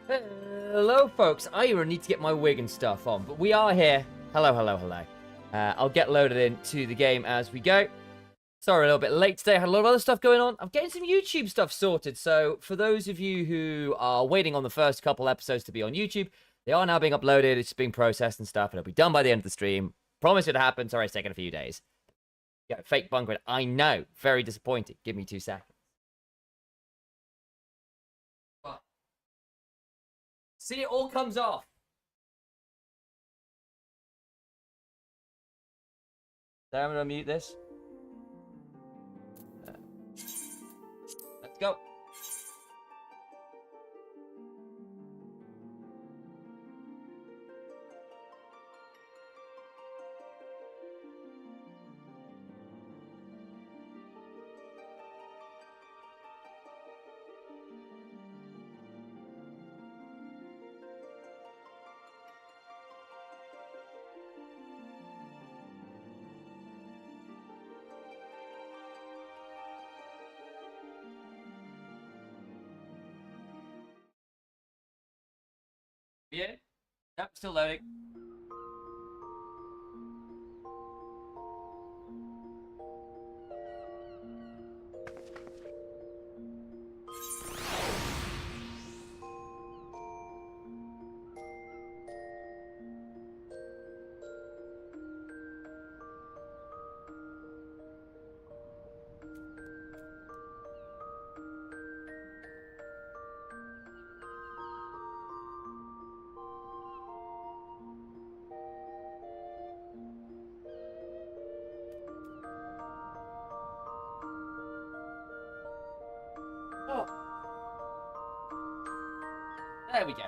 Hello, folks. I need to get my wig and stuff on, but we are here. Hello, hello, hello. I'll get loaded into the game as we go. Sorry, a little bit late today. I had a lot of other stuff going on. I'm getting some YouTube stuff sorted. So for those of you who are waiting on the first couple episodes to be on YouTube, they are now being uploaded. It's being processed and stuff, and it'll be done by the end of the stream. Promise it to happen. Sorry, it's taken a few days. Yeah, fake bunker. I know. Very disappointing. Give me 2 seconds. See, it all comes off. So I'm going to mute this. Let's go. Yeah? Nope, still loading. There we go.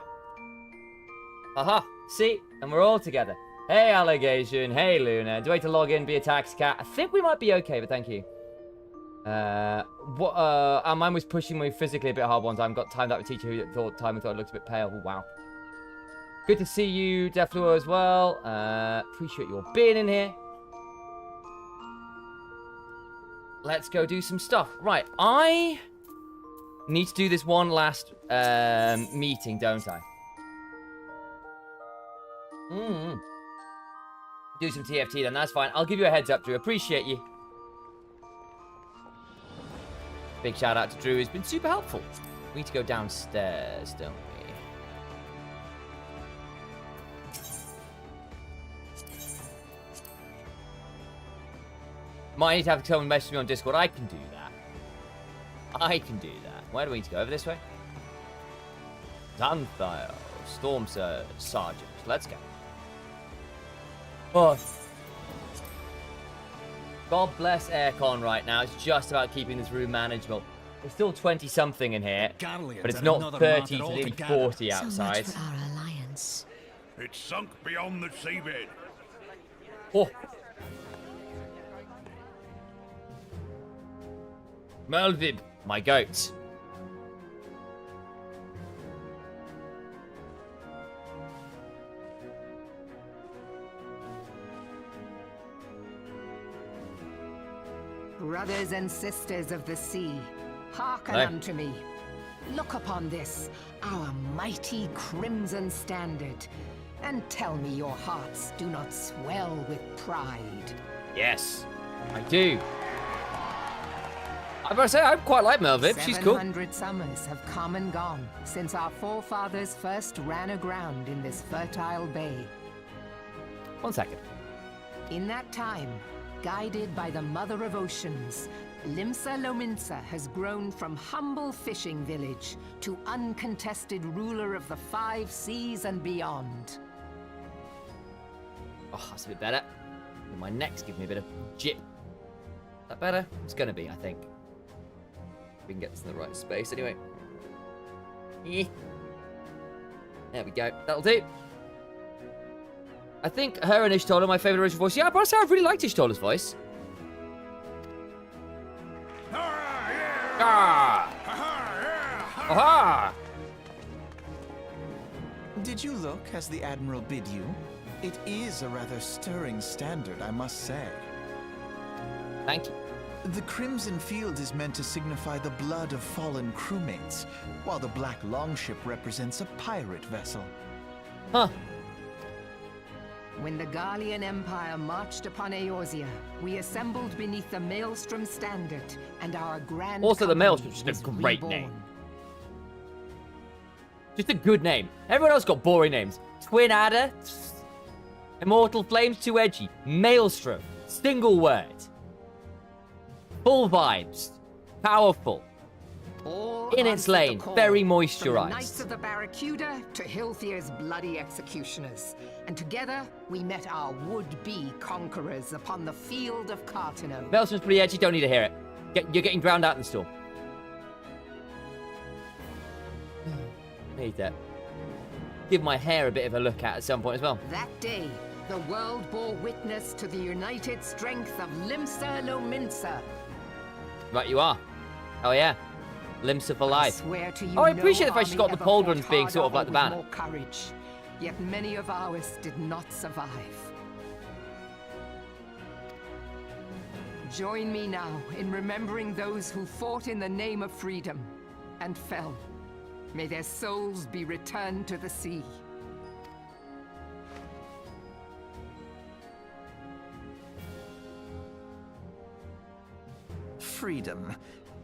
Aha, see? And we're all together. Hey, Allegation. Hey, Luna. Do I have to log in, be a tax cat? I think we might be okay, but thank you. Mine was pushing me physically a bit hard one time. Got timed out with a teacher who thought it looked a bit pale. Oh, wow. Good to see you, Defluo, as well. Appreciate your being in here. Let's go do some stuff. Right, I need to do this one last meeting, don't I? Do some TFT then, that's fine. I'll give you a heads up, Drew. Appreciate you. Big shout out to Drew, who's been super helpful. We need to go downstairs, don't we? Might need to have someone message me on Discord. I can do that. I can do that. Where do we need to go? Over this way? Xanthile. Storm Sergeant. Let's go. Oh. God bless aircon right now. It's just about keeping this room manageable. There's still 20-something in here, but it's not 30 to nearly 40 outside. So much for our alliance. It's sunk beyond the seabed. Oh. Melvib, my goat. Brothers and sisters of the sea, hearken unto me. Look upon this, our mighty crimson standard, and tell me your hearts do not swell with pride. Yes, I do. I gotta say, I quite like Melvib. She's cool. 700 summers have come and gone since our forefathers first ran aground in this fertile bay. 1 second. In that time, guided by the Mother of Oceans, Limsa Lominsa has grown from humble fishing village to uncontested ruler of the 5 seas and beyond. Oh, that's a bit better. My neck's giving me a bit of jip. Is that better? It's gonna be, I think. We can get this in the right space anyway. There we go. That'll do. I think her and Ishtola are my favourite original voice. Yeah, but I say I really liked Ishtola's voice. Ah! Aha! Did you look as the Admiral bid you? It is a rather stirring standard, I must say. Thank you. The crimson field is meant to signify the blood of fallen crewmates, while the black longship represents a pirate vessel. Huh. When the Gallian Empire marched upon Eorzea, we assembled beneath the Maelstrom standard, and our grand Also, the company Maelstrom's just a was great reborn. name. Just a good name. Everyone else got boring names. Twin Adder, Immortal Flames, too edgy. Maelstrom, single word. Full vibes. Powerful. All In its answered the lane, call, very from the moisturized. Knights of the Barracuda to Hilthier's bloody executioners. And together, we met our would-be conquerors upon the field of Cartano. Maelstrom's pretty edgy, don't need to hear it. You're getting drowned out in the storm. Need that. Give my hair a bit of a look at some point as well. That day, the world bore witness to the united strength of Limsa Lominsa. Right, you are. Oh yeah. Limsa for I life. swear to you, Oh, I appreciate the no fact she's got army the ever pauldrons fought being sort of harder like the or banner. with more courage. Yet many of ours did not survive. Join me now in remembering those who fought in the name of freedom and fell. May their souls be returned to the sea. Freedom.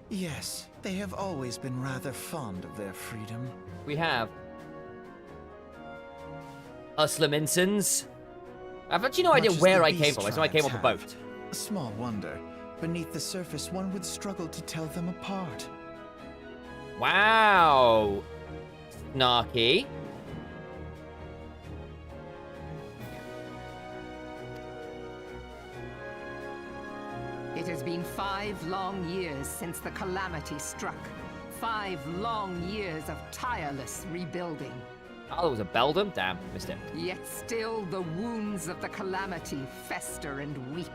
Yes, they have always been rather fond of their freedom. We have us Laminsons. I've actually no idea Much as where the I came beast from. I just know I came off a tribes boat. have. Small wonder. Beneath the surface, one would struggle to tell them apart. Wow. Snarky. It has been 5 long years since the calamity struck. 5 long years of tireless rebuilding. Oh, it was a Beldam? Damn, missed it. Yet still the wounds of the calamity fester and weep.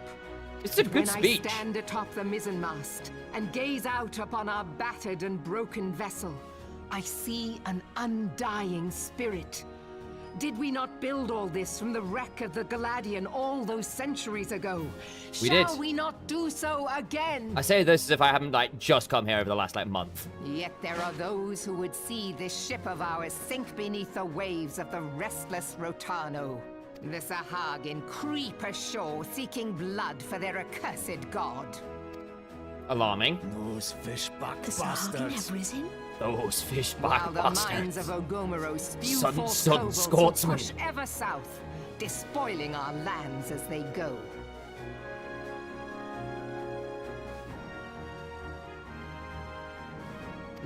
It's a good speech. When I stand atop the mizzenmast and gaze out upon our battered and broken vessel, I see an undying spirit. Did we not build all this from the wreck of the Galadian all those centuries ago? We did. Shall we not do so again? I say this as if I haven't just come here over the last month. Yet there are those who would see this ship of ours sink beneath the waves of the restless Rotano. The Sahagin creep ashore seeking blood for their accursed god. Alarming. Those fishback The Sahagin have risen? Those fish While back the mines of bastards. Ogomoro spew Sun forth kobolds who Scotsman. push ever south, despoiling our lands as they go.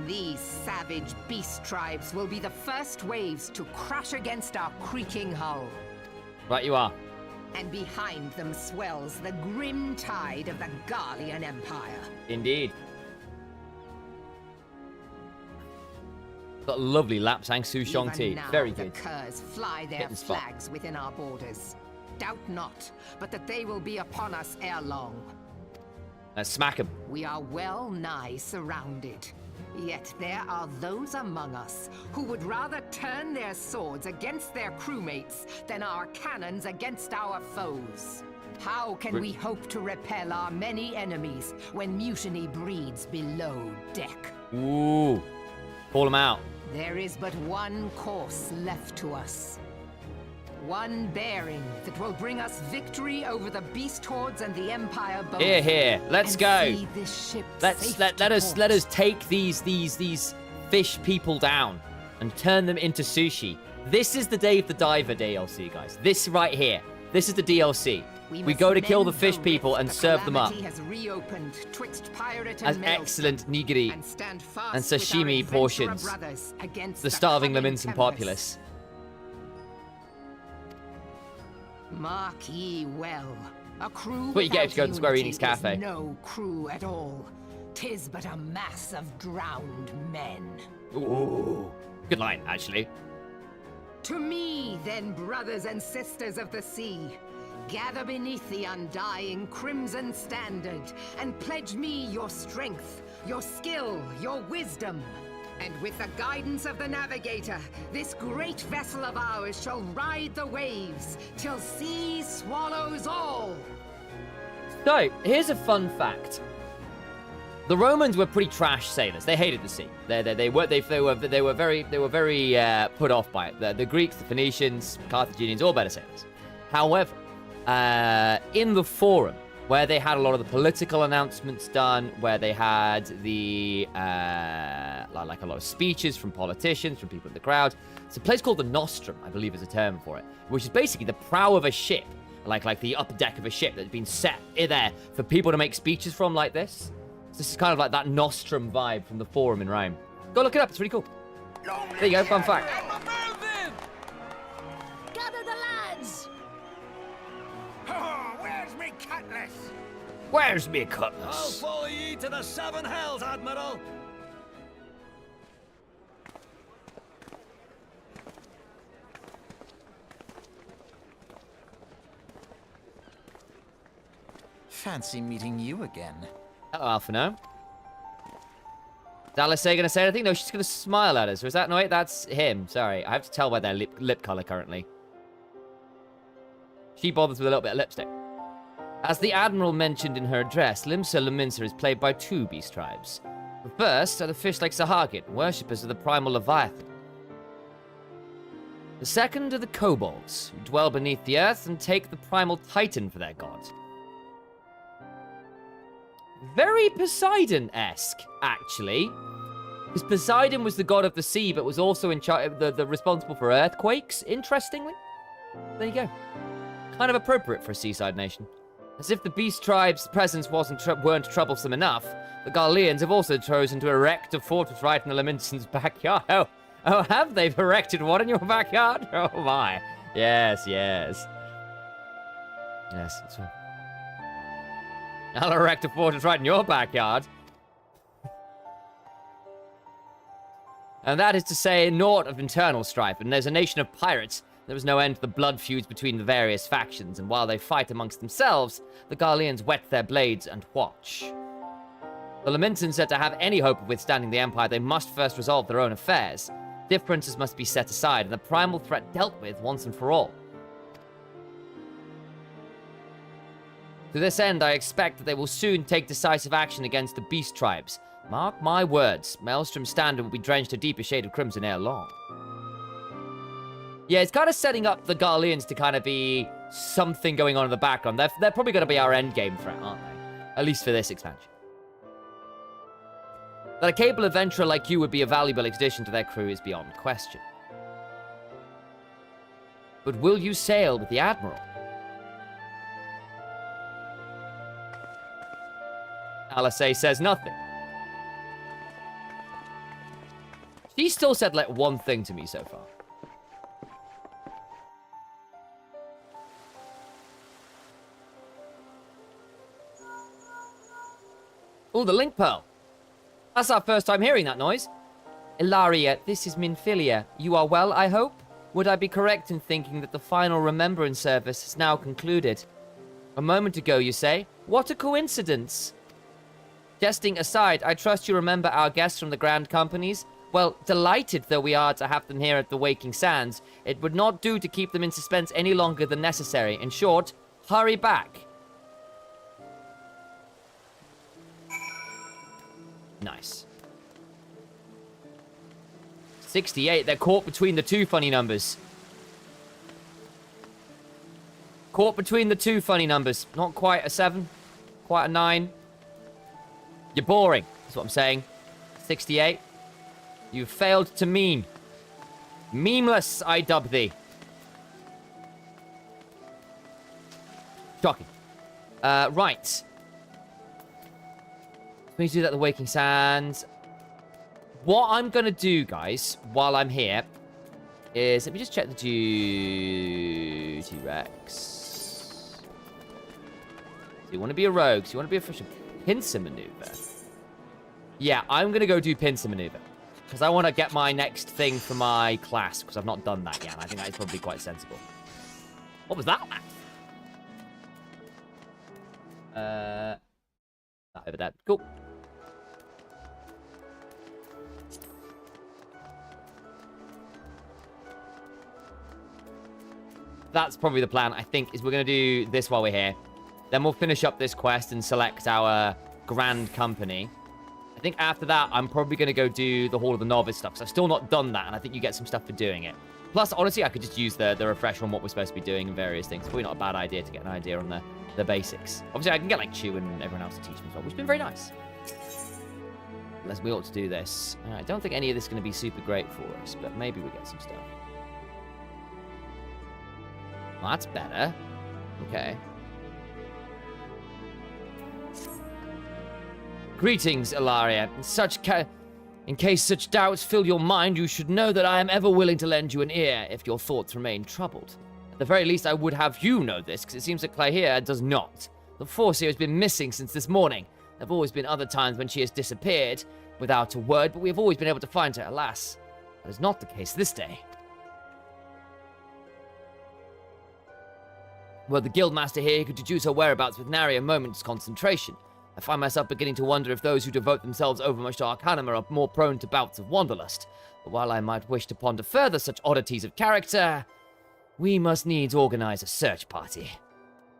These savage beast tribes will be the first waves to crash against our creaking hull. Right, you are. And behind them swells the grim tide of the Gallian Empire. Indeed. Got a lovely Lapsang Souchong Even tea. now, Very the good. curs fly their Hitting spot. flags within our borders. Doubt not, but that they will be upon us ere long. Let's smack him. We are well nigh surrounded. Yet there are those among us who would rather turn their swords against their crewmates than our cannons against our foes. How can we hope to repel our many enemies when mutiny breeds below deck? Ooh. Call him out. There is but one course left to us. One bearing that will bring us victory over the beast hordes and the Empire both. Here, here. Let's and go. see this ship Let safe let to us port. take these fish people down and turn them into sushi. This is the Dave the Diver DLC, guys. This right here. This is the DLC. We must go to kill the mend fish rift people and the serve them up calamity has reopened twixt pirate as and maelstrom, excellent nigiri and stand fast and with our sashimi adventurer portions. brothers against The starving coming Laminsan tempest. populace. Mark ye well, a crew What you get if you go to without Square unity Enix Cafe. is no crew at all. 'Tis but a mass of drowned men. Ooh. Good line, actually. To me, then, brothers and sisters of the sea, gather beneath the undying crimson standard and pledge me your strength, your skill, your wisdom. And with the guidance of the navigator, this great vessel of ours shall ride the waves till sea swallows all. So, here's a fun fact. The Romans were pretty trash sailors. They hated the sea. They were very put off by it. The Greeks, the Phoenicians, Carthaginians, all better sailors. However, in the Forum, where they had a lot of the political announcements done, where they had the like a lot of speeches from politicians, from people in the crowd, it's a place called the Nostrum, I believe is a term for it, which is basically the prow of a ship, like the upper deck of a ship that's been set in there for people to make speeches from like this. So this is kind of like that Nostrum vibe from the Forum in Rome. Go look it up, it's really cool. There you go, fun fact. Gather the lads! Oh, where's me cutlass? Where's me I'll cutlass? follow ye to the seven hells, Admiral. Fancy meeting you again. Hello, Alphino. Is Alice going to say anything? No, she's going to smile at us. Was that no? That's him. Sorry. I have to tell by their lip color currently. She bothers with a little bit of lipstick. As the Admiral mentioned in her address, Limsa Lominsa is played by 2 beast tribes. The first are the fish like Sahagin, worshippers of the primal Leviathan. The second are the kobolds, who dwell beneath the earth and take the primal Titan for their god. Very Poseidon-esque, actually. Because Poseidon was the god of the sea, but was also in charge, the responsible for earthquakes, interestingly. There you go. Kind of appropriate for a seaside nation. As if the beast tribe's presence weren't troublesome enough, the Garleans have also chosen to erect a fortress right in the Laminson's backyard. Oh, have they erected one in your backyard? Oh my. Yes. Yes, that's right. I'll erect a fortress right in your backyard. And that is to say, naught of internal strife, and there's a nation of pirates. There was no end to the blood feuds between the various factions, and while they fight amongst themselves, the Garleans whet their blades and watch. The Laminsons said to have any hope of withstanding the Empire, they must first resolve their own affairs. Differences must be set aside, and the primal threat dealt with once and for all. To this end, I expect that they will soon take decisive action against the beast tribes. Mark my words, Maelstrom's standard will be drenched a deeper shade of crimson ere long. Yeah, it's kind of setting up the Garleans to kind of be something going on in the background. They're probably going to be our endgame threat, aren't they? At least for this expansion. That a capable adventurer like you would be a valuable addition to their crew is beyond question. But will you sail with the Admiral? Alisay says nothing. She still said like one thing to me so far. Oh, the link pearl. That's our first time hearing that noise. Ilaria, this is Minfilia. You are well, I hope? Would I be correct in thinking that the final remembrance service has now concluded? A moment ago, you say? What a coincidence. Jesting aside, I trust you remember our guests from the Grand Companies? Well, delighted though we are to have them here at the Waking Sands, it would not do to keep them in suspense any longer than necessary. In short, hurry back. Nice. 68, they're caught between the 2 funny numbers. Caught between the 2 funny numbers. Not quite a 7, quite a 9. You're boring, that's what I'm saying. 68. You failed to meme. Memeless, I dub thee. Shocking. Right. We do that at the Waking Sands. What I'm going to do, guys, while I'm here, is... Let me just check the duty Rex. So you want to be a rogue, so you want to be a fisher. Pincer maneuver. Yeah, I'm going to go do pincer maneuver. Because I want to get my next thing for my class, because I've not done that yet. And I think that is probably quite sensible. What was that, Matt? Over that. Cool. That's probably the plan, I think, is we're going to do this while we're here. Then we'll finish up this quest and select our Grand Company. I think after that, I'm probably going to go do the Hall of the Novice stuff, because I've still not done that, and I think you get some stuff for doing it. Plus, honestly, I could just use the refresher on what we're supposed to be doing and various things. Probably not a bad idea to get an idea on the basics. Obviously, I can get, like, Chew and everyone else to teach me as well, which has been very nice. Unless we ought to do this. I don't think any of this is going to be super great for us, but maybe we get some stuff. Well, that's better. Okay. Greetings, Ilaria. In case such doubts fill your mind, you should know that I am ever willing to lend you an ear if your thoughts remain troubled. At the very least, I would have you know this, because it seems that Clahir does not. The Force here has been missing since this morning. There have always been other times when she has disappeared without a word, but we have always been able to find her. Alas, that is not the case this day. Were the Guildmaster here, he could deduce her whereabouts with nary a moment's concentration. I find myself beginning to wonder if those who devote themselves overmuch to Arcanum are more prone to bouts of wanderlust. But while I might wish to ponder further such oddities of character, we must needs organize a search party.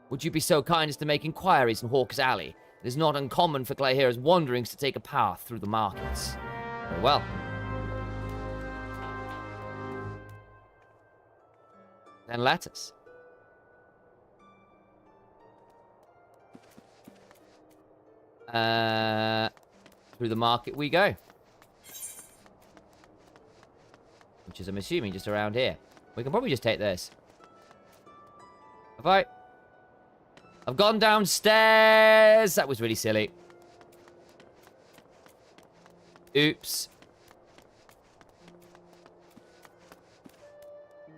Would you be so kind as to make inquiries in Hawk's Alley? It is not uncommon for Clahir's wanderings to take a path through the markets. Very well. Then let us. Through the market we go. Which is, I'm assuming, just around here. We can probably just take this. Have I? I've gone downstairs! That was really silly. Oops.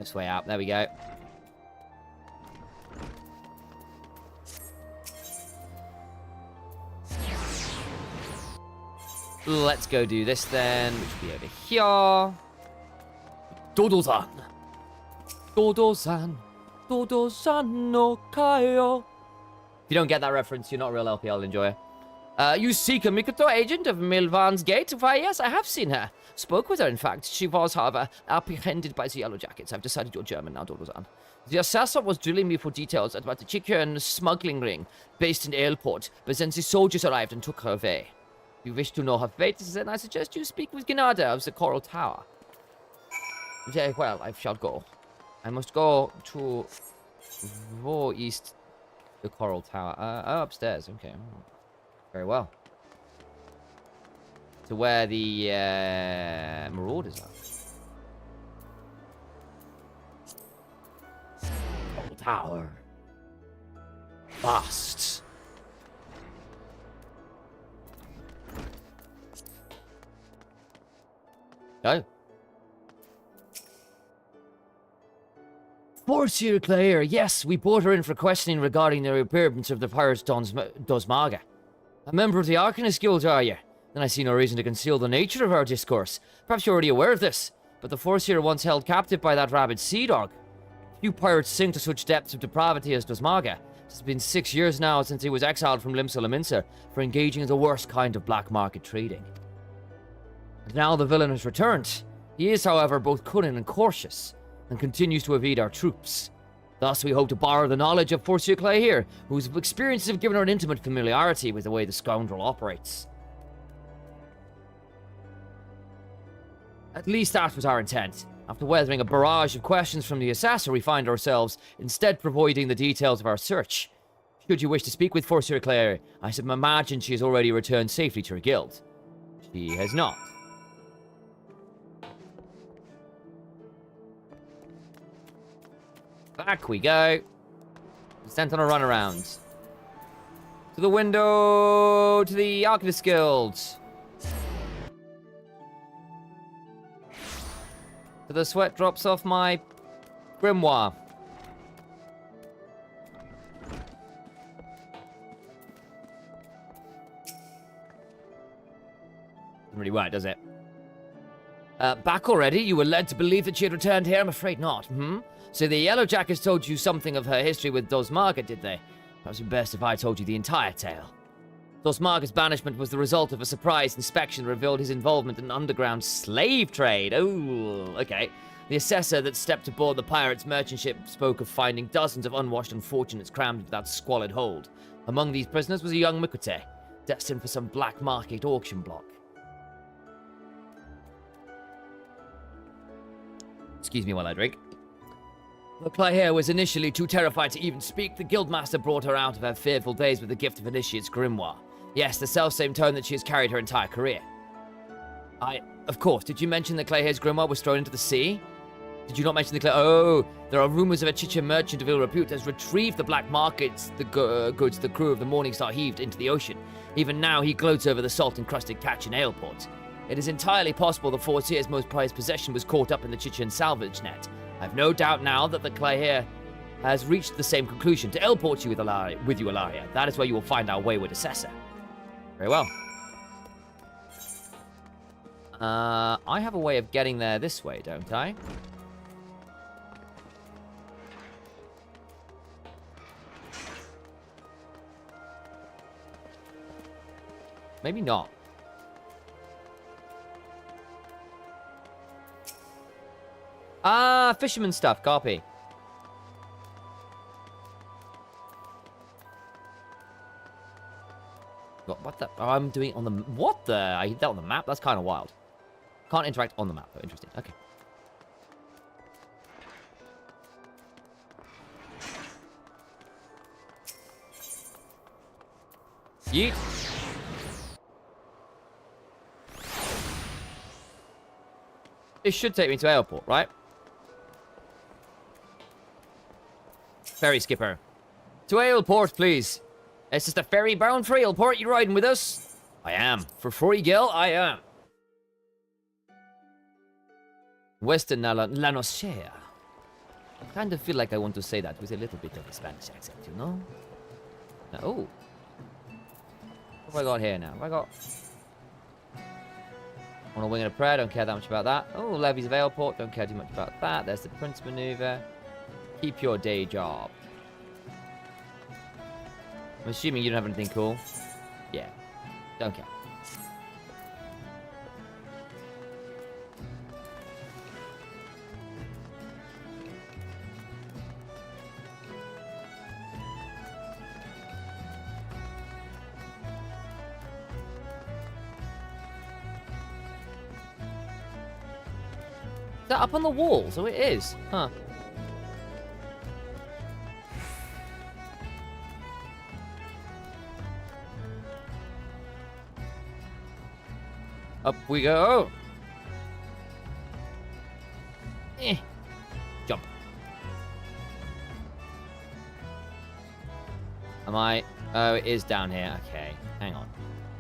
This way out. There we go. Let's go do this then, which will be over here. Dodo-san. Dodo-san. Dodo-san no kayo. If you don't get that reference, you're not a real LP, I'll enjoy it. You seek a Mikoto agent of Milvan's Gate? Why, yes, I have seen her. Spoke with her, in fact. She was, however, apprehended by the Yellow Jackets. I've decided you're German now, Dodo-san. The assassin was drilling me for details about the chicken smuggling ring based in Airport, but then the soldiers arrived and took her away. If you wish to know her fate, then I suggest you speak with Gennada of the Coral Tower. Very well, I shall go. I must go to east the Coral Tower. Oh, upstairs. Okay. Very well. To where the Marauders are. Coral Tower. Fast. Go. Poor Sir Claire, yes, we brought her in for questioning regarding the reappearance of the pirates Dosmaga. A member of the Arcanist Guild, are you? Then I see no reason to conceal the nature of our discourse. Perhaps you're already aware of this, but the Forseer once held captive by that rabid sea dog. Few pirates sink to such depths of depravity as Dosmaga. It has been 6 years now since he was exiled from Limsa Lominsa for engaging in the worst kind of black market trading. And now the villain has returned. He is, however, both cunning and cautious, and continues to evade our troops. Thus, we hope to borrow the knowledge of Forsyth Clay here, whose experiences have given her an intimate familiarity with the way the scoundrel operates. At least that was our intent. After weathering a barrage of questions from the assassin, we find ourselves instead providing the details of our search. Should you wish to speak with Forsyth Clay, I should imagine she has already returned safely to her guild. She has not. Back we go. Sent on a runaround. To the window, to the Arcanist Guild. To the sweat drops off my grimoire. Doesn't really work, does it? Back already? You were led to believe that she had returned here? I'm afraid not. So the Yellow Jackets told you something of her history with Dosmaga, did they? Perhaps it'd be best if I told you the entire tale. Dosmaga's banishment was the result of a surprise inspection that revealed his involvement in an underground slave trade. Oh, okay. The assessor that stepped aboard the pirates' merchant ship spoke of finding dozens of unwashed unfortunates crammed into that squalid hold. Among these prisoners was a young Mikote. destined for some black market auction block. Excuse me while I drink. The Claire was initially too terrified to even speak. The Guildmaster brought her out of her fearful days with the gift of Initiate's grimoire. Yes, the self-same tone that she has carried her entire career. Of course, did you mention that Claire's grimoire was thrown into the sea? Did you not mention the Claire? Oh, there are rumors of a Chicha merchant of ill repute has retrieved the black markets, the goods the crew of the Morningstar heaved into the ocean. Even now, he gloats over the salt-encrusted catch in Aleport. It is entirely possible the Forcier's most prized possession was caught up in the Chichen salvage net. I've no doubt now that the Claire has reached the same conclusion. To Aleport you with you, Ilaria. That is where you will find our wayward assessor. Very well. I have a way of getting there this way, don't I? Maybe not. Ah, fisherman stuff, copy. What the? Oh, I'm doing on the... What the? I hit that on the map? That's kind of wild. Can't interact on the map, though. Interesting. Okay. Yeet. This should take me to airport, right? Ferry skipper. To Aleport, please. It's just a ferry bound for Aleport. You riding with us? I am. For free, Gil, I am. Western La Noscea. I kind of feel like I want to say that with a little bit of a Spanish accent, you know? Now, oh. What have I got here now? What have I got? On a wing and a prayer, don't care that much about that. Oh, levies of Aleport, don't care too much about that. There's the Prince maneuver. Keep your day job. I'm assuming you don't have anything cool. Yeah, don't care. Is that up on the wall? So it is. Huh. Up we go. Jump. Am I? Oh, it is down here. Okay, hang on.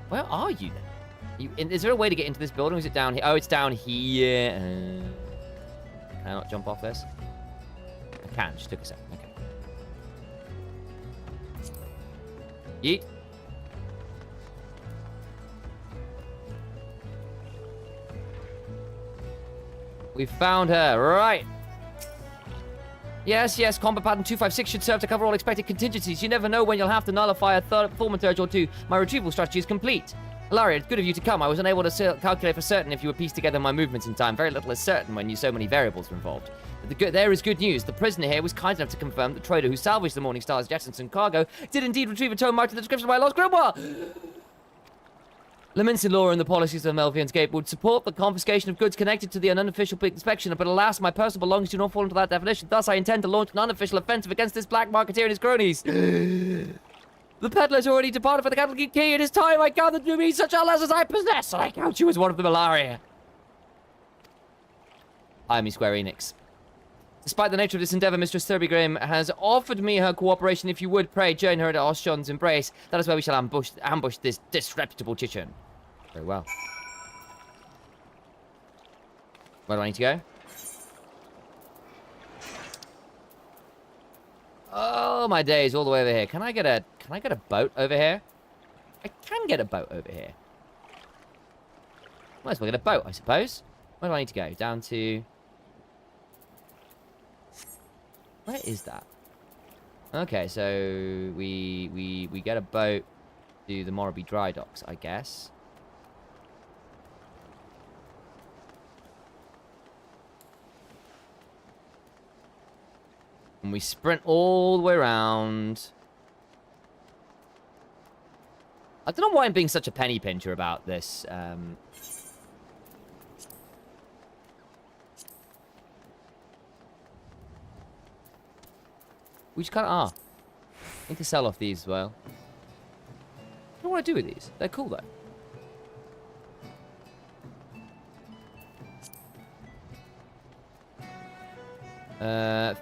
Where are you then? Is there a way to get into this building? Or is it down here? Oh, it's down here. Can I not jump off this? I can. Just took a second. Okay. Yeet. We found her. Right. Yes, yes. Combat pattern 256 should serve to cover all expected contingencies. You never know when you'll have to nullify a thaumaturge or two. My retrieval strategy is complete. Ilaria, it's good of you to come. I was unable to calculate for certain if you would piece together my movements in time. Very little is certain when so many variables are involved. But there is good news. The prisoner here was kind enough to confirm that the trader who salvaged the Morningstar's jettisoned cargo did indeed retrieve a tome marked in the description of my lost grimoire. Leminson law and the policies of Melvian's Gate would support the confiscation of goods connected to the unofficial inspection, but alas, my personal belongings do not fall into that definition. Thus, I intend to launch an unofficial offensive against this black marketeer and his cronies. The peddler's already departed for the capital key. It is time I gathered to me such allies as I possess, and I count you as one of them, Ilaria. I am Square Enix. Despite the nature of this endeavor, Mistress Thurby has offered me her cooperation. If you would, pray, join her at Oshon's embrace. That is where we shall ambush this disreputable Chichen. Very well. Where do I need to go? Oh, my days, all the way over here. Can I get a boat over here? I can get a boat over here. Might as well get a boat, I suppose. Where do I need to go? Down to... Where is that? Okay, so we get a boat to the Morrowby dry docks, I guess. And we sprint all the way around. I don't know why I'm being such a penny pincher about this. We just kind of are. Need to sell off these as well. I don't know what I do with these. They're cool, though.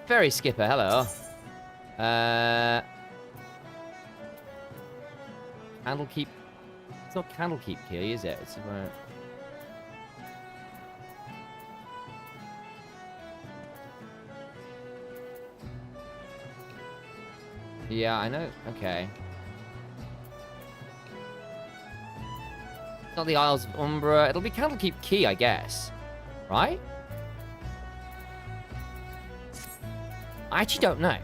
Ferry skipper, hello. Candlekeep. It's not Candlekeep key, is it? It's yeah, I know. Okay. Not the Isles of Umbra. It'll be Candlekeep Key, I guess. Right? I actually don't know.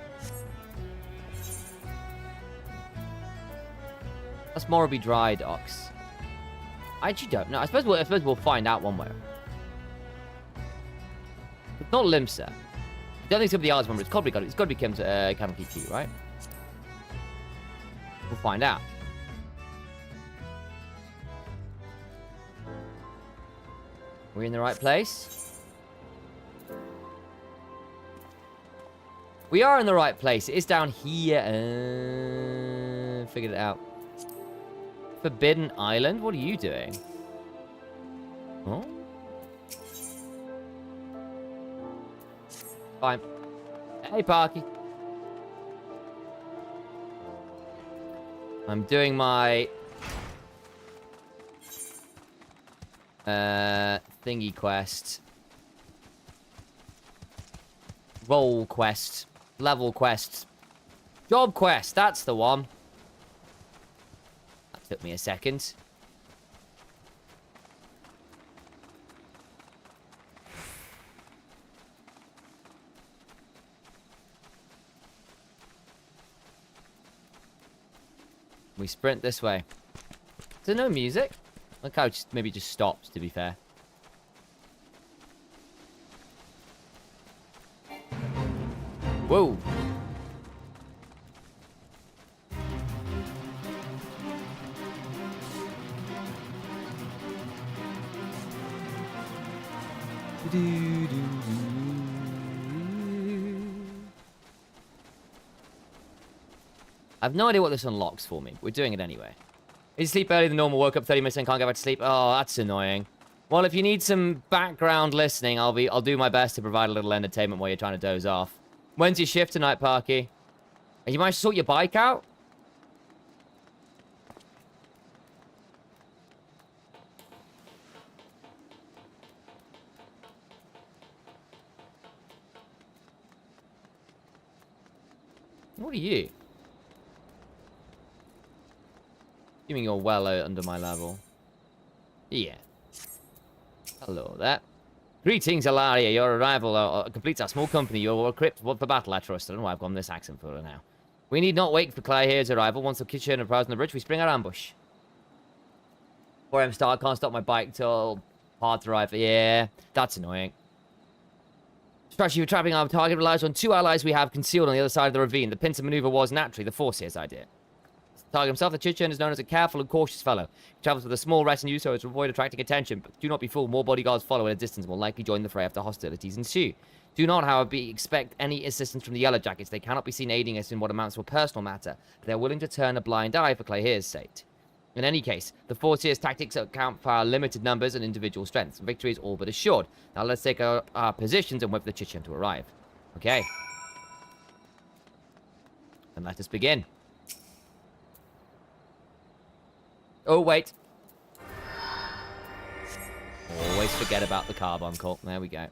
That's Morrowby Dry Docks. I actually don't know. I suppose we'll find out one way. It's not Limsa. I don't think it's going to be the Isles of Umbra. It's got to be Candlekeep Key, right? We'll find out. We're in the right place. We are in the right place. It is down here. Figured it out. Forbidden Island? What are you doing? Oh? Fine. Hey, Parky. I'm doing my thingy quest. Role quest. Level quest. Job quest. That's the one. That took me a second. We sprint this way. Is there no music? Look how it maybe just stops, to be fair. Whoa. I have no idea what this unlocks for me, but we're doing it anyway. Is sleep earlier than normal, woke up 30 minutes and can't get back to sleep. Oh, that's annoying. Well, if you need some background listening, I'll do my best to provide a little entertainment while you're trying to doze off. When's your shift tonight, Parky? You managed to sort your bike out? What are you? Assuming you're well under my level. Yeah. Hello there. Greetings, Ilaria. Your arrival completes our small company. You're equipped for battle, I trust. I don't know why I've gone this accent for now. We need not wait for Claire's arrival. Once the kitchen and prowls on the bridge, we spring our ambush. 4 AM start. Can't stop my bike till hard to arrive. Yeah, that's annoying. Strategy for trapping our target relies on 2 allies we have concealed on the other side of the ravine. The pincer maneuver was naturally the Forcier's idea. Target himself, the Chichen, is known as a careful and cautious fellow. He travels with a small retinue so as to avoid attracting attention, but do not be fooled. More bodyguards follow at a distance and will likely join the fray after hostilities ensue. Do not, however, expect any assistance from the Yellow Jackets. They cannot be seen aiding us in what amounts to a personal matter, but they are willing to turn a blind eye for Claire's sake. In any case, the Forcier's tactics account for our limited numbers and individual strengths. Victory is all but assured. Now let's take our positions and wait for the Chichen to arrive. Okay. And let us begin. Oh, wait. Always forget about the carbuncle. There we go.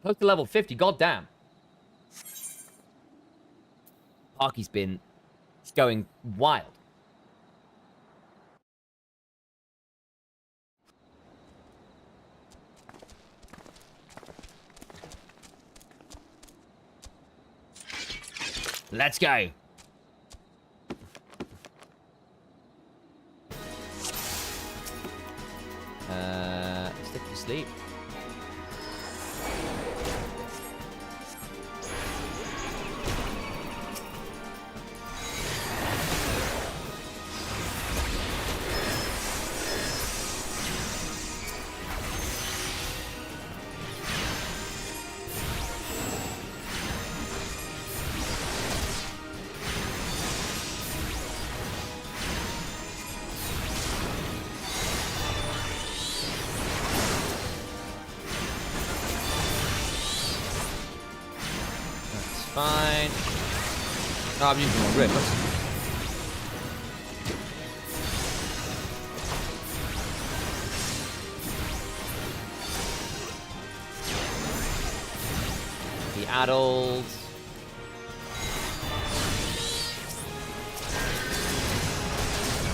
Close to level 50. Goddamn. Parky's been going wild. Let's go. Stick to sleep. fine. Oh, I'm using my rivers. The addled.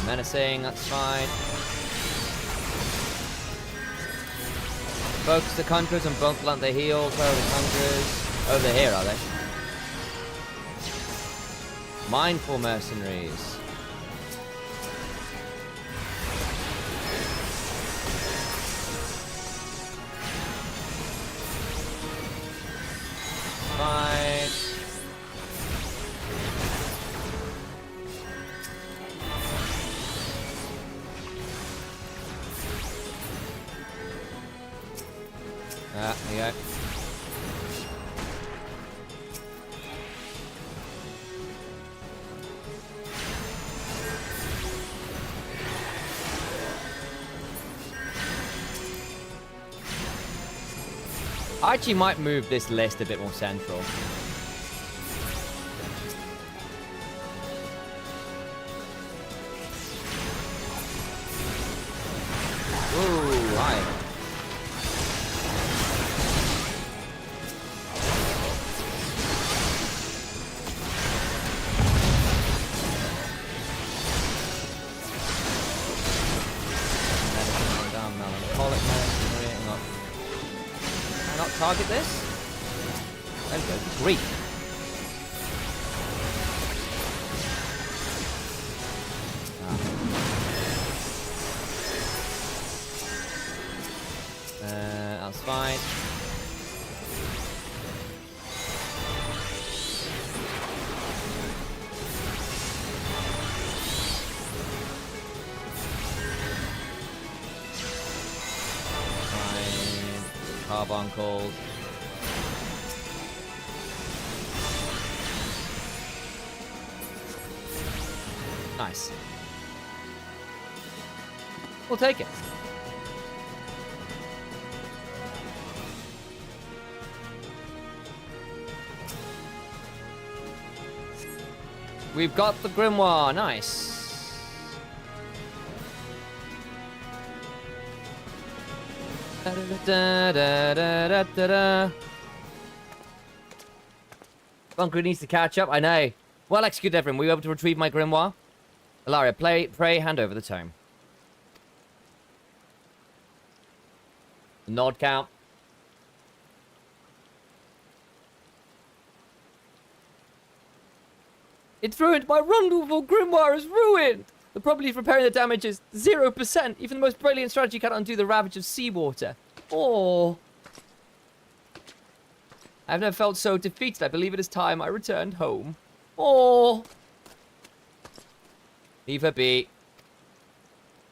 Menacing, that's fine. Focus the conquerors and both plant the heals. Where are the conquerors? Over here, are they? Mindful mercenaries. Fine. There you go. I actually might move this list a bit more central. Ooh, hi. Target this. There we go. Great. That's fine. Carbuncle. Nice. We'll take it. We've got the Grimoire. Nice. Bunker needs to catch up. I know. Well executed, everyone. Were you able to retrieve my Grimoire? Ilaria, pray, hand over the tome. Nod count. It's ruined. My wonderful Grimoire is ruined. The probability of repairing the damage is 0%. Even the most brilliant strategy cannot undo the ravage of seawater. Oh. I've never felt so defeated. I believe it is time I returned home. Oh. Leave her be.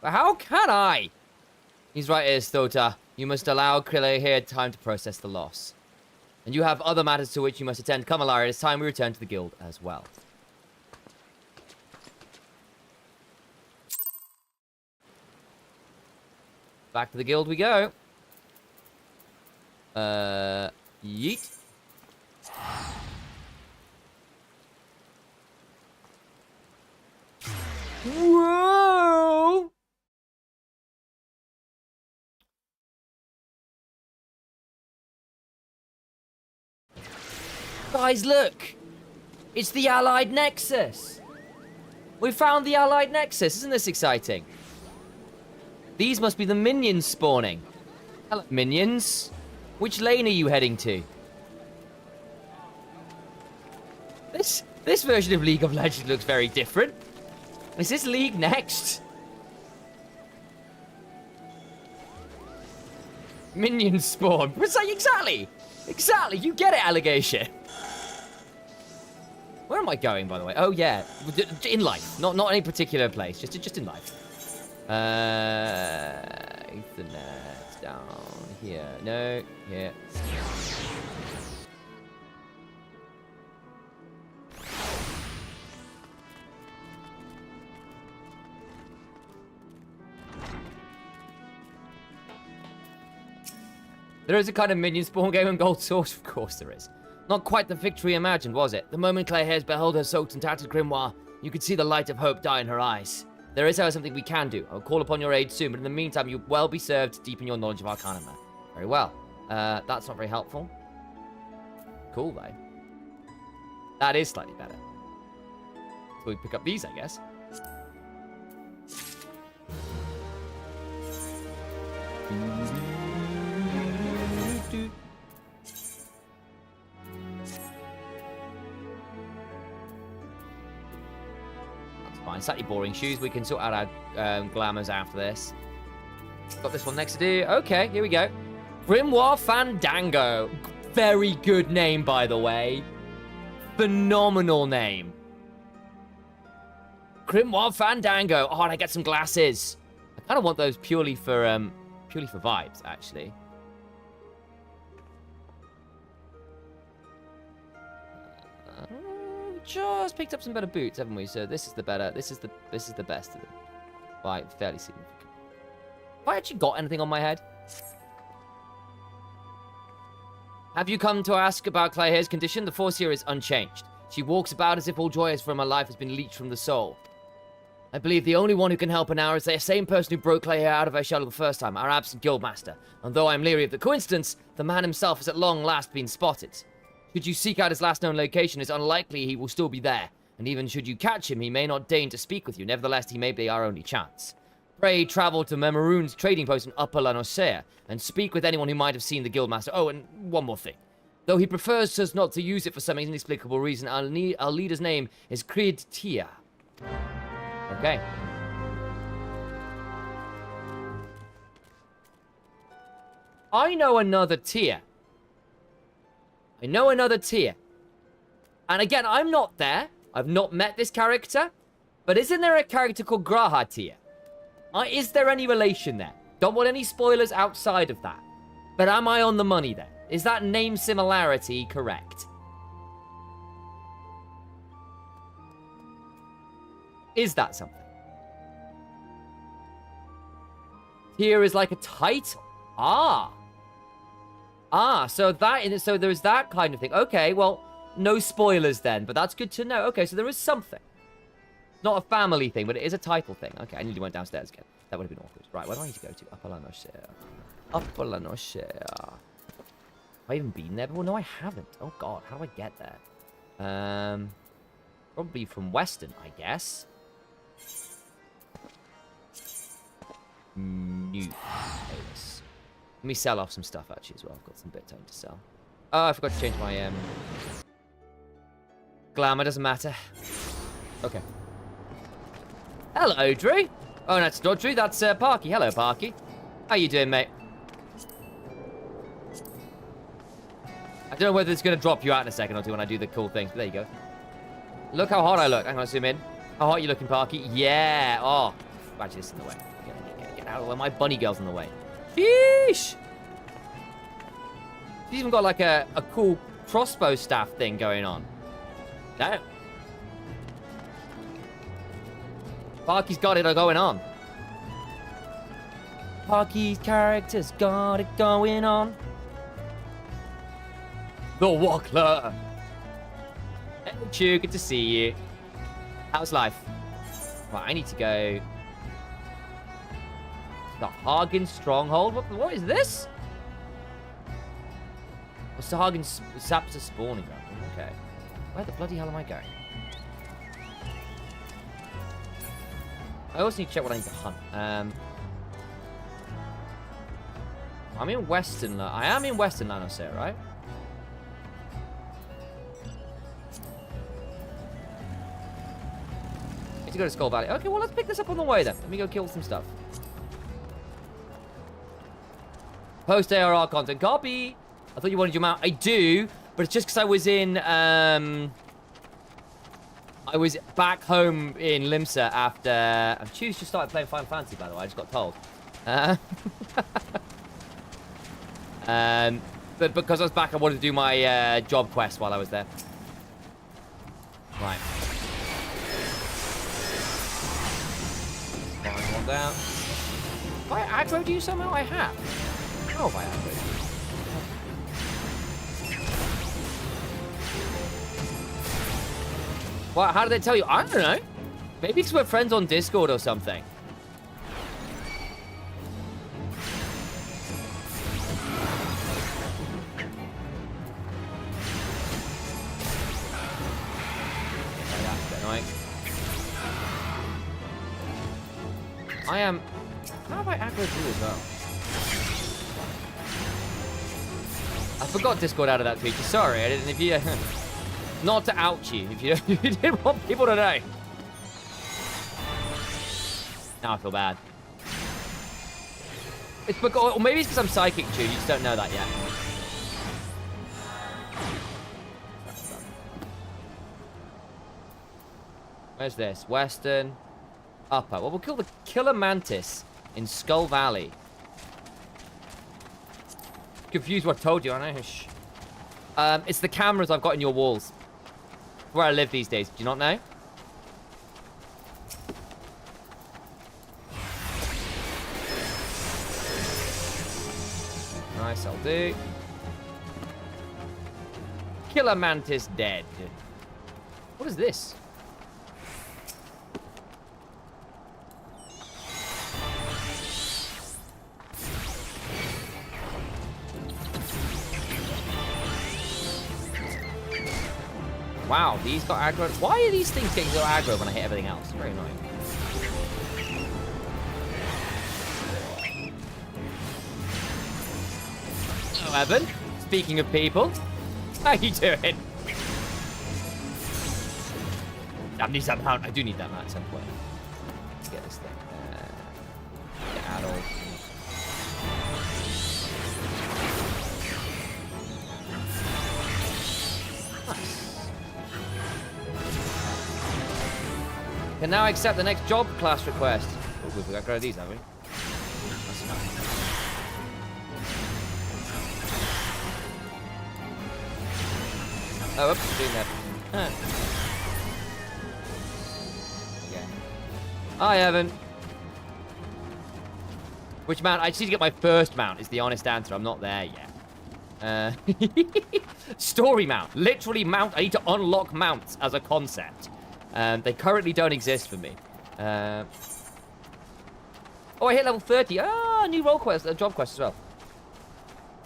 But how can I? He's right here, Stota. You must allow Krille here time to process the loss. And you have other matters to which you must attend. Come, Ilaria, it's time we return to the guild as well. Back to the guild we go. Yeet. Whoa! Guys, look! It's the Allied Nexus! We found the Allied Nexus, isn't this exciting? These must be the minions spawning. Hello, minions. Which lane are you heading to? This version of League of Legends looks very different. Is this League next? Minions spawn. Exactly. Exactly. You get it, allegation. Where am I going, by the way? Oh, yeah. In life. Not any particular place. Just in life. Ethernet down here. No, here. There is a kind of minion spawn game in Gold Source, of course there is. Not quite the victory imagined, was it? The moment Claire Hayes beheld her soaked and tattered grimoire, you could see the light of hope die in her eyes. There is, however, something we can do. I'll call upon your aid soon, but in the meantime, you'll well be served to deepen your knowledge of Arcana. Very well. That's not very helpful. Cool, though. That is slightly better. So we pick up these, I guess. Fine, slightly boring shoes. We can sort out our glamours after this. Got this one next to do. Okay, here we go. Grimoire Fandango. Very good name, by the way. Phenomenal name. Grimoire Fandango. Oh, and I get some glasses. I kind of want those purely for vibes, actually. Just picked up some better boots, haven't we? So this is the better. This is the best of them. By fairly significant. Have I actually got anything on my head? Have you come to ask about Claire's condition? The force here is unchanged. She walks about as if all joy from her life has been leached from the soul. I believe the only one who can help her now is the same person who broke Claire out of her shell the first time, our absent guildmaster. And though I'm leery of the coincidence, the man himself has at long last been spotted. Should you seek out his last known location, it's unlikely he will still be there. And even should you catch him, he may not deign to speak with you. Nevertheless, he may be our only chance. Pray travel to Memoroon's trading post in Upper Lanosea and speak with anyone who might have seen the guildmaster. Oh, and one more thing. Though he prefers us not to use it for some inexplicable reason, our leader's name is Creed Tia. Okay. I know another Tia. And again, I'm not there. I've not met this character. But isn't there a character called Graha Tia? Is there any relation there? Don't want any spoilers outside of that. But am I on the money there? Is that name similarity correct? Is that something? Here is like a title. So there's that kind of thing. Okay, well, no spoilers then, but that's good to know. Okay, so there is something. Not a family thing, but it is a title thing. Okay, I nearly went downstairs again. That would have been awkward. Right, where do I need to go to? Upper Lanosea. Upper Lanosea. Have I even been there before? No, I haven't. Oh, God, how do I get there? Probably from Western, I guess. New. Let me sell off some stuff, actually, as well. I've got some Bitcoin to sell. Oh, I forgot to change my, glamour. Doesn't matter. Okay. Hello, Drew. Oh, that's not Drew. That's, Parky. Hello, Parky. How you doing, mate? I don't know whether it's going to drop you out in a second or two when I do the cool things, but there you go. Look how hot I look. I'm going to zoom in. How hot you looking, Parky? Yeah. Oh. Actually, this is in the way. Get out of the way. My bunny girl's in the way. Sheesh! She's even got like a cool crossbow staff thing going on. Damn. Parky's got it going on. Parky's character's got it going on. The Wackler. Hey, Chew, good to see you. How's life? Right, I need to go... The Hagen Stronghold? What is this? What's the Hagen Sapsa spawning ground? Okay. Where the bloody hell am I going? I also need to check what I need to hunt. I'm in Western... I am in Western Lanosea, right? I need to go to Skull Valley. Okay, well, let's pick this up on the way, then. Let me go kill some stuff. Post ARR content. Copy! I thought you wanted your mount. I do, but it's just because I was in... I was back home in Limsa after... I've just started playing Final Fantasy, by the way. I just got told. But because I was back, I wanted to do my job quest while I was there. Right. Down. Have I aggroed you somehow? I have. How have I aggroed Well, how did they tell you? I don't know. Maybe because we're friends on Discord or something. Oh, that's a bit annoying. I am... How have I aggroed you as well? I forgot Discord out of that feature. Sorry, I didn't... If you... Not to out you, if you didn't want people to know. Now I feel bad. It's because... Or maybe it's because I'm psychic too. You just don't know that yet. Where's this? Western. Upper. Well, we'll kill the Killer Mantis in Skull Valley. Confused what I told you, I know. Shh. It's the cameras I've got in your walls. Where I live these days. Do you not know? Nice, I'll do. Killer Mantis dead. What is this? Wow, these got aggro. Why are these things getting so aggro when I hit everything else? Very annoying. Hello, Evan. Speaking of people, how you doing? I need that mount. I do need that mount at some point. Let's get this thing. Get adult. Nice. Can now accept the next job class request. Oh, we've got to grow these, haven't we? That's enough. Oh, oops, doing that. Huh. Yeah. Hi, Evan. Which mount? I just need to get my first mount, is the honest answer. I'm not there yet. Story mount. Literally mount. I need to unlock mounts as a concept. They currently don't exist for me. Oh, I hit level 30. Ah, new role quest, a job quest as well.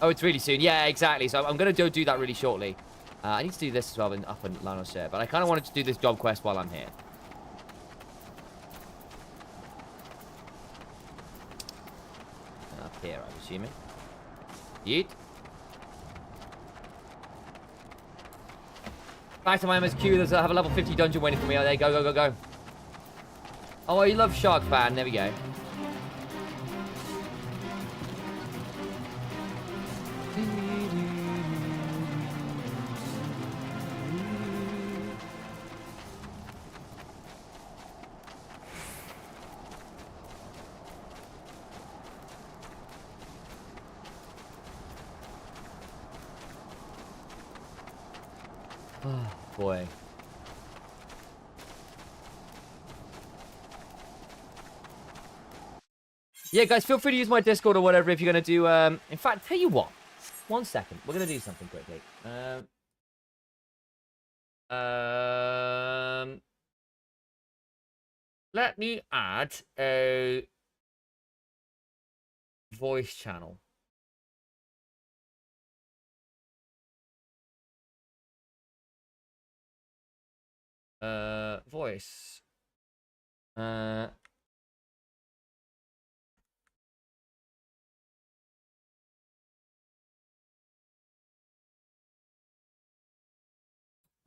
Oh, it's really soon. Yeah, exactly. So I'm going to do that really shortly. I need to do this as well up in Lano's share, but I kind of wanted to do this job quest while I'm here. Up here, I'm assuming. Yeet. Back to my MSQ. There's I have a level 50 dungeon waiting for me. Oh, there you go, go, go, go. Oh, you love Shark Fan. There we go. Oh, boy. Yeah, guys, feel free to use my Discord or whatever if you're going to do... in fact, tell you what. 1 second. We're going to do something quickly. Let me add a voice channel. Voice. I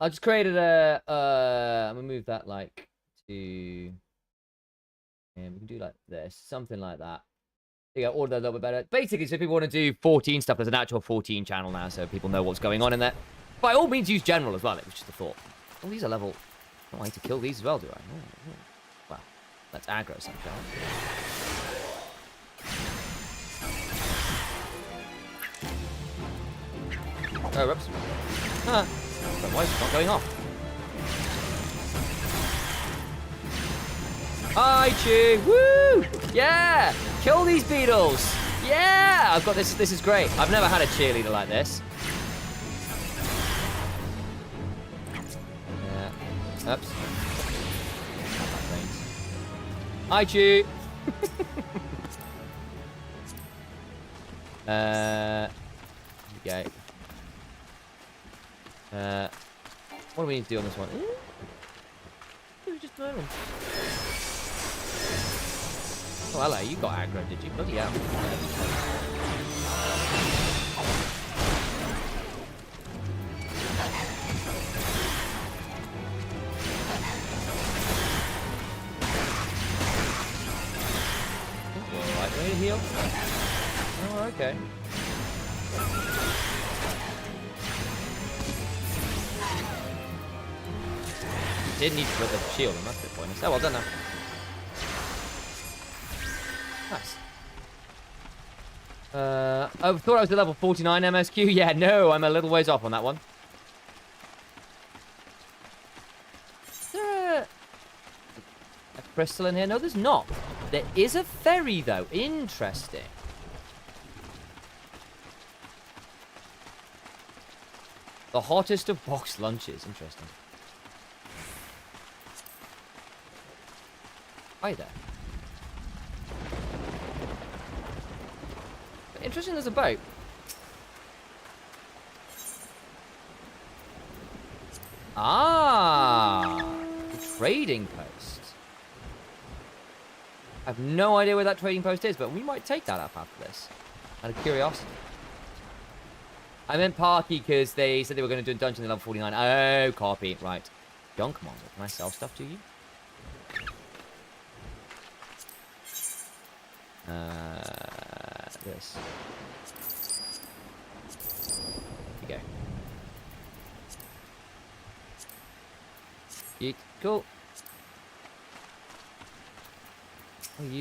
just created a, I'm gonna move that like to, and we can do like this, something like that. Yeah, order that a little bit better. Basically, so if people want to do 14 stuff, there's an actual 14 channel now, so people know what's going on in there. By all means, use general as well, it was just a thought. Oh, these are level, oh, I need to kill these as well, do I? Oh. Well, let's aggro some, shall we? Oh, whoops. Huh. But why is it not going off? Hi, Chew! Woo! Yeah! Kill these beetles! Yeah! I've got this. This is great. I've never had a cheerleader like this. Yeah. Oops. Hi, Chew. Here we go. What do we need to do on this one? We just burn him. Oh, hello. You got aggro, did you? Bloody hell. Alright, ready to heal? Oh, okay. Did need to put the shield on, that's a bit pointless. Oh, well done now. Nice. I thought I was at level 49 MSQ. Yeah, no, I'm a little ways off on that one. Is there a crystal in here? No, there's not. There is a ferry, though. Interesting. The hottest of box lunches. Interesting. Hi there. Interesting, there's a boat. Ah, the trading post. I have no idea where that trading post is, but we might take that up after this. Out of curiosity. I meant Parky because they said they were going to do a dungeon at level 49. Oh, copy. Right. John, come on. Can I sell stuff to you? This. Here you go. Yeet. Cool.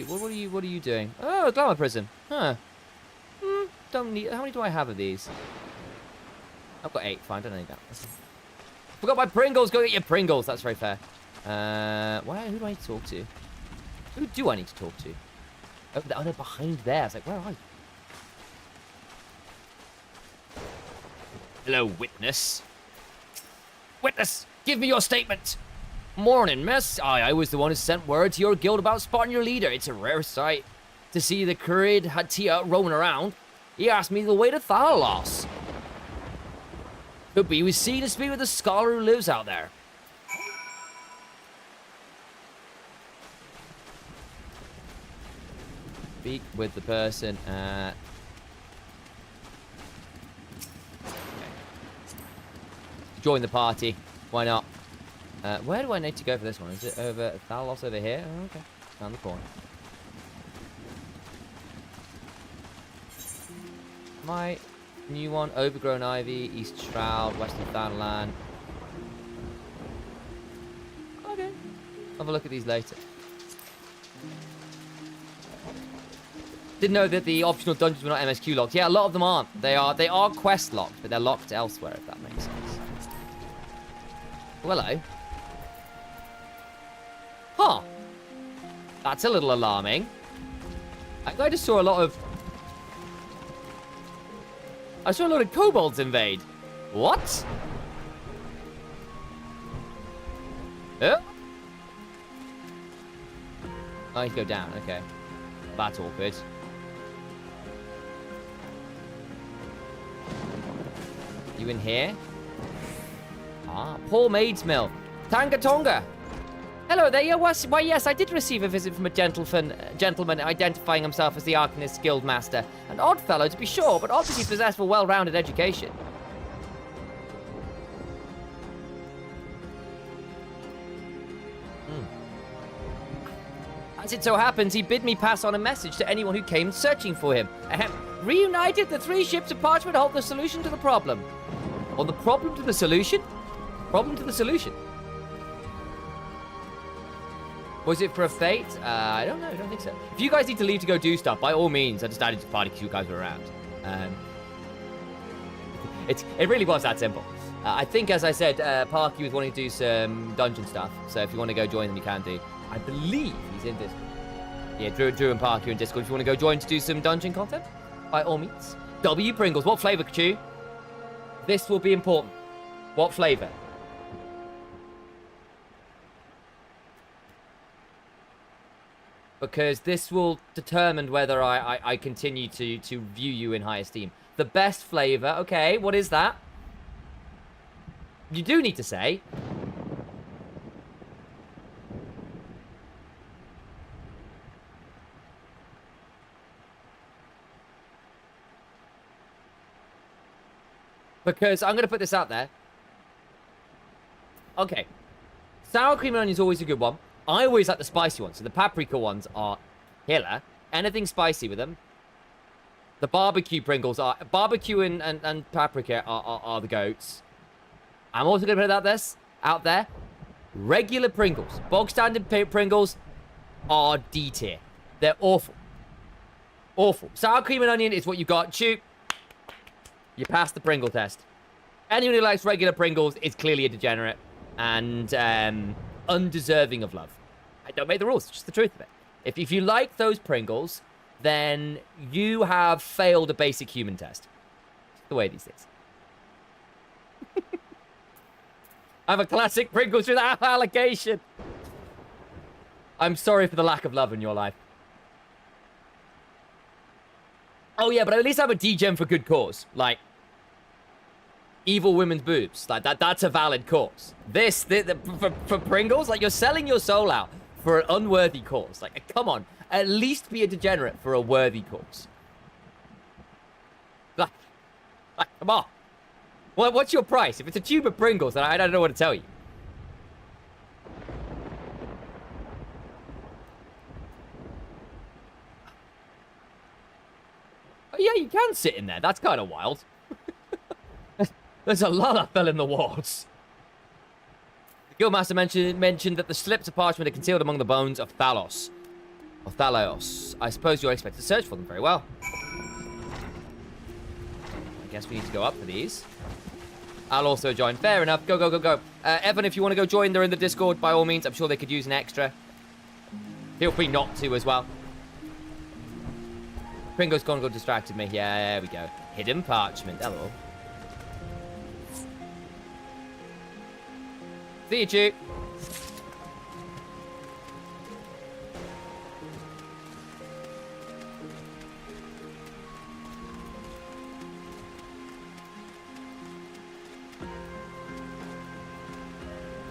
What are you doing? Oh, a glamour prism. Huh. Don't need. How many do I have of these? I've got 8. Fine, don't need that. Forgot my Pringles. Go get your Pringles. That's very fair. Who do I need to talk to? Who do I need to talk to? Oh, they're behind there. It's like, where are you? Hello, witness. Witness, give me your statement. Morning, miss. I was the one who sent word to your guild about spotting your leader. It's a rare sight to see the Kurid Hatia roaming around. He asked me the way to Thalos. Could be he was seen to speak with the scholar who lives out there. Speak with the person at... Join the party. Why not? Where do I need to go for this one? Is it over Thalos over here? Oh, okay. Down the corner. My new one, Overgrown Ivy, East Shroud, Western Thanalan. Okay. Have a look at these later. Didn't know that the optional dungeons were not MSQ locked. Yeah, a lot of them aren't. They are quest locked, but they're locked elsewhere, if that makes sense. Oh, hello. Huh. That's a little alarming. I just saw a lot of... I saw a lot of kobolds invade. What? Oh? I need to go down, okay. That's awkward. You in here? Ah, Paul Maid's Mill. Tangatonga. Hello there. Yeah, why, yes, I did receive a visit from a gentleman identifying himself as the Arcanist Guild Master. An odd fellow, to be sure, but obviously possessed of a well-rounded education. As it so happens, he bid me pass on a message to anyone who came searching for him. Reunited, the 3 ships of parchment hold the solution to the problem. Or the problem to the solution? Problem to the solution. Was it for a fate? I don't know. I don't think so. If you guys need to leave to go do stuff, by all means, I just added to the party because you guys were around. It really was that simple. I think, as I said, Parky was wanting to do some dungeon stuff. So if you want to go join them, you can do. I believe he's in Discord. Yeah, Drew and Parky are in Discord. If you want to go join to do some dungeon content, by all means. W Pringles. What flavor, Chew? This will be important. What flavor? because this will determine whether I continue to view you in high esteem. The best flavor. Okay, what is that? You do need to say. Because I'm going to put this out there. Okay. Sour cream and onion is always a good one. I always like the spicy ones. So the paprika ones are killer. Anything spicy with them. The barbecue Pringles are... Barbecue and paprika are the goats. I'm also going to put out there. Regular Pringles. Bog standard Pringles are D tier. They're awful. Awful. Sour cream and onion is what you got. Chew. You passed the Pringle test. Anyone who likes regular Pringles is clearly a degenerate and undeserving of love. I don't make the rules. It's just the truth of it. If you like those Pringles, then you have failed a basic human test. It's the way these things. I have a classic Pringles without allocation. I'm sorry for the lack of love in your life. Oh yeah, but at least I'm a degen for good cause. Like, evil women's boobs. Like, that's a valid cause. For Pringles, like, you're selling your soul out for an unworthy cause. Like, come on. At least be a degenerate for a worthy cause. Like come on. What's your price? If it's a tube of Pringles, then I don't know what to tell you. Oh, yeah, you can sit in there. That's kind of wild. There's a lot that fell in the walls. The Guildmaster mentioned that the slips of parchment are concealed among the bones of Thalos. Or Thalaos. I suppose you're expected to search for them very well. I guess we need to go up for these. I'll also join. Fair enough. Go, go, go, go. Evan, if you want to go join, they're in the Discord, by all means. I'm sure they could use an extra. Feel free not to as well. Pringles Congo distracted me. Yeah, there we go. Hidden parchment. Hello. See you, Chew.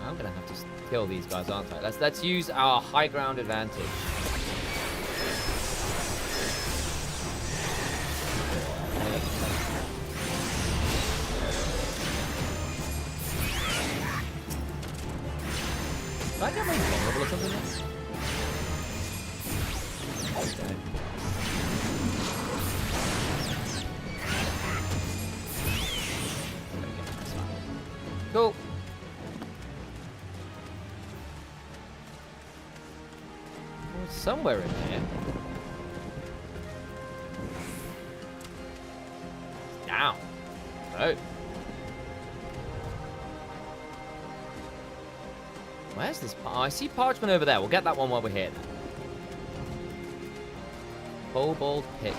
I'm gonna have to kill these guys, aren't I? Let's use our high ground advantage. Did I get my vulnerable or something else? Okay. Cool. Somewhere in here. Down. Oh. Where's this? Oh, I see parchment over there. We'll get that one while we're here. Kobold pick.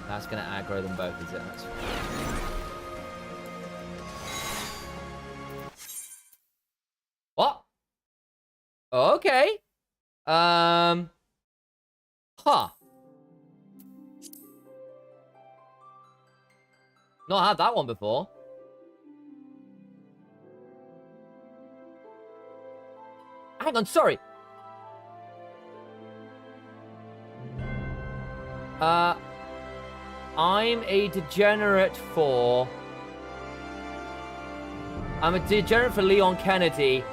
That's going to aggro them both, is it? That's fine. What? Okay. Huh. Not had that one before. Hang on, sorry. I'm a degenerate for... I'm a degenerate for Leon Kennedy.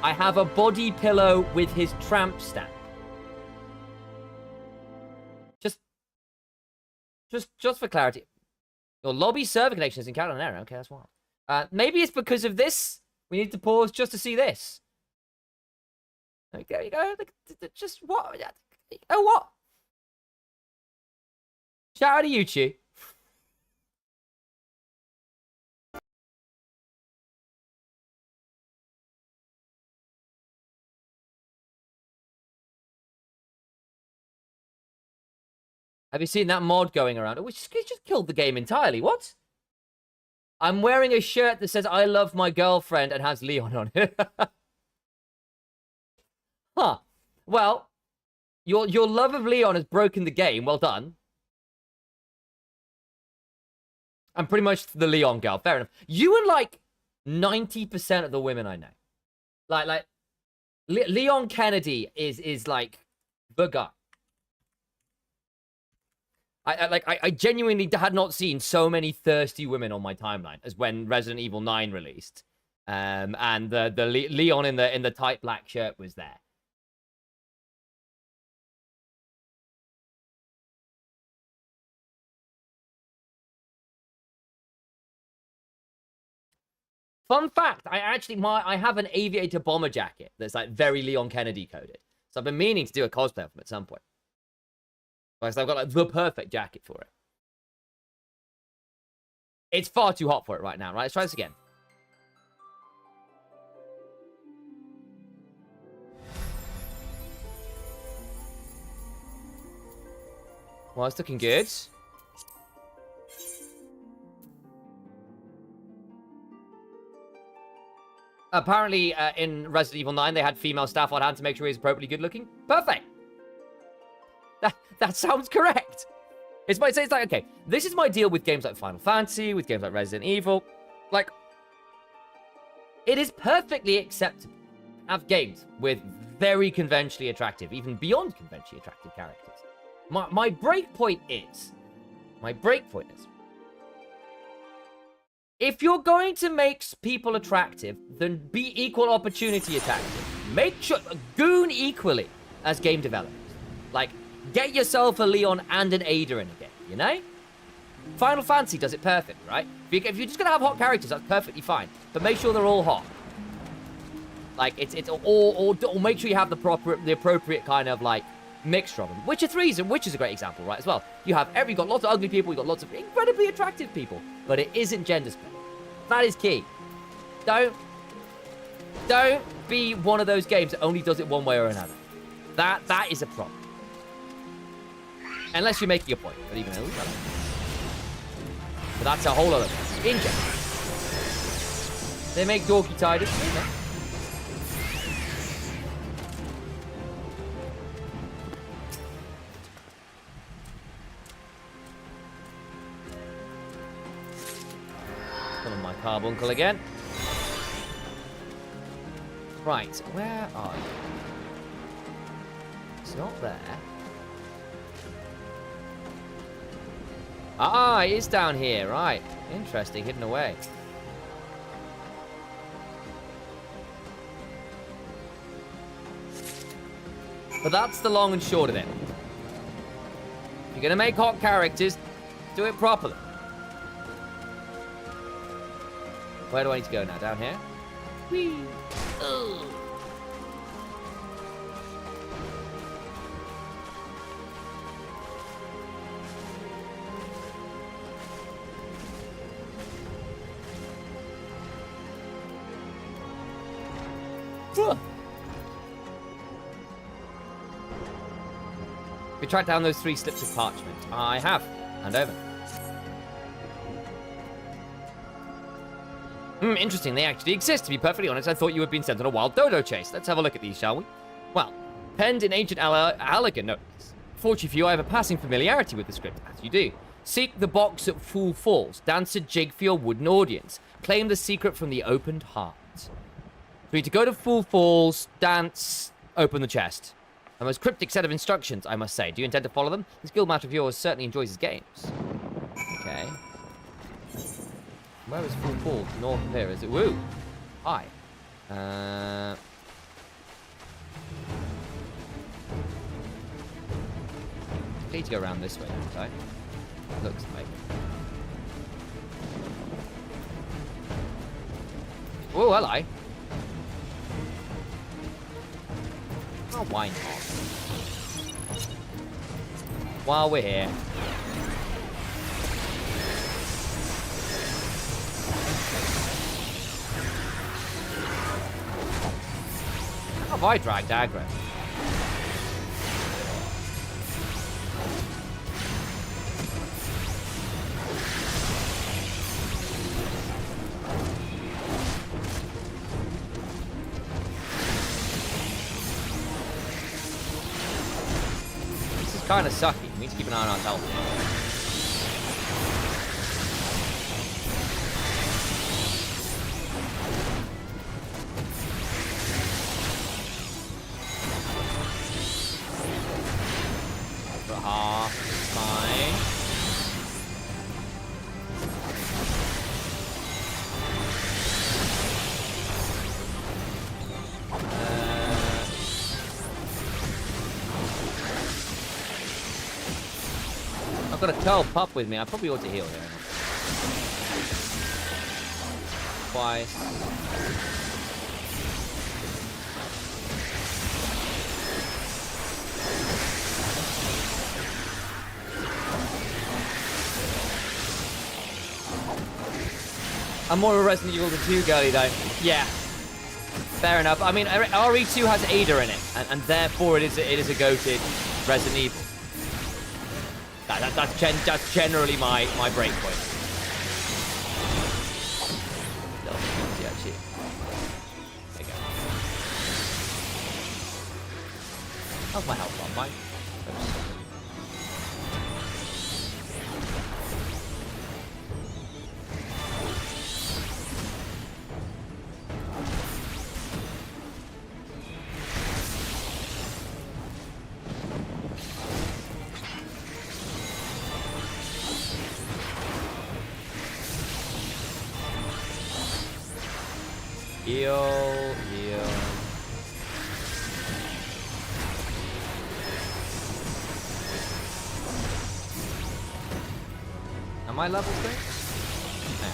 I have a body pillow with his tramp stamp. Just for clarity. Your lobby server connection is encountered an error. Okay, that's wild. Maybe it's because of this. We need to pause just to see this. Like, there you go. Just what? Oh, what? Shout out to YouTube. Have you seen that mod going around? Which just killed the game entirely. What? I'm wearing a shirt that says I love my girlfriend and has Leon on it. Huh. Well, your love of Leon has broken the game. Well done. I'm pretty much the Leon girl. Fair enough. You and like 90% of the women I know. Like Leon Kennedy is like the guy. I genuinely had not seen so many thirsty women on my timeline as when Resident Evil 9 released. And the Leon in the tight black shirt was there. Fun fact, I have an aviator bomber jacket that's like very Leon Kennedy coded. So I've been meaning to do a cosplay of him at some point. Because I've got like the perfect jacket for it. It's far too hot for it right now, right? Let's try this again. Well, it's looking good. Apparently, in Resident Evil 9, they had female staff on hand to make sure he was appropriately good looking. Perfect. That sounds correct. It's like, okay, this is my deal with games like Final Fantasy, with games like Resident Evil. Like, it is perfectly acceptable to have games with very conventionally attractive, even beyond conventionally attractive characters. My break point is, if you're going to make people attractive, then be equal opportunity attractive. Make sure, goon equally as game developers. Like, get yourself a Leon and an Ada in a game, you know? Final Fantasy does it perfectly, right? If you're just gonna have hot characters, that's perfectly fine. But make sure they're all hot. Like, or make sure you have the appropriate kind of, like, mixture of them. Witcher 3 is a great example, right, as well. You've got lots of ugly people, you've got lots of incredibly attractive people, but it isn't gender split. That is key. Don't be one of those games that only does it one way or another. That is a problem. Unless you're making a point, but even though, but that's a whole other thing. In general, they make dorky tiders, you know. Pull on my carbuncle again. Right, where are you? It's not there. Ah, it is down here, right. Interesting, hidden away. But that's the long and short of it. If you're gonna make hot characters, do it properly. Where do I need to go now? Down here? Whee! Ugh. We tracked down those 3 slips of parchment. I have. Hand over. Interesting. They actually exist. To be perfectly honest, I thought you had been sent on a wild dodo chase. Let's have a look at these, shall we? Well, penned in ancient Allagan notes. Fortunately for you, I have a passing familiarity with the script, as you do. Seek the box at Fool Falls. Dance a jig for your wooden audience. Claim the secret from the opened heart. For you to go to Fool Falls, dance, open the chest. A most cryptic set of instructions, I must say. Do you intend to follow them? This guildmaster of yours certainly enjoys his games. Okay. Where is Fool Falls? North of here, is it? Woo! Hi. I need to go around this way, don't I? Looks like. Oh, hello. Oh, why not? While we're here. How have I dragged aggro? kind of sucky. We need to keep an eye on our health. Fine. I've got a curl pup with me. I probably ought to heal here. Twice. I'm more of a Resident Evil 2 girly, though. Yeah. Fair enough. I mean, RE2 has Ada in it, and therefore it is a goated Resident Evil. That's generally my break point. Yeah, actually. There you go. How's my health on, Mike? Oops. Heal. Am I level 6? Yeah.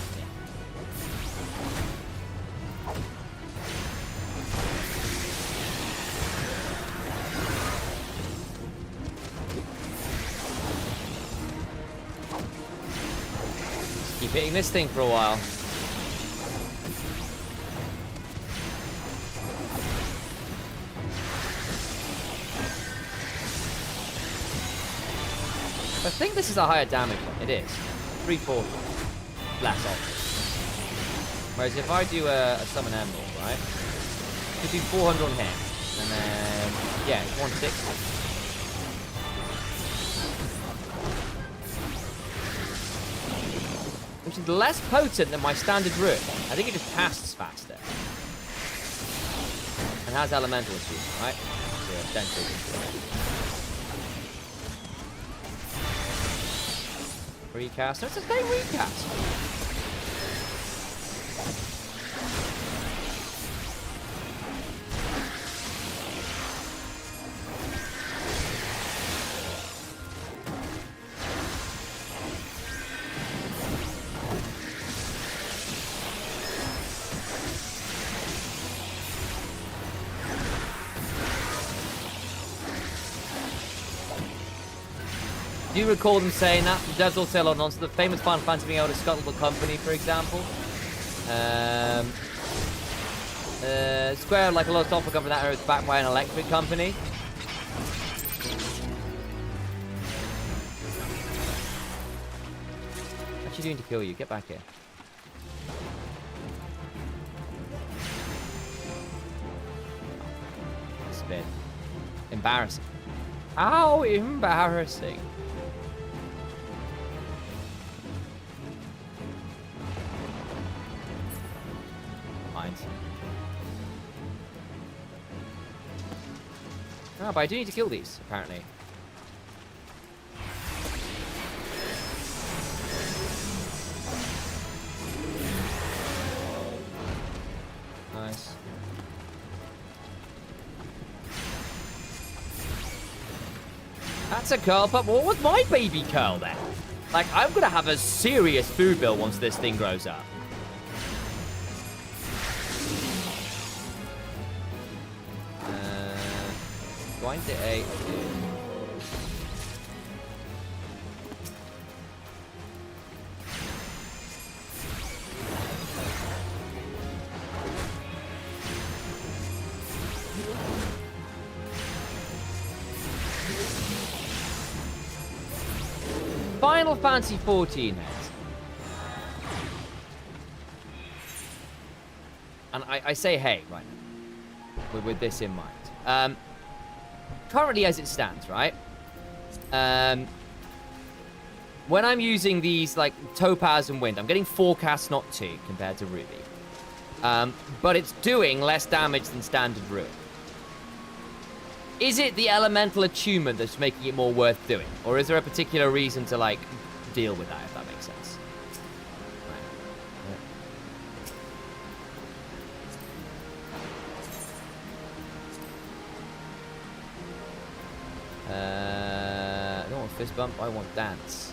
Just keep hitting this thing for a while. I think this is a higher damage one. It is. 340. Less of. Whereas if I do a summon emerald, right? Could do 400 on him. And then, yeah, 160. Which is less potent than my standard root. I think it just casts faster. And has elemental achievement, right? So, essentially. Recast. No, it's a same recast. Do you recall them saying that? The devs all say a lot of nonsense. The famous Final Fantasy being able to scuttle the company, for example. Square, like a lot of software company that era, is backed by an electric company. What you doing to kill you? Get back here. Spin. Embarrassing. How embarrassing. Oh, but I do need to kill these, apparently. Nice. That's a curl pup. What was my baby curl then? Like, I'm gonna have a serious food bill once this thing grows up. Going to A2. Final Fantasy 14 heads. And I say hey right now, with this in mind. Currently, as it stands, right? When I'm using these, like, Topaz and Wind, I'm getting 4 casts, not 2, compared to Ruby. But it's doing less damage than Standard Ruin. Is it the elemental attunement that's making it more worth doing? Or is there a particular reason to, like, deal with that, if that makes sense? I don't want fist bump, I want dance.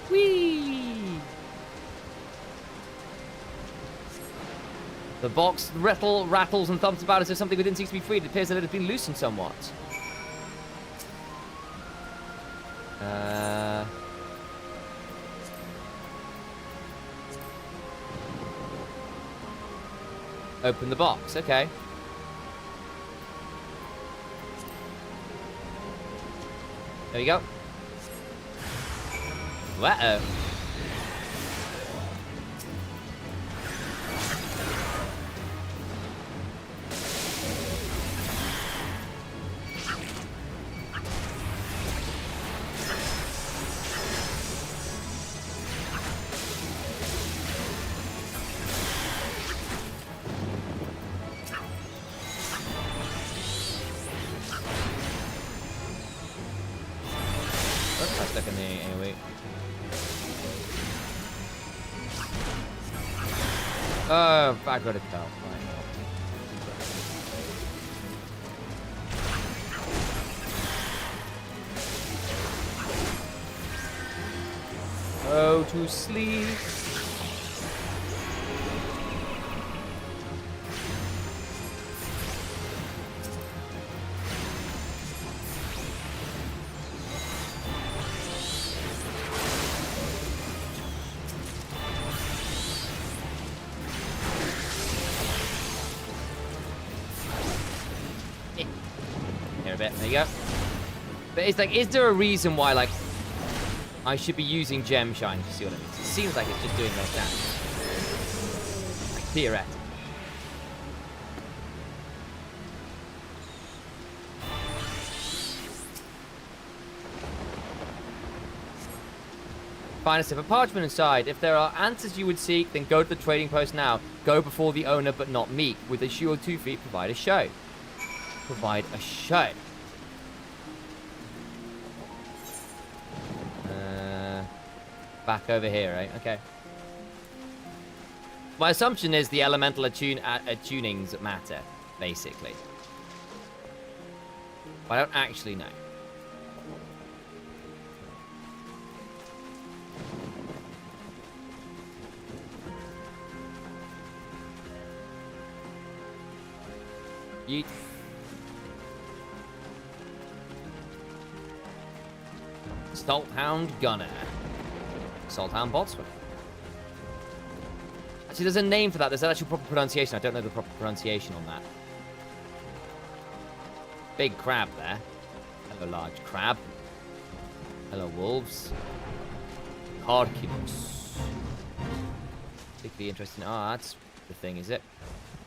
Whee! The box rattles and thumps about as if something within seems to be freed. It appears that it has been loosened somewhat. Open the box, okay. There we go. Uh-oh. That's stuck in there anyway. Oh, I got it out. Go to sleep. Here a bit. There you go. But it's like, is there a reason why, like, I should be using Gem Shine? You see what I mean? It seems like it's just doing less damage. Like, theoretically. Find a slip of parchment inside. If there are answers you would seek, then go to the trading post now. Go before the owner, but not meek. With a shoe or 2 feet, provide a show. Provide a show. Back over here, right? Okay. My assumption is the elemental attunings that matter, basically. But I don't actually know. Yeet. Salthound Gunner. Salthound Botsman. Actually, there's a name for that. There's an actual proper pronunciation. I don't know the proper pronunciation on that. Big crab there. Hello, large crab. Hello, wolves. Carcinus. Particularly interesting. Oh, that's the thing, is it?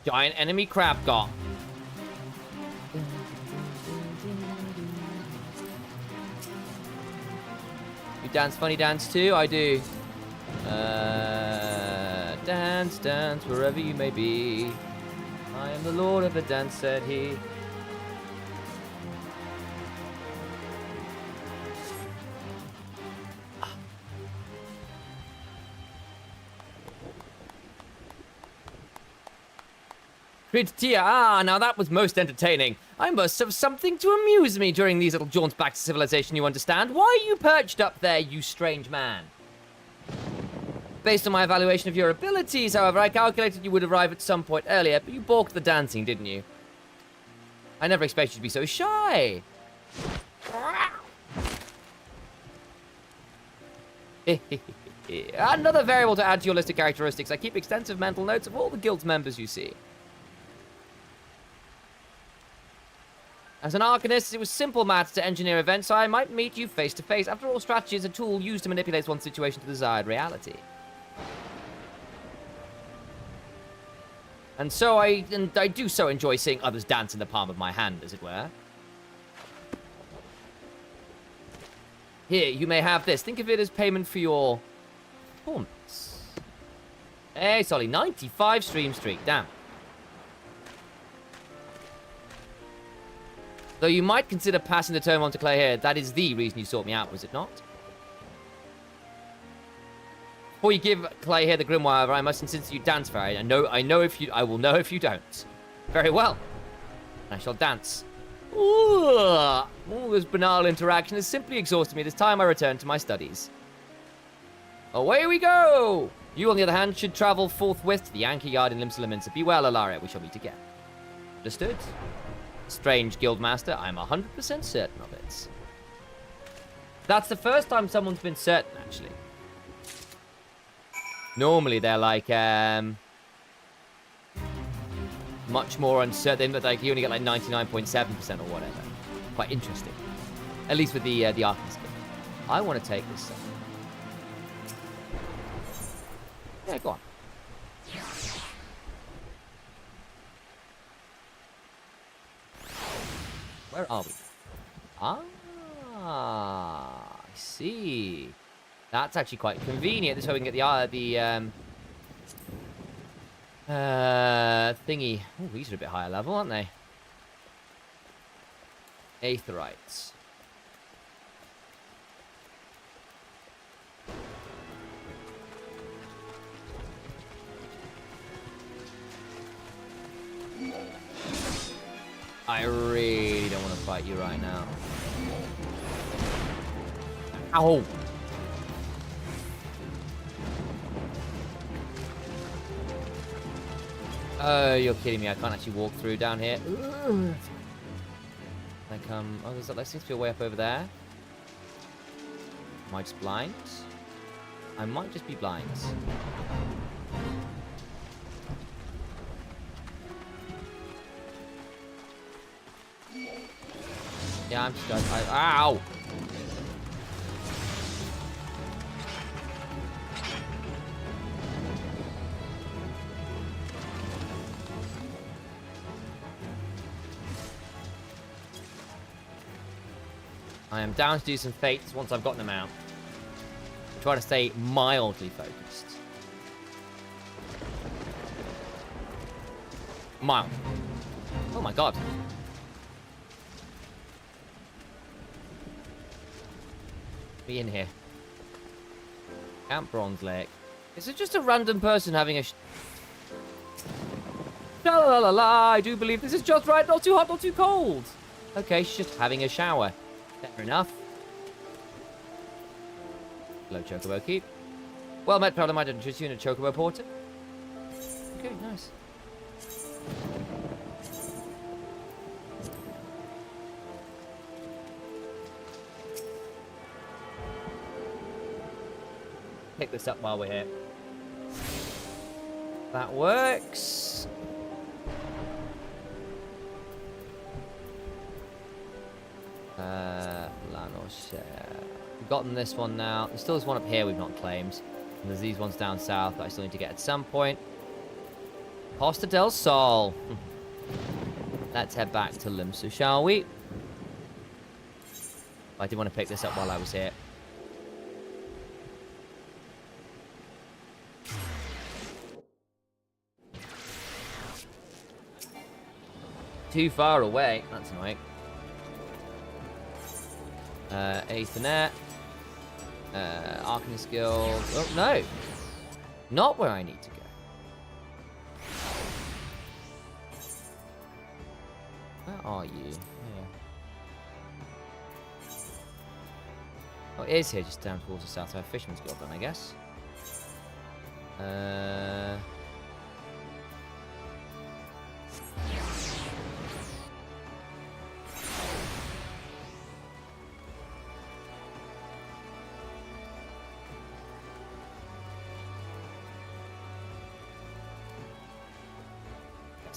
Giant enemy crab got. You dance funny dance too? I do. Dance, dance, wherever you may be. I am the lord of the dance, said he. Tia, now that was most entertaining. I must have something to amuse me during these little jaunts back to civilization, you understand? Why are you perched up there, you strange man? Based on my evaluation of your abilities, however, I calculated you would arrive at some point earlier, but you balked the dancing, didn't you? I never expected you to be so shy. Another variable to add to your list of characteristics. I keep extensive mental notes of all the guild's members you see. As an Arcanist, it was simple matter to engineer events, so I might meet you face to face. After all, strategy is a tool used to manipulate one's situation to the desired reality. And so I do so enjoy seeing others dance in the palm of my hand, as it were. Here, you may have this. Think of it as payment for your performance. Hey, Solly, 95 stream streak. Damn. Though you might consider passing the tome on to Clay here. That is the reason you sought me out, was it not? Before you give Clay here the Grimoire, I must insist you dance, Barry. I will know if you don't. Very well. I shall dance. Ooh, all this banal interaction has simply exhausted me. It is time I return to my studies. Away we go! You, on the other hand, should travel forthwith to the Yankee Yard in Limsa. Be well, Alaria. We shall meet again. Understood? Strange Guildmaster. I'm 100% certain of it. That's the first time someone's been certain, actually. Normally, they're like, much more uncertain, but like you only get like 99.7% or whatever. Quite interesting. At least with the Arcane skill. I want to take this. Yeah, go on. Where are we? Ah, I see. That's actually quite convenient. This way we can get the thingy. Oh, these are a bit higher level, aren't they? Aetherites. I really don't want to fight you right now. Ow! Oh, you're kidding me. I can't actually walk through down here. Ugh. Like, oh, there seems to be a way up over there. Am I just blind? I might just be blind. Yeah, I'm just... ow! I am down to do some fates once I've gotten them out. Try to stay mildly focused. Mild. Oh my god. Be in here. Camp Bronze Lake. Is it just a random person having a... La la la la, I do believe this is just right. Not too hot, not too cold. Okay, she's just having a shower. Fair enough. Hello, Chocobo Keep. Well met, proud of my introduce you in a Chocobo Porter. Okay, nice. Pick this up while we're here. That works. Lanos. We've gotten this one now. There's still this one up here we've not claimed. And there's these ones down south that I still need to get at some point. Costa del Sol. Let's head back to Limsu, shall we? I did want to pick this up while I was here. Too far away. That's annoying. Aethernet. Arcane skills. Oh, no. Not where I need to go. Where are you? Here. Oh, it is here, just down towards the south side. Fisherman's Guild, then, I guess.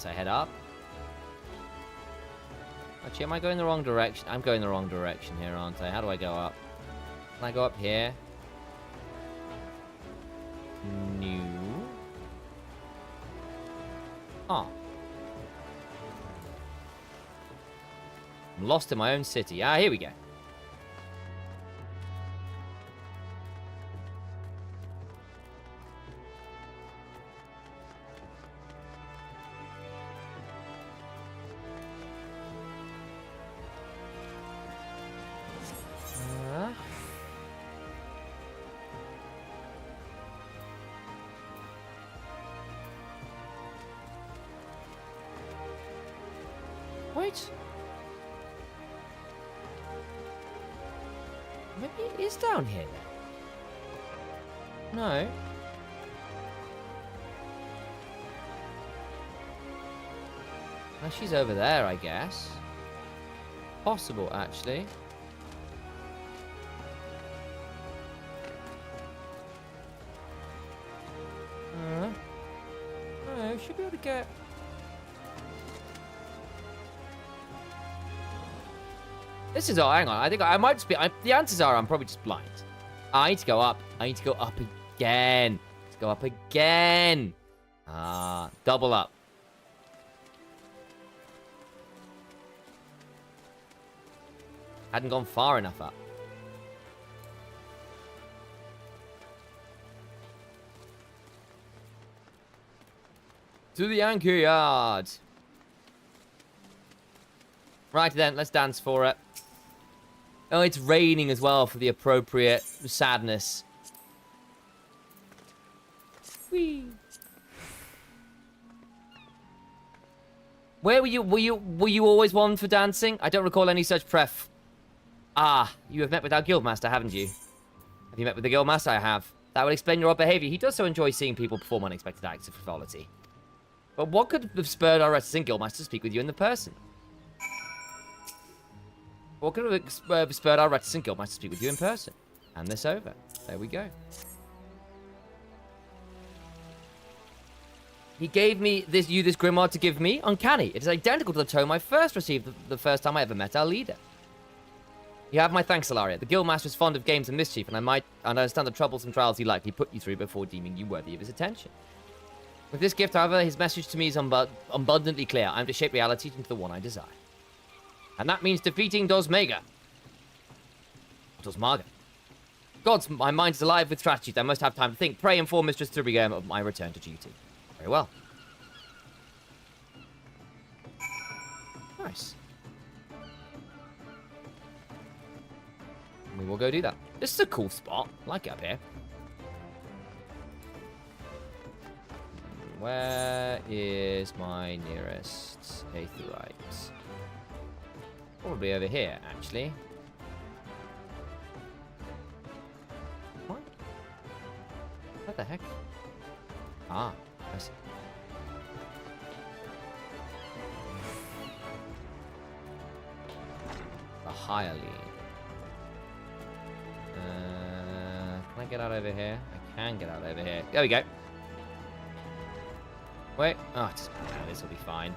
I head up. Actually, am I going the wrong direction? I'm going the wrong direction here, aren't I? How do I go up? Can I go up here? New. Oh. I'm lost in my own city. Ah, here we go. right? Maybe it is down here then. No. Well, she's over there, I guess. Possible, actually. No, should be able to get... This is... Oh, hang on. I think I might just be... the answers are I'm probably just blind. I need to go up. I need to go up again. Let's go up again. Ah, double up. Hadn't gone far enough up. To the anchor yard. Right then, let's dance for it. Oh, it's raining as well for the appropriate sadness. Whee. Where were you? Were you always one for dancing? I don't recall any such pref. Ah, you have met with our guildmaster, haven't you? Have you met with the guildmaster? I have. That would explain your odd behavior. He does so enjoy seeing people perform unexpected acts of frivolity. But what could have spurred our reticent guildmaster to speak with you in the person? What could have spurred our reticent guildmaster to speak with you in person? Hand this over. There we go. He gave me this grimoire to give me. Uncanny. It is identical to the tome I first received the first time I ever met our leader. You have my thanks, Ilaria. The guildmaster is fond of games and mischief, and I understand the troublesome trials he likely put you through before deeming you worthy of his attention. With this gift, however, his message to me is abundantly clear. I am to shape reality into the one I desire. And that means defeating Dosmaga. Dosmaga. Gods, my mind is alive with strategies. I must have time to think. Pray inform Mistress Thurigam of my return to duty. Very well. Nice. We will go do that. This is a cool spot. I like it up here. Where is my nearest aetheryte? Probably over here, actually. What? What the heck? Ah, I see. The Hylian. Can I get out over here? I can get out over here. There we go. Wait. Oh, this will be fine.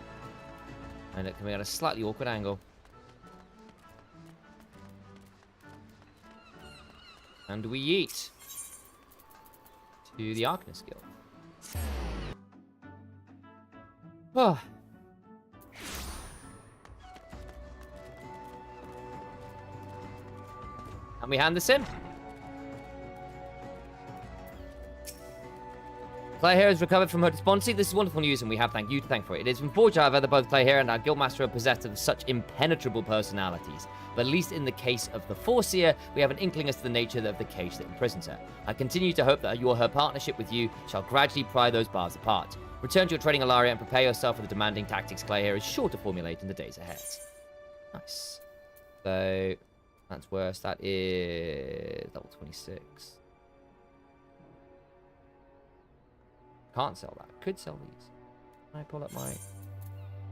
And it can be at a slightly awkward angle. And we yeet to the Arcanist Guild. Oh. And we hand this in. Claire has recovered from her despondency. This is wonderful news, and we have you to thank for it. It is unfortunate, however, that both Claire and our guildmaster are possessed of such impenetrable personalities. But at least in the case of the Foreseer, we have an inkling as to the nature of the cage that imprisons her. I continue to hope that her partnership with you shall gradually pry those bars apart. Return to your training, Ilaria, and prepare yourself for the demanding tactics Claire is sure to formulate in the days ahead. Nice. So, that's worse. That is level 26. Can't sell that. Could sell these. Can I pull up my...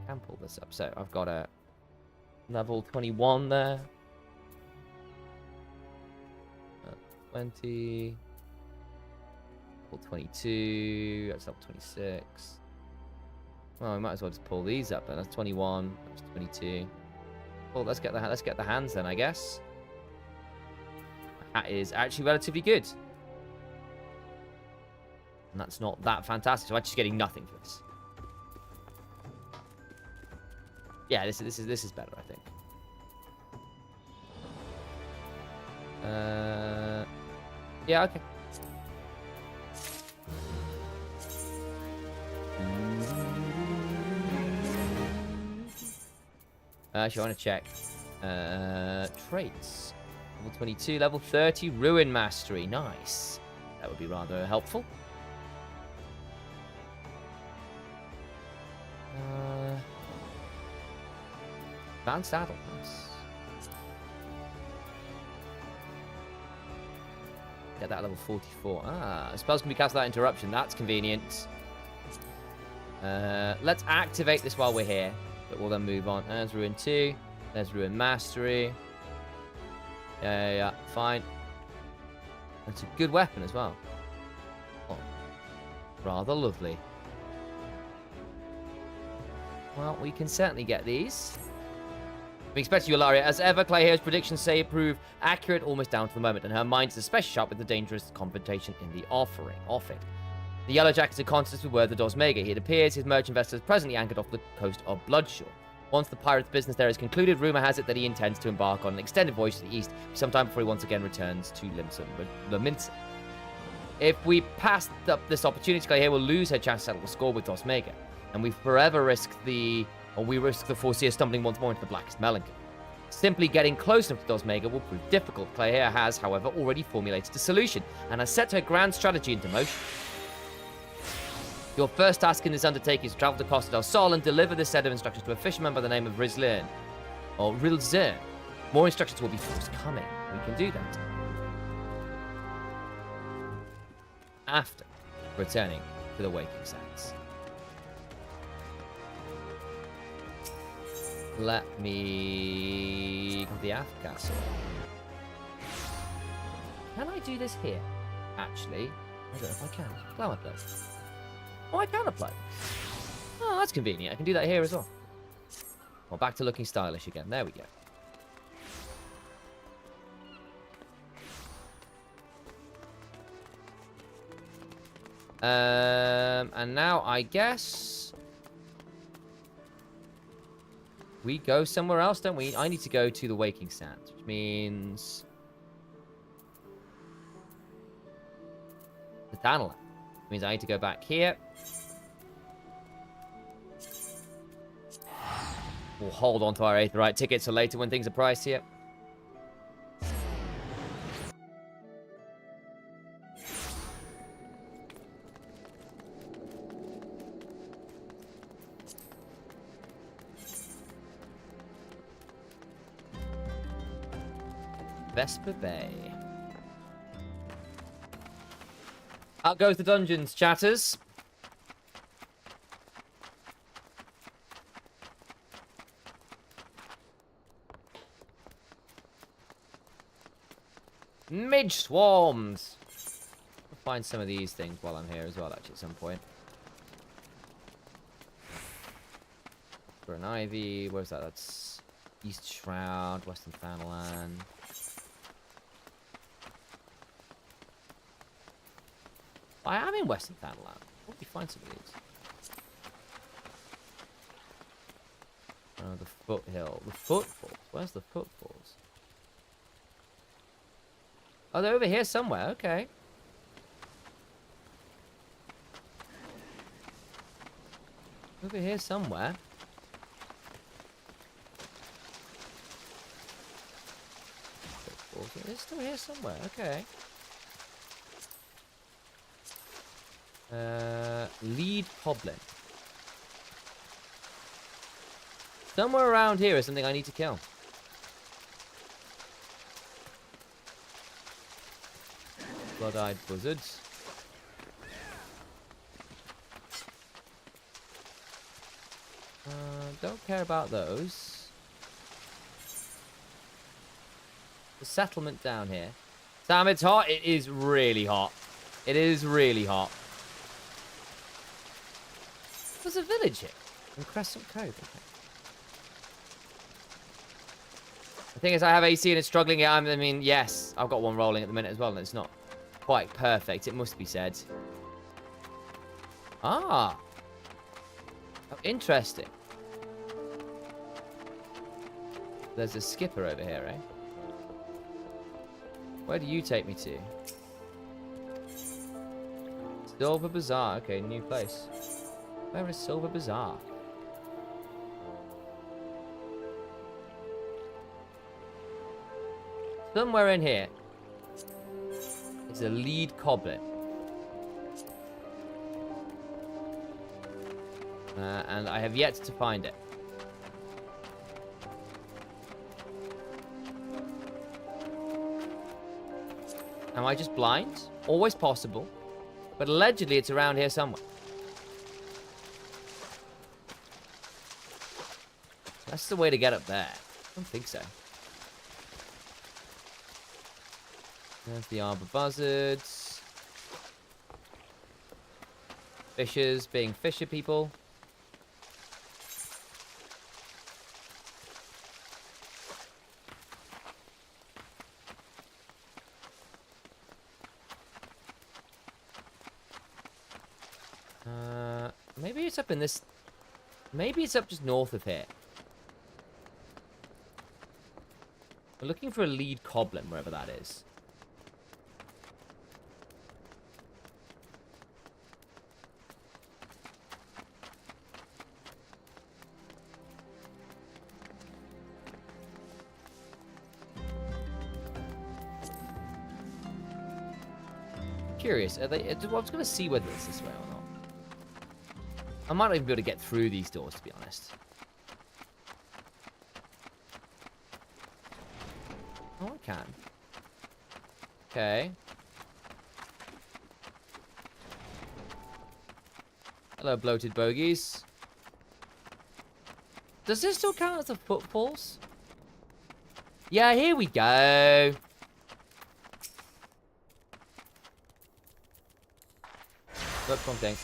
Can pull this up. So I've got a level 21 there. 20. Level 22. That's level 26. Well, we might as well just pull these up then. That's 21. That's 22. Well, let's get the hands then, I guess. That is actually relatively good. And that's not that fantastic. So I'm just getting nothing for this. Yeah, this is better, I think. Yeah, okay. Actually, I want to check. Traits. Level 22, level 30, Ruin Mastery. Nice. That would be rather helpful. Advanced saddle. Nice. Get that level 44. Ah, spells can be cast without interruption. That's convenient. Let's activate this while we're here. But we'll then move on. There's Ruin 2. There's Ruin Mastery. Yeah. Fine. That's a good weapon as well. Oh, rather lovely. Well, we can certainly get these. We expect you, Ilaria. As ever, Clayhair's predictions say prove accurate almost down to the moment, and her mind is especially sharp with the dangerous confrontation in the offing. The Yellow Jackets are constant with word of Dosmega. It appears his merchant vessel is presently anchored off the coast of Bloodshore. Once the pirate's business there is concluded, rumor has it that he intends to embark on an extended voyage to the east sometime before he once again returns to Lominsa. If we pass up this opportunity, Clayhair will lose her chance to settle the score with Dosmega, and we forever risk the foreseer stumbling once more into the blackest melancholy. Simply getting close enough to Dosmega will prove difficult. Clayhair has, however, already formulated a solution and has set her grand strategy into motion. Your first task in this undertaking is to travel to Costa del Sol and deliver this set of instructions to a fisherman by the name of Rilzern. More instructions will be forthcoming. We can do that after returning to the Waking Sands. Let me go to the Aft Castle. Can I do this here? Actually, I don't know if I can. Flower plate. Oh, I can apply. Oh, that's convenient. I can do that here as well. Well, back to looking stylish again. There we go. And now I guess we go somewhere else, don't we? I need to go to the Waking Sands, which means the Danalan. Means I need to go back here. We'll hold on to our Aetheryte tickets for later when things are pricier. Vesper Bay. Out goes the dungeons, chatters. Midge swarms. I'll find some of these things while I'm here as well, actually, at some point. For an ivy, where's that? That's East Shroud, Western Thanalan. I am in Western Thanalan. Let me find some of these. Oh, the foothill. The footfalls. Where's the footfalls? Oh, they're over here somewhere. Okay. Over here somewhere. Footfalls. It's still here somewhere. Okay. Lead Poblin. Somewhere around here is something I need to kill. Blood-eyed buzzards. Don't care about those. The settlement down here. Sam, it's hot. It is really hot. It is really hot. There's a village here. In Crescent Cove, I think. The thing is, I have AC and it's struggling. I mean, yes, I've got one rolling at the minute as well, and it's not quite perfect, it must be said. Ah. Oh, interesting. There's a skipper over here, eh? Where do you take me to? Silver Bazaar. Okay, new place. Where is Silver Bazaar? Somewhere in here is a lead cobbler. And I have yet to find it. Am I just blind? Always possible. But allegedly it's around here somewhere. That's the way to get up there. I don't think so. There's the arbor buzzards. Fishers being fisher people. Maybe it's up in this... Maybe it's up just north of here. We're looking for a lead goblin, wherever that is. Curious. Are they... I was going to see whether it's this way or not. I might not even be able to get through these doors, to be honest. Oh, I can. Okay. Hello, bloated bogies. Does this still count as the footfalls? Yeah, here we go. Look, wrong thing.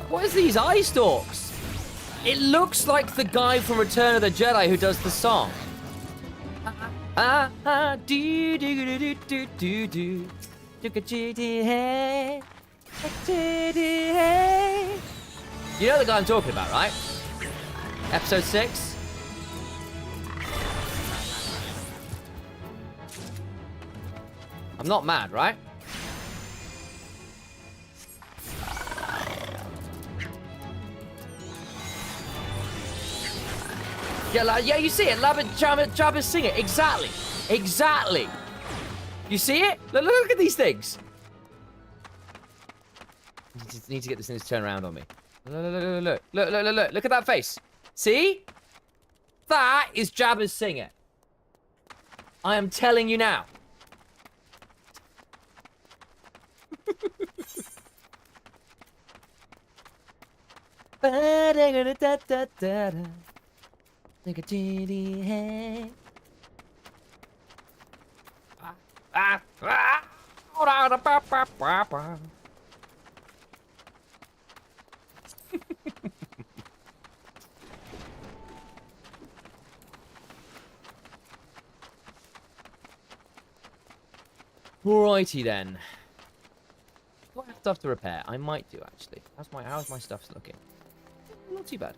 What is these eye stalks? It looks like the guy from Return of the Jedi who does the song. Do do do do do do. You know the guy I'm talking about, right? Episode 6. I'm not mad, right? Yeah, you see it. Jabba sing it. Exactly. Exactly. You see it? Look at these things. Need to get this thing to turn around on me. Look. Look at that face. See? That is Jabba's singer. I am telling you now. Alrighty then. Do I have stuff to repair? I might do actually. How's my stuff looking? Not too bad.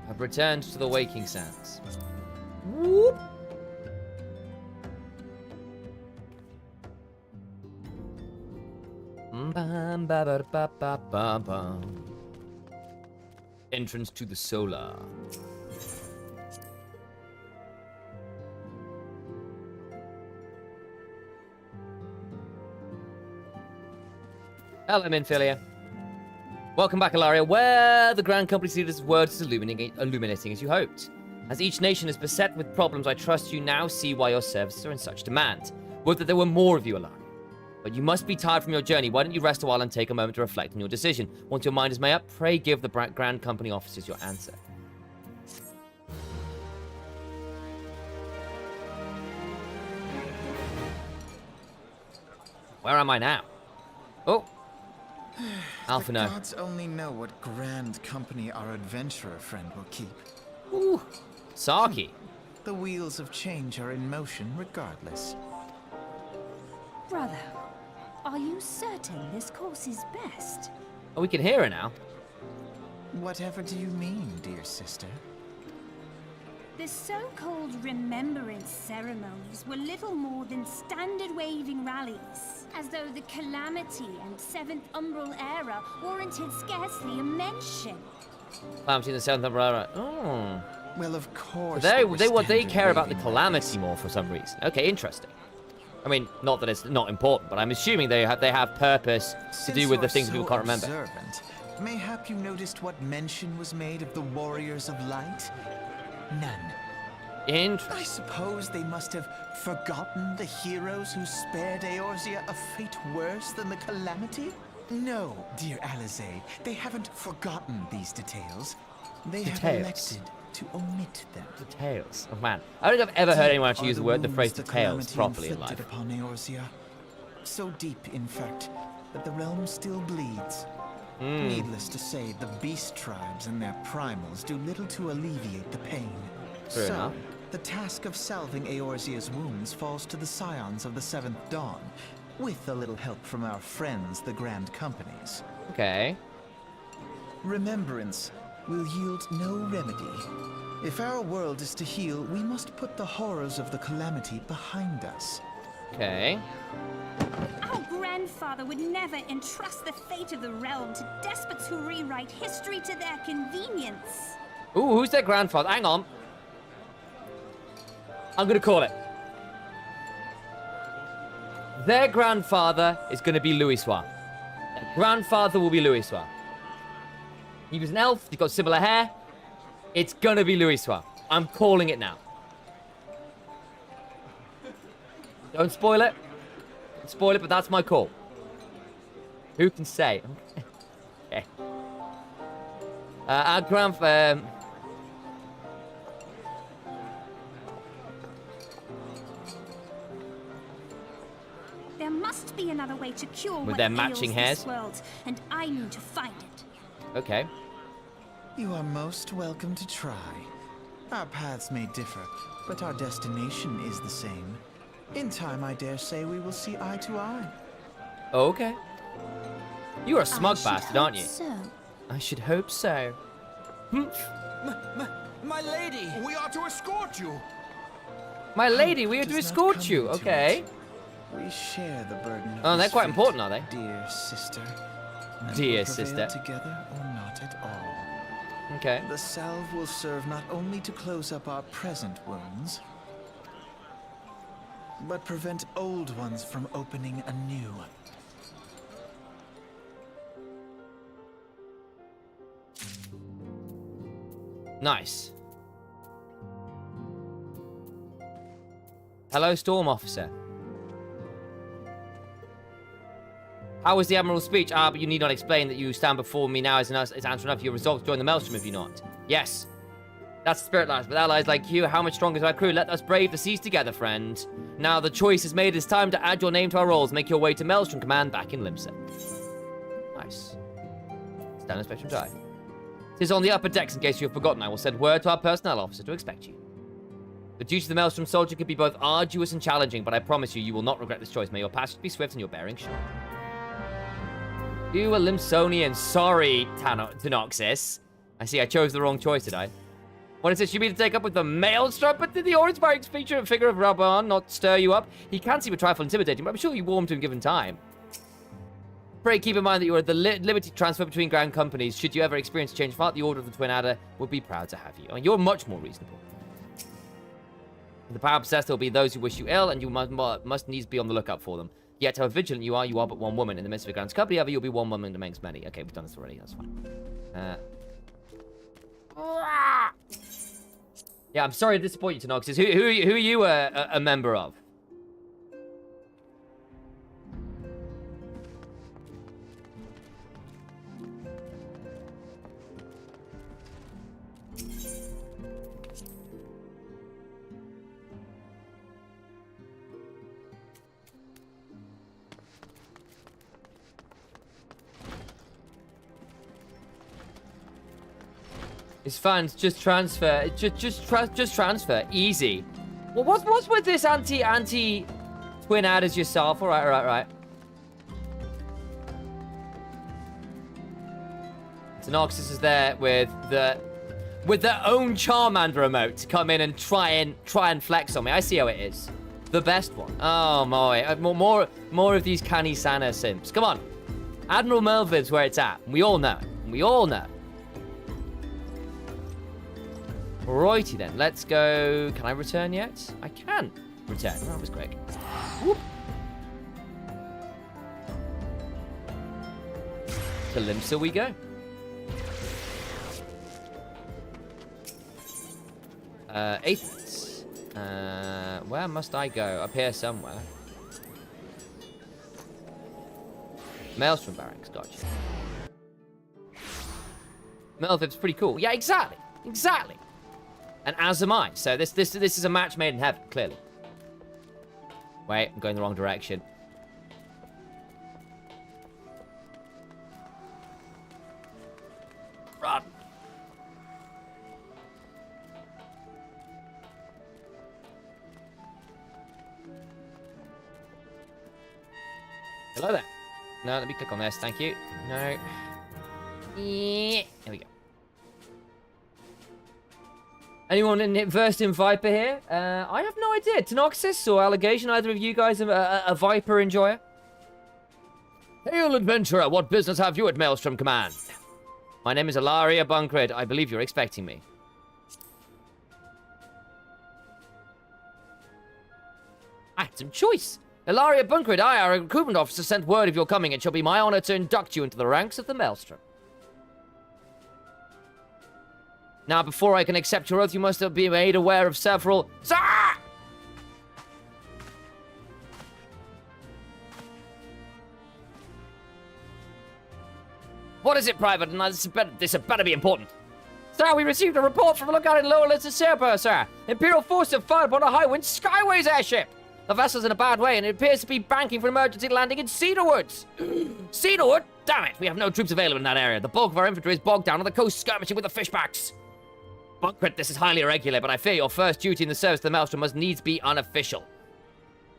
I've returned to the waking sands. Whoop. Entrance to the solar. Hello, Minfilia. Welcome back, Ilaria, where the Grand Company's leader's words is illuminating as you hoped. As each nation is beset with problems, I trust you now see why your services are in such demand. Would that there were more of you, Ilaria. But you must be tired from your journey. Why don't you rest a while and take a moment to reflect on your decision? Once your mind is made up, pray give the Grand Company officers your answer. Where am I now? Oh. Alpha no. The gods only know what Grand Company our adventurer friend will keep. Ooh. Saki. The wheels of change are in motion regardless. Brother, are you certain this course is best? Oh, we can hear her now. Whatever do you mean, dear sister? The so-called remembrance ceremonies were little more than standard waving rallies, as though the Calamity and Seventh Umbral era warranted scarcely a mention. Calamity and the Seventh Umbrella. Oh. Well, of course. They care about the Calamity more for some reason. Okay, interesting. I mean, not that it's not important, but I'm assuming they have purpose to do with the things people can't remember. Observant, mayhap you noticed what mention was made of the Warriors of Light? None. Interesting. I suppose they must have forgotten the heroes who spared Eorzea a fate worse than the Calamity? No, dear Alizé, they haven't forgotten these details. They have elected to omit them. Details. Oh man, I don't think I've ever heard anyone actually use the phrase details properly in life. Upon Eorzea. So deep, in fact, that the realm still bleeds. Needless to say, the beast tribes and their primals do little to alleviate the pain. Fair enough. The task of salving Eorzea's wounds falls to the scions of the Seventh Dawn, with a little help from our friends, the Grand Companies. Okay. Remembrance will yield no remedy. If our world is to heal, we must put the horrors of the Calamity behind us. Okay. Our grandfather would never entrust the fate of the realm to despots who rewrite history to their convenience. Ooh, who's their grandfather? Hang on. I'm gonna call it. Their grandfather is gonna be Louis Soir. Their grandfather will be Louis Soir. He was an elf, he's got similar hair. It's gonna be Louis Soir. I'm calling it now. Don't spoil it. Don't spoil it, but that's my call. Who can say? Okay. Our grandfather... There must be another way to cure With what their ails matching hairs? this world, and I need to find it. Okay. You are most welcome to try. Our paths may differ, but our destination is the same. In time, I dare say we will see eye to eye. Okay. You're a smug I should bastard, hope aren't you? So. I should hope so. My lady! We are to escort you. My lady, we are Does to not escort come you. into Okay. it. We share the burden of Oh, they're this quite fate, important, are they? Dear sister. And Dear we'll prevail sister. Together or not at all. Okay. The salve will serve not only to close up our present wounds, but prevent old ones from opening anew. Nice. Hello, Storm Officer. How was the Admiral's speech? Ah, but you need not explain that you stand before me now as answer enough. You're resolved to join the Maelstrom if you not. Yes. That's the spirit, lads. With allies like you, how much stronger is our crew? Let us brave the seas together, friend. Now the choice is made. It's time to add your name to our rolls. Make your way to Maelstrom Command back in Limsa. Nice. Stand Spectrum Die. Tis on the upper decks in case you have forgotten. I will send word to our personnel officer to expect you. The duty of the Maelstrom soldier could be both arduous and challenging, but I promise you, you will not regret this choice. May your passage be swift and your bearing sure. You are Limsonian. Sorry, Tanoxis. I see I chose the wrong choice, did I? What is it you mean to take up with the Maelstrom? But did the awe-inspiring feature and figure of Raban not stir you up? He can seem a trifle intimidating, but I'm sure you warm to him given time. Pray keep in mind that you are at the liberty to transfer between grand companies. Should you ever experience a change of heart, the Order of the Twin Adder would be proud to have you. And you're much more reasonable. The power possessed, there will be those who wish you ill, and you must needs be on the lookout for them. Yet, however vigilant you are but one woman. In the midst of a grand company, however, you'll be one woman amongst many. Okay, we've done this already. That's fine. Yeah, I'm sorry to disappoint you, Tanoxis. Who are you a member of? It's fine. Just transfer. Just transfer. Easy. Well, what's with this anti twin adders yourself? All right. Tanoxis is there with the with their own Charmander emote to come in and try and flex on me. I see how it is. The best one. Oh my, more of these canny Sana simps. Come on. Admiral Melvid's where it's at. We all know it. We all know. Righty then, let's go. Can I return yet? I can return. Oh, that was quick. Whoop. To Limsa we go. Eighth. Where must I go? Up here somewhere. Maelstrom Barracks, gotcha. Melvib's pretty cool. Yeah, exactly. Exactly. And as am I. So this is a match made in heaven, clearly. Wait, I'm going the wrong direction. Run. Hello there. No, let me click on this. Thank you. No. Yeah. There we go. Anyone versed in Viper here? I have no idea. Tenoxis or Allegation, either of you guys a Viper enjoyer? Hail, adventurer. What business have you at Maelstrom Command? My name is Ilaria Bunkred. I believe you're expecting me. I had some choice. Ilaria Bunkred, our recruitment officer, sent word of your coming. It shall be my honor to induct you into the ranks of the Maelstrom. Now, before I can accept your oath, you must be made aware of several... Sir! What is it, Private? No, this had better be important. Sir, we received a report from a lookout in Lower Lissacerbo, sir. Imperial forces have fired upon a high-wind Skyways airship. The vessel's in a bad way, and it appears to be banking for emergency landing in Cedarwoods. Cedarwood? Damn it, we have no troops available in that area. The bulk of our infantry is bogged down on the coast skirmishing with the fishbacks. Bunkrit, this is highly irregular, but I fear your first duty in the service of the Maelstrom must needs be unofficial.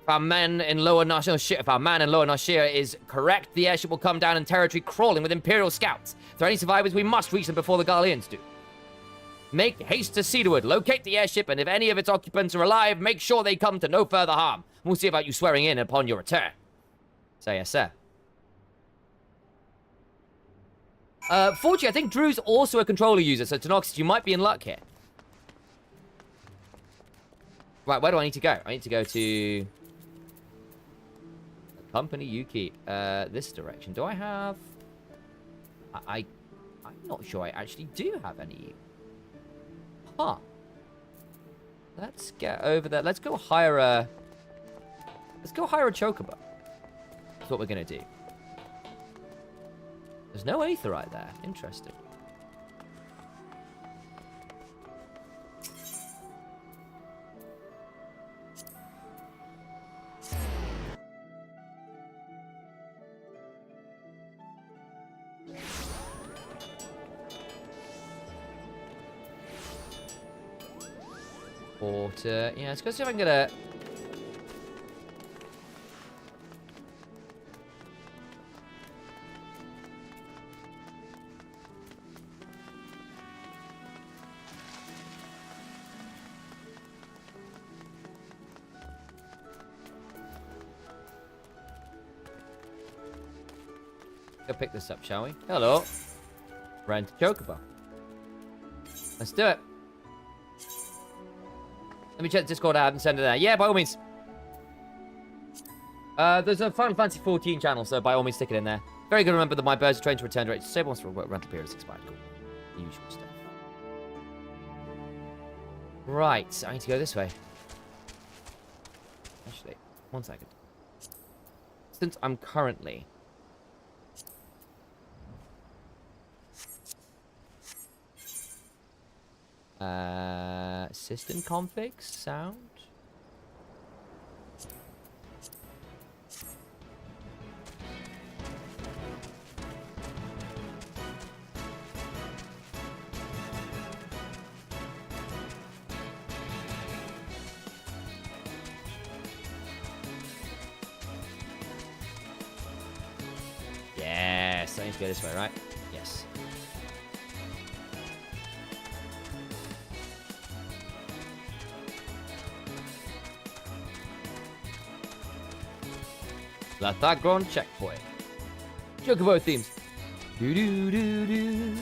If our man in Lower Nashir is correct, the airship will come down in territory crawling with Imperial scouts. If there are any survivors, we must reach them before the Garleans do. Make haste to Cedarwood, locate the airship, and if any of its occupants are alive, make sure they come to no further harm. We'll see about you swearing in upon your return. So, yes, sir. Fortunately, I think Drew's also a controller user, so Tenoxis, you might be in luck here. Right, where do I need to go? I need to go to... the company you keep. This direction. Do I have... I'm not sure I actually do have any... Huh. Let's get over there. Let's go hire a... Let's go hire a chocobo. That's what we're going to do. There's no aetherite there. Interesting. Water. Yeah, let's go see if I can get a... Go pick this up, shall we? Hello. Rent a chocobo. Let's do it. Let me check the Discord ad and send it there. Yeah, by all means. There's a Final Fantasy 14 channel, so by all means stick it in there. Very good. Remember that my birds are trained to return direct to save once for rental period is expired. Cool. The usual stuff. Right, I need to go this way. Actually, one second. Since I'm currently... system configs, sound. Yes, I need to go this way, right? Yes. Lathagron checkpoint. Chocobo themes. Do do do do.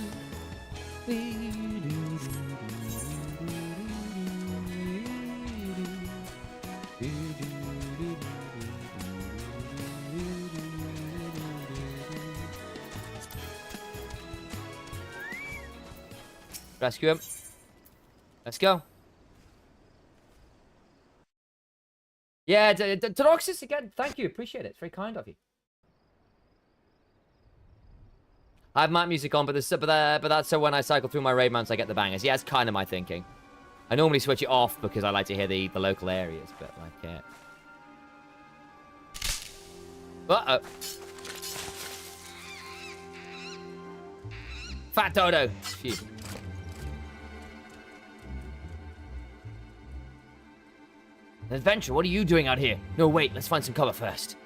Rescue him. Let's go. Yeah, Toroxis again. Thank you. Appreciate it. It's very kind of you. I have map music on, but that's so when I cycle through my raid mounts, I get the bangers. Yeah, that's kind of my thinking. I normally switch it off because I like to hear the local areas, but like, uh-oh. Fat Dodo. Phew. Adventure, what are you doing out here? No, wait, let's find some cover first.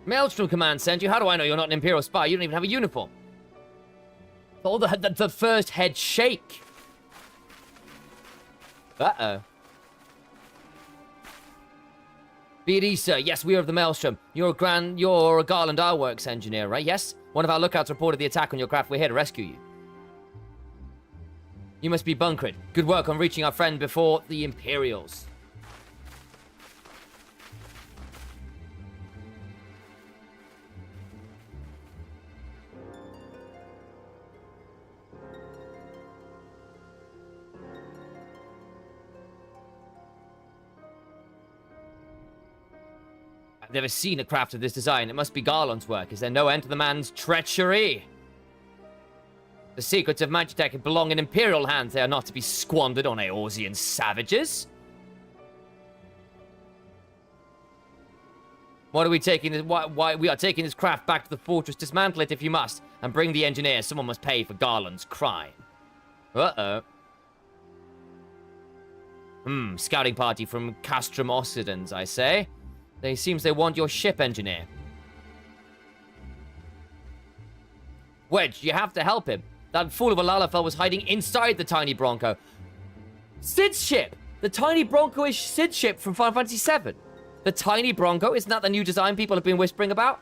Maelstrom Command sent you. How do I know you're not an Imperial spy? You don't even have a uniform. Oh, the first head shake. Uh-oh. Be at ease, sir. Yes, we are of the Maelstrom. You're a Garland Ironworks engineer, right? Yes? One of our lookouts reported the attack on your craft. We're here to rescue you. You must be Bunkrid. Good work on reaching our friend before the Imperials. I've never seen a craft of this design. It must be Garland's work. Is there no end to the man's treachery? The secrets of Magitech belong in Imperial hands. They are not to be squandered on Eorzean savages. What are we taking? Why we are taking this craft back to the fortress? Dismantle it if you must, and bring the engineer. Someone must pay for Garland's crime. Uh-oh. Scouting party from Castrum Occidens, I say. Seems they want your ship, engineer. Wedge, you have to help him. That fool of a Lalafell was hiding inside the tiny Bronco. Sid's ship! The tiny Bronco is Sid's ship from Final Fantasy VII. The tiny Bronco? Isn't that the new design people have been whispering about?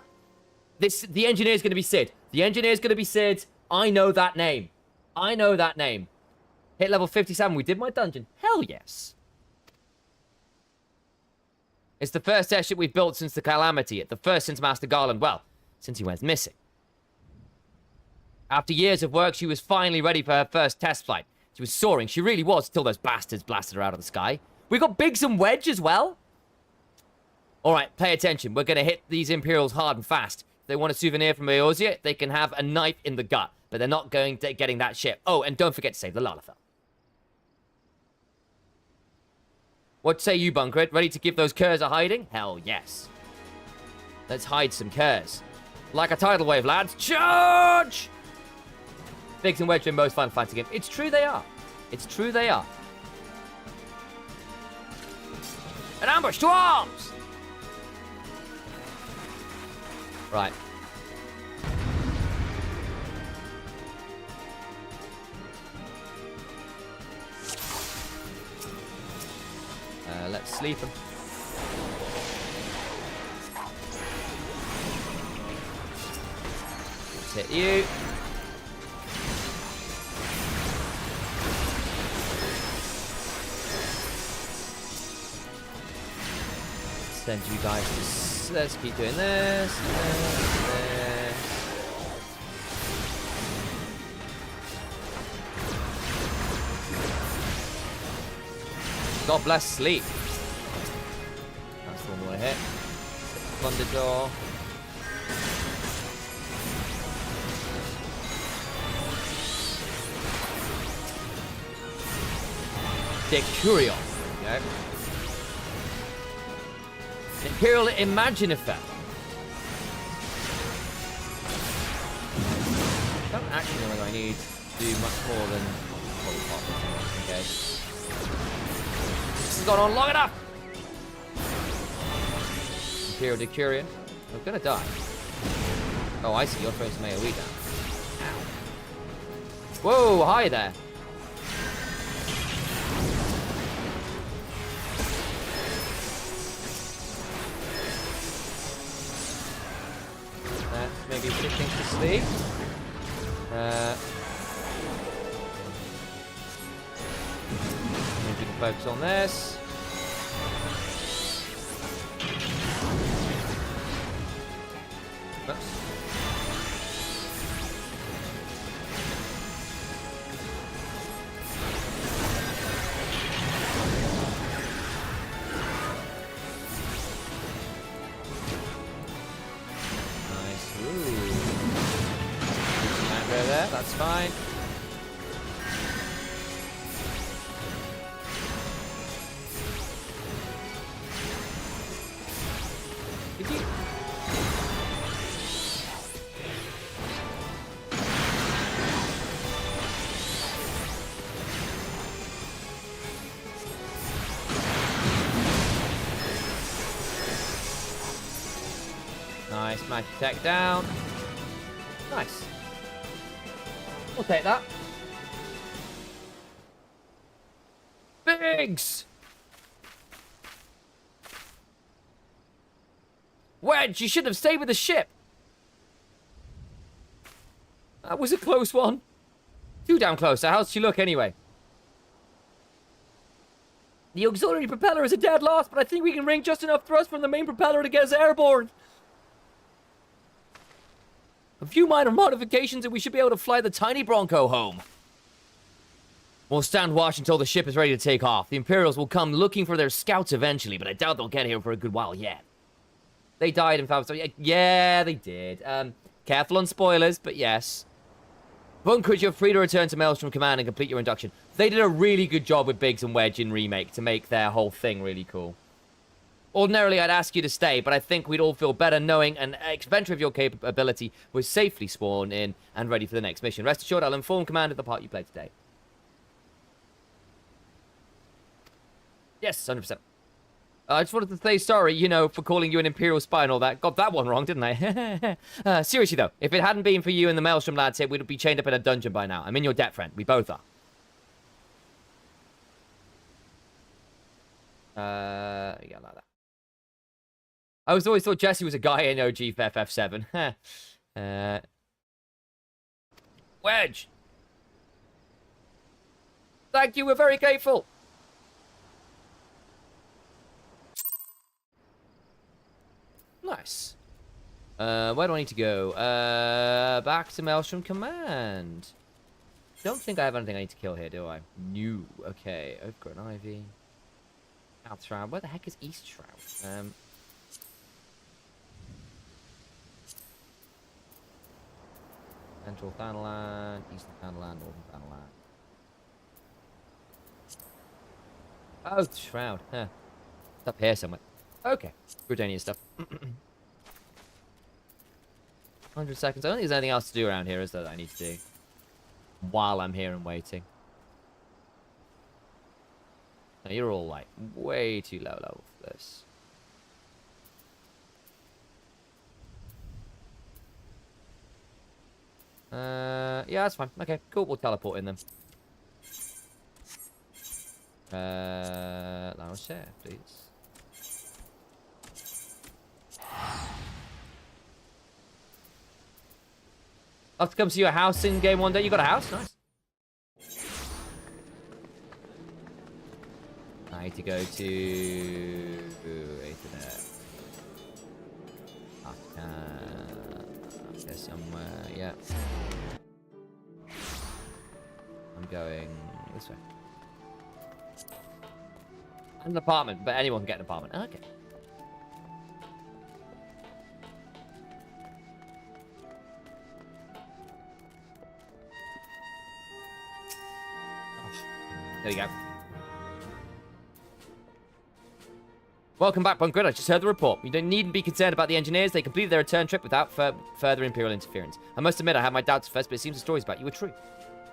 The engineer's gonna be Sid. The engineer's gonna be Sid. I know that name. I know that name. Hit level 57. We did my dungeon. Hell yes. It's the first airship we've built since the Calamity. The first since Master Garland. Well, since he went missing. After years of work, she was finally ready for her first test flight. She was soaring. She really was, till those bastards blasted her out of the sky. We got Biggs and Wedge as well. All right, pay attention. We're going to hit these Imperials hard and fast. If they want a souvenir from Eorzea, they can have a knife in the gut. But they're not going to getting that ship. Oh, and don't forget to save the Lalafell. What say you, Bunkrid? Ready to give those curs a hiding? Hell yes. Let's hide some curs. Like a tidal wave, lads. Charge! Biggs and Wedge in most Final Fantasy games. It's true they are. It's true they are. An ambush to arms! Right. Let's sleep him. Let's hit you. Send you guys to... Let's keep doing this. God bless sleep. That's the one we want to hit. Thunder door. Decurion. There we go. Imperial Imaginifer. I don't actually know whether I need to do much more than... Okay. has gone on long enough. Imperial Decurion. I'm gonna die. Oh, I see. You're throwing some AoE down. Ow. Whoa, hi there. Maybe put things to sleep. Maybe we can focus on this. Oops. There, that's fine. Nice, magic tech down. Nice. We'll take that. Biggs! Wedge, you should have stayed with the ship. That was a close one. Too damn close. So how's she look anyway? The auxiliary propeller is a dead loss, but I think we can wring just enough thrust from the main propeller to get us airborne. A few minor modifications and we should be able to fly the tiny Bronco home. We'll stand watch until the ship is ready to take off. The Imperials will come looking for their scouts eventually, but I doubt they'll get here for a good while yet. They died in Falcon. Yeah, they did. Careful on spoilers, but yes. Bunkers, you're free to return to Maelstrom Command and complete your induction. They did a really good job with Biggs and Wedge in Remake to make their whole thing really cool. Ordinarily, I'd ask you to stay, but I think we'd all feel better knowing an ex-venture of your capability was safely spawned in and ready for the next mission. Rest assured, I'll inform Command of the part you played today. Yes, 100%. I just wanted to say sorry, you know, for calling you an Imperial spy and all that. Got that one wrong, didn't I? Seriously, though, if it hadn't been for you and the Maelstrom lads here, we'd be chained up in a dungeon by now. I'm in your debt, friend. We both are. Yeah, like that. I always thought Jesse was a guy in OG FF7. Wedge! Thank you, we're very grateful! Nice. Where do I need to go? Back to Maelstrom Command. Don't think I have anything I need to kill here, do I? No. Okay, Oak and Ivy. South Shroud. Where the heck is East Shroud? Central Thanalan, Eastern Thanalan, Northern Thanalan. Oh, Shroud. Huh. It's up here somewhere. Okay. Gridania stuff. 100 seconds. I don't think there's anything else to do around here, is there, that I need to do? While I'm here and waiting. No, you're all, like, way too low level for this. Yeah, that's fine. Okay, cool. We'll teleport in them. Now share, please. I'll have to come see your house in game one day. You got a house? Nice. I need to go to... there somewhere, yeah. I'm going this way. An apartment, but anyone can get an apartment. Okay. There you go. Welcome back, Bunkrid. I just heard the report. You don't needn't be concerned about the engineers. They completed their return trip without further Imperial interference. I must admit, I had my doubts at first, but it seems the stories about you were true.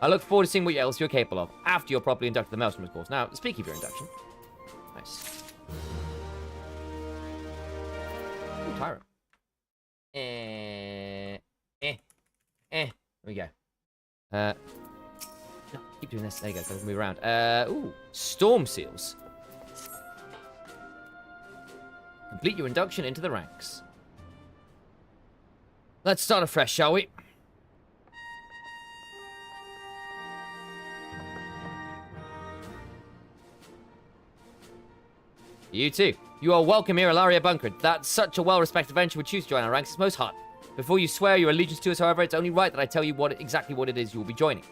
I look forward to seeing what else you're capable of, after you're properly inducted to the Maelstrom, of course. Now, speaking of your induction, Nice. Ooh, Tyrant. There we go. No, keep doing this. There you go. Gotta move around. Ooh, Storm Seals. Complete your induction into the ranks. Let's start afresh, shall we? You too. You are welcome here, Ilaria Bunkard. That such a well-respected venture would choose to join our ranks is most heart. Before you swear your allegiance to us, however, it's only right that I tell you exactly what it is you will be joining.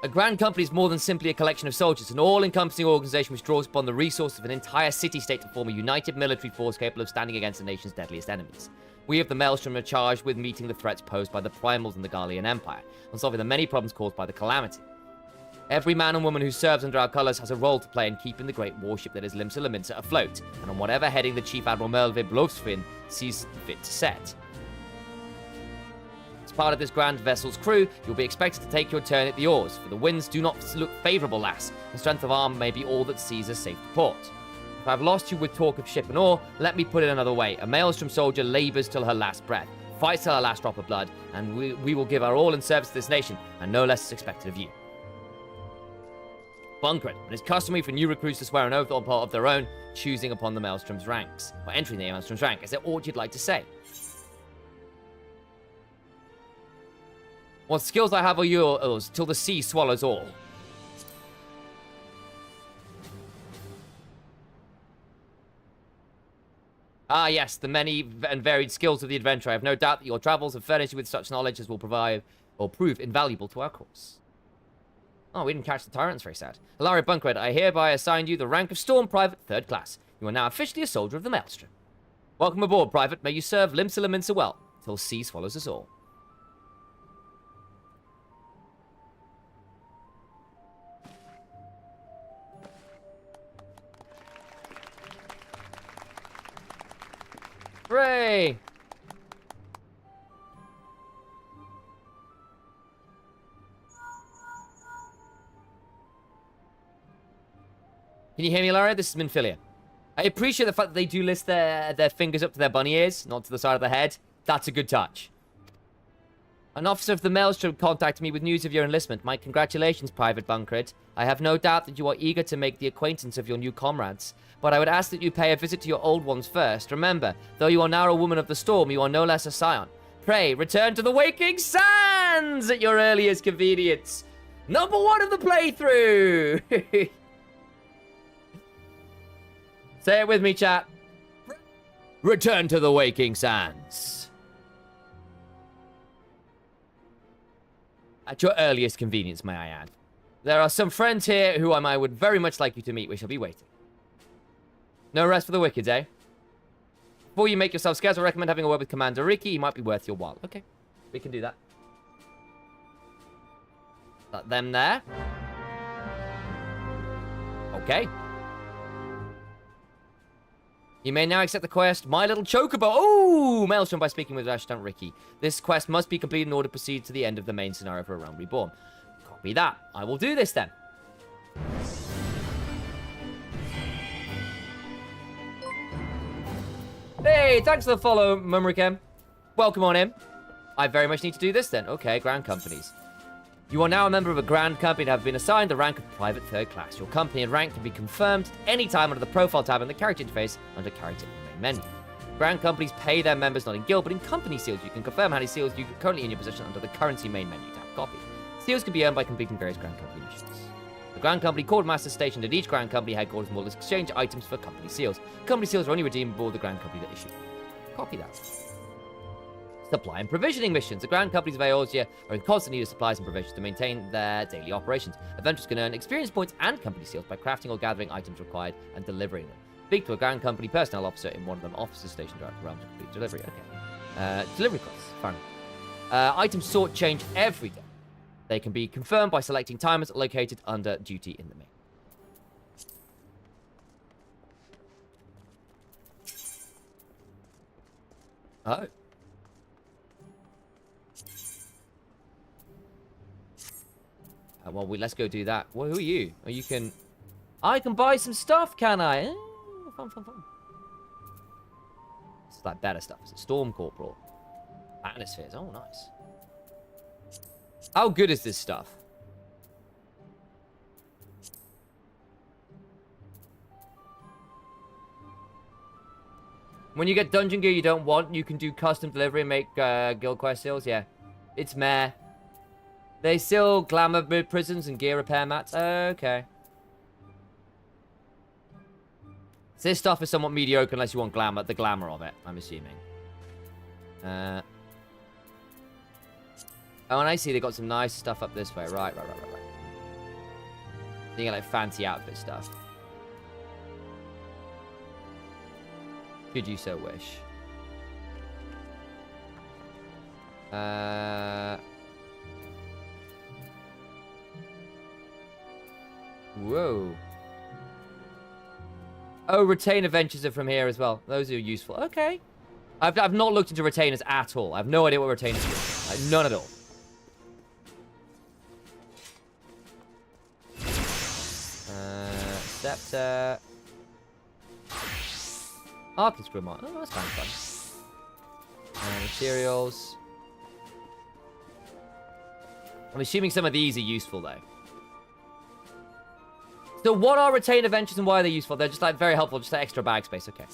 A grand company is more than simply a collection of soldiers, an all-encompassing organization which draws upon the resources of an entire city-state to form a united military force capable of standing against the nation's deadliest enemies. We of the Maelstrom are charged with meeting the threats posed by the Primals and the Garlean Empire, and solving the many problems caused by the Calamity. Every man and woman who serves under our colours has a role to play in keeping the great warship that is Limsa Lominsa afloat, and on whatever heading the Chief Admiral Merlvin Blofsfin sees fit to set. As part of this grand vessel's crew, you'll be expected to take your turn at the oars, for the winds do not look favourable, lass, and strength of arm may be all that sees us safe to port. If I've lost you with talk of ship and oar, let me put it another way. A Maelstrom soldier labours till her last breath, fights till her last drop of blood, and we will give our all in service to this nation, and no less is expected of you. Bunkard, it is customary for new recruits to swear an oath on part of their own, choosing upon the Maelstrom's ranks, or entering the Maelstrom's rank. Is there aught you'd like to say? What skills I have are yours, till the sea swallows all. Ah, yes, the many and varied skills of the adventurer. I have no doubt that your travels have furnished you with such knowledge as will provide, or prove invaluable to our cause. Oh, we didn't catch the tyrants, very sad. Ilaria Bunkard, I hereby assign you the rank of Storm Private, 3rd class. You are now officially a soldier of the Maelstrom. Welcome aboard, Private. May you serve Limsa Lominsa well, till sea swallows us all. Hooray! Can you hear me, Ilaria? This is Minfilia. I appreciate the fact that they do lift their fingers up to their bunny ears, not to the side of the head. That's a good touch. An officer of the Maelstrom contacted me with news of your enlistment. My congratulations, Private Bunkard. I have no doubt that you are eager to make the acquaintance of your new comrades. But I would ask that you pay a visit to your old ones first. Remember, though you are now a woman of the storm, you are no less a scion. Pray, return to the waking sands at your earliest convenience. Number 1 of the playthrough! Say it with me, chat. Return to the waking sands. At your earliest convenience, may I add. There are some friends here whom I would very much like you to meet. We shall be waiting. No rest for the wicked, eh? Before you make yourself scarce, I recommend having a word with Commander Ricky. He might be worth your while. Okay, we can do that. Got them there. Okay. You may now accept the quest, My Little Chocobo. Oh, Maelstrom by speaking with Ashton Ricky. This quest must be completed in order to proceed to the end of the main scenario for A Realm Reborn. Copy that. I will do this then. Hey, thanks for the follow, Mumrikem. Welcome on in. I very much need to do this then. Okay, Grand Companies. You are now a member of a Grand Company and have been assigned the rank of Private 3rd class. Your company and rank can be confirmed at any time under the Profile tab in the Character interface under Character in the main menu. Grand Companies pay their members not in guild, but in company seals. You can confirm how many seals you are currently in your possession under the Currency main menu tab. Copy. Seals can be earned by completing various Grand Company missions. The Grand Company Quartermaster stationed at each Grand Company headquarters will exchange items for company seals. Company seals are only redeemed aboard the Grand Company that issue. Copy that. Supply and provisioning missions. The Grand Companies of Eorzea are in constant need of supplies and provisions to maintain their daily operations. Adventurers can earn experience points and company seals by crafting or gathering items required and delivering them. Speak to a Grand Company personnel officer in one of them officers stationed around to complete delivery. Okay. Delivery quests. Fine. Items sort change every day. They can be confirmed by selecting timers located under duty in the main. Oh. Well, let's go do that. Well, who are you? Oh, you can... I can buy some stuff, can I? Fun. It's like better stuff. It's a Storm Corporal. Atmospheres. Oh, nice. How good is this stuff? When you get dungeon gear you don't want, you can do custom delivery and make guild quest seals. Yeah. It's meh. They still glamour prisms and gear repair mats. Okay. So this stuff is somewhat mediocre unless you want the glamour of it, I'm assuming. Oh, and I see they got some nice stuff up this way. Right. You get like fancy outfit stuff. Could you so wish. Whoa. Oh, retain adventures are from here as well. Those are useful. Okay. I've not looked into retainers at all. I have no idea what retainers do. Like, none at all. Scepter. Arcane Scrimmark. Oh, that's kind of fun. Materials. I'm assuming some of these are useful, though. So what are retained adventures and why are they useful? They're just, like, very helpful. Just like extra bag space. Okay.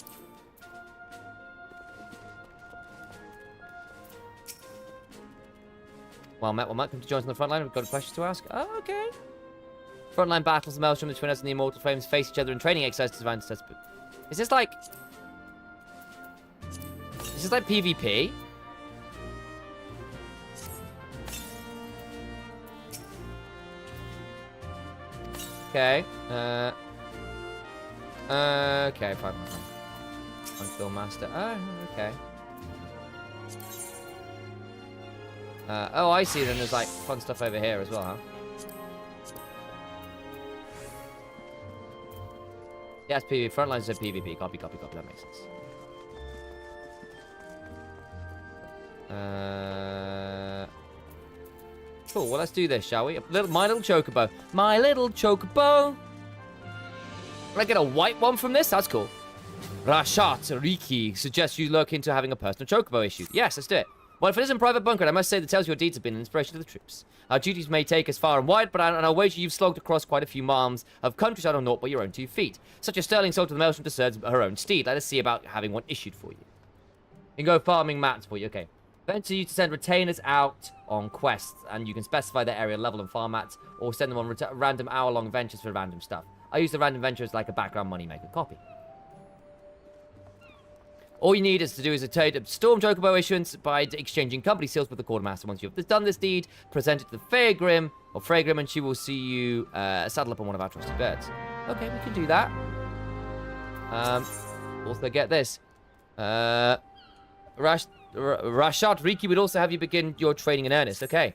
Well met. Come to join us on the front line. We've got a question to ask. Oh, okay. Frontline battles, the Maelstrom, the Twin Heads, and the Immortal Flames face each other in training exercises designed to test. Is this like... Is this like PvP? Okay. Okay, fine. Unfill Master. Oh, okay. Oh, I see. Then there's like fun stuff over here as well, huh? Yes, PvP. Frontlines are PvP. Copy. That makes sense. Cool. Well, let's do this, shall we? My little chocobo. My little chocobo. Can I get a white one from this? That's cool. Rashat Riki suggests you look into having a personal chocobo issued. Yes, let's do it. Well, if it isn't Private Bunker, I must say the tales of your deeds have been an inspiration to the troops. Our duties may take us far and wide, but I'll wager you've slogged across quite a few miles of countryside or naught by your own 2 feet. Such a sterling soul to the Maelstrom deserves her own steed. Let us see about having one issued for you. You can go farming mats for you. Okay. Venture you to send retainers out on quests, and you can specify their area, level, and farm mats, or send them on random hour-long ventures for random stuff. I use the random ventures like a background moneymaker. Copy. All you need is to do is a Storm Chocobo issuance by exchanging company seals with the Quartermaster. Once you've done this deed, present it to the Fairgrim, and she will see you saddle up on one of our trusted birds. Okay, we can do that. Also get this. Rashad Riki would also have you begin your training in earnest. Okay.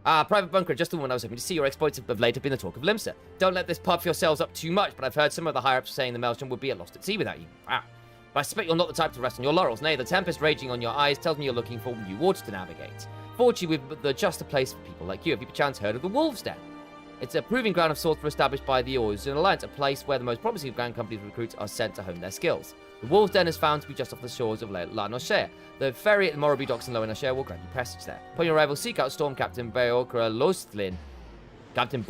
Private Bunker, just the one I was hoping to see. Your exploits of late have been the talk of Limsa. Don't let this puff yourselves up too much, but I've heard some of the higher-ups saying the Maelstrom would be at lost at sea without you. Wow. But I suspect you're not the type to rest on your laurels. Nay, the tempest raging on your eyes tells me you're looking for new waters to navigate. Fortunately, we've just a place for people like you. Have you perchance heard of the Wolves' Den? It's a proving ground of sorts established by the Orson Alliance, a place where the most promising of grand companies recruits are sent to hone their skills. The Wolves' Den is found to be just off the shores of La Nochère. The ferry at the Morrowby docks in Lower Nochère will grant you passage there. Upon your arrival, seek out Storm Captain Beorkra Lostlin. Captain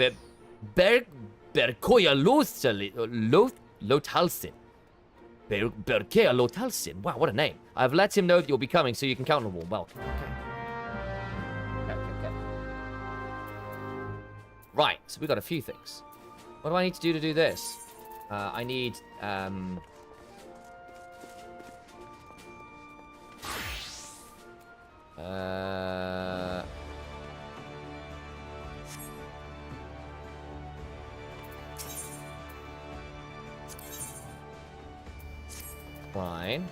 Berkoya Lothalsin. Berkea Lotalsin. Wow, what a name. I've let him know that you'll be coming, so you can count on a warm welcome. Okay. Right, so we've got a few things. What do I need to do this? I need, fine.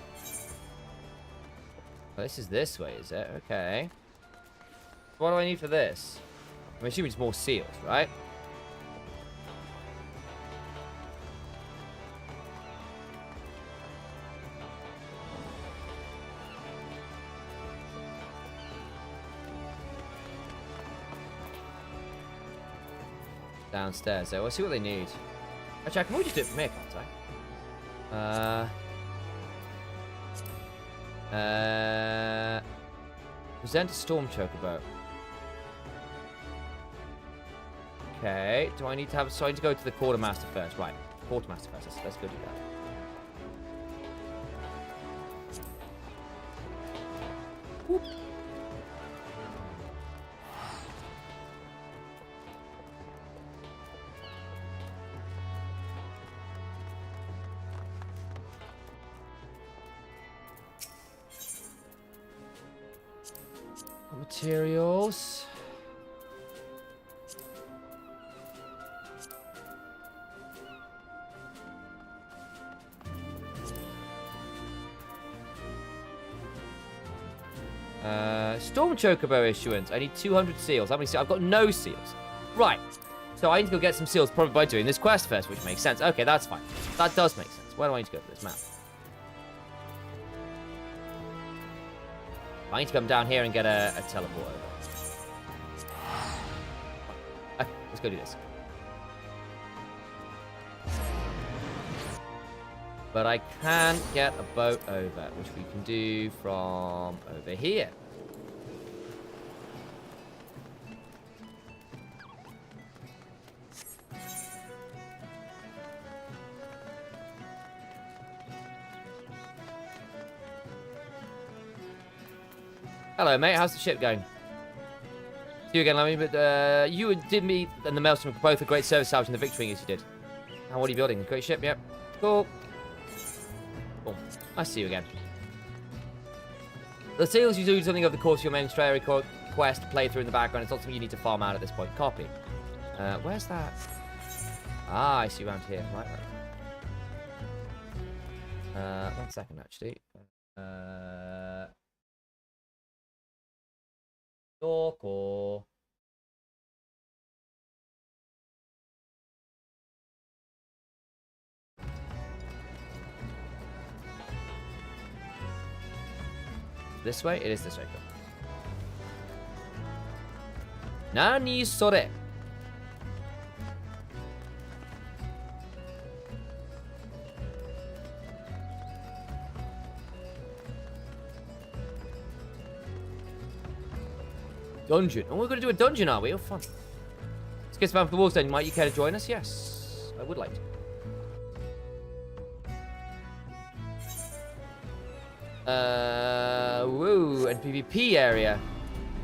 Oh, this is this way, is it? Okay. What do I need for this? I'm assuming it's more seals, right? downstairs. So we'll see what they need. Actually, I can always just do it from here, can't I? Present a storm chocobo. Okay. Do I need to have... So I need to go to the quartermaster first. Right. Quartermaster first. Let's go do that. Whoop. Materials. Storm Chocobo issuance. I need 200 seals. How many seals? I've got no seals. Right. So I need to go get some seals probably by doing this quest first, which makes sense. Okay, that's fine. That does make sense. Where do I need to go for this map? I need to come down here and get a teleport over. Okay, let's go do this. But I can get a boat over, which we can do from over here. Hello, mate. How's the ship going? See you again, Lemmy. But you did me and the Maelstrom both a great service salvaging the Victory as you did. And what are you building? A great ship? Yep. Cool. Cool. Nice to see you again. The seals you do something over the course of your main story quest playthrough in the background. It's not something you need to farm out at this point. Copy. Where's that? Ah, I see around here. Right. 1 second, actually. Or this way? It is this way. Nani sore? Dungeon. Oh, we're going to do a dungeon, are we? Oh, fun. Let's get some for the walls then. Might you care to join us? Yes, I would like to. Woo, and PvP area.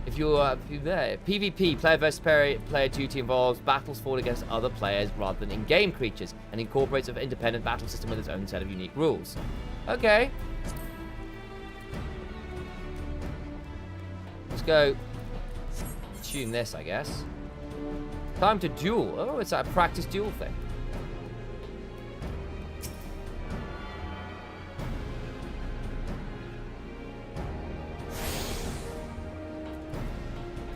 If you're there. PvP, player versus player duty involves battles fought against other players rather than in-game creatures, and incorporates an independent battle system with its own set of unique rules. Okay. Let's go. Tune this, I guess. Time to duel. Oh, it's a practice duel thing.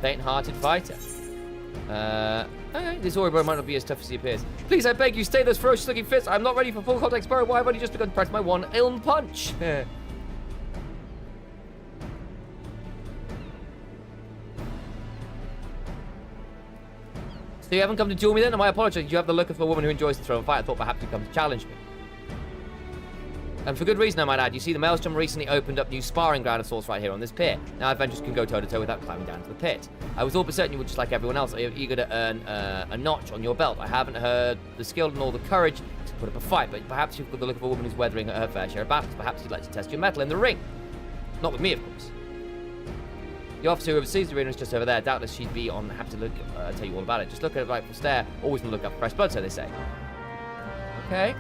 Faint-hearted fighter. Okay, this Ouroboros might not be as tough as he appears. Please, I beg you, stay those ferocious-looking fists. I'm not ready for full contact sparring. Why have I only just begun to practice my one ilm punch? So you haven't come to duel me then? I apologize. You have the look of a woman who enjoys the throne fight. I thought perhaps you'd come to challenge me. And for good reason, I might add. You see, the Maelstrom recently opened up new sparring ground of sorts right here on this pier. Now, adventurers can go toe-to-toe without climbing down to the pit. I was all but certain you would, just like everyone else, eager to earn a notch on your belt. I haven't heard the skill and all the courage to put up a fight, but perhaps you've got the look of a woman who's weathering her fair share of battles. Perhaps you'd like to test your mettle in the ring. Not with me, of course. The officer who oversees the arena is just over there. Doubtless she'd be on happy to look, tell you all about it. Just look at a rightful stare. Always on the lookout for fresh blood, so they say. Okay.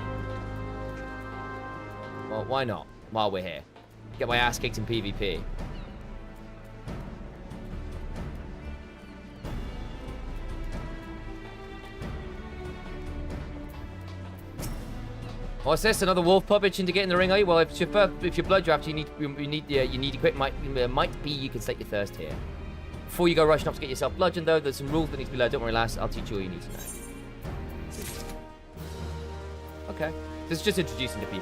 Well, why not? While we're here. Get my ass kicked in PvP. What's this? Another wolf pup itching to get in the ring, are you? Well, if your blood draft, you need equip might be you can slake your thirst here. Before you go rushing up to get yourself bludgeoned, though, there's some rules that need to be learned. Don't worry, lass. I'll teach you all you need to know. Okay. This is just introducing to PvP.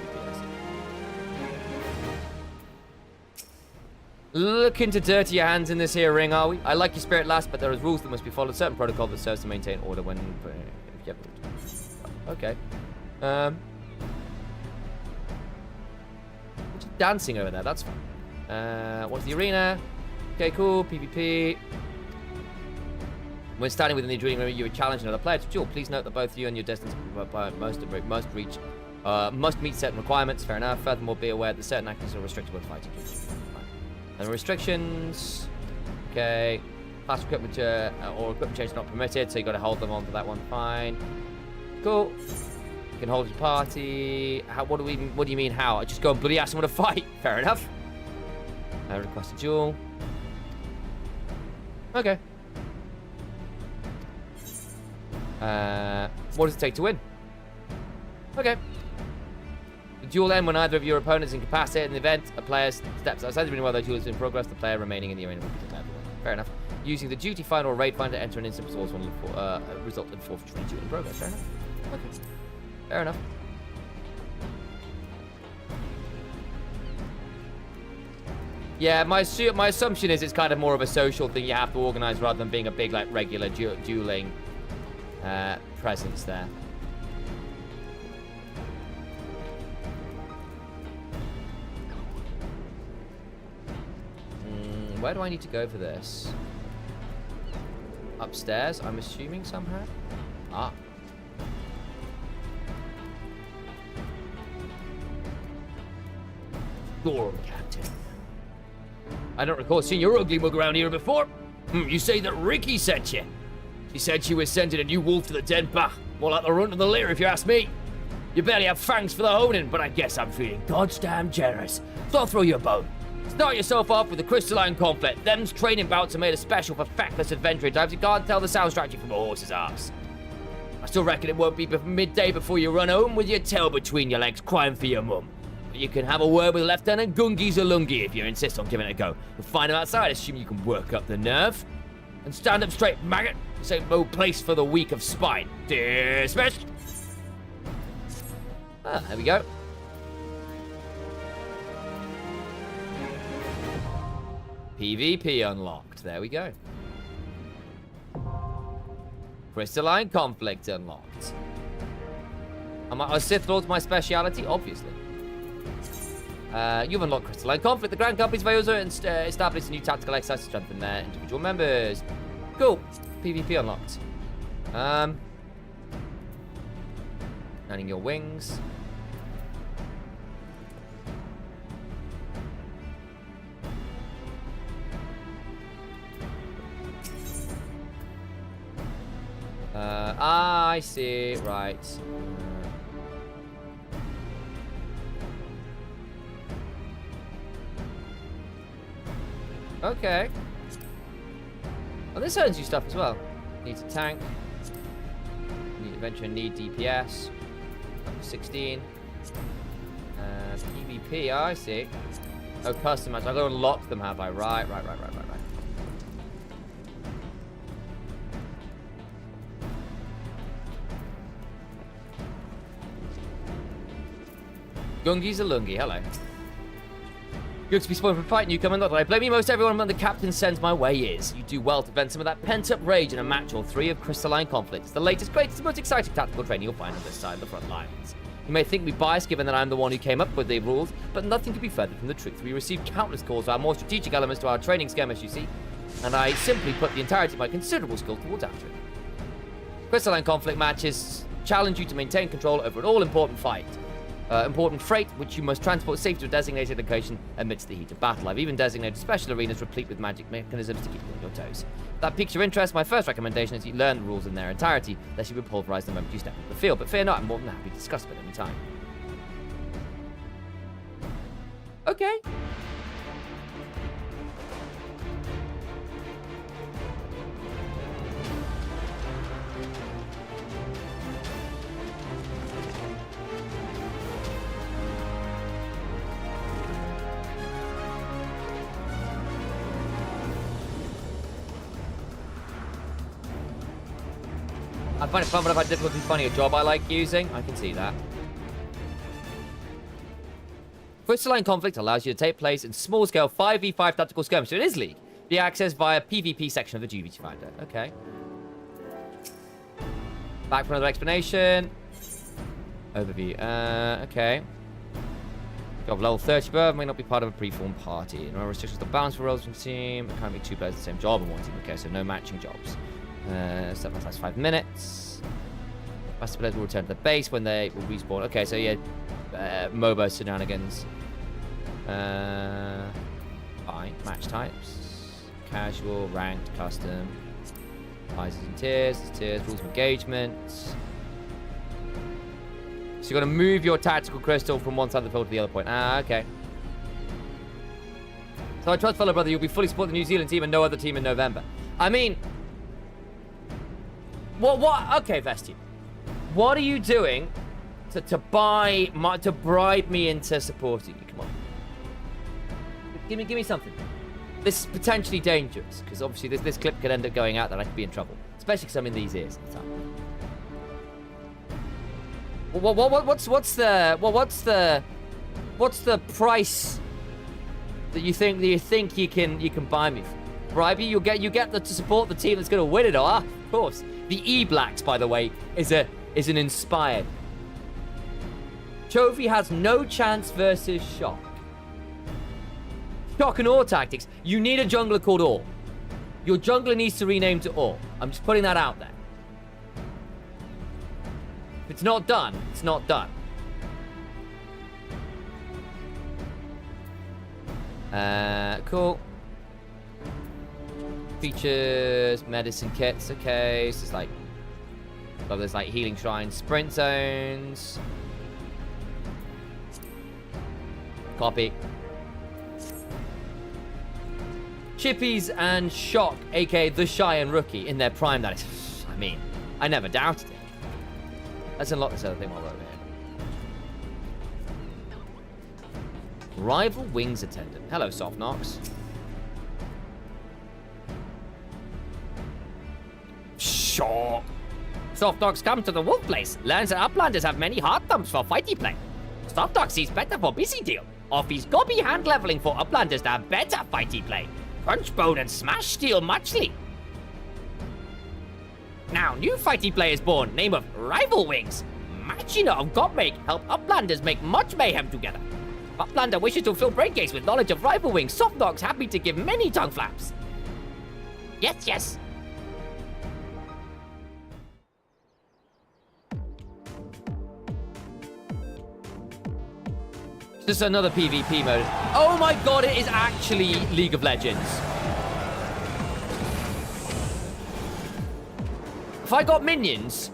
Looking to dirty your hands in this here ring, are we? I like your spirit, lass, but there is rules that must be followed. Certain protocol that serves to maintain order when Yep. Okay. Just dancing over there. That's fun. What's the arena? Okay, cool. PvP. When standing within the drilling room, you are challenging other players. Duel. Please note that both you and your distance must meet certain requirements. Fair enough. Furthermore, be aware that certain actions are restricted when fighting. And restrictions. Okay. Class equipment or equipment change not permitted, so you got to hold them on for that one. Fine. Cool. You can hold your party. What do you mean how? I just go and bloody ask someone to fight. Fair enough. Request a duel. Okay. What does it take to win? Okay. The duel end when either of your opponents is incapacitated in the event. A player steps outside the arena while the duel is in progress. The player remaining in the arena will be declared the winner. Fair enough. Using the duty finder or raid finder to enter an instant resource will result in forfeiture of duel in progress. Fair enough. Okay. Fair enough. Yeah, my assumption is it's kind of more of a social thing you have to organize rather than being a big, like, regular dueling presence there. Where do I need to go for this? Upstairs, I'm assuming somehow? Ah. Sure, Captain. I don't recall seeing your ugly mug around here before. You say that Ricky sent you? She said she was sending a new wolf to the den bah. More like the runt of the litter, if you ask me. You barely have fangs for the honing, but I guess I'm feeling goddamn generous. So I'll throw you a bone. Start yourself off with the crystalline conflict. Them's training bouts are made especial for feckless adventuring types. You can't tell the sound strategy from a horse's arse. I still reckon it won't be midday before you run home with your tail between your legs crying for your mum. But you can have a word with Lieutenant Gungi Zalungi if you insist on giving it a go. You'll find him outside, assume you can work up the nerve. And stand up straight, maggot. This ain't no place for the weak of spine. Dismissed. Ah, there we go. PvP unlocked. There we go. Crystalline conflict unlocked. Are Sith Lords my speciality? Obviously. You've unlocked Crystalline Conflict. The Grand Company's Vayosa established a new tactical exercise to strengthen their individual members. Cool. PvP unlocked. Earning your wings. I see. Right. Okay. Oh, this earns you stuff as well. Needs a tank. Need adventure, need DPS. Up to 16. PvP, I see. Oh, customized. I've got to unlock them, have I? Right. Gungi Zalungi, hello. Good to be spoiled for fighting you, Commander. I blame you. Most everyone when the captain sends my way is. You do well to vent some of that pent-up rage in a match or three of Crystalline Conflict. It's the latest, greatest, and most exciting tactical training you'll find on this side of the front lines. You may think me biased given that I'm the one who came up with the rules, but nothing could be further from the truth. We received countless calls for our more strategic elements to our training skirmish, you see, and I simply put the entirety of my considerable skill towards answering. Crystalline Conflict matches challenge you to maintain control over an all-important fight. Important freight, which you must transport safely to a designated location amidst the heat of battle. I've even designated special arenas replete with magic mechanisms to keep you on your toes. If that piques your interest, my first recommendation is you learn the rules in their entirety, lest you be pulverized the moment you step into the field. But fear not, I'm more than happy to discuss them at any time. Okay. I find it fun, but I've had difficulty finding a job I like using. I can see that. Crystalline Conflict allows you to take place in small-scale 5v5 tactical skirmish. So it is League. Be accessed via PvP section of the duty finder. Okay. Back for another explanation. Overview. Okay. Job level 30 above may not be part of a preformed party. No restrictions to balance for roles from the team. It can't be two players the same job in one team. Okay, so no matching jobs. Stuff lasts 5 minutes. Master players will return to the base when they will respawn. Okay, so yeah, MOBA shenanigans. Fine. Match types. Casual, ranked, custom. Rises and tiers. Rules of engagement. So you're going to move your tactical crystal from one side of the field to the other point. Okay. So I trust, fellow brother, you'll be fully supporting the New Zealand team and no other team in November. I mean... What? Okay, Vesti. What are you doing to bribe me into supporting you? Come on. Give me something. This is potentially dangerous, because obviously this clip could end up going out that I could be in trouble. Especially because I'm in these ears at the time. What's the price that you think you can buy me for? Bribe you? You get to support the team that's going to win it all. Of course. The E-Blacks, by the way, is an inspired. Chovy has no chance versus Shock. Shock and Or tactics. You need a jungler called Or. Your jungler needs to rename to Or. I'm just putting that out there. If it's not done, it's not done. Cool. Features, medicine kits, okay. So it's like, so there's like healing shrines, sprint zones. Copy. Chippies and Shock, aka the Shy and Rookie, in their prime, that is. I mean, I never doubted it. Let's unlock this other thing while we're over here. Rival Wings Attendant. Hello, Soft Knox. Sure. Soft Knox come to the Wolf Place. Learns that Uplanders have many hard thumbs for fighty play. Soft Knox sees better for busy deal. Offers goby hand leveling for Uplanders to have better fighty play. Crunchbone and Smash Steel muchly. Now, new fighty play is born, name of Rival Wings. Machina of Godmake help Uplanders make much mayhem together. Uplander wishes to fill brain gates with knowledge of Rival Wings. Soft Dogs happy to give many tongue flaps. Yes, yes. This is another PvP mode. Oh my god, it is actually League of Legends. If I got minions...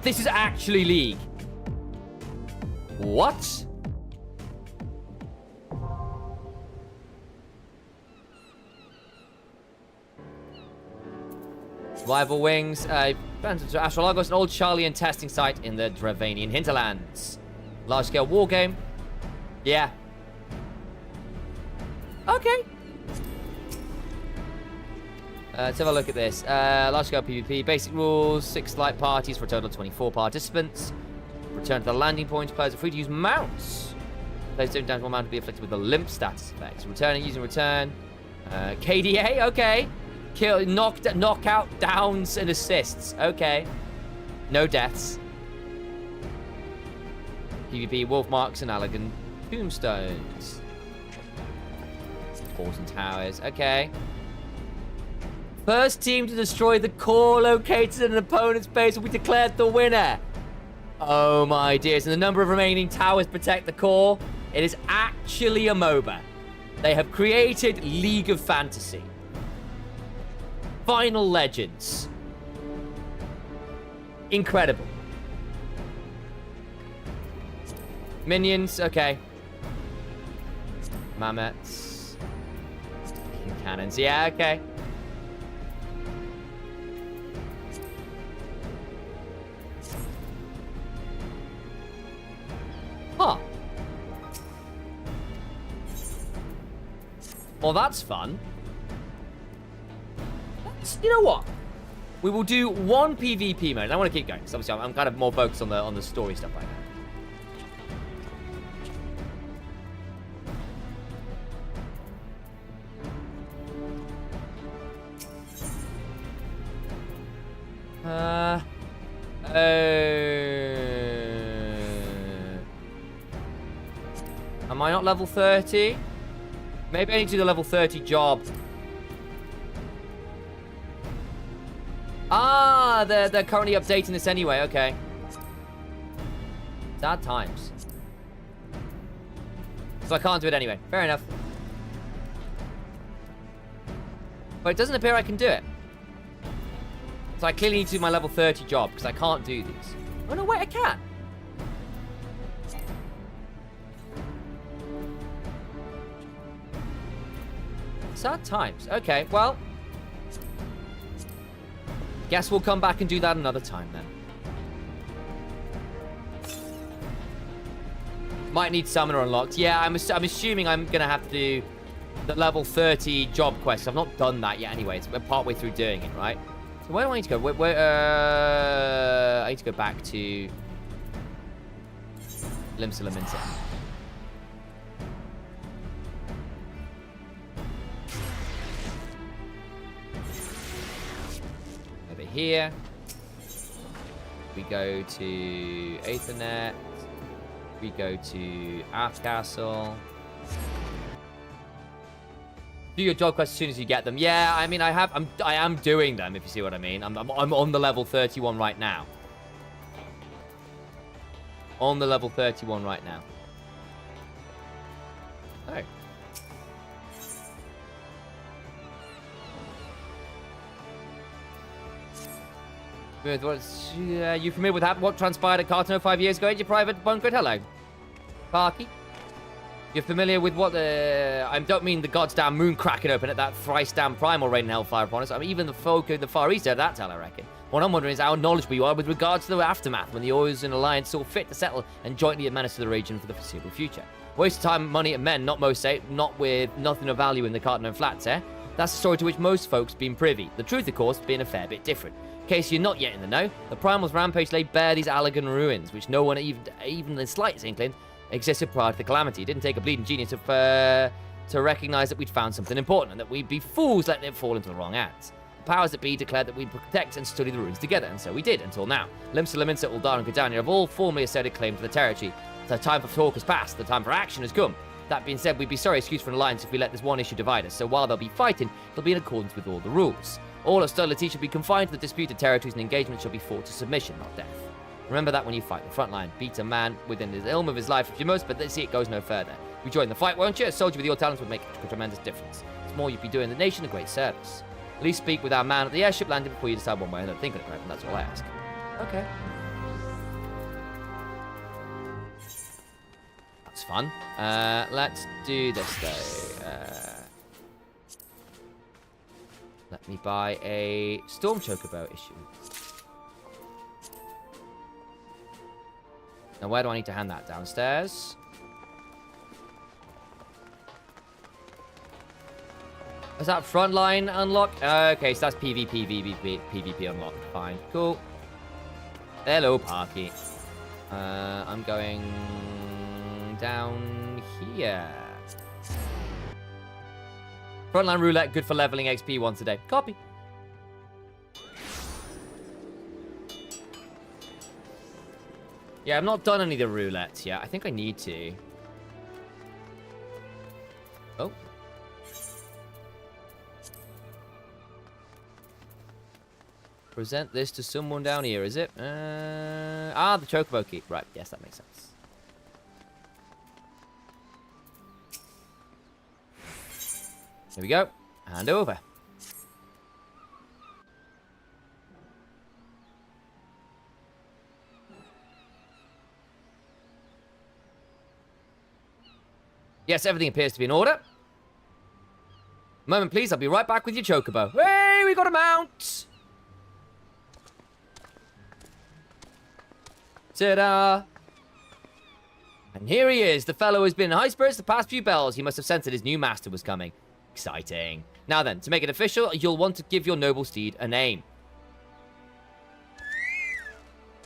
This is actually League. What? Rival Wings, Astrologos, an old Charlian testing site in the Dravanian hinterlands. Large-scale war game. Yeah. Okay. Let's have a look at this. Large-scale PvP, basic rules, 6 light parties for a total of 24 participants. Return to the landing point. Players are free to use mounts. Players don't damage one mount to be afflicted with the limp status effect. Returning, using return. KDA, okay. Kill, knockout, downs, and assists. Okay. No deaths. PvP, wolf marks, and elegant tombstones. Halls and towers. Okay. First team to destroy the core located in an opponent's base will be declared the winner. Oh my dears. And the number of remaining towers protect the core. It is actually a MOBA. They have created League of Fantasy. Final Legends. Incredible. Minions, okay. Mammoths. Cannons, yeah, okay. Huh. Well, that's fun. You know what? We will do one PvP mode. I want to keep going, because obviously I'm kind of more focused on the story stuff right now. Am I not level 30? Maybe I need to do the level 30 job. Ah, they're currently updating this anyway. Okay. Sad times. So I can't do it anyway. Fair enough. But it doesn't appear I can do it. So I clearly need to do my level 30 job because I can't do these. Oh no, wait, I can. Sad times. Okay, well. Guess we'll come back and do that another time then. Might need summoner unlocked. Yeah, I'm assuming I'm going to have to do the level 30 job quest. I've not done that yet anyway. We're partway through doing it, right? So where do I need to go? I need to go back to Limsa Laminsa. Over here. We go to Aethernet. We go to Aft Castle. Do your job quests as soon as you get them. Yeah, I mean, I am doing them, if you see what I mean. I'm on the level 31 right now. On the level 31 right now. Oh. You familiar with what transpired at Cartano 5 years ago in your private bunker? Hello. Parky. You're familiar with what I don't mean the goddamn moon cracking open at that thrice damn primal rain and hellfire upon us. I mean, even the folk of the Far East had that tale, I reckon. What I'm wondering is how knowledgeable you are with regards to the aftermath when the Oils in Alliance saw fit to settle and jointly administer the region for the foreseeable future. Waste of time, money, and men, not with nothing of value in the Cartano Flats, eh? That's a story to which most folks been privy. The truth, of course, being a fair bit different. In case you're not yet in the know, the Primal's rampage laid bare these Allagan ruins, which no one even the slightest inkling existed prior to the calamity. It didn't take a bleeding genius to recognize that we'd found something important and that we'd be fools letting it fall into the wrong hands. The powers that be declared that we'd protect and study the ruins together, and so we did, until now. Limsa, Laminsa, Uldar, and Gridania have all formally asserted claim to the territory. The time for talk has passed, the time for action has come. That being said, we'd be sorry excuse for an alliance if we let this one issue divide us, so while they'll be fighting, it'll be in accordance with all the rules. All hostility shall be confined to the disputed territories and engagement shall be fought to submission, not death. Remember that when you fight the front line. Beat a man within the ilm of his life if you must, but let's see it goes no further. You join the fight, won't you? A soldier with your talents would make a tremendous difference. It's more you'd be doing the nation a great service. At least speak with our man at the airship landing before you decide one way or another. Think of it, and that's all I ask. Okay. That's fun. Let's do this, though. Let me buy a Storm Chocobo issue. Now, where do I need to hand that? Downstairs? Is that frontline unlocked? Okay, so that's PvP, PvP unlocked. Fine. Cool. Hello, Parky. I'm going down here. Frontline roulette, good for leveling XP once a day. Copy. Yeah, I've not done any of the roulettes yet. I think I need to. Oh. Present this to someone down here, is it? The Chocobo key. Right, yes, that makes sense. Here we go. Hand over. Yes, everything appears to be in order. Moment, please. I'll be right back with your Chocobo. Hey, we got a mount! Ta-da! And here he is. The fellow has been in high spirits the past few bells. He must have sensed that his new master was coming. Exciting. Now then, to make it official, you'll want to give your noble steed a name.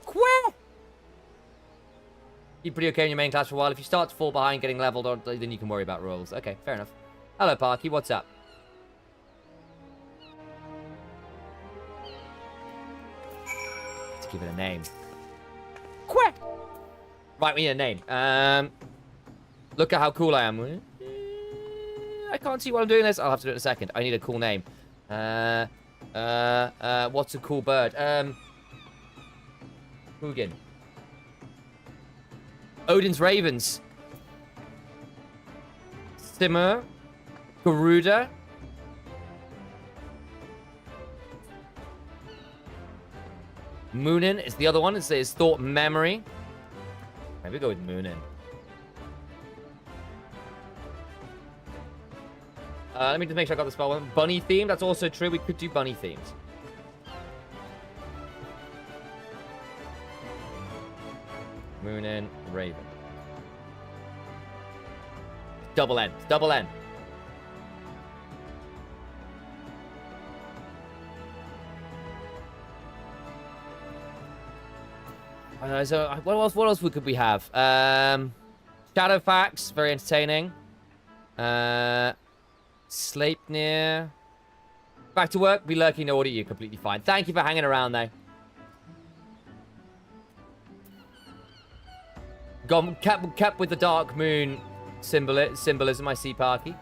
Quack! Be pretty okay in your main class for a while. If you start to fall behind getting leveled, then you can worry about rolls. Okay, fair enough. Hello, Parky. What's up? Let's give it a name. Quack! Right, we need a name. Look at how cool I am. I can't see while I'm doing this. I'll have to do it in a second. I need a cool name. What's a cool bird? Hugin. Odin's Ravens. Simmer. Garuda. Moonin is the other one. It's thought memory. Maybe go with Moonin. Let me just make sure I got the spell one. Bunny theme. That's also true. We could do bunny themes. Moonin, Raven. Double N. Double N. So what else could we have? Shadowfax, very entertaining. Sleipnir. Back to work. Be lurking in order. You're completely fine. Thank you for hanging around, though. Kept with the dark moon symbolism. I see, Parky.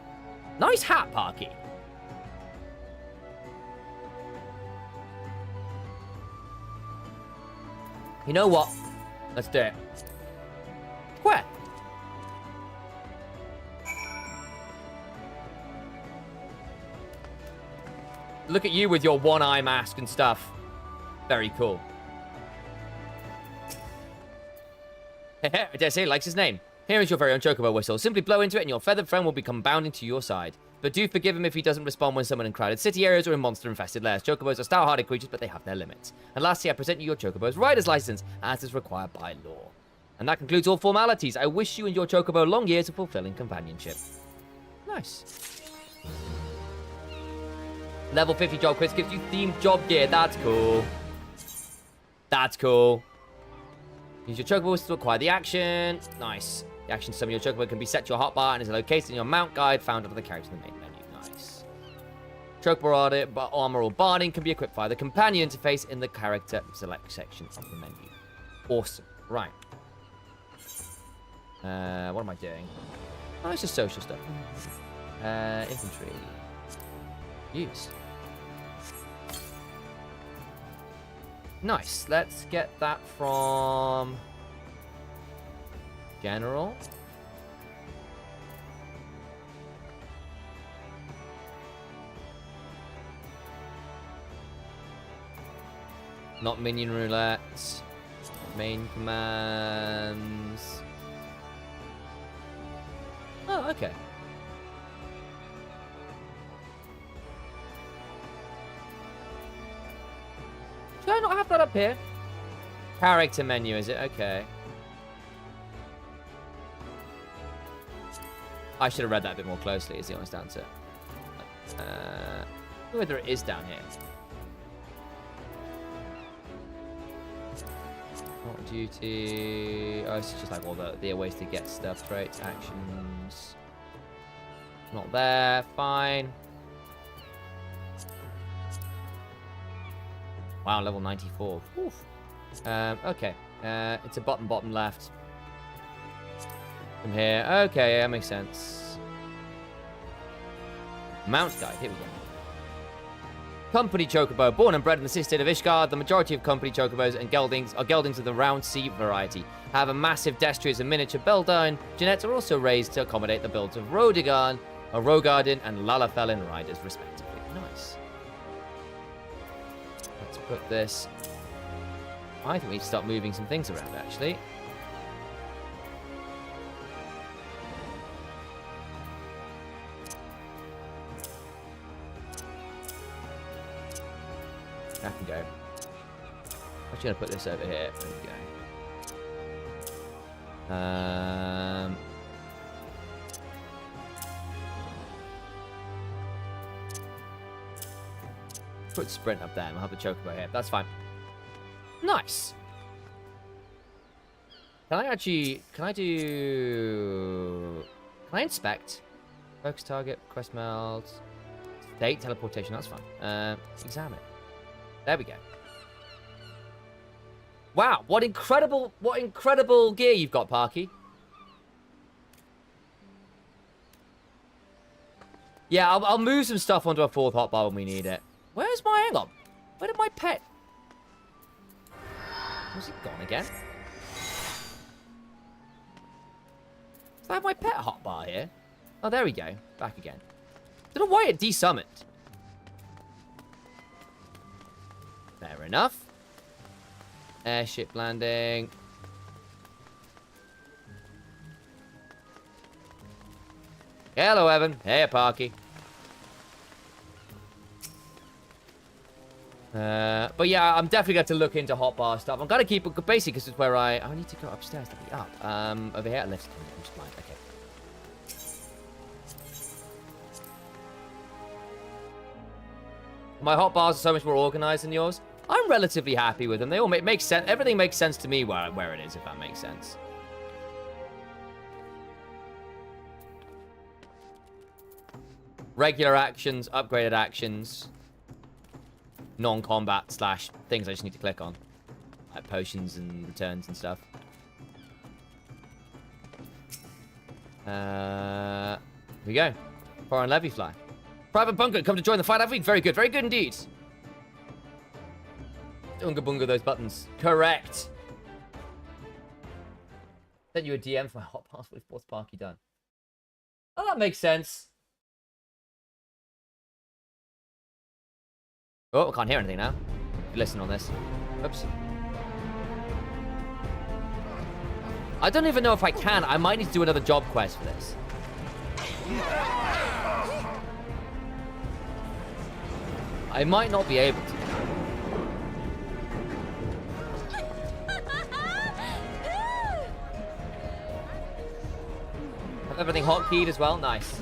Nice hat, Parky. You know what? Let's do it. Where? Look at you with your one-eye mask and stuff. Very cool. I dare say he likes his name. Here is your very own chocobo whistle. Simply blow into it and your feathered friend will become bounding to your side. But do forgive him if he doesn't respond when someone in crowded city areas or in monster-infested lairs. Chocobos are stout-hearted creatures, but they have their limits. And lastly, I present you your chocobo's rider's license, as is required by law. And that concludes all formalities. I wish you and your chocobo long years of fulfilling companionship. Nice. Level 50 job quiz gives you themed job gear. That's cool. That's cool. Use your chocobos to acquire the action. Nice. The action to summon your chocobo can be set to your hotbar and is located in your mount guide found under the character in the main menu. Nice. Chocobo armor or barding can be equipped via the companion interface in the character select section of the menu. Awesome. Right. What am I doing? Oh, it's just social stuff. Infantry. Use. Nice. Let's get that from General. Not minion roulette. Main commands. Oh, okay. Should I not have that up here? Character menu, is it? Okay. I should have read that a bit more closely, is the honest answer. Whether it is down here. Not duty. Oh, it's just like all the ways to get stuff. Traits, actions. Not there. Fine. Wow, level 94. Oof. Okay. It's a bottom left. From here. Okay, yeah, makes sense. Mount guide. Here we go. Company chocobo. Born and bred in the city state of Ishgard, the majority of company chocobos and geldings are geldings of the round sea variety. However, massive destriers and miniature Beldine genets are also raised to accommodate the builds of Rodigan, Rogarden, and Lalafelin riders, respectively. Nice. Let's put this. I think we need to start moving some things around, actually. I can go. I'm just going to put this over here. There we go. Put sprint up there and I'll have the chocobo here. That's fine. Nice. Can I inspect? Focus target, quest meld, state, teleportation, that's fine. Examine. There we go. Wow, what incredible gear you've got, Parky. Yeah, I'll move some stuff onto a fourth hotbar when we need it. Where's my... Hang on. Where did my pet... Was it gone again? Does I have my pet hotbar here? Oh, there we go. Back again. Don't know why it desummoned. Fair enough. Airship landing. Hello, Evan. Hey, Parky. But yeah, I'm definitely going to look into hotbar stuff. I'm going to keep it basically because it's where I need to go upstairs to be up. Over here, let's just blind. Okay. My hotbars are so much more organized than yours. I'm relatively happy with them. They all make sense. Everything makes sense to me where it is, if that makes sense. Regular actions, upgraded actions, non-combat / things I just need to click on. Like potions and returns and stuff. Here we go. Foreign levy fly. Private Bunker, come to join the fight every week. Very good indeed. Unga bunga those buttons. Correct. Sent you a DM for my hot pass. What's Parky done? Oh, that makes sense. Oh, I can't hear anything now. Listen on this. Oops. I don't even know if I can. I might need to do another job quest for this. I might not be able to. Have everything hotkeyed as well? Nice.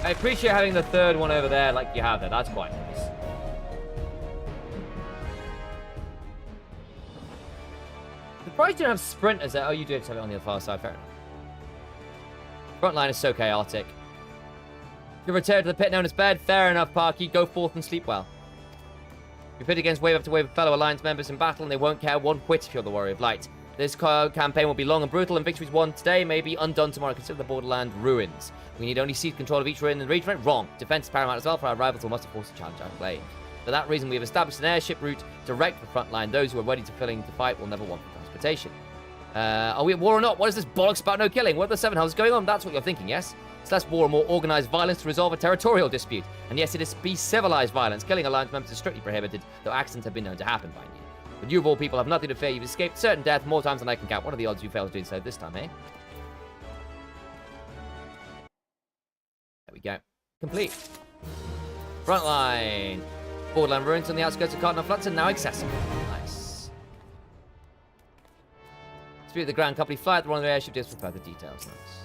I appreciate having the third one over there like you have there. That's quite nice. Surprised you don't have sprinters there. Oh, you do have to have it on the other far side. Fair enough. Front line is so chaotic. You return to the pit known as bed. Fair enough, Parky. Go forth and sleep well. You pit against wave after wave of fellow Alliance members in battle, and they won't care one whit if you're the Warrior of Light. This campaign will be long and brutal, and victories won today may be undone tomorrow. Consider the borderland ruins. We need only seize control of each ruin in the region. Wrong. Defense is paramount as well, for our rivals will must have forced a challenge our claim. For that reason, we have established an airship route direct to the front line. Those who are ready to fight will never want for transportation. Are we at war or not? What is this bollocks about no killing? What are the seven hells going on? That's what you're thinking, yes? It's less war and more organized violence to resolve a territorial dispute. And yes, it is be civilized violence. Killing Alliance members is strictly prohibited, though accidents have been known to happen by you. But you of all people have nothing to fear. You've escaped certain death more times than I can count. What are the odds you fail to do so this time, eh? There we go. Complete. Frontline. Borderland ruins on the outskirts of Cardinal Flats are now accessible. Nice. Spirit of the Grand Company fly at the one of the airship discs for further details. Nice.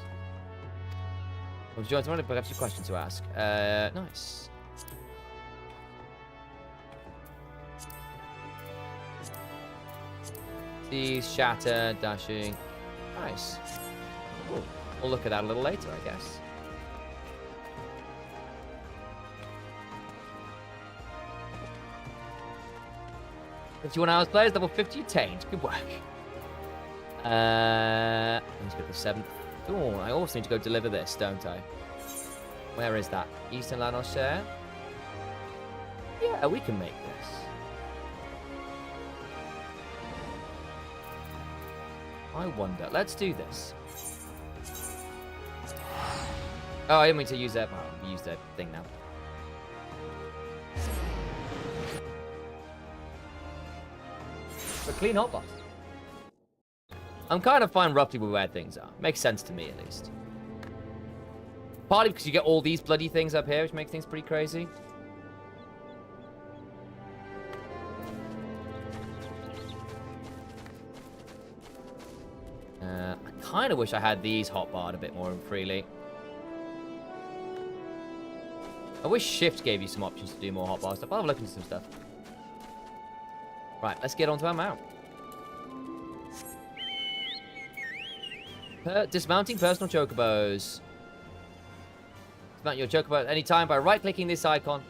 Well, join tomorrow, perhaps a question to ask. Nice. These shatter, dashing. Nice. Cool. We'll look at that a little later, I guess. "51 hours players, level 50 attained. Good work. Let's get the 7th. Oh, I also need to go deliver this, don't I? Where is that? Eastern La Rochelle? Yeah, we can make this. I wonder. Let's do this. Oh, I didn't mean to use that. Well, use that thing now. But clean hotbox. I'm kind of fine roughly with where things are. Makes sense to me, at least. Partly because you get all these bloody things up here, which makes things pretty crazy. I kind of wish I had these hotbarred a bit more freely. I wish Shift gave you some options to do more hotbar stuff. I'll have a look into some stuff. Right, let's get onto our mount. Dismounting personal chocobos. Dismount your chocobo at any time by right-clicking this icon,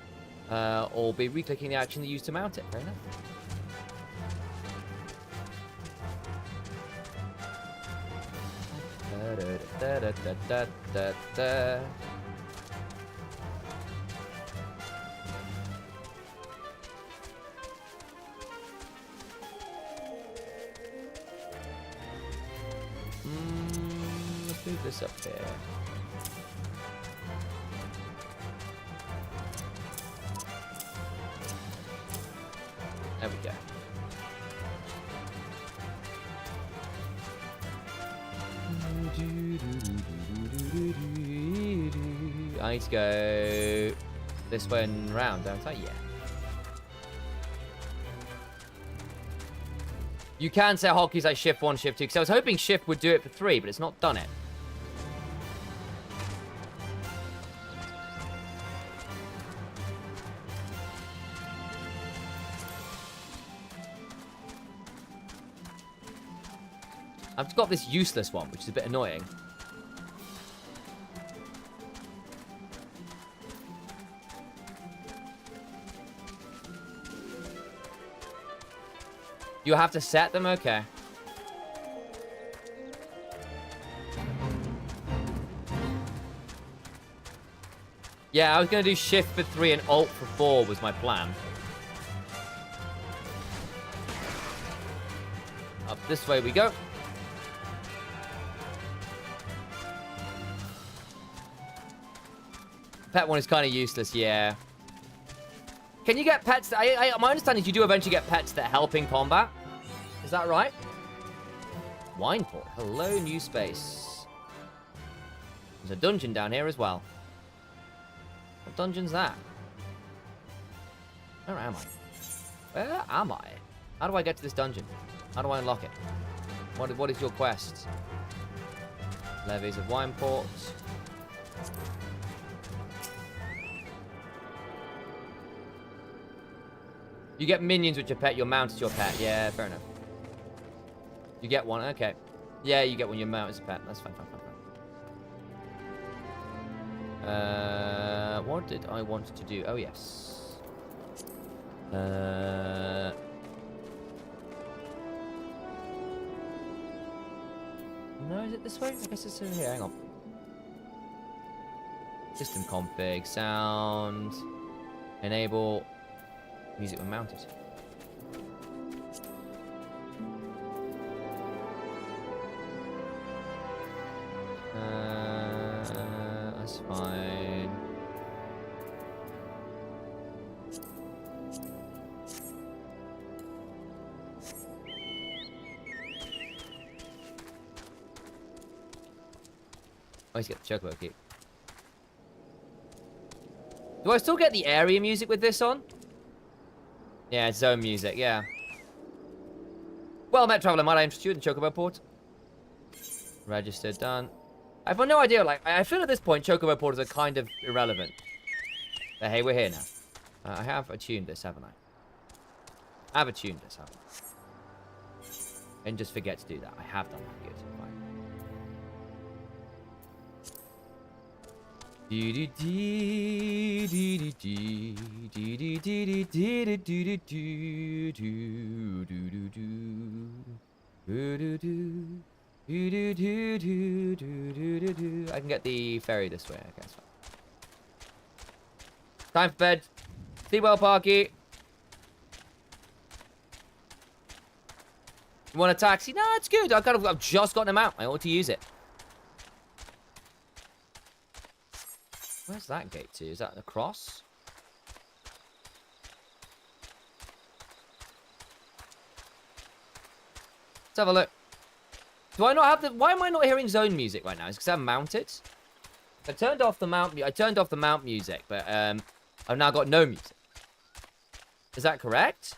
or be re-clicking the action used to mount it. Fair enough. Let's move this up here. There we go. I need to go this way and round, don't I? Yeah. You can say hotkeys like shift 1, shift 2, because I was hoping shift would do it for 3, but it's not done it. I've got this useless one, which is a bit annoying. You have to set them? Okay. Yeah, I was going to do shift for 3 and alt for 4 was my plan. Up this way we go. Pet one is kind of useless, yeah. Can you get pets that... my understanding is you do eventually get pets that help in combat. Is that right? Wineport. Hello, new space. There's a dungeon down here as well. What dungeon's that? Where am I? Where am I? How do I get to this dungeon? How do I unlock it? What is your quest? Levies of Wineport. You get minions with your pet, your mount is your pet. Yeah, fair enough. You get one, okay. Yeah, you get one, your mount is a pet. That's fine, fine, fine, fine. What did I want to do? Oh, yes. No, is it this way? I guess it's over here, hang on. System config, sound, enable... Music when mounted. That's fine. I always get the chocobo key. Do I still get the area music with this on? Yeah, it's zone music, yeah. Well met, traveler. Might I interest you in Chocobo Port? Registered, done. I've got no idea, like, I feel at this point Chocobo Porters are kind of irrelevant. But hey, we're here now. I have attuned this, haven't I? I've attuned this, haven't I? And just forget to do that. I have done that. Good. Fine. I can get the ferry this way. Okay, that's fine. Time for bed. See well, Parky. You want a taxi? No, it's good. I've just gotten them out. I ought to use it. Where's that gate to? Is that across? Let's have a look. Do I not have the... Why am I not hearing zone music right now? Is it because I'm mounted? I turned off the mount music, but I've now got no music. Is that correct?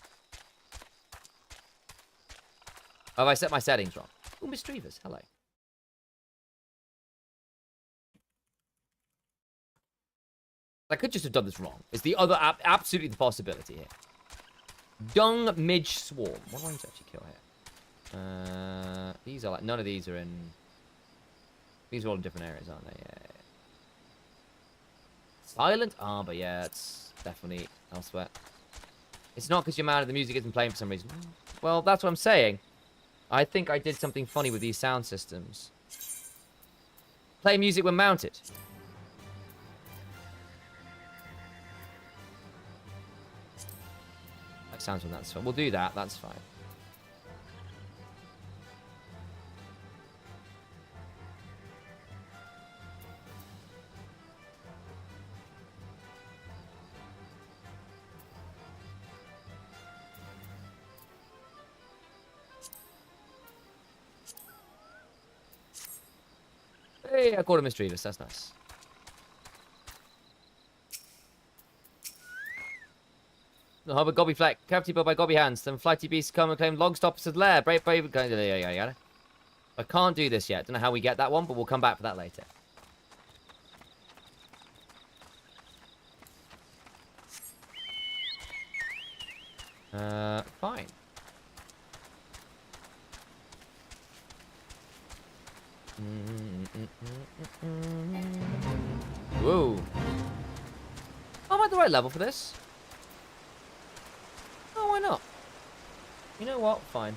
Or have I set my settings wrong? Oh, Mischievous. Hello. I could just have done this wrong. It's the other absolutely the possibility here. Dung Midge Swarm. What do I need to actually kill here? These are like... None of these are in... These are all in different areas, aren't they? Yeah. Silent Arbor. Yeah, it's definitely elsewhere. It's not because you're mad at the music isn't playing for some reason. Well, that's what I'm saying. I think I did something funny with these sound systems. Play music when mounted. That sounds when that's fine. We'll do that. That's fine. Hey, I caught a mischievous. That's nice. The Hobbit Gobby Fleck, cavity built by Gobby hands. Then flighty beasts come and claim Longstopper's lair. Brave, yada. I can't do this yet. Don't know how we get that one, but we'll come back for that later. Fine. Whoa. Am I at the right level for this? Oh, why not? You know what? Fine.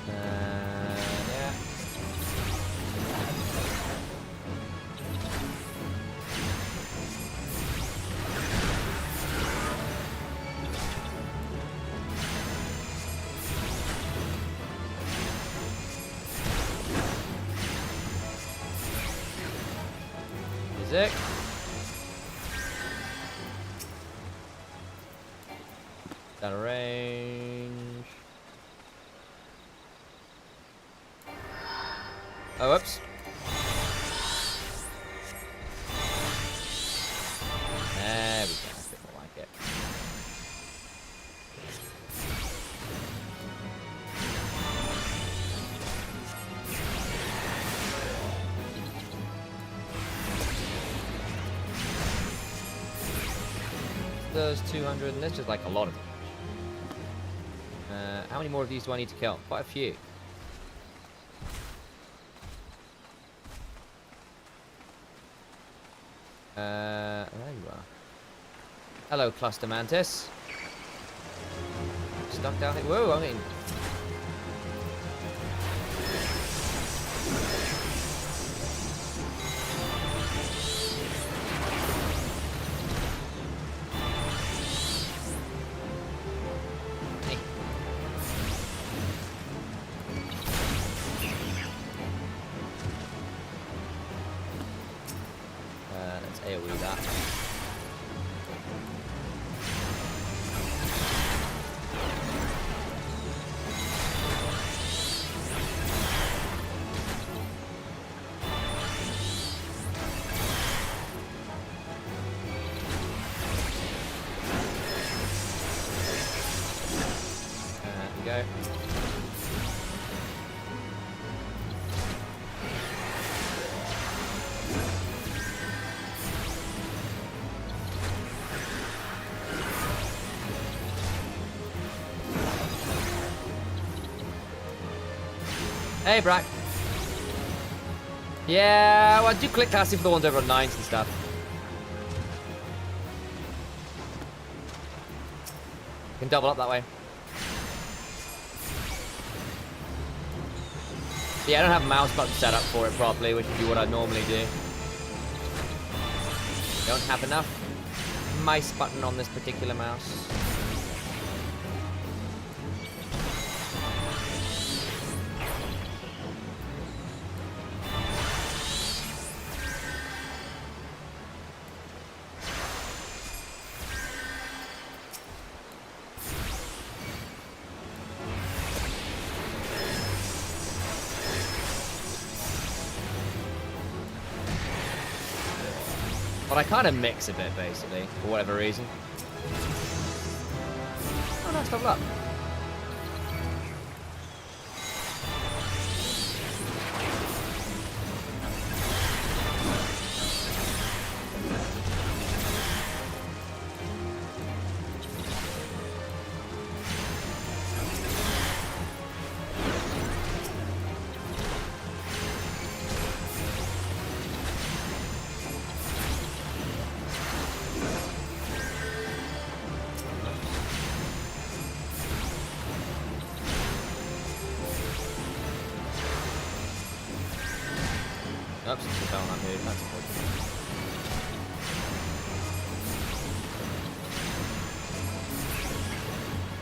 Yeah. Music. Down a range. Oh, whoops. There we go. That's a bit more like it. Those 200, and there's just like a lot of them. How many more of these do I need to kill? Quite a few. There you are. Hello, Cluster Mantis. Stuck down here. Whoa, I mean. Let's AoE that. There we go. Hey, Brack. Yeah, well, I do click classy for the ones over on 9s and stuff. Can double up that way. Yeah, I don't have a mouse button set up for it properly, which would be what I normally do. Don't have enough mice button on this particular mouse. But I kind of mix a bit, basically, for whatever reason. Oh, nice level up. Oops, I fell on that move. That's important.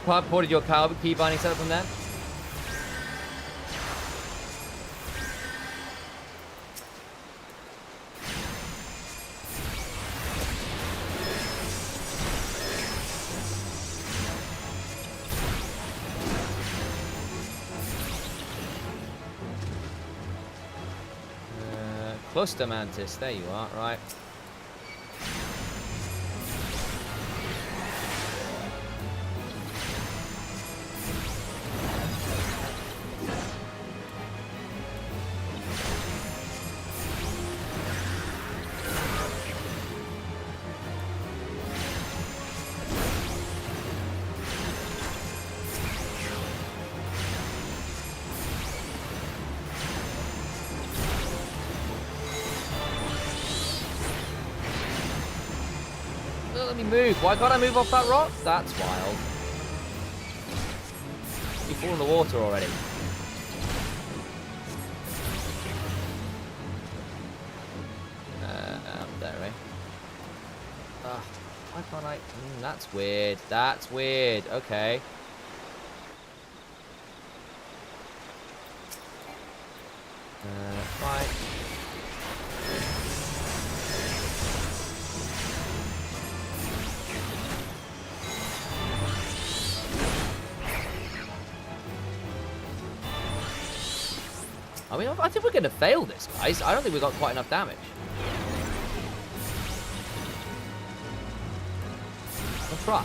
Quite ported your key binding setup from there. Cluster Mantis, there you are, right. Let me move. Why can't I move off that rock? That's wild. You fall in the water already. Up there, eh? Why can't I? That's weird. That's weird. Okay. Right. I mean, I think we're going to fail this, guys. I don't think we've got quite enough damage. We'll try.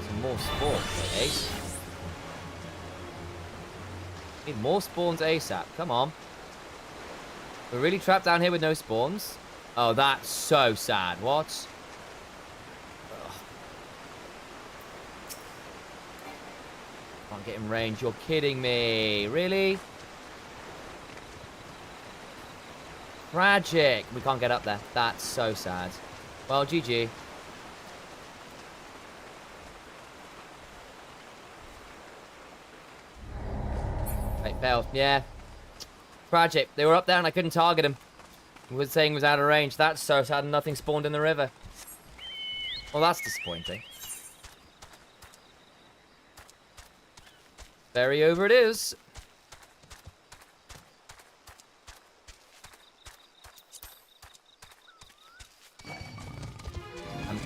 Some more spawns, Ace. Need more spawns ASAP. Come on. We're really trapped down here with no spawns. Oh, that's so sad. What? Ugh. Can't get in range. You're kidding me. Really? Tragic. We can't get up there. That's so sad. Well, GG. Right, failed. Yeah. Tragic. They were up there and I couldn't target him. He was saying he was out of range. That's so sad. Nothing spawned in the river. Well, that's disappointing. Ferry over it is.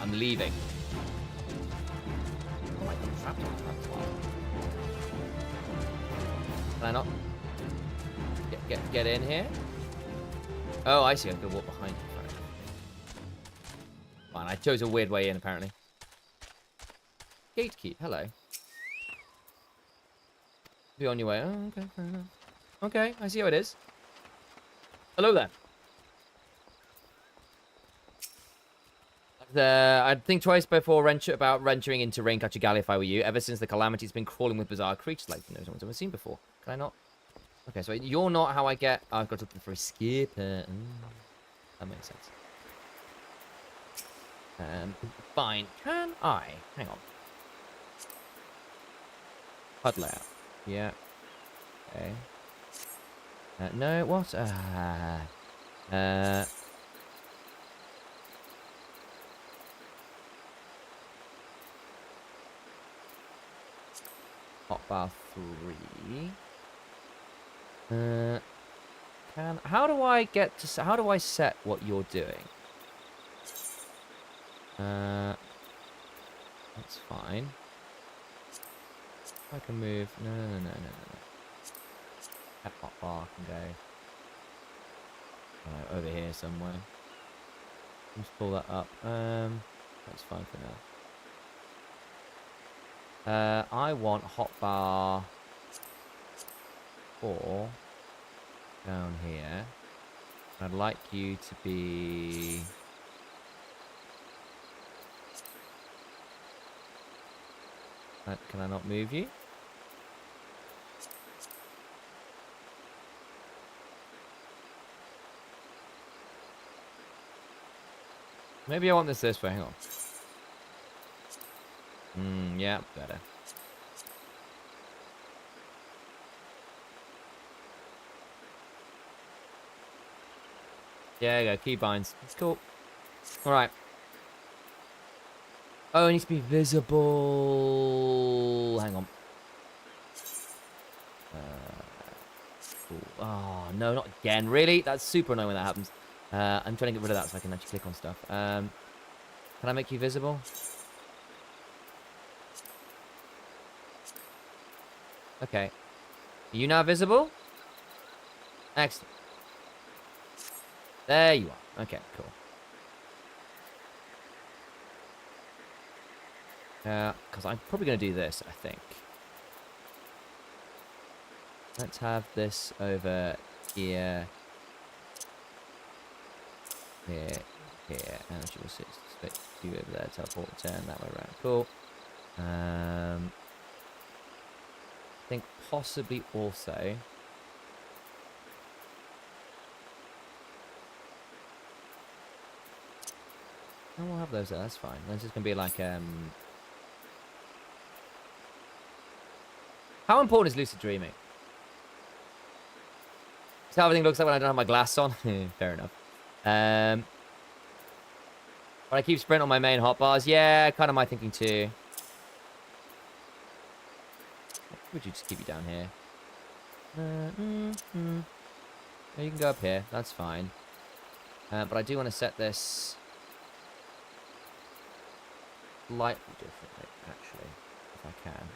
I'm leaving. Oh my god, I'm trapped on that. Can I not? Get in here. Oh, I see. I can walk behind you. Fine, I chose a weird way in, apparently. Gatekeep. Hello. Be on your way. Oh, okay, fair enough. Okay, I see how it is. Hello there. I'd think twice before venturing into Raincatcher Galley if I were you. Ever since the Calamity's been crawling with bizarre creatures like no one's ever seen before. Can I not? Okay, so you're not how I get... Oh, I've got to look for a skipper. That makes sense. Fine. Can I? Hang on. HUD layout. Yeah. Okay. No, what? Hotbar 3. How do I get to... How do I set what you're doing? That's fine. I can move. No. That hotbar can go over here somewhere. Let's pull that up. That's fine for now. I want hotbar 4 down here. I'd like you to be... Can I not move you? Maybe I want this way. Hang on. Yeah, better. Yeah, there you go. Keybinds. It's cool. Alright. Oh, it needs to be visible. Hang on. Cool. Oh, no, not again. Really? That's super annoying when that happens. I'm trying to get rid of that so I can actually click on stuff. Can I make you visible? Okay. Are you now visible? Excellent. There you are. Okay, cool. Because I'm probably going to do this, I think. Let's have this over here. Here. And she will sit you over there, teleport, turn that way around. Cool. I think possibly also... Oh, we'll have those there, that's fine. This is going to be like, How important is lucid dreaming? See how everything looks like when I don't have my glasses on? Fair enough. But I keep sprint on my main hotbars. Yeah, kind of my thinking too. Would you just keep you down here? Yeah, you can go up here. That's fine. But I do want to set this slightly differently, actually, if I can.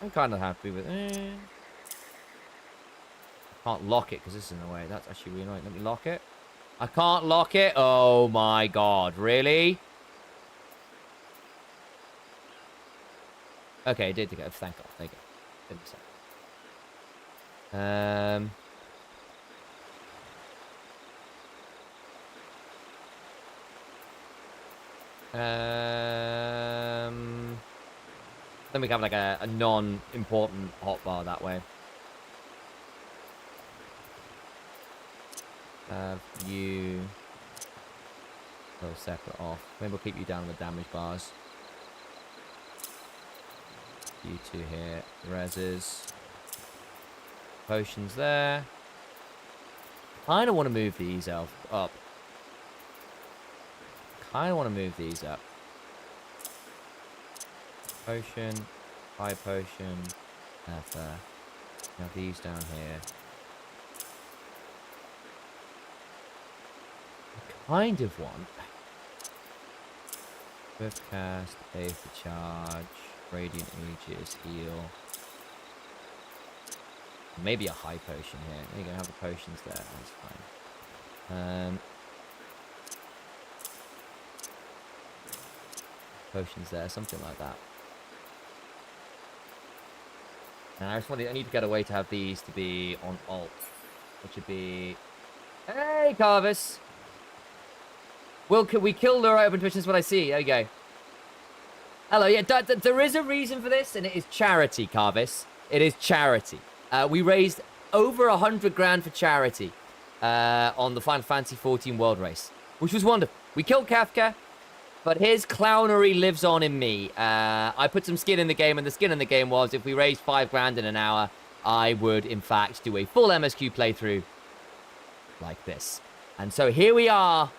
I'm kind of happy with it. I can't lock it because this is in the way. That's actually really annoying. Let me lock it. I can't lock it. Oh my god. Really? Okay, it did go. Thank god. There you go. Then we can have like a non-important hotbar that way. You go separate off. Maybe we'll keep you down on the damage bars. You two here. Reses. Potions there. Kind of want to move these up. Kind of want to move these up. Potion. High potion. Have these down here. I kind of want Swift cast, Aether charge, Radiant Aegis, heal. Maybe a high potion here. There you go, have the potions there. That's fine. Potions there, something like that. And I just wanted, I need to get a way to have these to be on alt, which would be, hey, Carvis. We kill lure open Twitch, is what I see. There you go. Hello, yeah, there is a reason for this, and it is charity, Carvis. It is charity. We raised over 100 grand for charity on the Final Fantasy XIV World Race, which was wonderful. We killed Kafka, but his clownery lives on in me. I put some skin in the game, and the skin in the game was if we raised 5 grand in an hour, I would, in fact, do a full MSQ playthrough like this. And so here we are,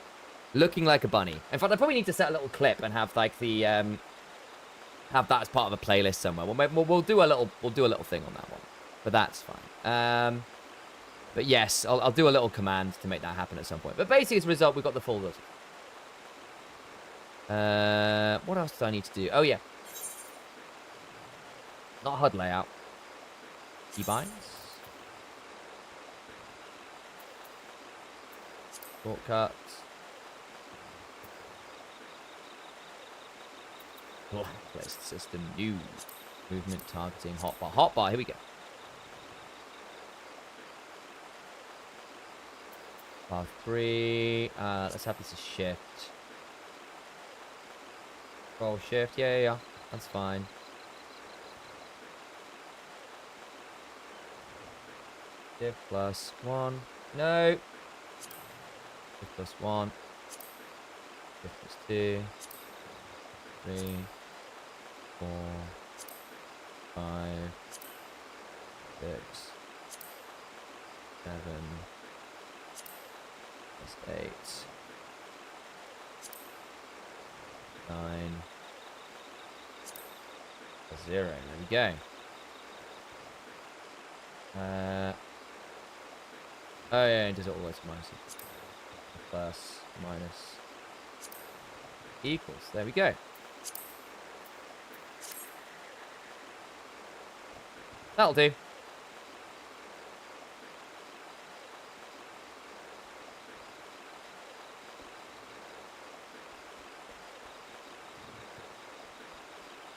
looking like a bunny. In fact, I probably need to set a little clip and have, like, the have that as part of a playlist somewhere. We'll do a little thing on that one, but that's fine. But yes, I'll do a little command to make that happen at some point. But basically, as a result, we've got the full list. What else do I need to do? Oh yeah, not HUD layout. Keybinds. Shortcuts. Oh, place the system. New. Movement, targeting, hotbar. Hotbar, here we go. Path 3. Let's have this as shift. Control shift. Yeah. That's fine. Shift +1. No. Shift +1. Shift +2. 3, 4, 5, 6, 7, +8, 9, +0. There we go. Oh yeah, it does it always minuses. Plus, minus, equals. There we go. That'll do.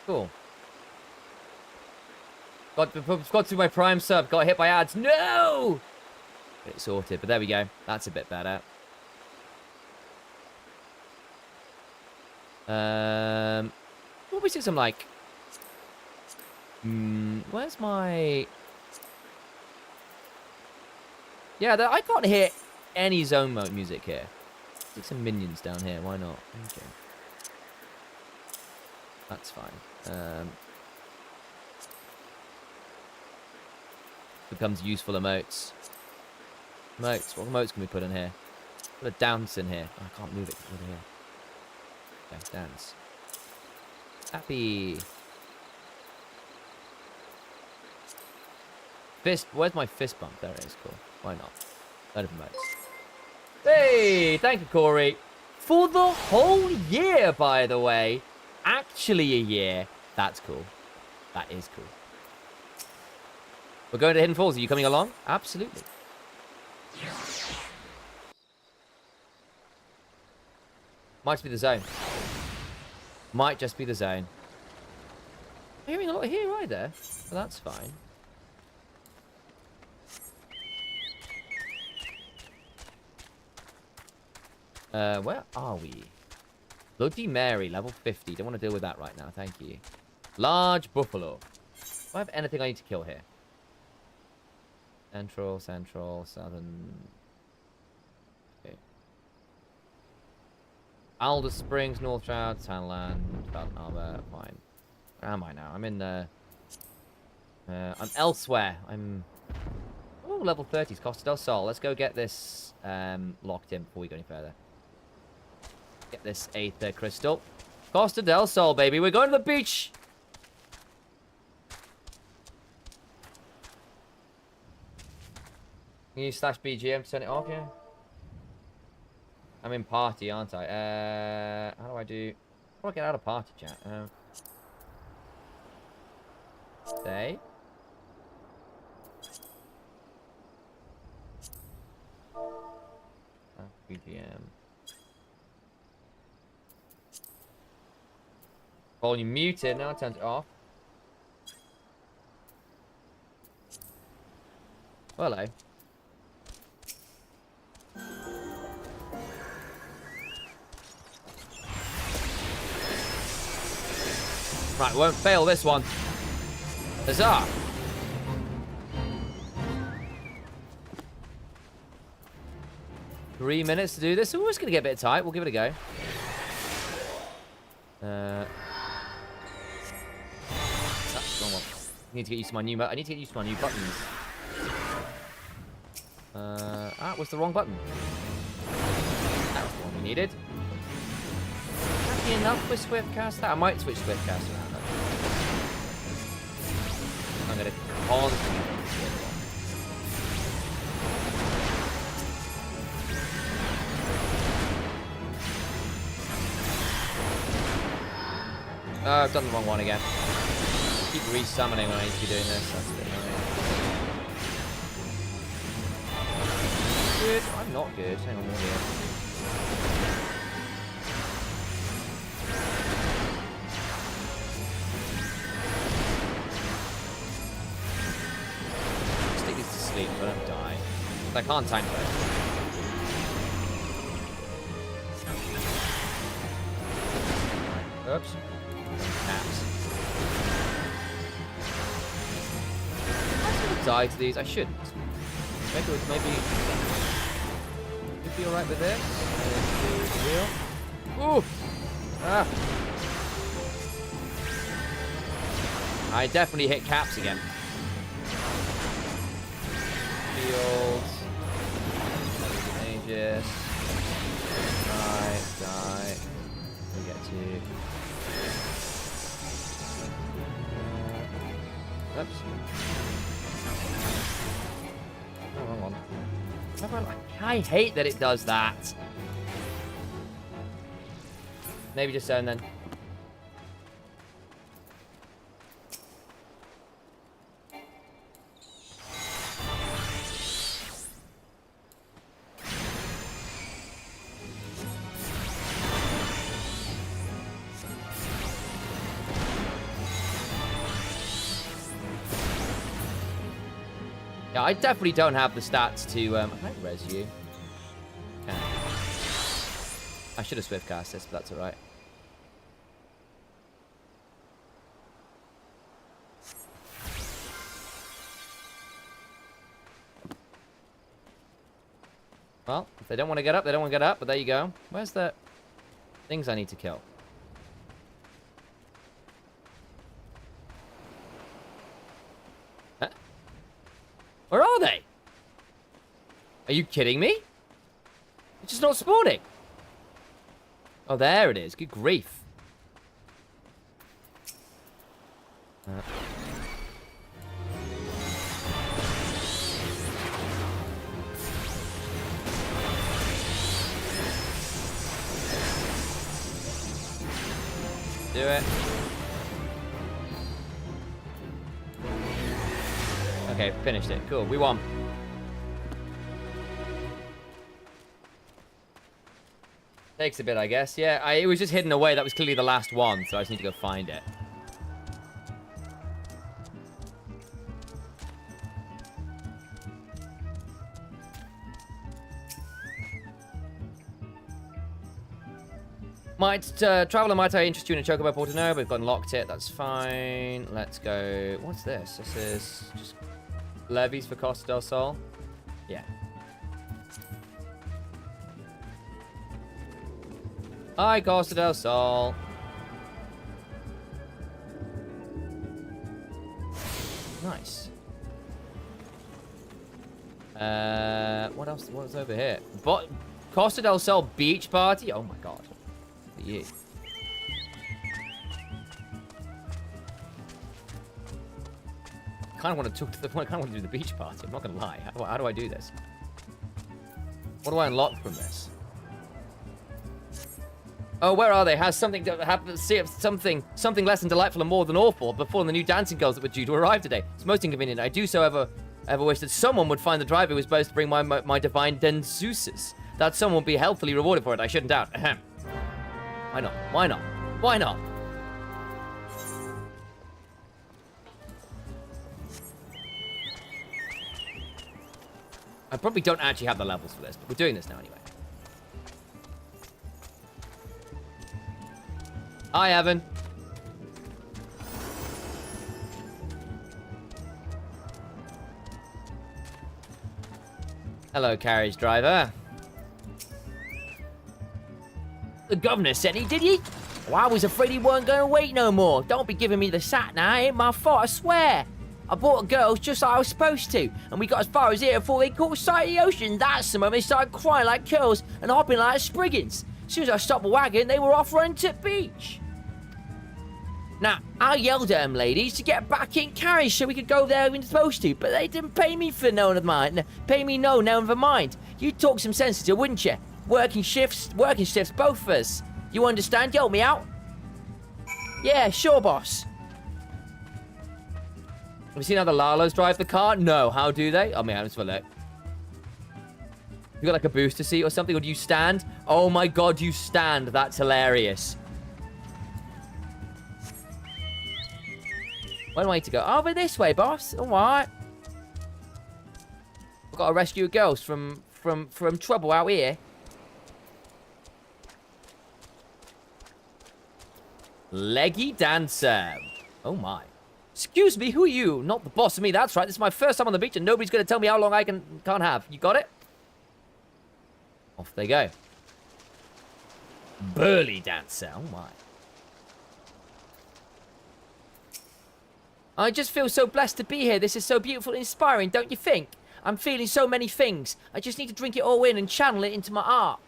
Cool. Got to my Prime sub. Got hit by ads. No! Get it sorted, but there we go. That's a bit better. What we see some like... where's my... Yeah, I can't hear any zone mode music here. Stick some minions down here. Why not? Okay. That's fine. Becomes useful emotes. Emotes. What emotes can we put in here? Put a dance in here. Oh, I can't move it over here. Okay, dance. Happy. Fist. Where's my fist bump? There it is. Cool. Why not? Load of emotes. Hey! Thank you, Corey. For the whole year, by the way. Actually a year. That's cool. That is cool. We're going to Hidden Falls. Are you coming along? Absolutely. Might just be the zone. Might just be the zone. I'm hearing a lot here either. But that's fine. Where are we? Bloody Mary, level 50. Don't want to deal with that right now. Thank you. Large buffalo. Do I have anything I need to kill here? Central, southern. Okay. Alder Springs, North Shroud, Townland, Fountain Harbor. Fine. Where am I now? I'm in the. I'm elsewhere. I'm. Oh, level 30's Costa del Sol. Let's go get this locked in before we go any further. Get this Aether Crystal. Costa del Sol, baby. We're going to the beach. Can you slash BGM to turn it off? Yeah. I'm in party, aren't I? How do I do? How do I get out of party chat? Stay. BGM. Volume muted. Now I turned it off. Hello. Right, won't fail this one. Huzzah! Three minutes to do this. Ooh, it's going to get a bit tight. We'll give it a go. That's the wrong one. I need to get used to my new buttons. Was the wrong button. That was the one we needed. Happy enough with Swiftcast? I might switch Swiftcast around. I'm gonna constantly... Oh, I've done the wrong one again. Keep resummoning when I need to be doing this. That's a bit annoying. Good. I'm not good. Hang on, we're here. Stick these to sleep so I don't die. I can't time for it. Oops. Caps. I'm gonna die to these. I shouldn't. Maybe you'd be alright with this. Ooh! Ah! I definitely hit caps again. Field. Aegis. Die. We get to. Oops. Oh, wrong one. I hate that it does that. Maybe just zone then. Yeah, I definitely don't have the stats to, I can't res you. Can. I should have swift cast this, but that's alright. Well, if they don't want to get up, they don't want to get up, but there you go. Where's the things I need to kill? Where are they? Are you kidding me? It's just not spawning. Oh, there it is. Good grief. Do it. Okay, finished it. Cool, we won. Takes a bit, I guess. Yeah, it was just hidden away. That was clearly the last one, so I just need to go find it. Traveler, might I interest you in a chocobo port to know? We've unlocked it. That's fine. Let's go. What's this? This is just levies for Costa del Sol. Yeah. Hi, Costa del Sol. Nice. What else? What's over here? Costa del Sol beach party? Oh my god. Look at you. I kind of want to talk to the. I kind of want to do the beach party. I'm not gonna lie. How do I do this? What do I unlock from this? Oh, where are they? Has something to happen? Something less than delightful and more than awful before the new dancing girls that were due to arrive today. It's most inconvenient. I do so ever wish that someone would find the driver who was supposed to bring my divine Denzeuses. That someone would be helpfully rewarded for it. I shouldn't doubt. Ahem. Why not? Why not? Why not? I probably don't actually have the levels for this, but we're doing this now anyway. Hi, Evan. Hello, carriage driver. The governor said he, did he? Well, I was afraid he weren't going to wait no more. Don't be giving me the sat now. It ain't my fault, I swear. I bought girls just like I was supposed to, and we got as far as here before they caught sight of the ocean. That's the moment they started crying like girls and hopping like spriggans. As soon as I stopped the wagon, they were off running to the beach. Now, I yelled at them ladies to get back in carriage so we could go there we were supposed to, but they didn't pay me for no mind. Pay me no, never mind. You'd talk some sense to, wouldn't you? Working shifts, both of us. You understand? Help me out? Yeah, sure, boss. Have you seen how the Lalos drive the car? No. How do they? Oh, man, let's have a look. You got like a booster seat or something? Or do you stand? Oh my god, you stand. That's hilarious. Where do I need to go? Over this way, boss. All right. I've got to rescue girls from trouble out here. Leggy dancer. Oh my. Excuse me, who are you? Not the boss of me, that's right. This is my first time on the beach and nobody's going to tell me how long I can't have. You got it? Off they go. Burly dancer. Oh my. I just feel so blessed to be here. This is so beautiful and inspiring, don't you think? I'm feeling so many things. I just need to drink it all in and channel it into my art.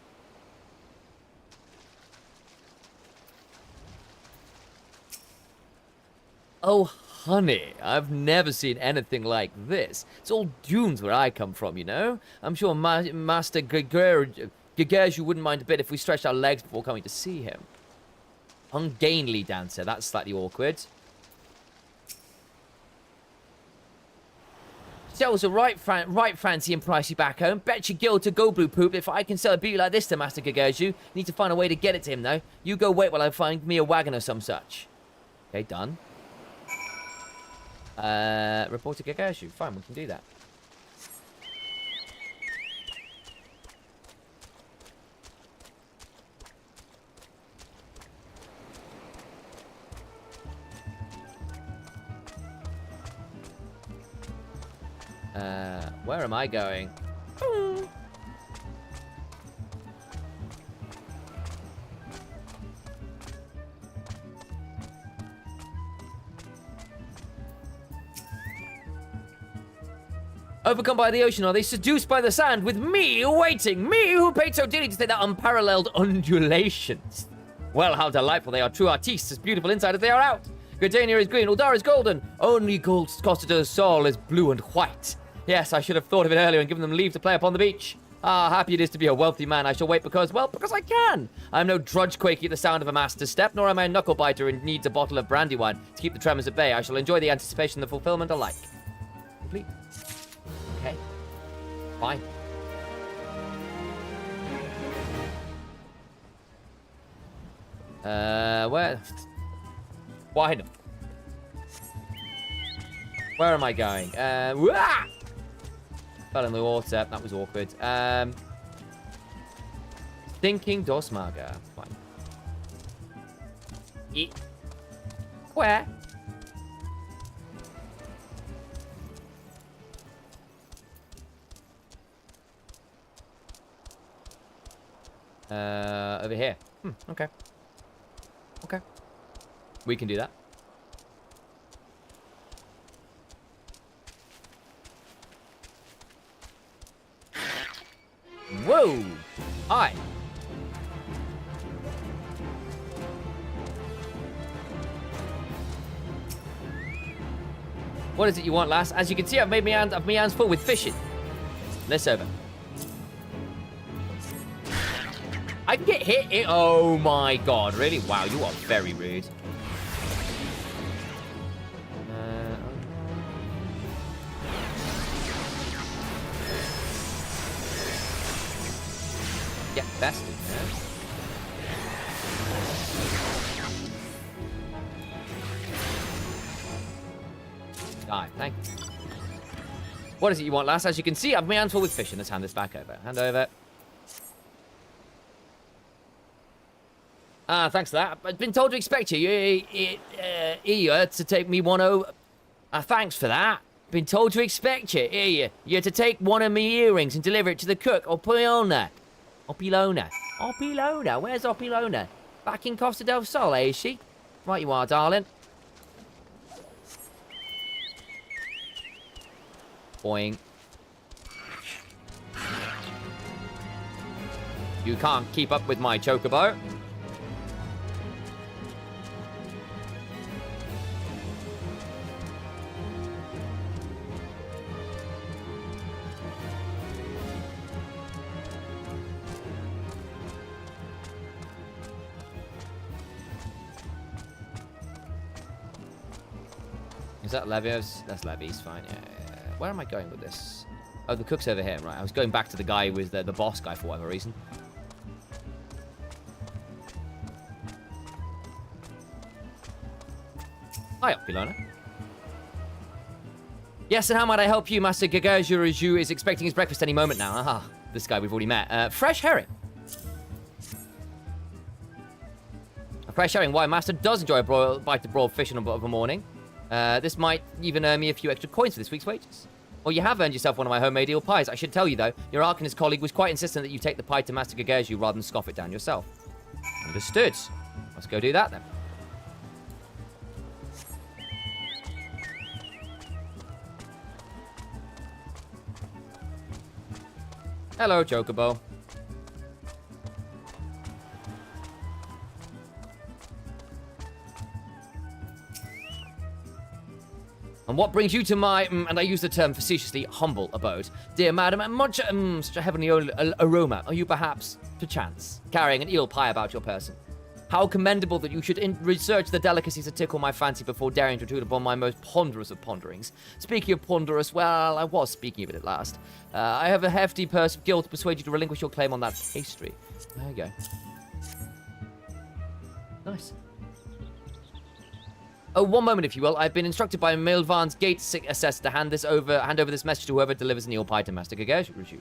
Oh, honey, I've never seen anything like this. It's all dunes where I come from, you know? I'm sure Master Gagaju wouldn't mind a bit if we stretched our legs before coming to see him. Ungainly dancer, that's slightly awkward. Sells a right fancy and pricey back home. Bet your guild to go blue poop if I can sell a beauty like this to Master Gagaju. Need to find a way to get it to him, though. You go wait while I find me a wagon or some such. Okay, done. Report to Gagaju. Fine, we can do that. Where am I going? Overcome by the ocean, are they seduced by the sand with me waiting? Me who paid so dearly to take their unparalleled undulations. Well, how delightful they are, true artistes, as beautiful inside as they are out. Gridania is green, Uldar is golden. Only Gold Costa del Sol is blue and white. Yes, I should have thought of it earlier and given them leave to play upon the beach. Ah, happy it is to be a wealthy man. I shall wait because I can. I am no drudge quaky at the sound of a master's step, nor am I a knuckle biter and needs a bottle of brandy wine to keep the tremors at bay. I shall enjoy the anticipation and the fulfillment alike. Complete. Okay. Fine. Where? Why not? Where am I going? Wah! Fell in the water. That was awkward. Thinking Dosmaga. Fine. Where? Over here. Okay. Okay. We can do that. Whoa! Hi. What is it you want, lass? As you can see, I've made my hands full with fishing. This over. I can get hit. Oh my god! Really? Wow, you are very rude. Get bested, man. Die, thank you. What is it you want, lass? As you can see, I've my hands full with fishing. Let's hand this back over. Hand over. Ah, thanks for that. I've been told to expect you. Here to take me one over. Thanks for that. Been told to expect you. Here, you're to take one of me earrings and deliver it to the cook. Opilona. Opilona. Opilona. Where's Opilona? Back in Costa del Sol, is she? Right you are, darling. Boing. You can't keep up with my chocobo. Is that Levios? That's Levy's, fine. Yeah. Where am I going with this? Oh, the cook's over here. Right, I was going back to the guy with the boss guy for whatever reason. Hi, Opulona. Yes, and how might I help you? Master Gagajuraju is expecting his breakfast any moment now. Aha, this guy we've already met. Fresh herring. A fresh herring. Why, Master does enjoy a bite of broiled fish of a morning. This might even earn me a few extra coins for this week's wages. Well, you have earned yourself one of my homemade eel pies. I should tell you, though, your Arcanist colleague was quite insistent that you take the pie to Master Gagaju rather than scoff it down yourself. Understood. Let's go do that, then. Hello, Chocobo. And what brings you to my, and I use the term facetiously, humble abode? Dear madam, such a heavenly aroma. Are you perhaps, perchance, carrying an eel pie about your person? How commendable that you should research the delicacies that tickle my fancy before daring to intrude upon my most ponderous of ponderings. Speaking of ponderous, well, I was speaking of it at last. I have a hefty purse of guilt to persuade you to relinquish your claim on that pastry. There you go. Nice. Oh, one moment, if you will. I've been instructed by Milvan's gate assessor to hand over this message to whoever delivers an eel pie to Master Gagajuraju.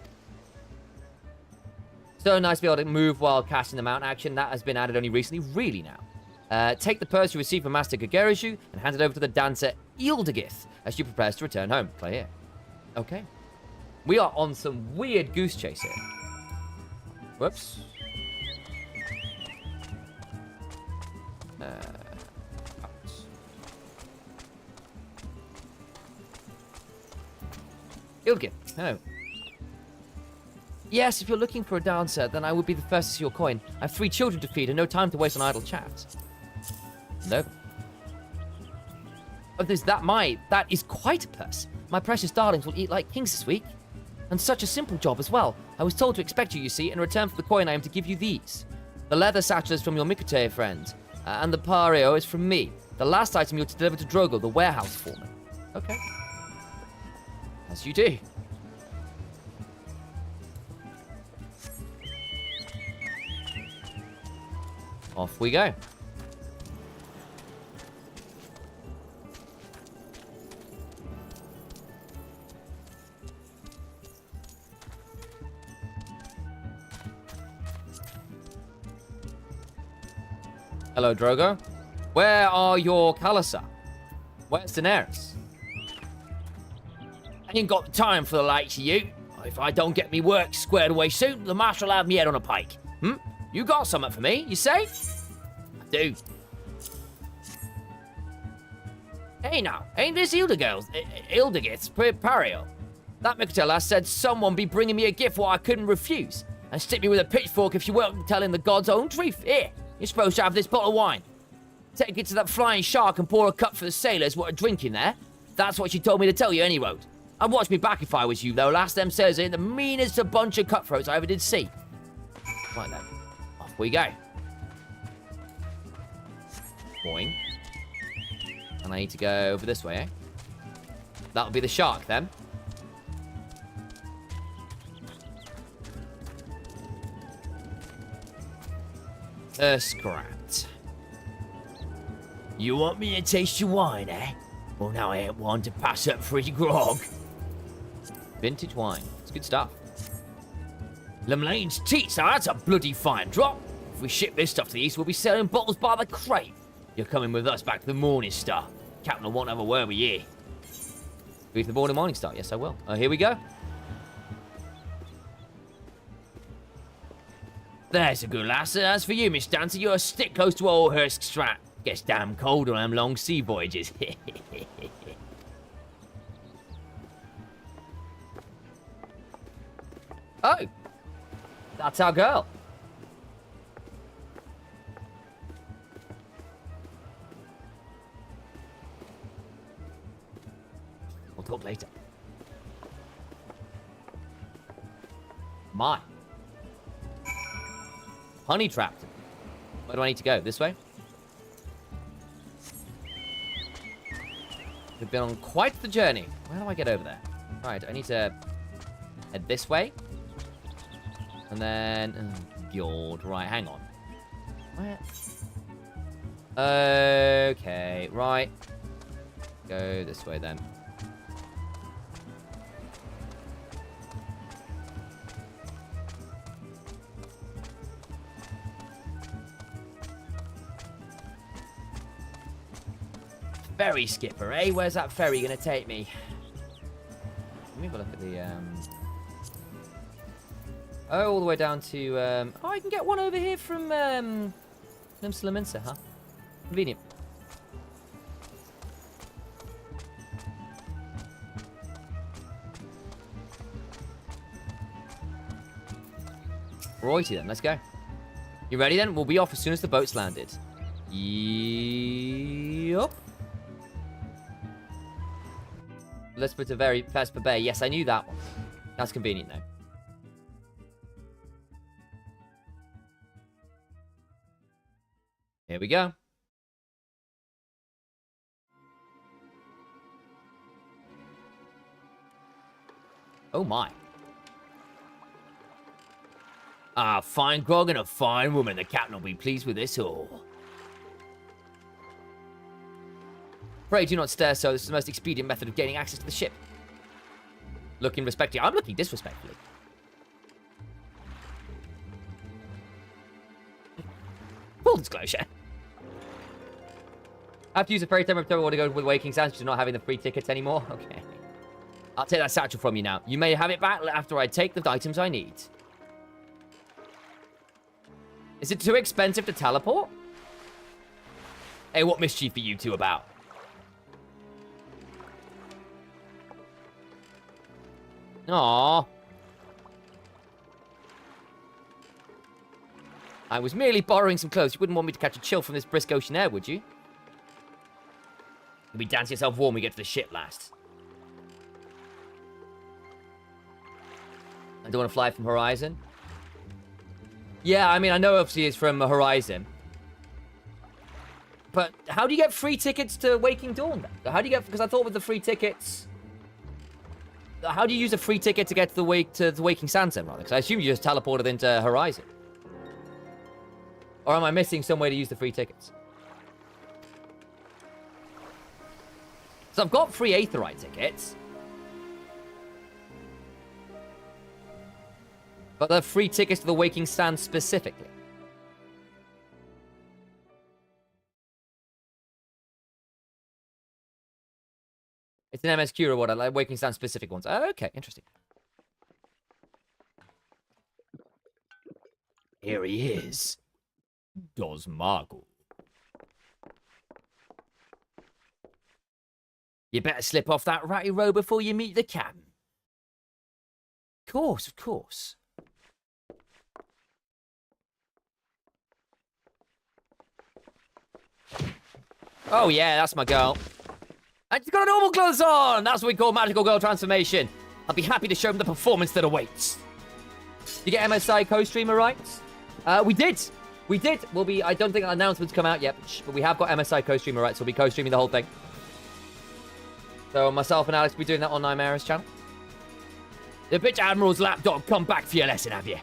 So nice to be able to move while casting them out in action. That has been added only recently. Really now. Take the purse you received from Master Gagajuraju and hand it over to the dancer Ealdagith as she prepares to return home. Play here. Okay. We are on some weird goose chase here. Whoops. Ealdagith, hello. Yes, if you're looking for a dancer, then I would be the first to see your coin. I have 3 children to feed and no time to waste on idle chat. No. Oh, that is quite a purse. My precious darlings will eat like kings this week. And such a simple job as well. I was told to expect you, you see. In return for the coin, I am to give you these. The leather satchel is from your Mikute friend. And the pario is from me. The last item you're to deliver to Drogo, the warehouse foreman. Okay. As you do. Off we go. Hello, Drogo. Where are your Kalasar? Where's Daenerys? I ain't got the time for the likes of you. If I don't get me work squared away soon, the master will have me head on a pike. You got something for me, you say? I do. Hey now, ain't this Ealdagith's pario? That Mikutella said someone be bringing me a gift what I couldn't refuse. And stick me with a pitchfork if you weren't telling the god's own truth. Here, you're supposed to have this bottle of wine. Take it to that flying shark and pour a cup for the sailors what are drinking there. That's what she told me to tell you anyway. I'd watch me back if I was you, though. Last them sailors ain't the meanest of bunch of cutthroats I ever did see. Right then, off we go. Boing. And I need to go over this way, eh? That'll be the shark, then. Scrapped. You want me to taste your wine, eh? Well, now I ain't one to pass up free grog. Vintage wine. It's good stuff. Lemlane's teats, now that's a bloody fine drop. If we ship this stuff to the east, we'll be selling bottles by the crate. You're coming with us back to the Morning Star. Captain will want to have a word with you. Go to the Morning Star? Yes, I will. Here we go. There's a good lass. As for you, Miss Dancer, you're a stick close to old Hursk Strat. Gets damn cold on them long sea voyages. Oh, that's our girl. We'll talk later. My. Honey trapped. Where do I need to go? This way? We've been on quite the journey. Where do I get over there? Right, I need to head this way. And then... Oh, God. Right, hang on. Where? Okay, right. Go this way, then. Ferry skipper, eh? Where's that ferry gonna take me? Let me have a look at the, Oh, all the way down to, Oh, I can get one over here from, Limsa, huh? Convenient. Righty then, let's go. You ready then? We'll be off as soon as the boat's landed. Yup. Let's put a very Vesper Bay. Yes, I knew that one. That's convenient though. Here we go. Oh my. Ah, fine grog and a fine woman. The captain will be pleased with this all. Pray do not stare so. This is the most expedient method of gaining access to the ship. Looking respectfully. I'm looking disrespectfully. Full disclosure. I have to use a ferry terminal if I want to go with Waking Sands because you're not having the free tickets anymore. Okay. I'll take that satchel from you now. You may have it back after I take the items I need. Is it too expensive to teleport? Hey, what mischief are you two about? Aww. I was merely borrowing some clothes. You wouldn't want me to catch a chill from this brisk ocean air, would you? You'll be dancing yourself warm when we get to the ship last. I don't want to fly from Horizon. Yeah, I mean, I know obviously it's from Horizon. But how do you get free tickets to Waking Dawn then? How do you get... Because I thought with the free tickets... How do you use a free ticket to get to the Waking Sands then, rather? Because I assume you just teleported into Horizon. Or am I missing some way to use the free tickets? So I've got free Aetheryte tickets. But they're free tickets to the Waking Sands specifically. It's an MSQ reward. I like Waking Sands specific ones. Oh, okay, interesting. Here he is. Dosmargo. You better slip off that ratty road before you meet the captain. Of course, of course. Oh yeah, that's my girl. And she's got a normal clothes on! That's what we call magical girl transformation. I'll be happy to show them the performance that awaits. You get MSI co-streamer rights? We did. We did. We'll be... I don't think an announcement's come out yet, but we have got MSI co-streamer rights. We'll be co-streaming the whole thing. So myself and Alex will be doing that on Nymera's channel. The bitch Admiral's lapdog come back for your lesson, have you?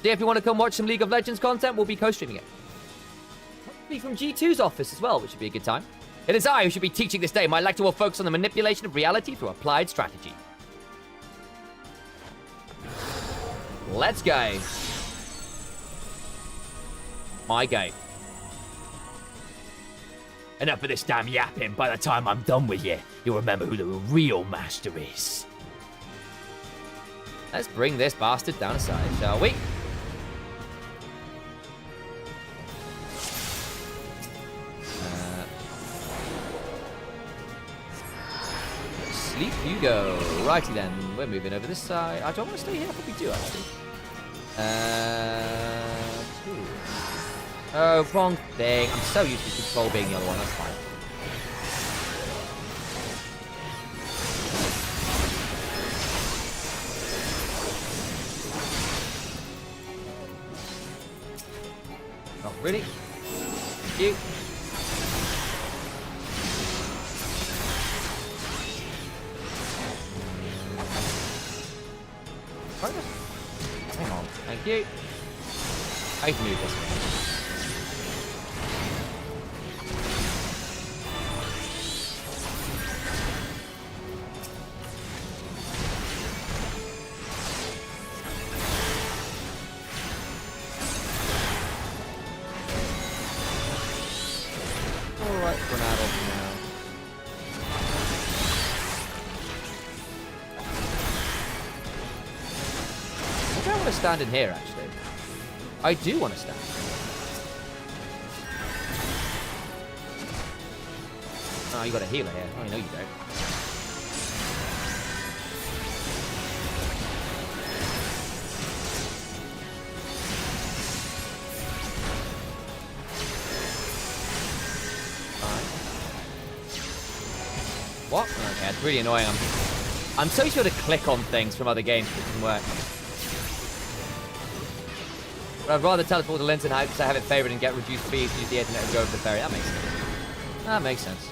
See, if you want to come watch some League of Legends content, we'll be co-streaming it. From G2's office as well, which should be a good time. It is I who should be teaching this day. My lecture will focus on the manipulation of reality through applied strategy. Let's go. My go. Enough of this damn yapping. By the time I'm done with you, you'll remember who the real master is. Let's bring this bastard down aside, shall we? Sleep you go. Righty then. We're moving over this side. I don't want to stay here. I think we do, actually. Oh, wrong thing. I'm so used to control being the other one. That's fine. Oh, really? Thank you. Thank you. I can move this way. Alright, for an adult now. I don't want to stand in here, actually. I do want to stand. Oh, you got a healer here. Oh, no, you don't. What? Okay, it's really annoying. I'm so sure to click on things from other games, but it doesn't work. But I'd rather teleport to Linton House because I have it favored and get reduced speed, use the internet and go over the ferry. That makes sense. That makes sense.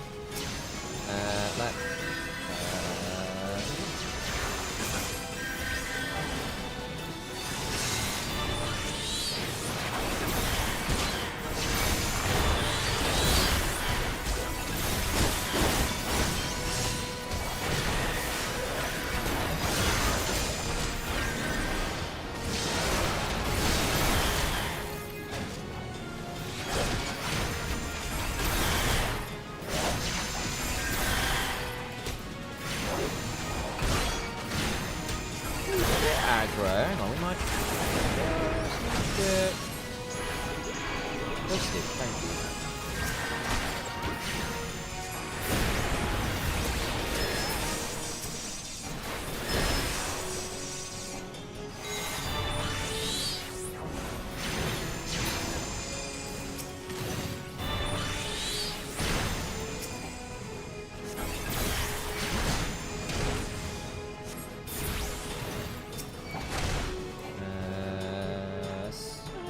Aggro. Hang on, we might. Thank you.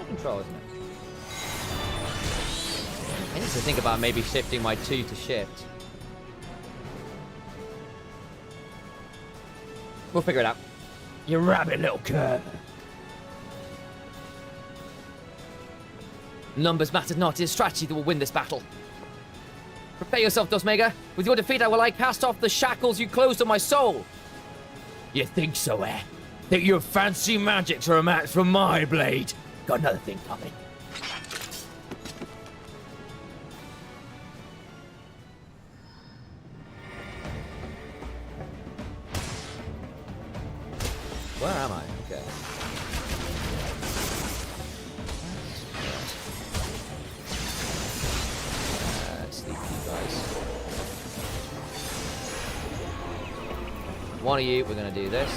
Control, isn't it? I need to think about maybe shifting my 2 to shift. We'll figure it out. You rabbit little cur. Numbers matter not. It is strategy that will win this battle. Prepare yourself, Dosmega. With your defeat, I will cast off the shackles you closed on my soul. You think so, eh? Think your fancy magics are a match for my blade? Got another thing coming. Where am I? Okay. Sleep, you guys. One of you, we're gonna do this.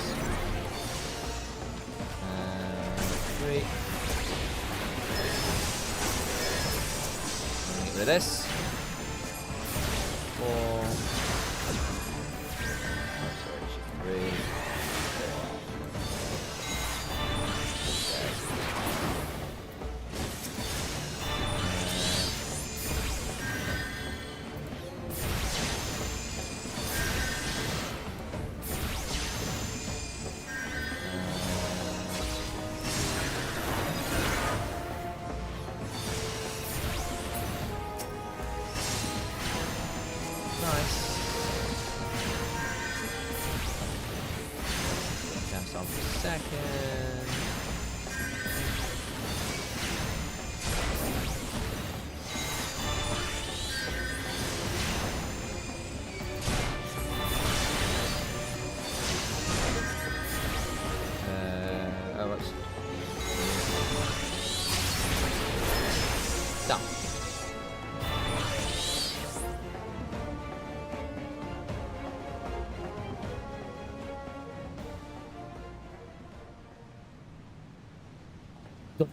3. Get rid of this. 4. Oh, sorry, shift 3.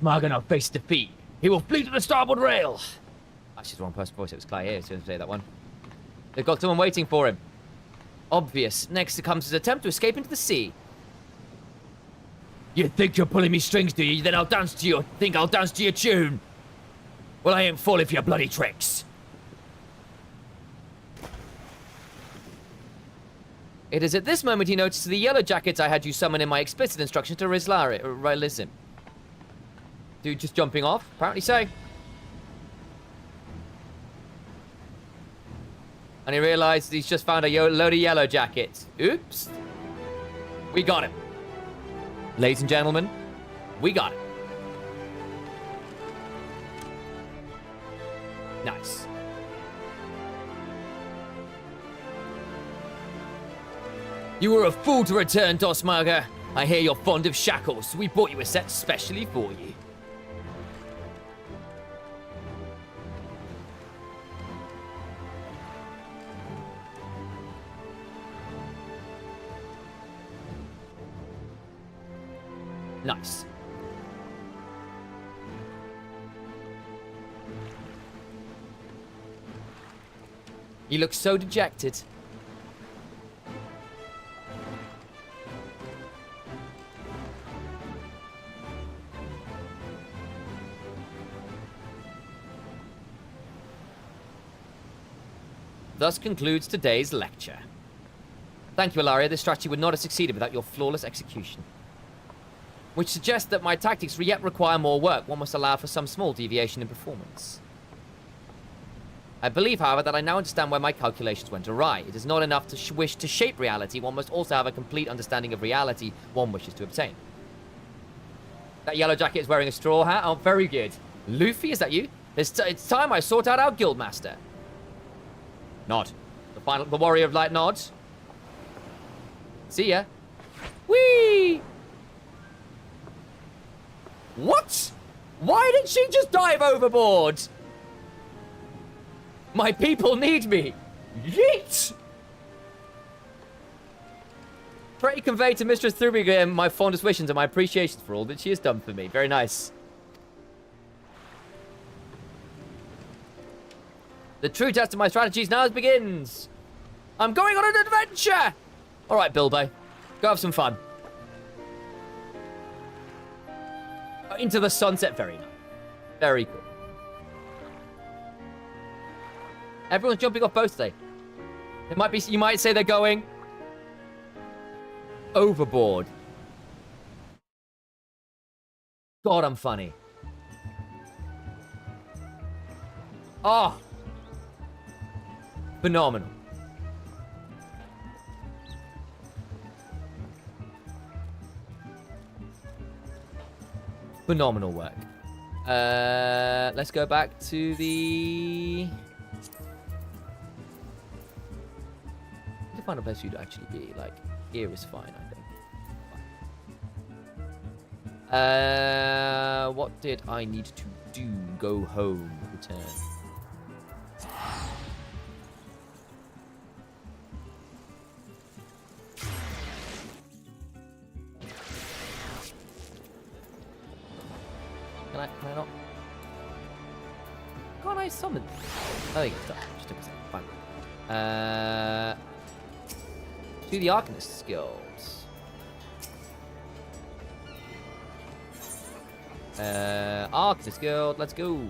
Margana face defeat. He will flee to the starboard rail. Actually, the wrong person's voice. It was Clay here. So to say that one. They've got someone waiting for him. Obvious. Next comes his attempt to escape into the sea. You think you're pulling me strings, do you? Then I'll dance to you. Think I'll dance to your tune? Well, I ain't falling for your bloody tricks. It is at this moment he notices the yellow jackets I had you summon in my explicit instructions to release him. Dude just jumping off? Apparently so. And he realized he's just found a load of yellow jackets. Oops. We got him. Ladies and gentlemen, we got him. Nice. You were a fool to return, Dosmager. I hear you're fond of shackles, so we bought you a set specially for you. Nice. You look so dejected. Thus concludes today's lecture. Thank you, Ilaria. This strategy would not have succeeded without your flawless execution. Which suggests that my tactics yet require more work. One must allow for some small deviation in performance. I believe, however, that I now understand where my calculations went awry. It is not enough to wish to shape reality. One must also have a complete understanding of reality one wishes to obtain. That yellow jacket is wearing a straw hat. Oh, very good. Luffy, is that you? It's time I sort out our guildmaster. Nod. The warrior of light nods. See ya. Whee! What? Why did she just dive overboard? My people need me. Yeet! Pray convey to Mistress Thurigam my fondest wishes and my appreciation for all that she has done for me. Very nice. The true test of my strategies now begins. I'm going on an adventure. All right, Bilbo. Go have some fun. Into the sunset. Very nice. Very cool. Everyone's jumping off boats today. It might be. You might say they're going overboard. God, I'm funny. Oh. Phenomenal. Phenomenal work. Let's go back to the... to find a place you'd actually be. Like, here is fine, I think. What did I need to do? Go home. Return. Can I not? Can't I summon? Oh, there you go. Stop. Just took a second. Fine. Do the Arcanist skills. Arcanist guild. Let's go.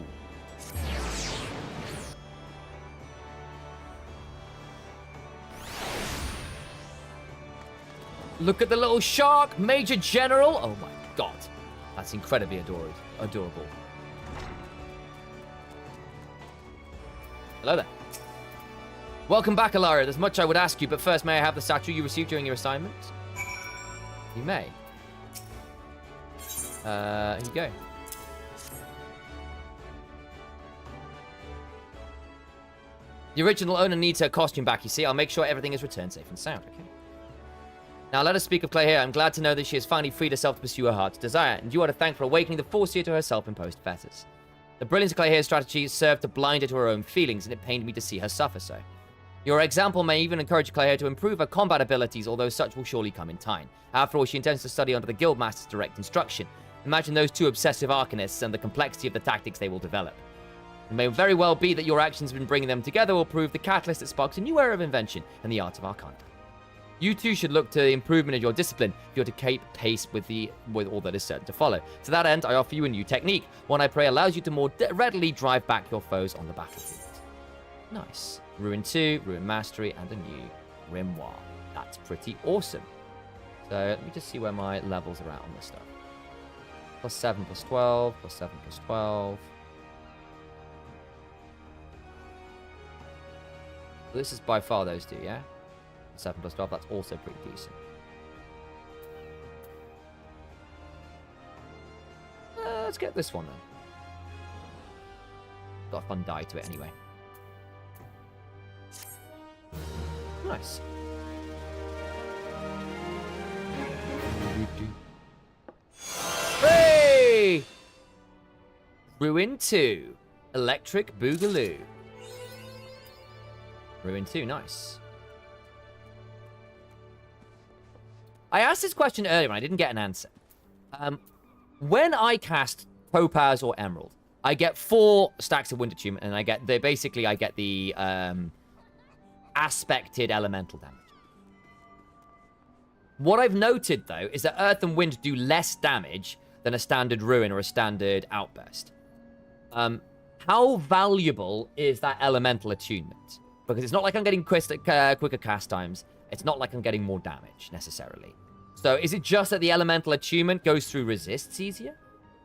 Look at the little shark, Major General. Oh my god. That's incredibly adorable. Hello there. Welcome back, Ilaria. There's much I would ask you, but first, may I have the statue you received during your assignment? You may. Here you go. The original owner needs her costume back, you see. I'll make sure everything is returned safe and sound, okay? Now, let us speak of Clay here. I'm glad to know that she has finally freed herself to pursue her heart's desire, and you are to thank for awakening the Force to her self-imposed fetters. The brilliance of Clay here's strategy served to blind her to her own feelings, and it pained me to see her suffer so. Your example may even encourage Clay here to improve her combat abilities, although such will surely come in time. After all, she intends to study under the Guildmaster's direct instruction. Imagine those two obsessive Arcanists and the complexity of the tactics they will develop. It may very well be that your actions in bringing them together will prove the catalyst that sparks a new era of invention in the art of Arcana. You too should look to the improvement in your discipline if you're to keep pace with all that is certain to follow. To that end, I offer you a new technique, one I pray allows you to more readily drive back your foes on the battlefield. Nice. Ruin 2, Ruin Mastery, and a new Grimoire. That's pretty awesome. So let me just see where my levels are at on this stuff. Plus 7 plus 12. Plus 7 plus 12. This is by far those two, yeah? 7 plus 12, that's also pretty decent. Let's get this one then. Got a fun die to it anyway. Nice. Hey! Ruin 2. Electric Boogaloo. Ruin 2, nice. I asked this question earlier and I didn't get an answer. When I cast Topaz or Emerald, I get 4 stacks of Wind Attunement, and I get the aspected elemental damage. What I've noted though is that Earth and Wind do less damage than a standard Ruin or a standard Outburst. How valuable is that elemental attunement? Because it's not like I'm getting quicker cast times. It's not like I'm getting more damage, necessarily. So is it just that the elemental attunement goes through resists easier?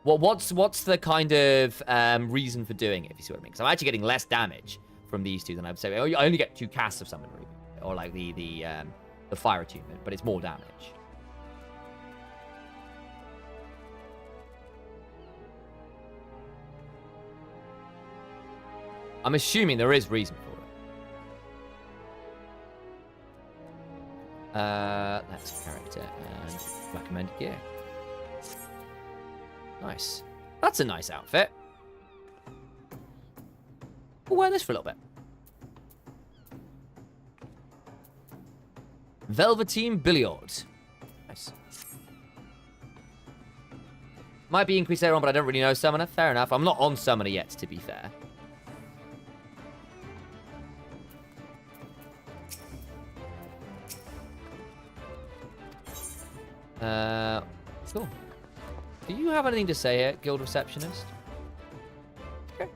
Well, what's the kind of reason for doing it, if you see what I mean? Because I'm actually getting less damage from these two than I would say. I only get 2 casts of Summon Ruby. Or like the Fire attunement, but it's more damage. I'm assuming there is reason for it. That's character and recommended gear. Nice. That's a nice outfit. We'll wear this for a little bit. Velveteen Billiard. Nice. Might be increased later on, but I don't really know Summoner. Fair enough. I'm not on Summoner yet, to be fair. Cool. Do you have anything to say here, Guild Receptionist? Okay.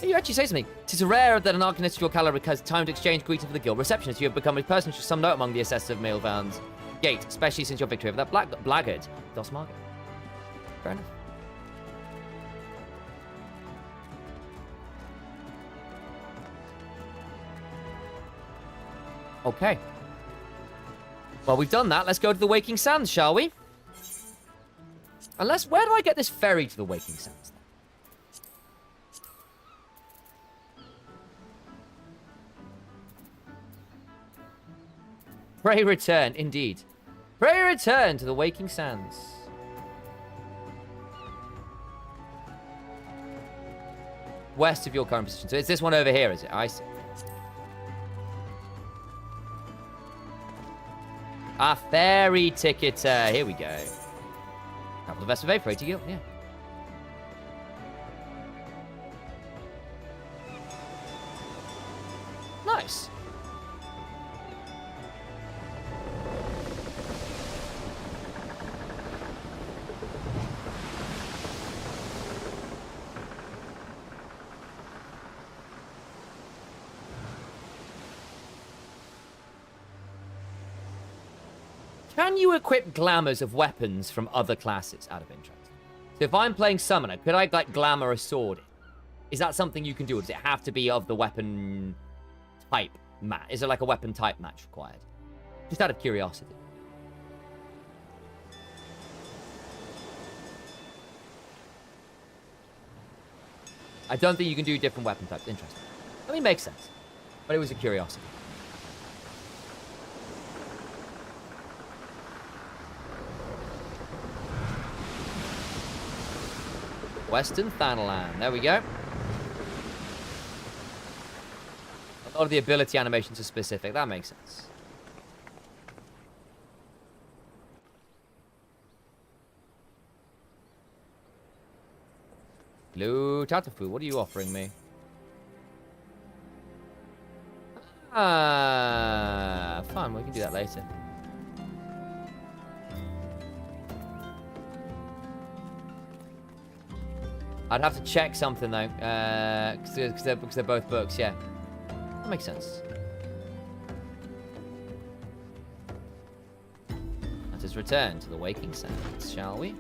You actually say something. It is rare that an Arcanist of your caliber has time to exchange greetings with the Guild Receptionist. You have become a person of some note among the assessors of Mailvan's Gate, especially since your victory over that blackguard, Dos Margo. Fair enough. Okay. Well, we've done that. Let's go to the Waking Sands, shall we? Unless, where do I get this ferry to the Waking Sands? Pray return, indeed. Pray return to the Waking Sands. West of your current position. So it's this one over here, is it? I see. Ah, ferry ticket. Here we go. Couple of Vest of Vapor, 80 gil, yeah. Nice. Can you equip glamours of weapons from other classes, out of interest? So if I'm playing Summoner, could I, like, glamour a sword? Is that something you can do, or does it have to be of the weapon type match? Is there, like, a weapon type match required? Just out of curiosity. I don't think you can do different weapon types. Interesting. I mean, makes sense. But it was a curiosity. Western Thanalan. There we go. A lot of the ability animations are specific. That makes sense. Hello, Tatafu. What are you offering me? Ah, fun. We can do that later. I'd have to check something though, because they're both books. Yeah, that makes sense. us return to the Waking Sands, shall we?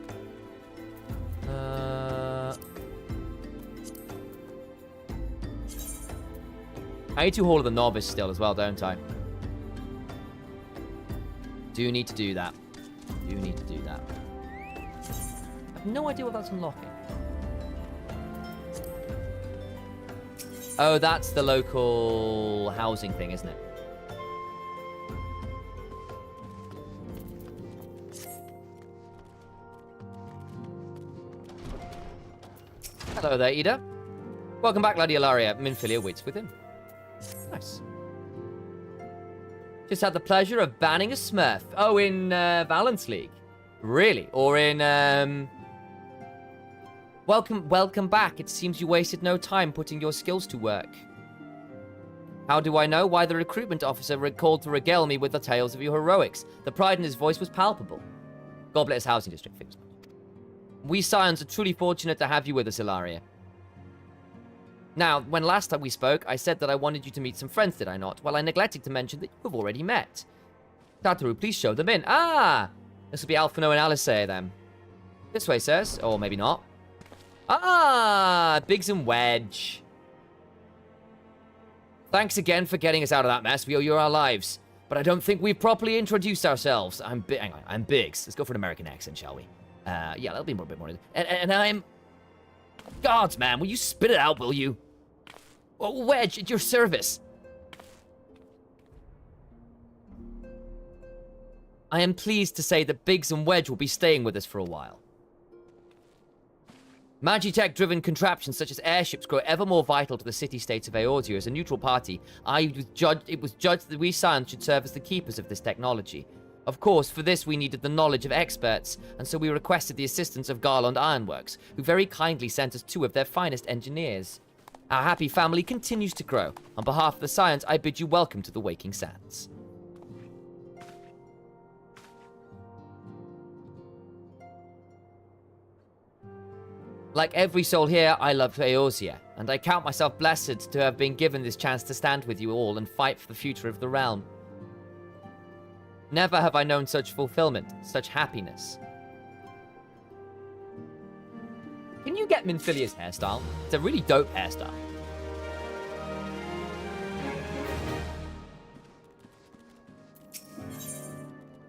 I need to Hall of the Novice still as well, don't I? Do need to do that. Do need to do that. I have no idea what that's unlocking. Oh, that's the local housing thing, isn't it? Hello there, Ida. Welcome back, Lady Ilaria. Minfilia waits within. Nice. Just had the pleasure of banning a Smurf. Oh, in Valence League. Really? Or in Welcome back. It seems you wasted no time putting your skills to work. How do I know? Why, the recruitment officer called to regale me with the tales of your heroics. The pride in his voice was palpable. Goblet's housing district. We Scions are truly fortunate to have you with us, Ilaria. Now, when last time we spoke, I said that I wanted you to meet some friends, did I not? Well, I neglected to mention that you have already met. Tataru, please show them in. Ah! This will be Alphino and Alice then. This way, sirs. Or maybe not. Ah! Biggs and Wedge. Thanks again for getting us out of that mess. We owe you our lives. But I don't think we've properly introduced ourselves. Hang on, I'm Biggs. Let's go for an American accent, shall we? Yeah, that'll be a bit more. And I'm... Gods, man, will you spit it out, will you? Oh, Wedge, at your service. I am pleased to say that Biggs and Wedge will be staying with us for a while. Magitech-driven contraptions such as airships grow ever more vital to the city-states of Eorzea. As a neutral party, it was judged that we Scions should serve as the keepers of this technology. Of course, for this we needed the knowledge of experts, and so we requested the assistance of Garland Ironworks, who very kindly sent us 2 of their finest engineers. Our happy family continues to grow. On behalf of the Scions, I bid you welcome to the Waking Sands. Like every soul here, I love Eorzea, and I count myself blessed to have been given this chance to stand with you all and fight for the future of the realm. Never have I known such fulfillment, such happiness. Can you get Minfilia's hairstyle? It's a really dope hairstyle.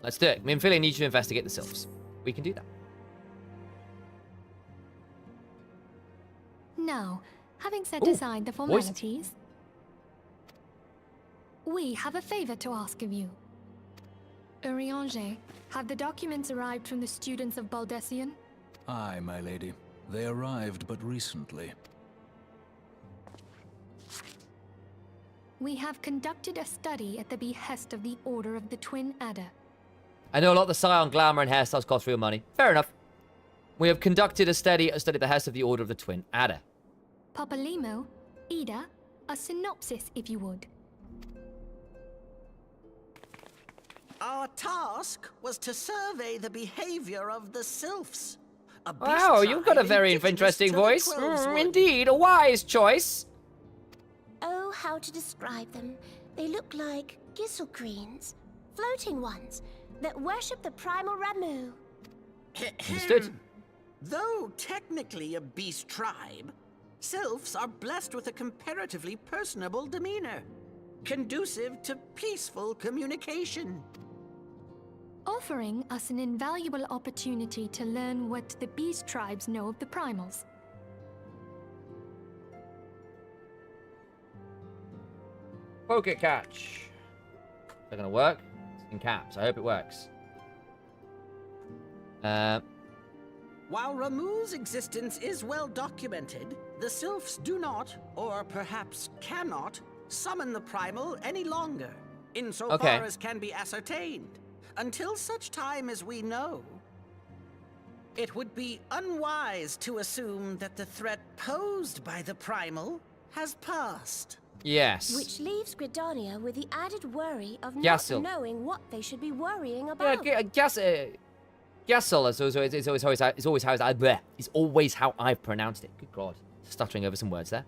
Let's do it. Minfilia needs you to investigate the sylphs. We can do that. Now, having set aside the formalities, we have a favor to ask of you. Urianger, have the documents arrived from the students of Baldessian? Aye, my lady. They arrived but recently. We have conducted a study at the behest of the Order of the Twin Adder. I know a lot of the Scion glamour and hairstyles cost real money. Fair enough. We have conducted a study at the behest of the Order of the Twin Adder. Papalimo, Ida, a synopsis if you would. Our task was to survey the behavior of the sylphs. Wow, you've got a very interesting voice. Indeed, a wise choice. Oh, how to describe them. They look like gisselcreens, floating ones, that worship the primal Ramu. Understood. Though technically a beast tribe, sylphs are blessed with a comparatively personable demeanor, conducive to peaceful communication. Offering us an invaluable opportunity to learn what the beast tribes know of the primals. Pocket catch. Is that gonna work? It's in caps. I hope it works. While Ramu's existence is well documented, the sylphs do not, or perhaps cannot, summon the primal any longer, insofar as can be ascertained. Until such time as we know, it would be unwise to assume that the threat posed by the primal has passed. Yes. Which leaves Gridania with the added worry of not Yassel. knowing what they should be worrying about. Yeah, Yassel is always how I've pronounced it. Good God. Stuttering over some words there.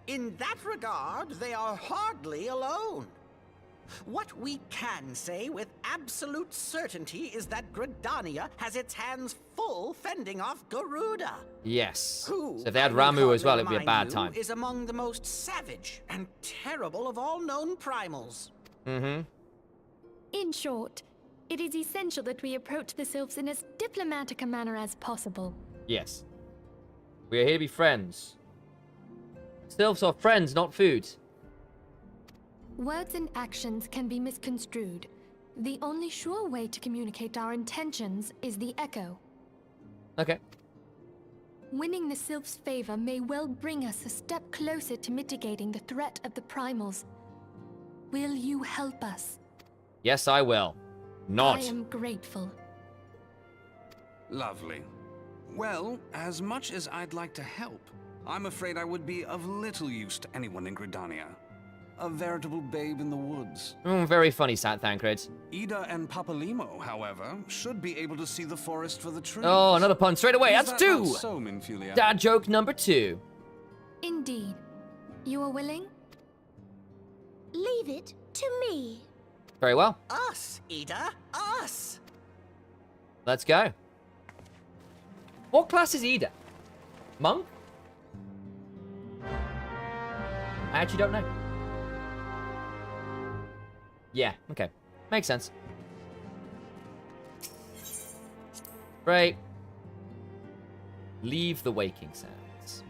In that regard, they are hardly alone. What we can say with absolute certainty is that Gridania has its hands full fending off Garuda. Yes. Who, So if they had I will Ramu as well, calmly it'd be a bad remind time. you, is among the most savage and terrible of all known primals. Mm-hmm. In short, it is essential that we approach the sylphs in as diplomatic a manner as possible. Yes. We are here to be friends. Sylphs are friends, not food. Words and actions can be misconstrued. The only sure way to communicate our intentions is the echo. Okay. Winning the sylphs' favor may well bring us a step closer to mitigating the threat of the primals. Will you help us? Yes, I will. Not. I am grateful. Lovely. Well, as much as I'd like to help, I'm afraid I would be of little use to anyone in Gridania. A veritable babe in the woods. Very funny, Sat Thancred. Ida and Papalimo, however, should be able to see the forest for the trees. Oh, another pun straight away. Is That's that 2. not so, Minfilia? Dad joke number 2. Indeed. You are willing? Leave it to me. Very well. Us, Ida, us! Let's go. What class is Ida? Monk? I actually don't know. Yeah, okay. Makes sense. Right. Leave the waking sounds.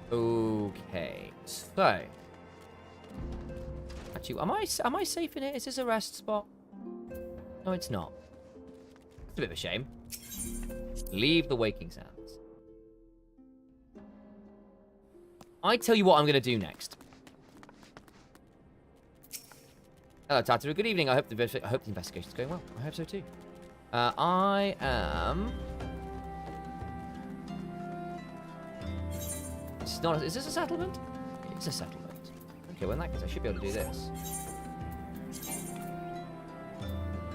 Okay. So. Actually, am I safe in here? Is this a rest spot? No, it's not. It's a bit of a shame. Leave the waking sounds. I tell you what I'm going to do next. Hello, Tataru. Good evening. I hope the investigation's going well. I hope so too. I am... It's not... Is this a settlement? It's a settlement. Okay, well in that case I should be able to do this.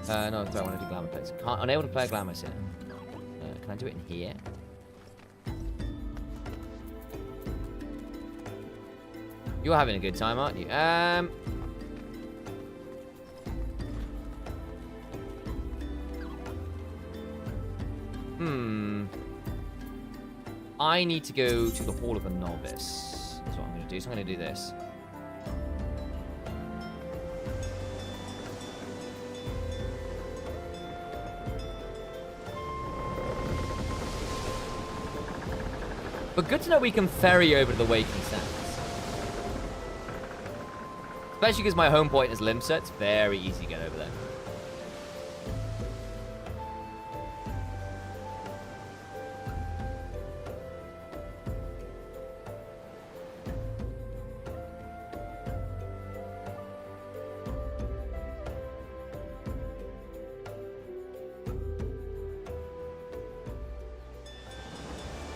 No, I want to do glamour plays. Unable to play a glamour sim. Can I do it in here? You're having a good time, aren't you? I need to go to the Hall of a Novice. That's what I'm going to do. So I'm going to do this. But good to know we can ferry over to the Waking Sands. Especially because my home point is Limsa. It's very easy to get over there.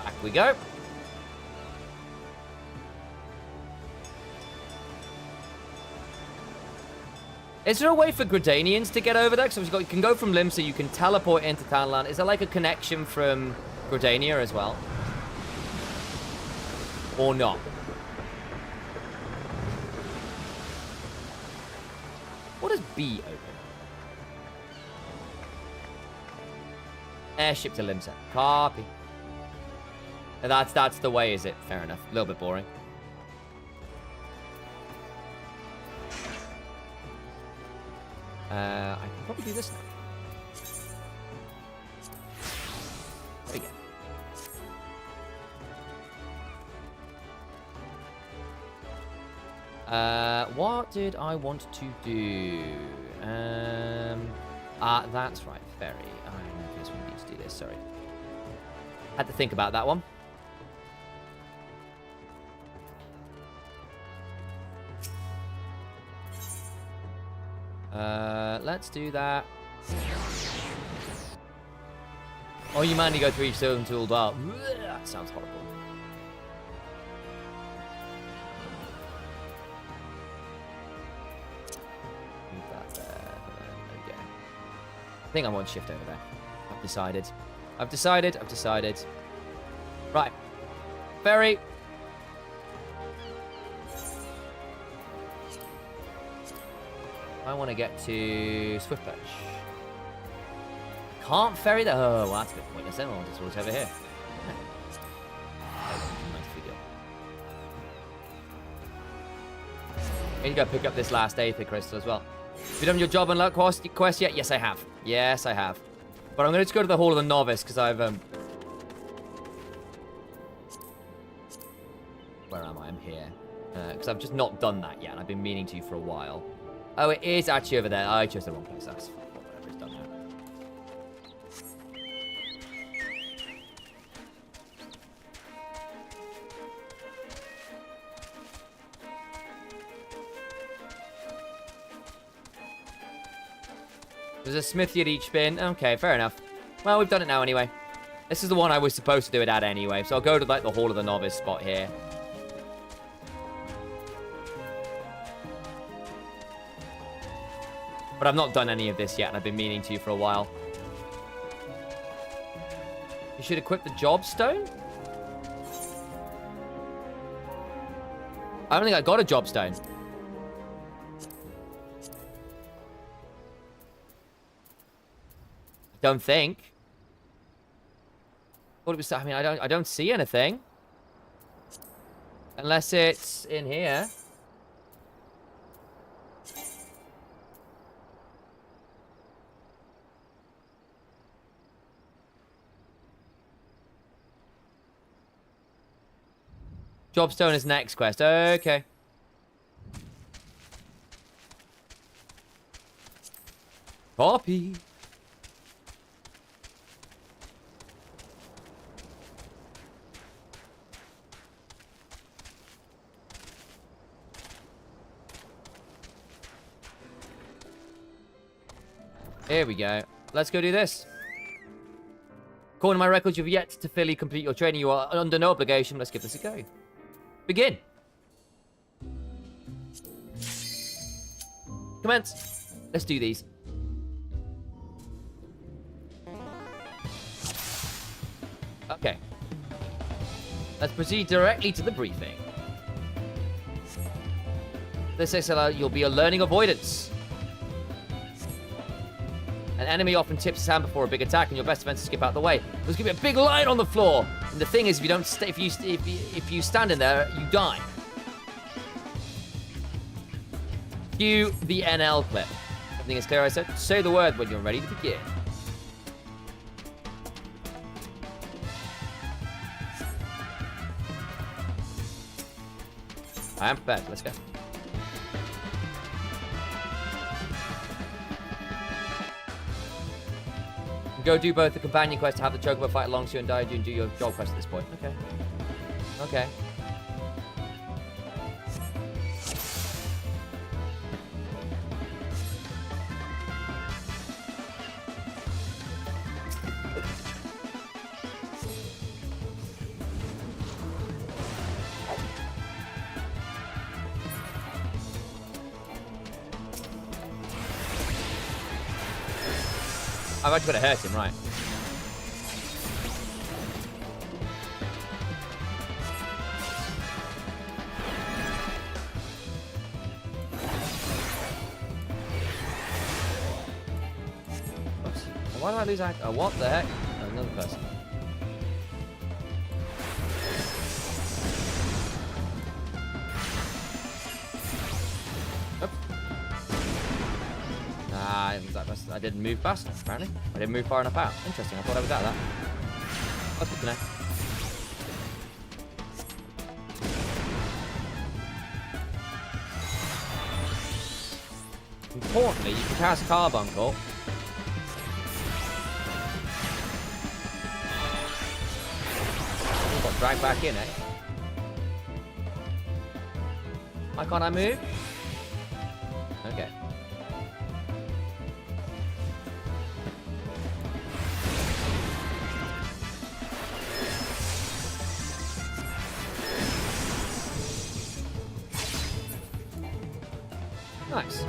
Back we go. Is there a way for Gridanians to get over there? Because you can go from Limsa, you can teleport into Tanland. Is there like a connection from Gridania as well? Or not? What does B open? Airship to Limsa. Copy. That's the way, is it? Fair enough. A little bit boring. I can probably do this now. There we go. What did I want to do? That's right, ferry. I guess we need to do this, sorry. Had to think about that one. Let's do that. Oh, you manually go through each stone tool bar. That sounds horrible. Move that there. Okay. I think I want shift over there. I've decided. Right. Ferry. want to get to Swiftbridge. Can't ferry the... Oh, well, that's a bit pointless then. I'll just walk over here. Nice figure. I need to go pick up this last Aether Crystal as well. Have you done your job unlock quest yet? Yes, I have. Yes, I have. But I'm going to just go to the Hall of the Novice because I've... Where am I? I'm here. Because I've just not done that yet. I've been meaning to for a while. Oh, it is actually over there. I chose the wrong place. That's whatever, it's done now. There's a smithy at each bin. Okay, fair enough. Well, we've done it now anyway. This is the one I was supposed to do it at anyway. So I'll go to like the Hall of the Novice spot here. But I've not done any of this yet, and I've been meaning to for a while. You should equip the job stone? I don't think I got a job stone. Don't think. Thought it was. I mean, I don't see anything. Unless it's in here. Jobstone is next quest. Okay. Copy. Here we go. Let's go do this. According to my records, you've yet to fully complete your training. You are under no obligation. Let's give this a go. Begin. Commence. Let's do these. Okay. Let's proceed directly to the briefing. This SLR, you'll be a learning avoidance. An enemy often tips his hand before a big attack, and your best defense is to skip out the way. There's gonna be a big line on the floor, and the thing is, if you don't stay, if you stand in there, you die. Cue the NL clip. Everything is clear, I said. Say the word when you're ready to begin. I am prepared. Let's go. Go do both the companion quest to have the Chocobo fight alongside you and Daiju and do your job quest at this point. Okay. Okay. I've actually got to hurt him, right? Oops. Why did I lose act? Oh, what the heck? Oh, another person. I didn't move fast enough, apparently. I didn't move far enough out. Interesting, I thought I was at that. That's good to know. Importantly, you can cast Carbuncle. Oh, got dragged back in, eh? Why can't I move? Okay. Nice.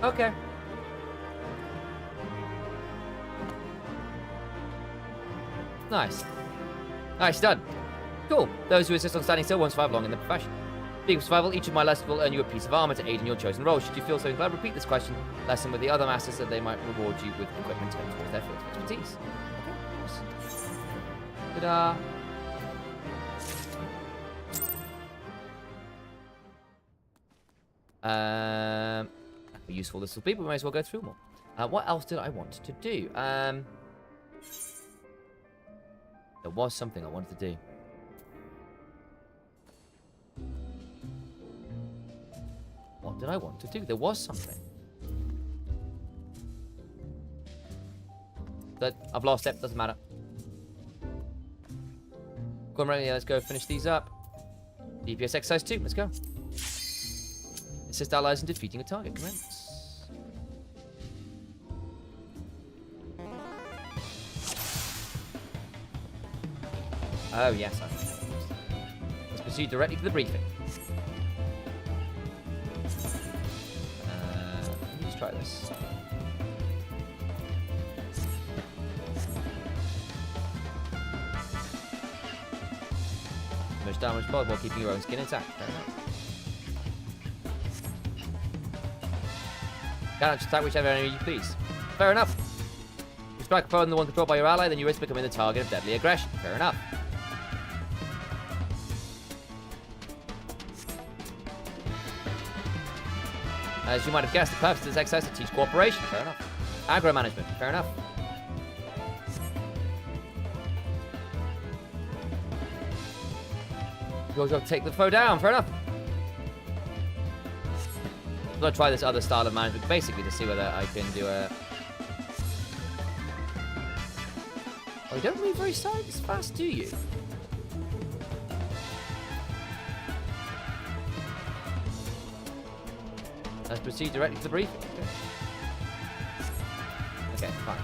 Okay. Nice. Nice, done. Cool. Those who insist on standing still won't survive long in the profession. Speaking of survival, each of my lessons will earn you a piece of armor to aid in your chosen role. Should you feel so inclined, repeat this lesson with the other masters so they might reward you with equipment turned towards their field of expertise. Okay, ta-da. That'd be useful this will be, but we may as well go through more. What else did I want to do? There was something I wanted to do. What did I want to do? There was something. But I've lost it. Doesn't matter. Come on, let's go finish these up. DPS exercise 2. Let's go. Assist allies in defeating a target. Commence. Oh, yes. Let's proceed directly to the briefing. Let's try this. Most damage possible while keeping your own skin intact. Fair enough. Cannot attack whichever enemy you please. Fair enough. If you strike a foe and the one controlled by your ally, then you risk becoming the target of deadly aggression. Fair enough. As you might have guessed, the purpose of this exercise is to teach cooperation. Fair enough. Aggro management. Fair enough. Your job to take the foe down. Fair enough. I'm going to try this other style of management, basically to see whether I can do a... Oh, you don't move very fast, do you? Let's proceed directly to the briefing. Okay, fine.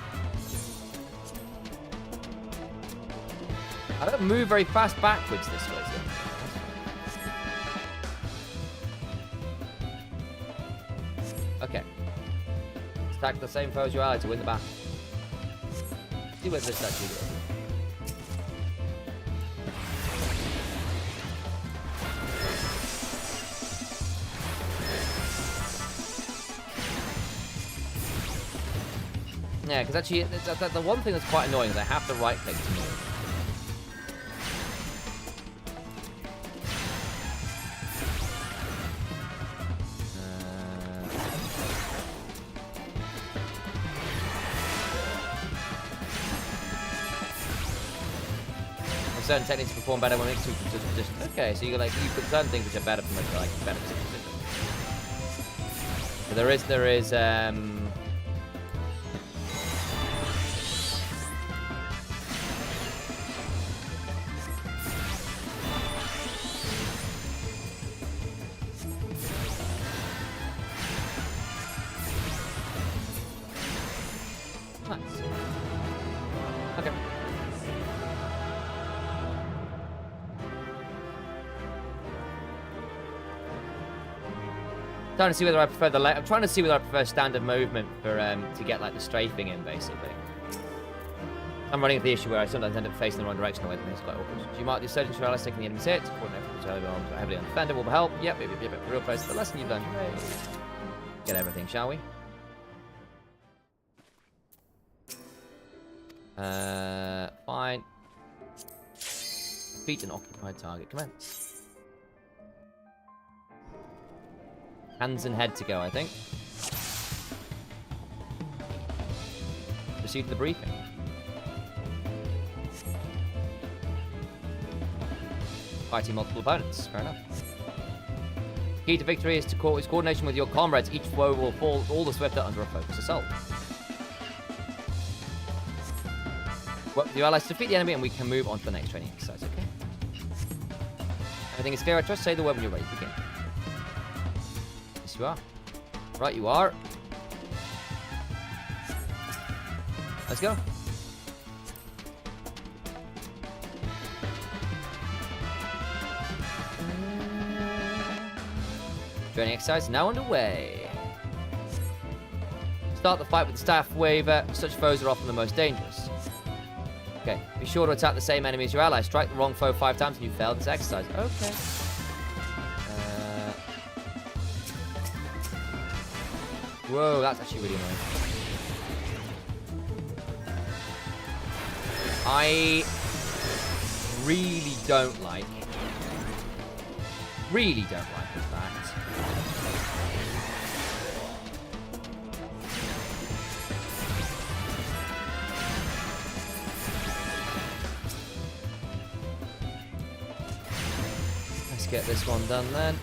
I don't move very fast backwards this way, so... Okay. Attack the same foe as your ally to win the battle. See what this actually does. Yeah, because actually, the one thing that's quite annoying is I have to right-click to move. Certain techniques perform better when mixed with positions. Okay, so you put certain things which are better from better positions. So there is nice. Okay. Trying to see whether I prefer I'm trying to see whether I prefer standard movement for to get like the strafing in, basically. I'm running into the issue where I sometimes end up facing the wrong direction away, and it's quite awkward. Do you mark the surgeon to allies taking the enemy's hit? Coordinate with heavily on defender will help. Yep. Real close to the lesson you've done. Hooray. Get everything, shall we? Fine. Defeat an occupied target. Commence. Hands and head to go, I think. Proceed to the briefing. Fighting multiple opponents. Fair enough. Key to victory is coordination with your comrades. Each foe will fall all the swifter under a focused assault. Work with your allies to defeat the enemy, and we can move on to the next training exercise. Okay. Everything is clear. I trust. Say the word when you're ready to begin. Yes, you are. Right, you are. Let's go. Training exercise now underway. Start the fight with the staff waver. Such foes are often the most dangerous. Okay. Be sure to attack the same enemy as your ally. Strike the wrong foe 5 times and you fail this exercise. Okay. Whoa, that's actually really annoying. I really don't like the fact. Let's get this one done then.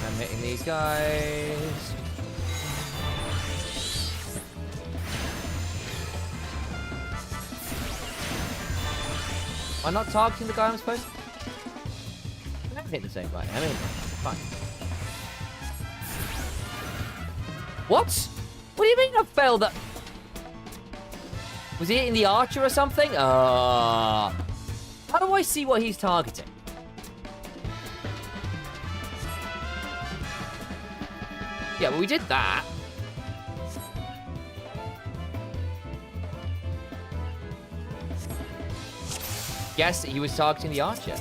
I'm hitting these guys. Am I not targeting the guy I'm supposed to? I haven't hit the same guy. I mean, fine. What? What do you mean I failed that? Was he hitting the archer or something? How do I see what he's targeting? Yeah, well, we did that. Guess he was targeting the archer.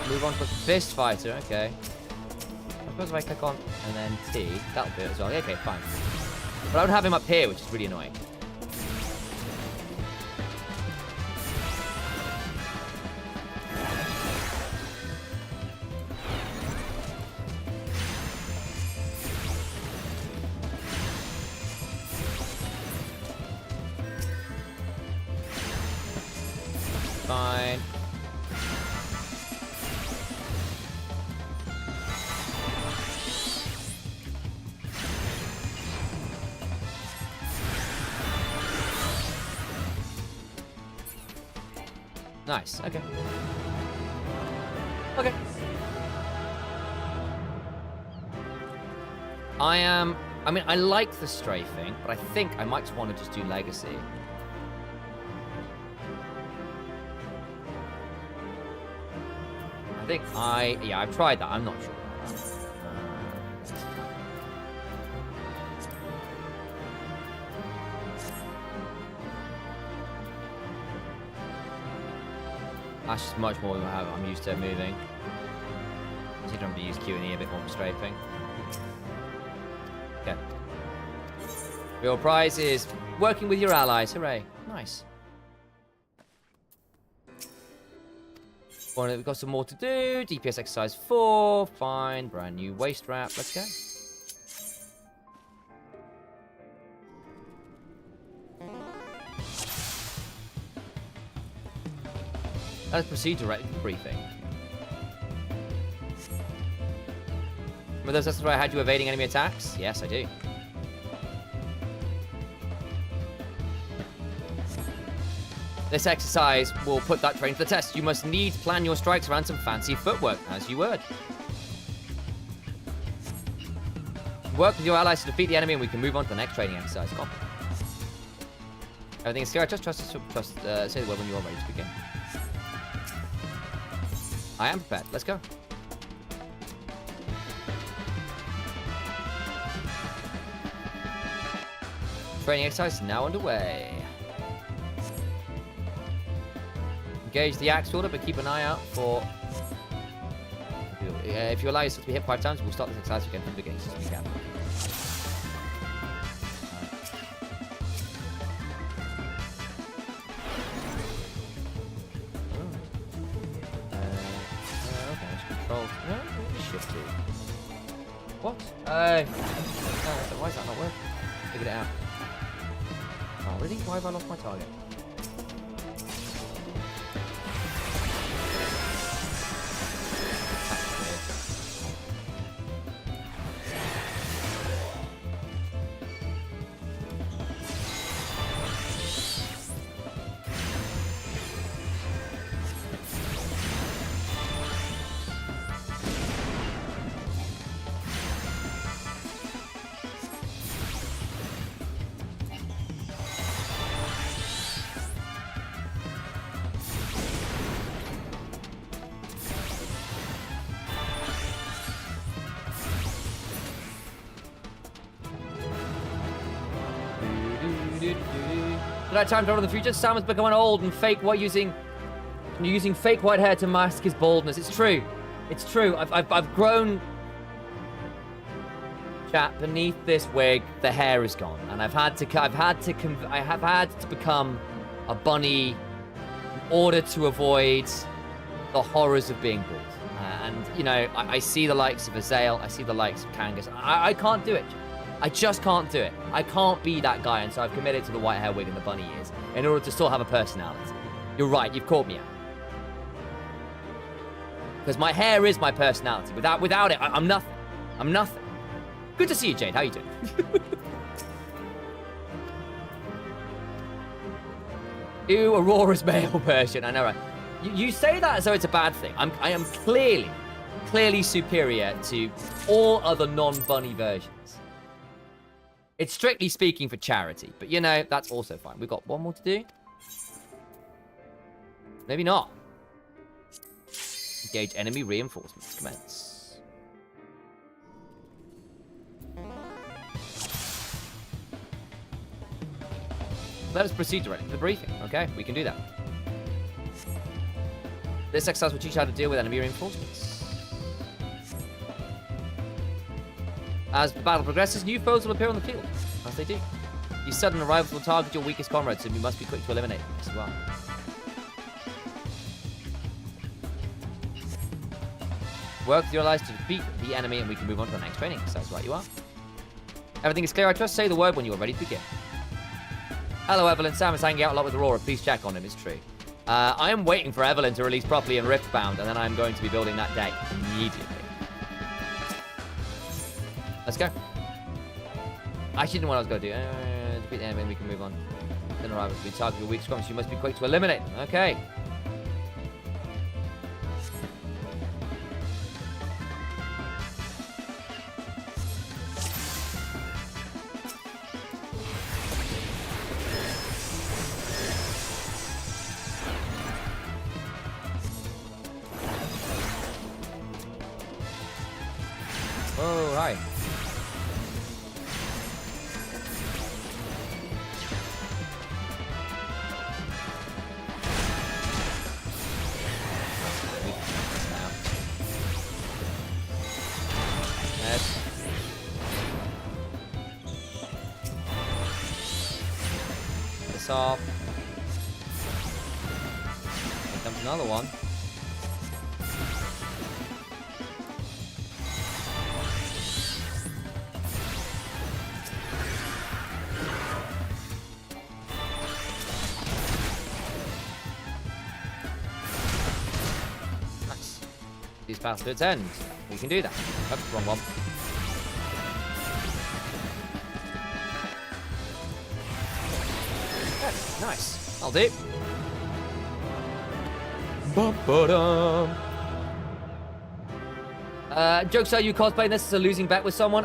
Move on to the fist fighter. Okay. I suppose if I click on and then T, that'll do it as well. Okay, fine. But I would have him up here, which is really annoying. Fine. Nice. Okay. Okay. I mean, I like the strafing, but I think I might just want to just do Legacy. Yeah, I've tried that. I'm not sure about that. That's just much more than how I'm used to moving. I think I'm going to use Q and E a bit more for strafing. Okay. Real prize is working with your allies. Hooray. Nice. We've got some more to do. DPS exercise 4. Fine. Brand new waist wrap. Let's go. Let's proceed directly to briefing. Remember those lessons where I had you evading enemy attacks? Yes, I do. This exercise will put that training to the test. You must needs plan your strikes around some fancy footwork, as you would. Work with your allies to defeat the enemy and we can move on to the next training exercise. Come on. Everything is scary. Just trust say the word when you are ready to begin. I am prepared. Let's go. Training exercise now underway. Engage the axe wielder, but keep an eye out for... if you allow yourself to be hit 5 times, we'll start this exercise again from the beginning as we can. Shift 2. What? Why is that not working? Figured it out. Oh, really? Why have I lost my target? Did I time travel in the future? Sam has become old and fake white using fake white hair to mask his baldness. It's true. It's true. I've grown. Chat, beneath this wig, the hair is gone, and I have had to become a bunny in order to avoid the horrors of being bald. And you know, I see the likes of Azael, I see the likes of Kangas. I can't do it. I just can't do it. I can't be that guy, and so I've committed to the white hair wig and the bunny ears in order to still have a personality. You're right, you've caught me out. Because my hair is my personality. Without it, I'm nothing. I'm nothing. Good to see you, Jade. How you doing? Ew, Aurora's male version. I know, right? You say that as though it's a bad thing. I am clearly superior to all other non-bunny versions. It's strictly speaking for charity, but you know, that's also fine. We've got one more to do. Maybe not. Engage enemy reinforcements. Commence. Let us proceed directly to the briefing. Okay, we can do that. This exercise will teach you how to deal with enemy reinforcements. As the battle progresses, new foes will appear on the field, as they do. These sudden arrivals will target your weakest comrades, and you must be quick to eliminate them as well. Work with your allies to defeat the enemy, and we can move on to the next training exercise. Right you are. Everything is clear, I trust. Say the word when you are ready to begin. Hello, Evelyn. Sam is hanging out a lot with Aurora. Please check on him. It's true. I am waiting for Evelyn to release properly in Riftbound, and then I'm going to be building that deck immediately. Let's go. I actually didn't know what I was going to do. Defeat the enemy, and we can move on. Then arrive to target your weak scrums. You must be quick to eliminate them. Okay. Oh, hi. Yes. This off. Here comes another one. These paths to its end. We can do that. Oops, wrong one. Yeah, nice. I'll do. Jokes are you cosplaying this as a losing bet with someone?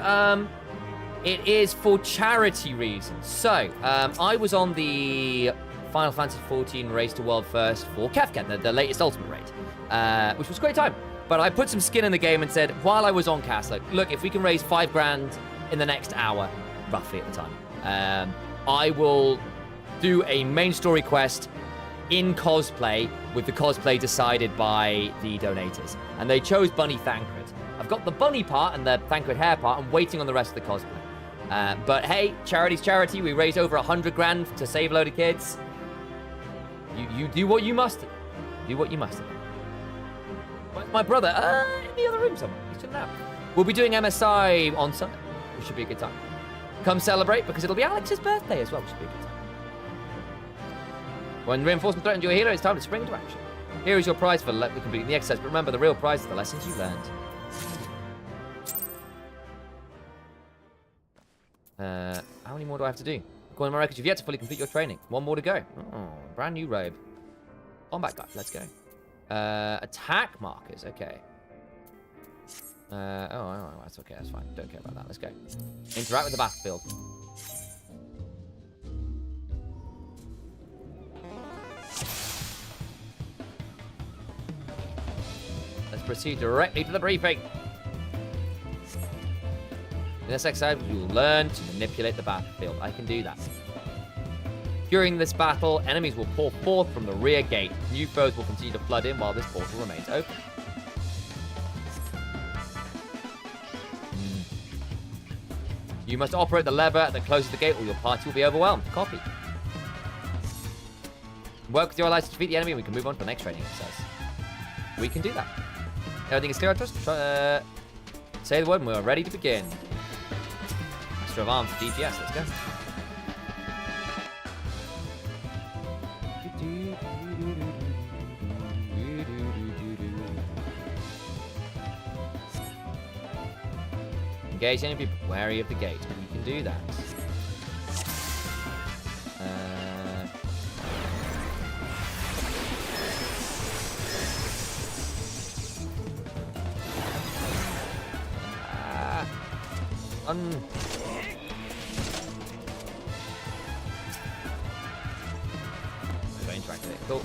It is for charity reasons. So, I was on the Final Fantasy XIV Race to World First for Kefka, the latest Ultimate Raid, which was a great time. But I put some skin in the game and said, while I was on cast, like, look, if we can raise $5,000 in the next hour, roughly at the time, I will do a main story quest in cosplay with the cosplay decided by the donators. And they chose Bunny Thancred. I've got the bunny part and the Thancred hair part. I'm waiting on the rest of the cosplay. But hey, charity's charity. We raised over $100,000 to save a load of kids. You do what you must. Do what you must. My brother, in the other room somewhere. He's chilling out. We'll be doing MSI on Sunday, which should be a good time. Come celebrate, because it'll be Alex's birthday as well, which should be a good time. When reinforcement threatens your hero, it's time to spring into action. Here is your prize for completing the exercise, but remember, the real prize is the lessons you learned. How many more do I have to do? According to my records, you've yet to fully complete your training. One more to go. Oh, brand new robe. Combat guide, let's go. Attack markers, okay. Oh, that's okay, that's fine. Don't care about that, let's go. Interact with the battlefield. Let's proceed directly to the briefing. In this exercise, you will learn to manipulate the battlefield. I can do that. During this battle, enemies will pour forth from the rear gate. New foes will continue to flood in while this portal remains open. You must operate the lever that closes the gate or your party will be overwhelmed. Copy. Work with your allies to defeat the enemy and we can move on to the next training exercise. We can do that. Everything is clear to us. Say the word and we're ready to begin. Master of Arms, DPS, let's go. Engage enemy people wary of the gate. We can do that. Don't interact with it. Cool.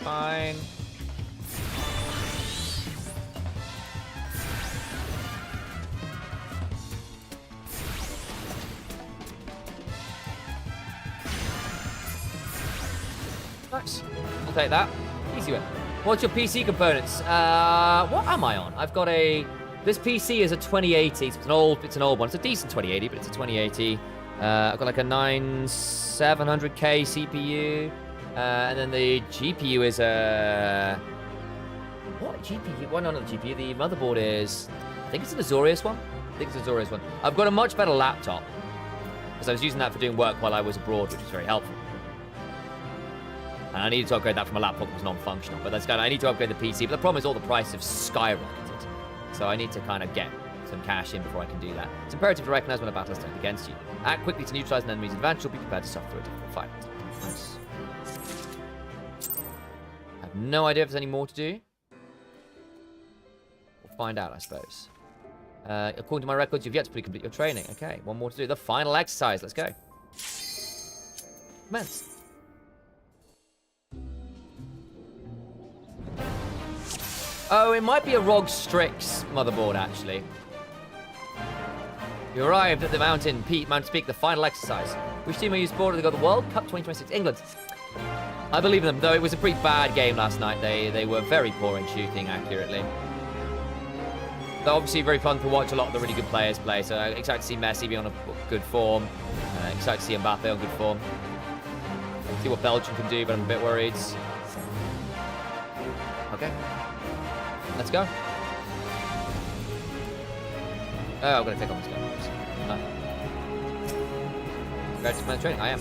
Fine. Nice. I'll take that. Easy win. What's your PC components? What am I on? I've got a... This PC is a 2080. It's an old one. It's a decent 2080, but it's a 2080. I've got like a 9700K CPU. And then the GPU is a... What GPU? Well, not the GPU. The motherboard is... I think it's an Azorius one. I've got a much better laptop. Because I was using that for doing work while I was abroad, which was very helpful. And I needed to upgrade that from a laptop that was non-functional. But that's kind of... I need to upgrade the PC. But the problem is all the prices have skyrocketed. So I need to kind of get some cash in before I can do that. It's imperative to recognize when a battle is turned against you. Act quickly to neutralize an enemy's advantage or be prepared to suffer through a difficult fight. Nice. No idea if there's any more to do. We'll find out, I suppose. According to my records, you've yet to fully complete your training. Okay, one more to do. The final exercise. Let's go. Commence. Oh, it might be a Rog Strix motherboard, actually. You arrived at the Mountain Peak, the final exercise. Which team are you supporting? They got the World Cup 2026. England. I believe in them, though it was a pretty bad game last night. They were very poor in shooting accurately. They're obviously very fun to watch a lot of the really good players play, so I'm excited to see Messi be on a good form. Excited to see Mbappe on good form. See what Belgium can do, but I'm a bit worried. Okay. Let's go. Oh, I'm going to take on this guy. No. Ready to commence training? I am.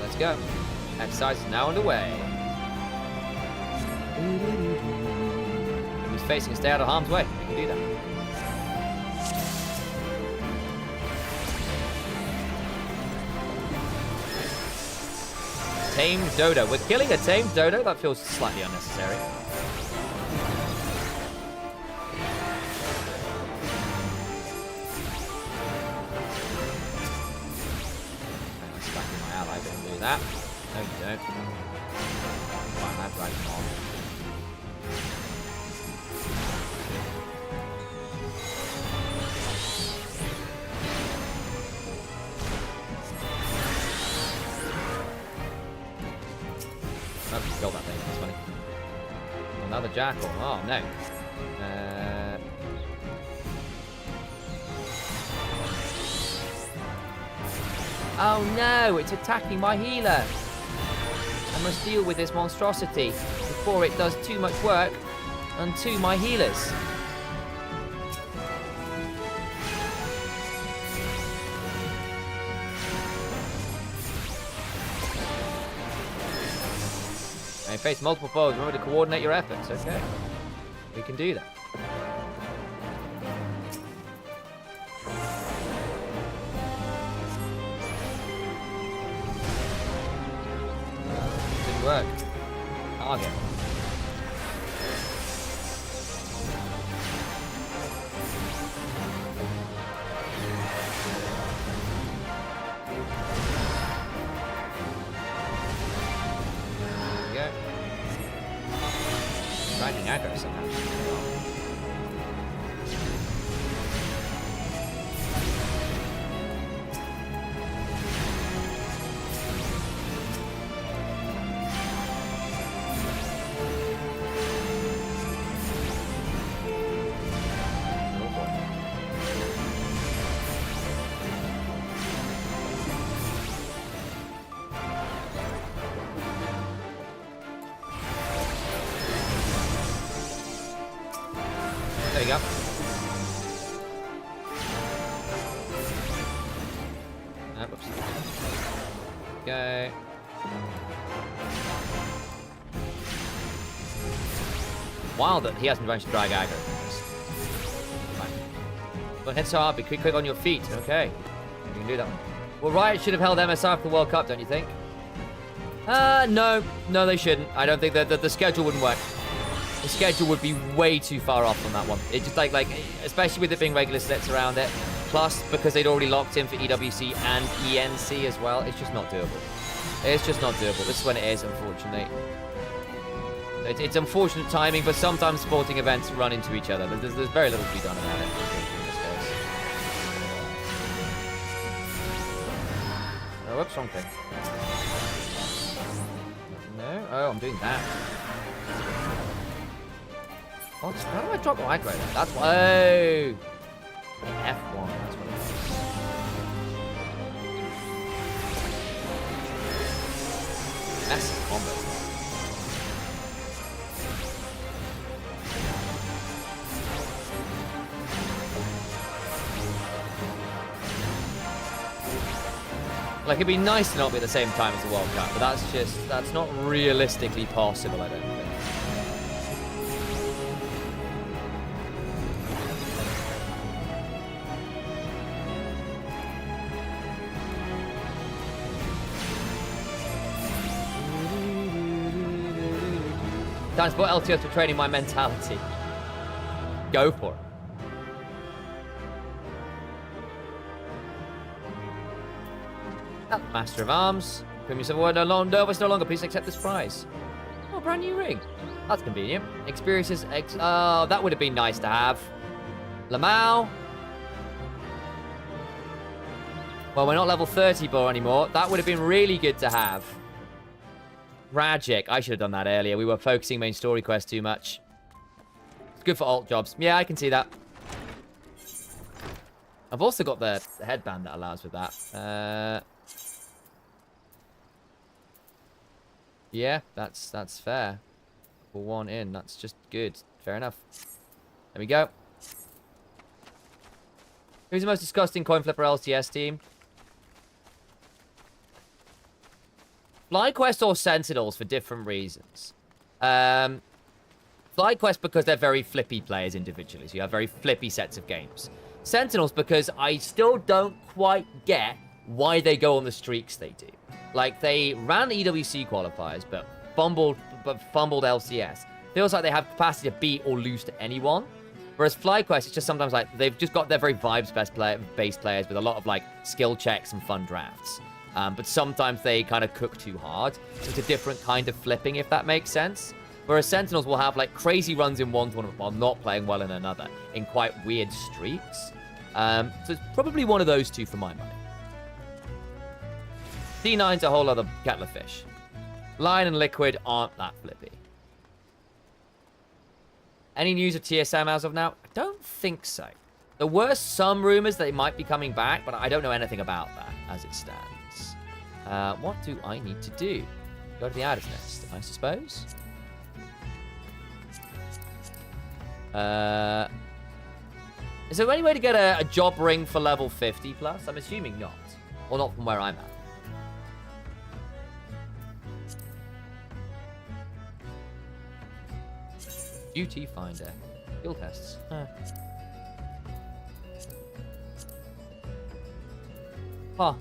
Let's go. Exercise is now underway. Who's facing? Stay out of harm's way. We can do that. Tamed dodo. We're killing a tamed dodo? That feels slightly unnecessary. I'm stacking my ally, don't do that. No, you don't. Right, that drags him on. Oh, killed that thing. That's funny. Another jackal. Oh, no. Oh, no. It's attacking my healer. I must deal with this monstrosity before it does too much work unto my healers. And face multiple foes. Remember to coordinate your efforts. Okay. We can do that. work. Target. There we go. Striking aggro somehow. There you go. Whoops. Okay. Wild that he hasn't managed to drag aggro. Don't hit so hard, be quick on your feet. Okay. You can do that one. Well, Riot should have held MSR for the World Cup, don't you think? No. No, they shouldn't. I don't think that the schedule wouldn't work. The schedule would be way too far off on that one. It just like especially with it being regular sets around it. Plus, because they'd already locked in for EWC and ENC as well, it's just not doable. It's just not doable. This is when it is, unfortunately. It's unfortunate timing, but sometimes sporting events run into each other. There's very little to be done about it in this case. Oh, whoops, wrong thing. No? Oh, I'm doing that. What? How do I drop my aggro then? That's why. Oh! F1, that's what it is. Massive combo. Like, it'd be nice to not be at the same time as the World Cup, but that's not realistically possible, I don't think. Time to put LTS for training my mentality. Go for it. Master of Arms. Put yourself away no longer. Please accept this prize. Oh, brand new ring. That's convenient. Experiences. Oh, that would have been nice to have. Lamau. Well, we're not level 30 ball anymore. That would have been really good to have. Tragic. I should have done that earlier. We were focusing main story quest too much. It's good for alt jobs. Yeah, I can see that. I've also got the headband that allows with that. Yeah, that's fair. For one in, that's just good. Fair enough. There we go. Who's the most disgusting coin flipper LCS team? FlyQuest or Sentinels for different reasons. FlyQuest because they're very flippy players individually, so you have very flippy sets of games. Sentinels because I still don't quite get why they go on the streaks they do. Like, they ran EWC qualifiers, but fumbled LCS. Feels like they have capacity to beat or lose to anyone. Whereas FlyQuest, it's just sometimes like they've just got their very vibes-based players with a lot of like skill checks and fun drafts. But sometimes they kind of cook too hard. So it's a different kind of flipping, if that makes sense. Whereas Sentinels will have like crazy runs in one tournament while not playing well in another, in quite weird streaks. So it's probably one of those two for my money. D9's a whole other kettle of fish. Lion and Liquid aren't that flippy. Any news of TSM as of now? I don't think so. There were some rumors that they might be coming back, but I don't know anything about that as it stands. What do I need to do? Go to the Adder's Nest, I suppose. Is there any way to get a job ring for level 50 plus? I'm assuming not. Or not from where I'm at. Duty Finder. Skill tests. Huh.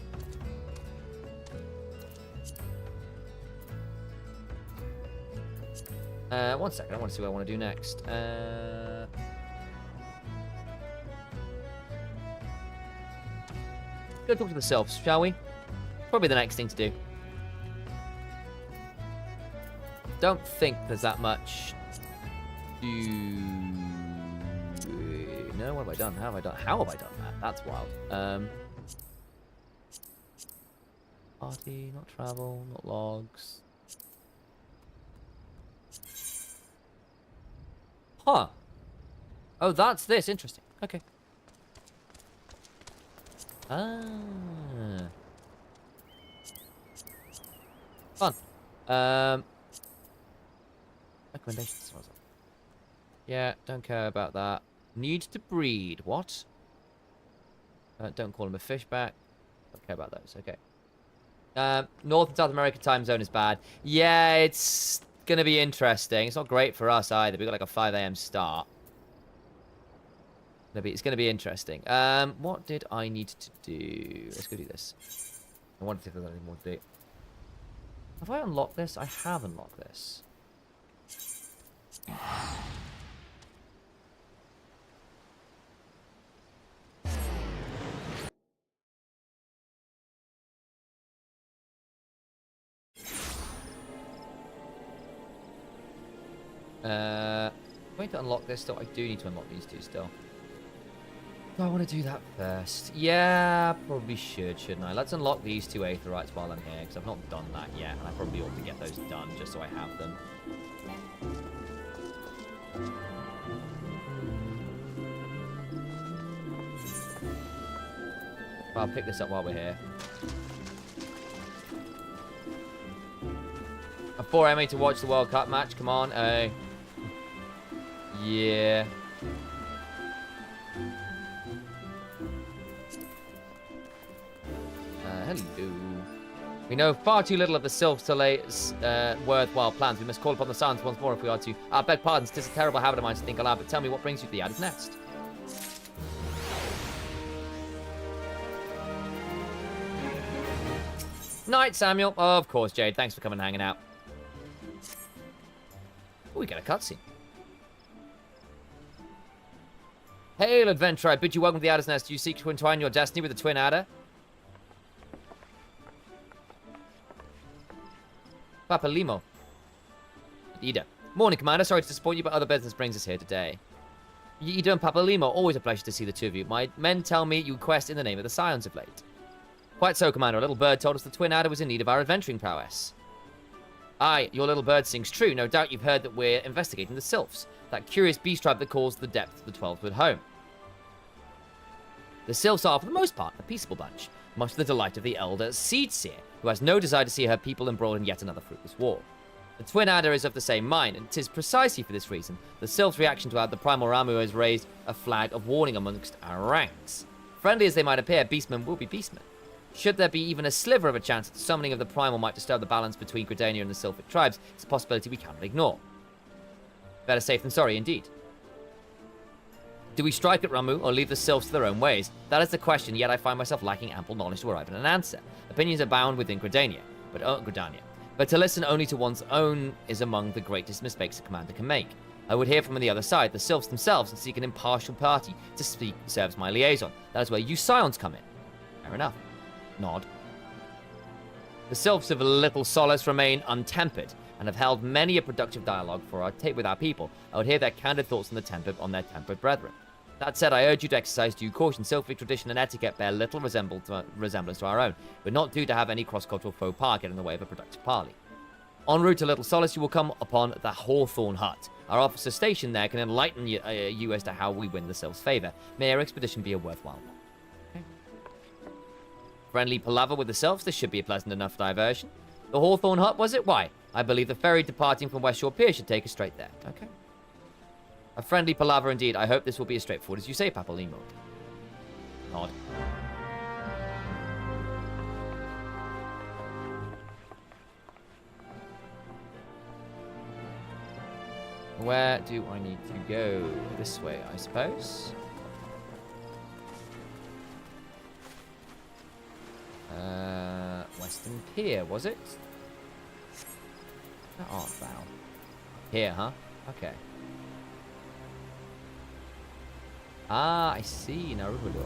One second. I want to see what I want to do next. Go talk to the sylphs, shall we? Probably the next thing to do. Don't think there's that much to... No, what have I done? How have I done that? That's wild. Party, not travel, not logs. Huh. Oh, that's this. Interesting. Okay. Ah. Fun. Recommendations. Yeah, don't care about that. Need to breed. What? Don't call him a fishback. Don't care about those. Okay. North and South America time zone is bad. Yeah, it's gonna be interesting. It's not great for us either. We got like a 5 a.m. start. It's gonna be interesting. What did I need to do? Let's go do this. I wanted to see if there's anything more to do. Have I unlocked this? I have unlocked this. I'm going to unlock this still. I do need to unlock these two still. Do I want to do that first? Yeah, probably should, shouldn't I? Let's unlock these two Aetherites while I'm here, because I've not done that yet, and I probably ought to get those done, just so I have them. I'll pick this up while we're here. I'm 4 aiming to watch the World Cup match. Come on, yeah. Hello. We know far too little of the sylphs to lay worthwhile plans. We must call upon the Silence once more if we are to. I beg pardon, 'tis a terrible habit of mine to think aloud, but tell me what brings you to the Adder's Nest. Night, Samuel. Oh, of course, Jade. Thanks for coming and hanging out. Oh, we get a cutscene. Hail, adventurer. I bid you welcome to the Adder's Nest. Do you seek to entwine your destiny with the Twin Adder? Papa Limo. Ida. Morning, Commander. Sorry to disappoint you, but other business brings us here today. Ida and Papa Limo. Always a pleasure to see the two of you. My men tell me you quest in the name of the Scions of late. Quite so, Commander. A little bird told us the Twin Adder was in need of our adventuring prowess. Aye, your little bird sings true. No doubt you've heard that we're investigating the Sylphs, that curious beast tribe that calls the depth of the 12-wood home. The Sylphs are, for the most part, a peaceable bunch, much to the delight of the elder Seedseer, who has no desire to see her people embroiled in yet another fruitless war. The Twin Adder is of the same mind, and 'tis precisely for this reason the Sylphs' reaction to the Primal Ramu has raised a flag of warning amongst our ranks. Friendly as they might appear, beastmen will be beastmen. Should there be even a sliver of a chance that the summoning of the Primal might disturb the balance between Gridania and the Sylphic tribes, it's a possibility we cannot ignore. Better safe than sorry, indeed. Do we strike at Ramu, or leave the Sylphs to their own ways? That is the question, yet I find myself lacking ample knowledge to arrive at an answer. Opinions abound within Gridania, but to listen only to one's own is among the greatest mistakes a commander can make. I would hear from the other side, the Sylphs themselves, and seek an impartial party to speak serves my liaison. That is where you Scions come in. Fair enough. Nod. The Sylphs of Little Solace remain untempered, and have held many a productive dialogue with our people. I would hear their candid thoughts on their tempered brethren. That said, I urge you to exercise due caution. Sylphic tradition and etiquette bear little resemblance to our own, but not due to have any cross-cultural faux pas get in the way of a productive parley. En route to Little Solace, you will come upon the Hawthorn Hut. Our officer stationed there can enlighten you as to how we win the Sylphs' favor. May our expedition be a worthwhile one. Okay. Friendly palaver with the Sylphs, this should be a pleasant enough diversion. The Hawthorn Hut, was it? Why? I believe the ferry departing from West Shore Pier should take us straight there. Okay. A friendly palaver indeed. I hope this will be as straightforward as you say, Papa Limo. Nod. Where do I need to go? This way, I suppose. Western Pier, was it? Where art thou? Here, huh? Okay. Ah, I see. Naruhodo.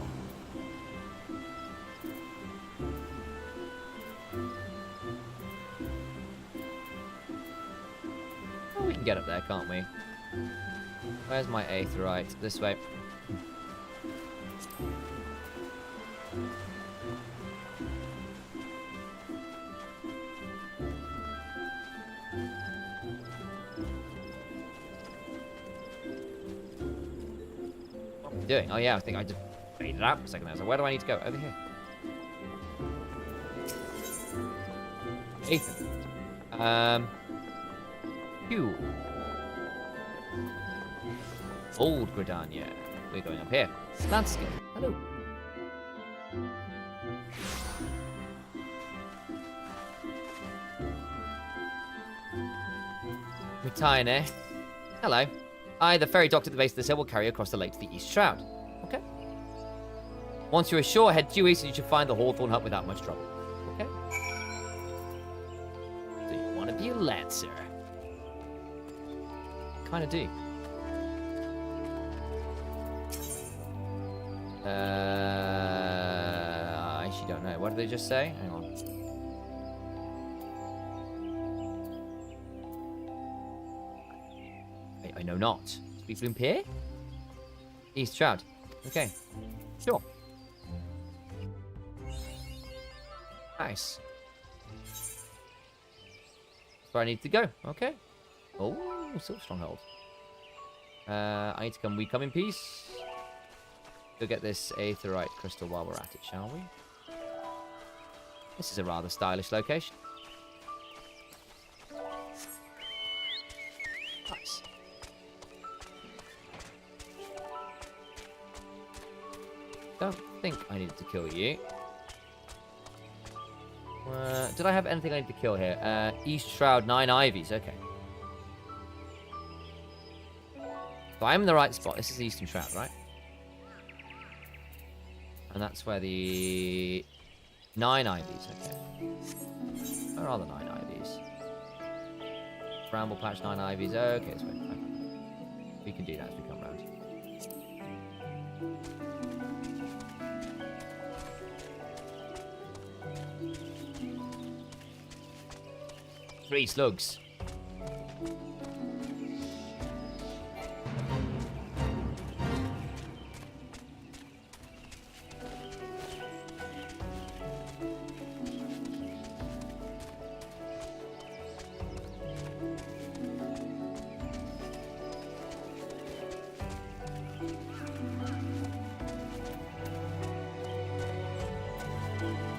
Oh, we can get up there, can't we? Where's my aetheryte? This way. What am I doing? Oh yeah, I think I just faded out for a second there. So where do I need to go? Over here. Ethan. Phew. Old Gridania. We're going up here. Landscape. Hello. Mutine. Hello. I, the ferry docked at the base of this hill, will carry you across the lake to the East Shroud. Okay. Once you're ashore, head due east and you should find the Hawthorne Hut without much trouble. Okay. Do you want to be a lancer? Kind of do. I actually don't know. What did they just say? Hang on. I know not. Speak Bloom Pier? East Shroud. Okay. Sure. Nice. That's where I need to go. Okay. Oh, Silver Stronghold. I need to come. We come in peace. Go get this aetheryte crystal while we're at it, shall we? This is a rather stylish location. Nice. Don't think I needed to kill you. Did I have anything I need to kill here? East Shroud, 9 Ivies. Okay. So I'm in the right spot. This is the Eastern Shroud, right? And that's where the 9 Ivies. Okay. Where are the 9 Ivies? Bramble Patch, 9 Ivies. Okay, this way. Okay. We can do that as we come round. Three slugs.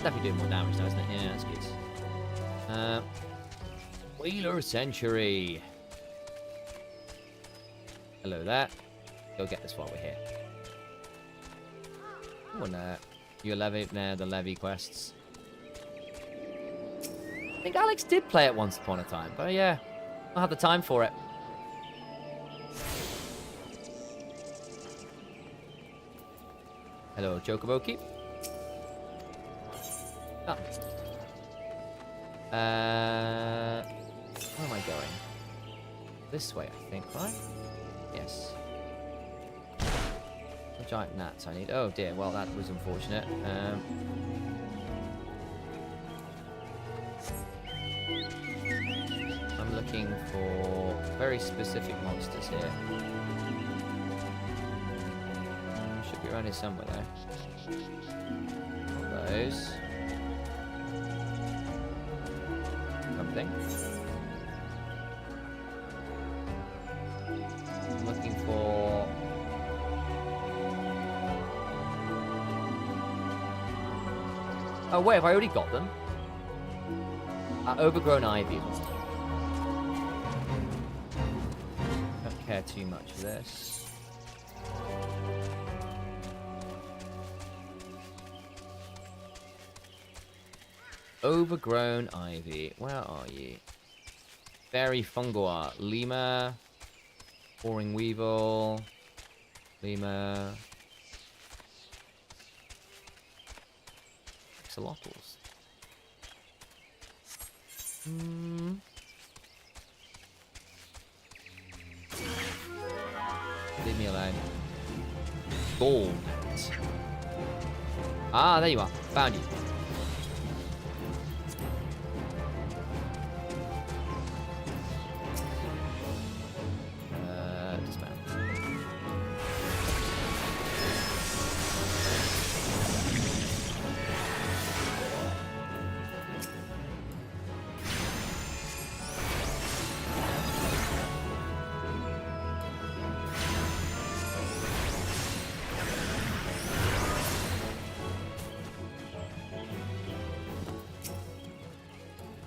Definitely doing more damage now, isn't it? Yeah, that's good. Wheeler Century. Hello there. Go get this while we're here. Oh, and you levy, the levy quests. I think Alex did play it once upon a time, but yeah, I had the time for it. Hello, Chocoboki. Oh. Where am I going? This way, I think, right? Yes. The giant gnats I need. Oh dear, well that was unfortunate. I'm looking for very specific monsters here. Should be around here somewhere though. Not those. Something. I'm looking for... Oh wait, have I already got them? Overgrown ivy. Don't care too much for this. Overgrown ivy. Where are you? Fairy Fungua. Lemur. Boring Weevil. Lemur. Axolotls. Leave me alone. Gold. Ah, there you are. Found you. Dismount.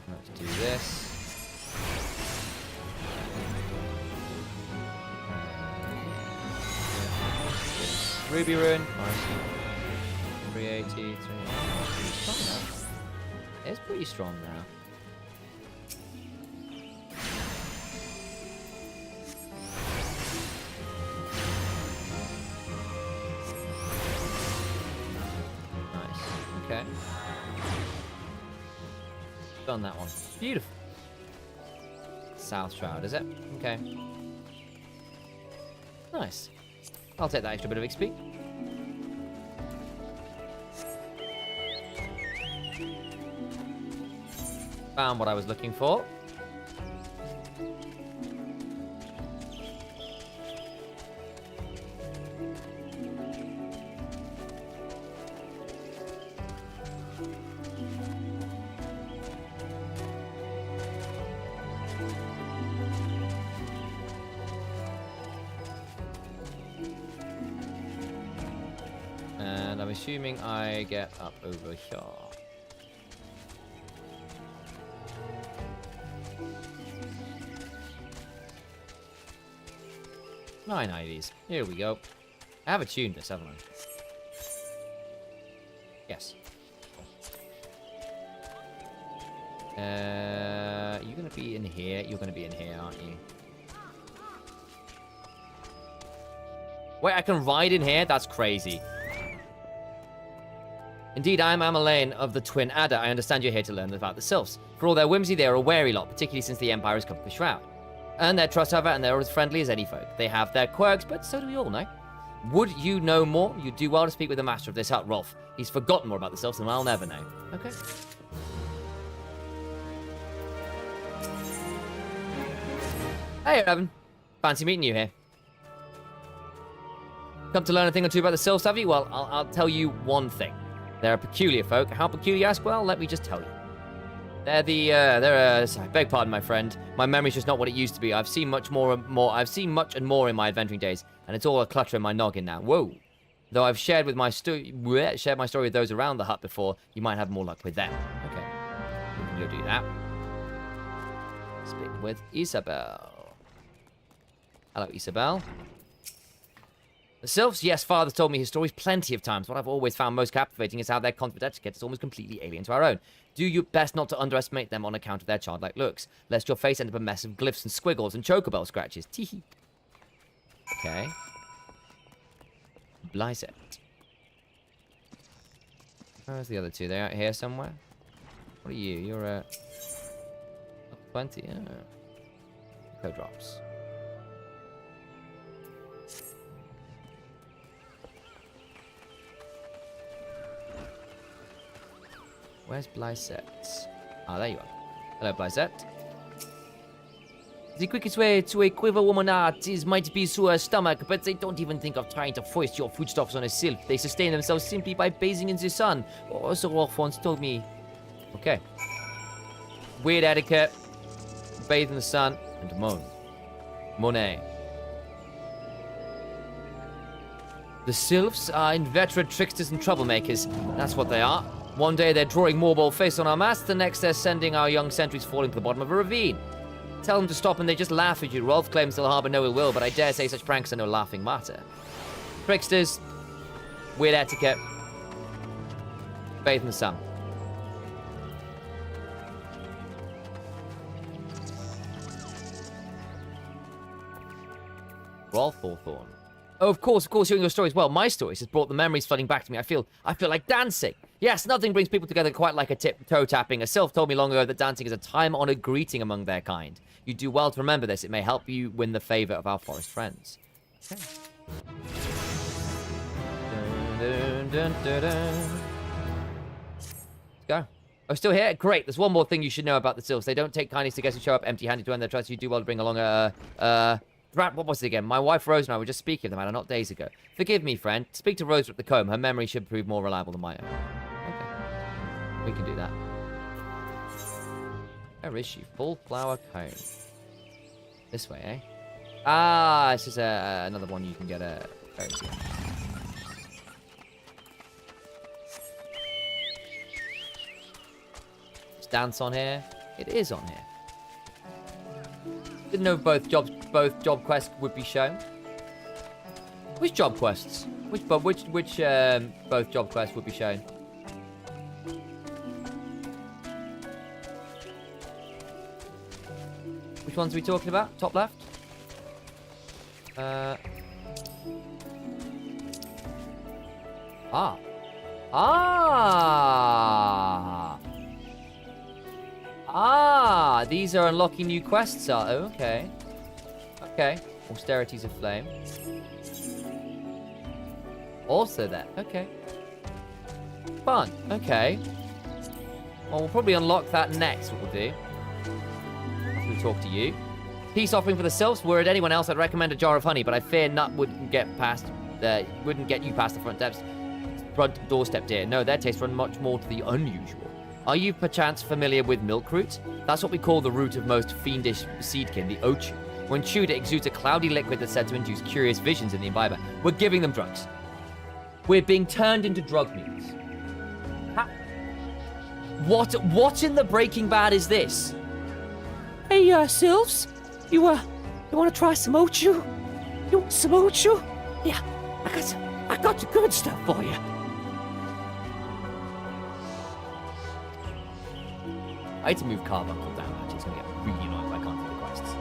Let's do this. Ruby Rune. Nice. 380. It's pretty strong now. Nice. Okay. Done that one. Beautiful. South Shroud, is it? Okay. Nice. I'll take that extra bit of XP. Found what I was looking for. And I'm assuming I get up over here. Nine IDs. Here we go. I have attuned this, haven't I? Yes. You're gonna be in here. You're gonna be in here, aren't you? Wait, I can ride in here? That's crazy. Indeed, I am Amalane of the Twin Adder. I understand you're here to learn about the Sylphs. For all their whimsy, they are a wary lot, particularly since the Empire has come to the Shroud. And their trust, however, and they're as friendly as any folk. They have their quirks, but so do we all know. Would you know more? You'd do well to speak with the master of this hut, Rolf. He's forgotten more about the Sylphs than I'll never know. Okay. Hey, Evan. Fancy meeting you here. Come to learn a thing or two about the Sylphs, have you? Well, I'll tell you one thing. They're a peculiar folk. How peculiar, you ask? Well, let me just tell you. Sorry, beg pardon, my friend. My memory's just not what it used to be. I've seen much and more in my adventuring days, and it's all a clutter in my noggin now. Whoa. Though I've shared my story with those around the hut before, you might have more luck with them. Okay. We can go do that. Speak with Isabel. Hello, Isabel. The Sylphs? Yes, Father's told me his stories plenty of times. What I've always found most captivating is how their conflict etiquette is almost completely alien to our own. Do your best not to underestimate them on account of their childlike looks, lest your face end up a mess of glyphs and squiggles and chocobell scratches. Teehee. Okay. Blizet. Where's the other two? They're out here somewhere? What are you? You're a 20? Yeah. Co-drops. Where's Blizet? Ah, there you are. Hello, Blizet. The quickest way to a quiver woman heart might be through her stomach, but they don't even think of trying to foist your foodstuffs on a sylph. They sustain themselves simply by bathing in the sun. Or so Rolf once told me. Okay. Weird etiquette. Bathe in the sun. And moan. Monet. The sylphs are inveterate tricksters and troublemakers. That's what they are. One day they're drawing Morbol face on our mast, the next they're sending our young sentries falling to the bottom of a ravine. Tell them to stop and they just laugh at you. Rolf claims they'll harbor no ill will, but I dare say such pranks are no laughing matter. Tricksters, weird etiquette, bathe in the sun. Rolf Hawthorne. Oh, of course, hearing your stories. Well, my stories has brought the memories flooding back to me. I feel like dancing. Yes, nothing brings people together quite like a toe tapping. A sylph told me long ago that dancing is a time-honored greeting among their kind. You do well to remember this. It may help you win the favor of our forest friends. Okay. Dun, dun, dun, dun. Let's go. Oh, still here? Great. There's one more thing you should know about the sylphs. They don't take kindly to guests who show up empty-handed to earn their trust. You do well to bring along what was it again? My wife Rose and I were just speaking of the matter not days ago. Forgive me, friend. Speak to Rose at the comb. Her memory should prove more reliable than my own. Okay. We can do that. Where is she? Full flower comb. This way, eh? Ah, this is another one you can get very soon. Is dance on here? It is on here. Didn't know both job quests would be shown. Which job quests? Which both job quests would be shown? Which ones are we talking about? Top left? These are unlocking new quests, okay. Okay. Austerities of Flame. Also there, okay. Fun, okay. Well, we'll probably unlock that next, what we'll do. After we talk to you. Peace offering for the sylphs. Were it anyone else, I'd recommend a jar of honey, but I fear nut wouldn't get you past the front doorstep, dear. No, their tastes run much more to the unusual. Are you perchance familiar with milk root? That's what we call the root of most fiendish seedkin, the ochu. When chewed, it exudes a cloudy liquid that's said to induce curious visions in the imbiber. We're giving them drugs. We're being turned into drug mules. What in the Breaking Bad is this? Hey, sylphs? You want to try some ochu? You want some ochu? Yeah, I got the good stuff for you. I had to move Carbuncle down, actually. It's going to get really annoying if I can't do the quests.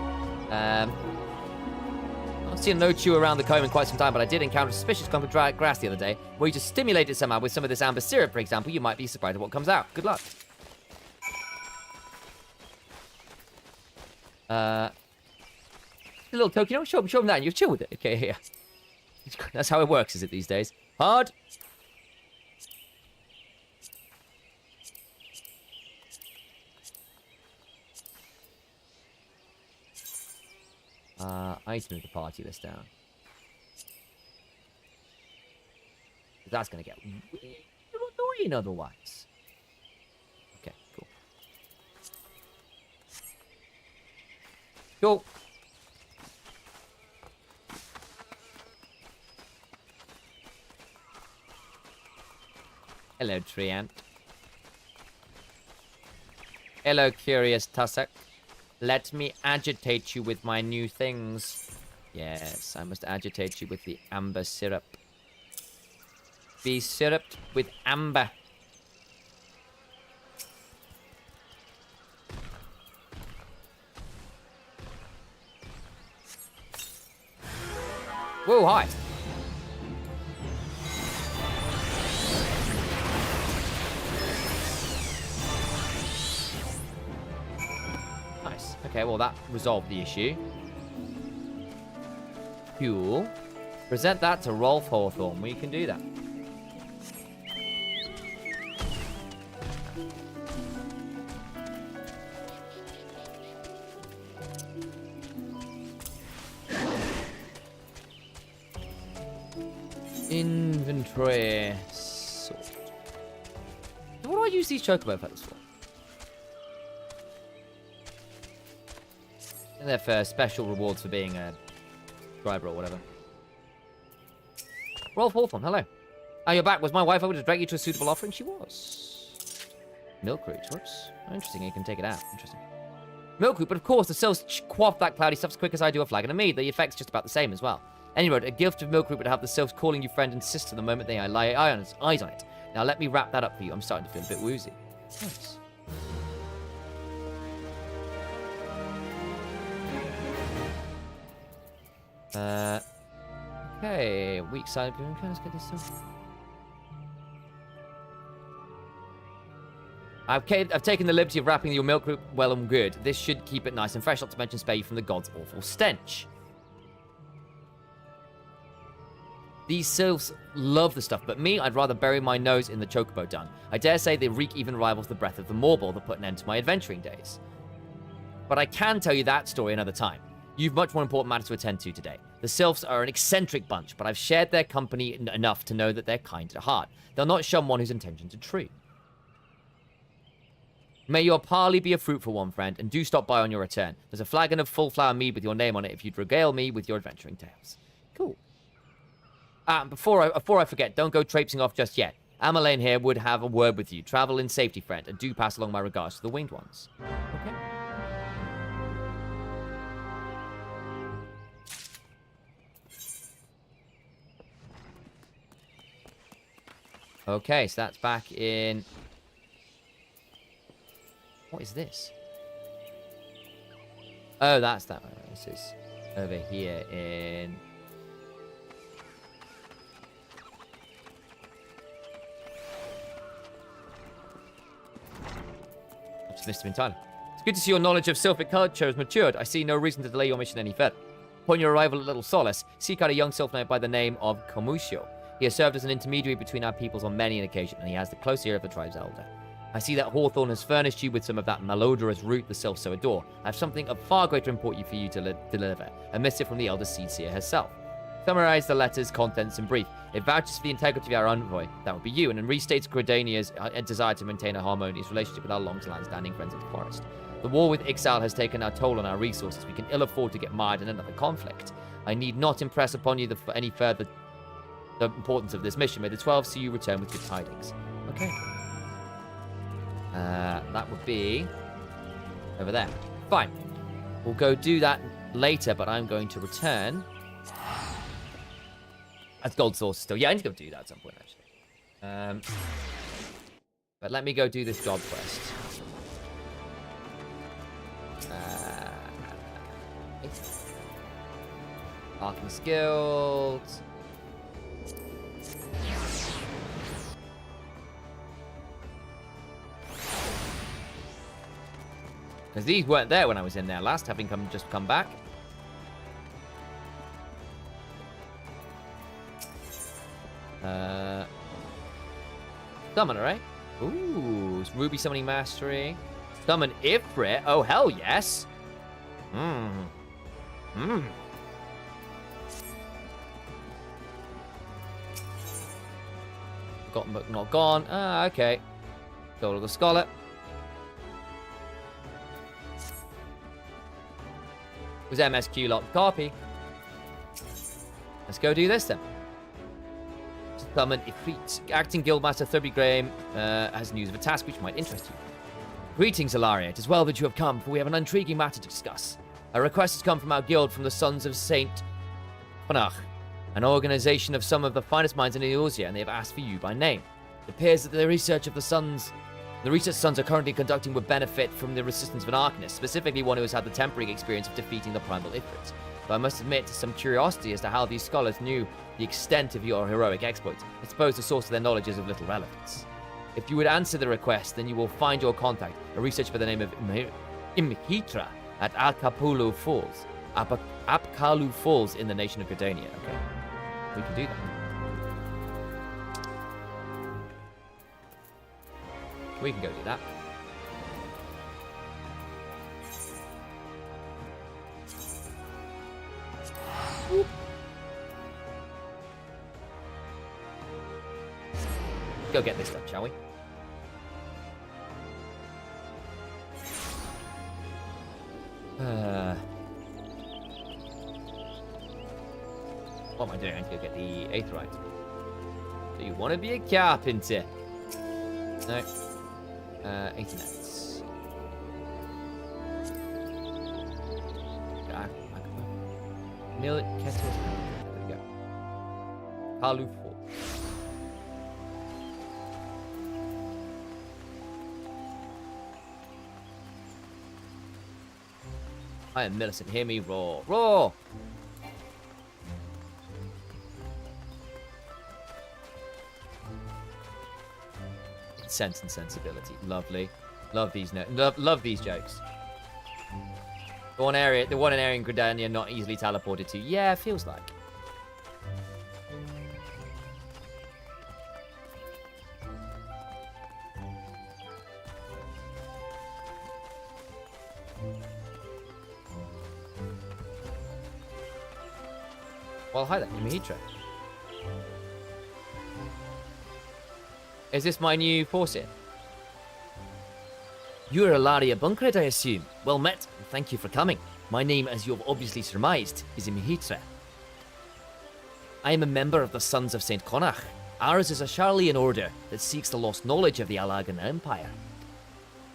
I've seen no chew around the comb in quite some time, but I did encounter a suspicious clump of dry grass the other day. Were you to stimulate it somehow with some of this amber syrup, for example, you might be surprised at what comes out. Good luck. A little token. Show him that and you chill with it. Okay, here. That's how it works, is it, these days? Hard. I need to move the party list down. That's going to get annoying otherwise. Okay, cool. Cool. Hello, Treant. Hello, curious tussock. Let me agitate you with my new things. Yes, I must agitate you with the amber syrup. Be syruped with amber. Whoa, hi. Nice. Okay, well, that resolved the issue. Cool. Present that to Rolf Hawthorne. We can do that. Inventory sort. What do I use these chocobo feathers for? They're for special rewards for being a driver or whatever. Rolf Hawthorne, hello. Oh, you're back. Was my wife able to drag you to a suitable offering? She was. Milk root. Whoops. Oh, interesting. You can take it out. Interesting. Milk root, but of course, the cells quaff that cloudy stuff as quick as I do a flagon of mead. The effect's just about the same as well. Anyway, a gift of milk root would have the sylphs calling you friend and sister the moment they lay eyes on it. Now let me wrap that up for you. I'm starting to feel a bit woozy. Nice. Okay, weak side. Okay, let's get this stuff. I've taken the liberty of wrapping your milk root well and good. This should keep it nice and fresh, not to mention spare you from the god's awful stench. These sylphs love the stuff, but me, I'd rather bury my nose in the chocobo dung. I dare say the reek even rivals the breath of the Morbol that put an end to my adventuring days. But I can tell you that story another time. You've much more important matters to attend to today. The sylphs are an eccentric bunch, but I've shared their company enough to know that they're kind at heart. They'll not shun one whose intentions are true. May your parley be a fruitful one, friend, and do stop by on your return. There's a flagon of full flower mead with your name on it if you'd regale me with your adventuring tales. Cool. Before I forget, don't go traipsing off just yet. Ameline here would have a word with you. Travel in safety, friend, and do pass along my regards to the winged ones. Okay. Okay, so that's back in... What is this? Oh, that's that one. This is over here in... I've just missed him entirely. It's good to see your knowledge of Sylphic culture has matured. I see no reason to delay your mission any further. Upon your arrival at Little Solace, seek out a young sylph knight by the name of Comuscio. He has served as an intermediary between our peoples on many an occasion, and he has the close ear of the tribe's elder. I see that Hawthorne has furnished you with some of that malodorous root the sylphs so adore. I have something of far greater import for you to deliver, a missive from the elder Seedseer herself. Summarize the letter's contents in brief. It vouches for the integrity of our envoy, that would be you, and restates Gridania's desire to maintain a harmonious relationship with our long-standing friends of the forest. The war with Ixal has taken our toll on our resources. We can ill afford to get mired in another conflict. I need not impress upon you any further the importance of this mission. May the 12 see you return with good tidings. Okay. That would be over there. Fine. We'll go do that later, but I'm going to return. That's gold source still. Yeah, I need to go do that at some point, actually. But let me go do this job quest. Arcing skills. Because these weren't there when I was in there last, having just come back. Summon, right? Ooh, it's Ruby Summoning Mastery. Summon Ifrit. Oh, hell yes. Forgotten but not gone. Ah, okay. Soul of the Scholar. Was MSQ locked copy? Let's go do this then. Summon Ifrit. Acting Guildmaster Thurby Graham has news of a task which might interest you. Greetings, Ilaria. It is well that you have come, for we have an intriguing matter to discuss. A request has come from our guild from the Sons of Saint Panach, an organization of some of the finest minds in Eorzea, and they have asked for you by name. It appears that the research Sons are currently conducting would benefit from the assistance of an Arcanist, specifically one who has had the temporary experience of defeating the Primal Ifrits. But I must admit to some curiosity as to how these scholars knew the extent of your heroic exploits. I suppose the source of their knowledge is of little relevance. If you would answer the request, then you will find your contact, a researcher by the name of Imhitra at Apkalu Falls. Apkalu Falls in the nation of Gridania. Okay, we can do that. We can go do that. Whoop. Go get this done, shall we? What am I doing? I need to go get the Aetherite. So you want to be a carpenter? No. 80 nets. Millet kettle. There we go. Kalu 4. I am Millicent. Hear me roar. Roar! Sense and sensibility. Lovely. Love these love these jokes. The one area in Gridania not easily teleported to. Yeah, it feels like. Well, hi there, Yumihitra. Is this my new Forsyth? You're Ilaria Bunkred, I assume. Well met, and thank you for coming. My name, as you have obviously surmised, is Yumihitra. I am a member of the Sons of St. Connacht. Ours is a Charlian order that seeks the lost knowledge of the Alagan Empire.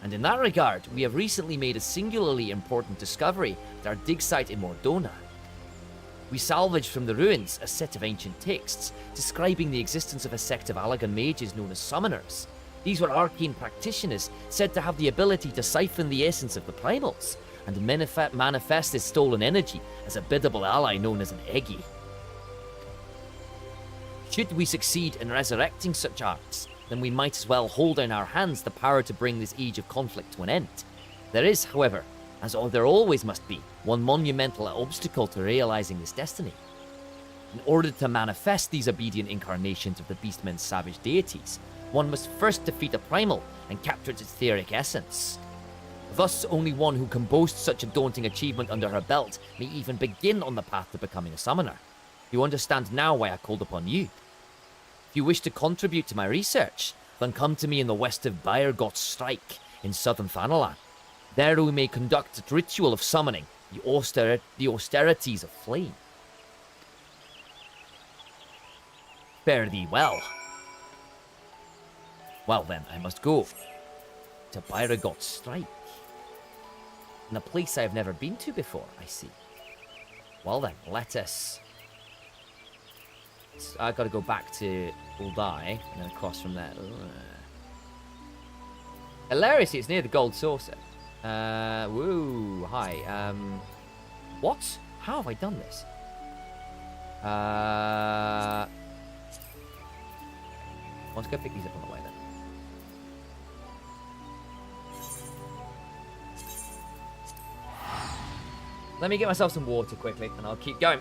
And in that regard, we have recently made a singularly important discovery at our dig site in Mordona. We salvaged from the ruins a set of ancient texts describing the existence of a sect of Alagan mages known as summoners. These were arcane practitioners said to have the ability to siphon the essence of the primals and manifest this stolen energy as a biddable ally known as an Eggy. Should we succeed in resurrecting such arts, then we might as well hold in our hands the power to bring this age of conflict to an end. There is, however, as there always must be, one monumental obstacle to realizing this destiny. In order to manifest these obedient incarnations of the Beastmen's savage deities, one must first defeat a primal and capture its etheric essence. Thus, only one who can boast such a daunting achievement under her belt may even begin on the path to becoming a summoner. You understand now why I called upon you. If you wish to contribute to my research, then come to me in the west of Bayergot's Strike in southern Thanalan. There we may conduct a ritual of summoning the austerities of flame. Fare thee well. Well then, I must go to Bayergot's Strike. In a place I have never been to before, I see. Well then, let us... I gotta go back to Uldai and then across from there. Hilariously, it's near the Gold Saucer. Woo, hi. What? How have I done this? Let's go pick these up on the way then. Let me get myself some water quickly and I'll keep going.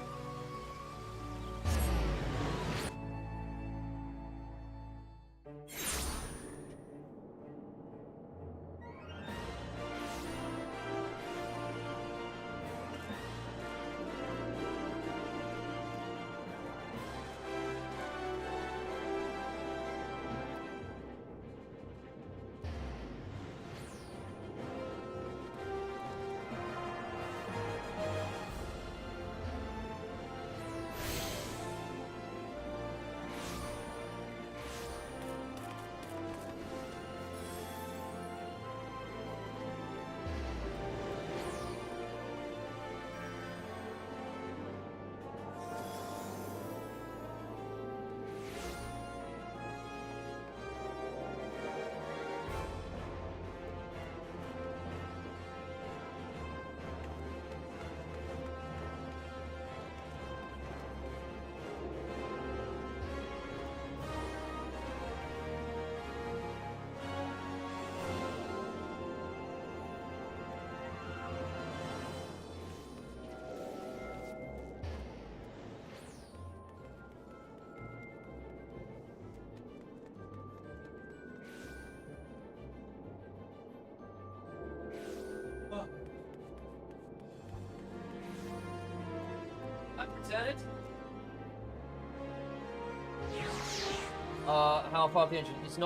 How far the engine? It's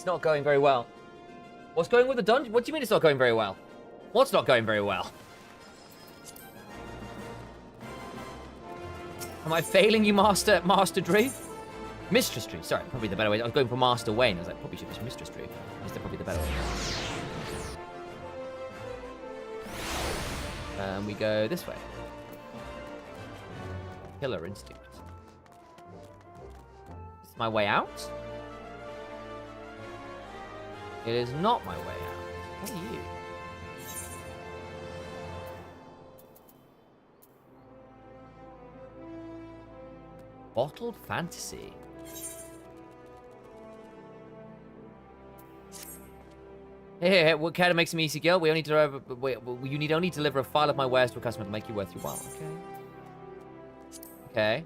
not going very well. What's going with the dungeon? What do you mean it's not going very well? What's not going very well? Am I failing you, Master Drew? Mistress Drew, sorry, probably the better way. I was going for Master Wayne. I was like, probably should be Mistress Drew. Is that probably the better way? We go this way. Killer instinct. Is this my way out? It is not my way out. What are you? Bottled fantasy. Hey, what kind of makes me easy, girl? We only deliver. You need only deliver a file of my wares to a customer to make you worth your while. Okay.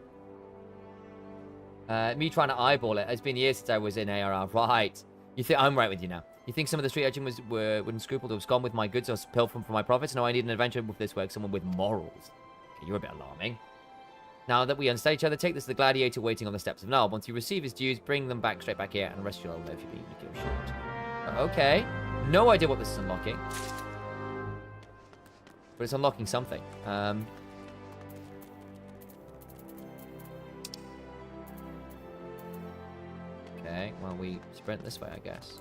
Okay. Me trying to eyeball it. It's been years since I was in ARR. Right. You think I'm right with you now? You think some of the street urchins wouldn't scruple to have gone with my goods or pilfer from my profits? No, I need an adventure with this work, someone with morals. Okay, you're a bit alarming. Now that we understand each other, take this to the gladiator waiting on the steps of Null. Once you receive his dues, bring them back straight back here, and rest you'll live if you be short. Okay. No idea what this is unlocking. But it's unlocking something. Okay, well, we sprint this way, I guess.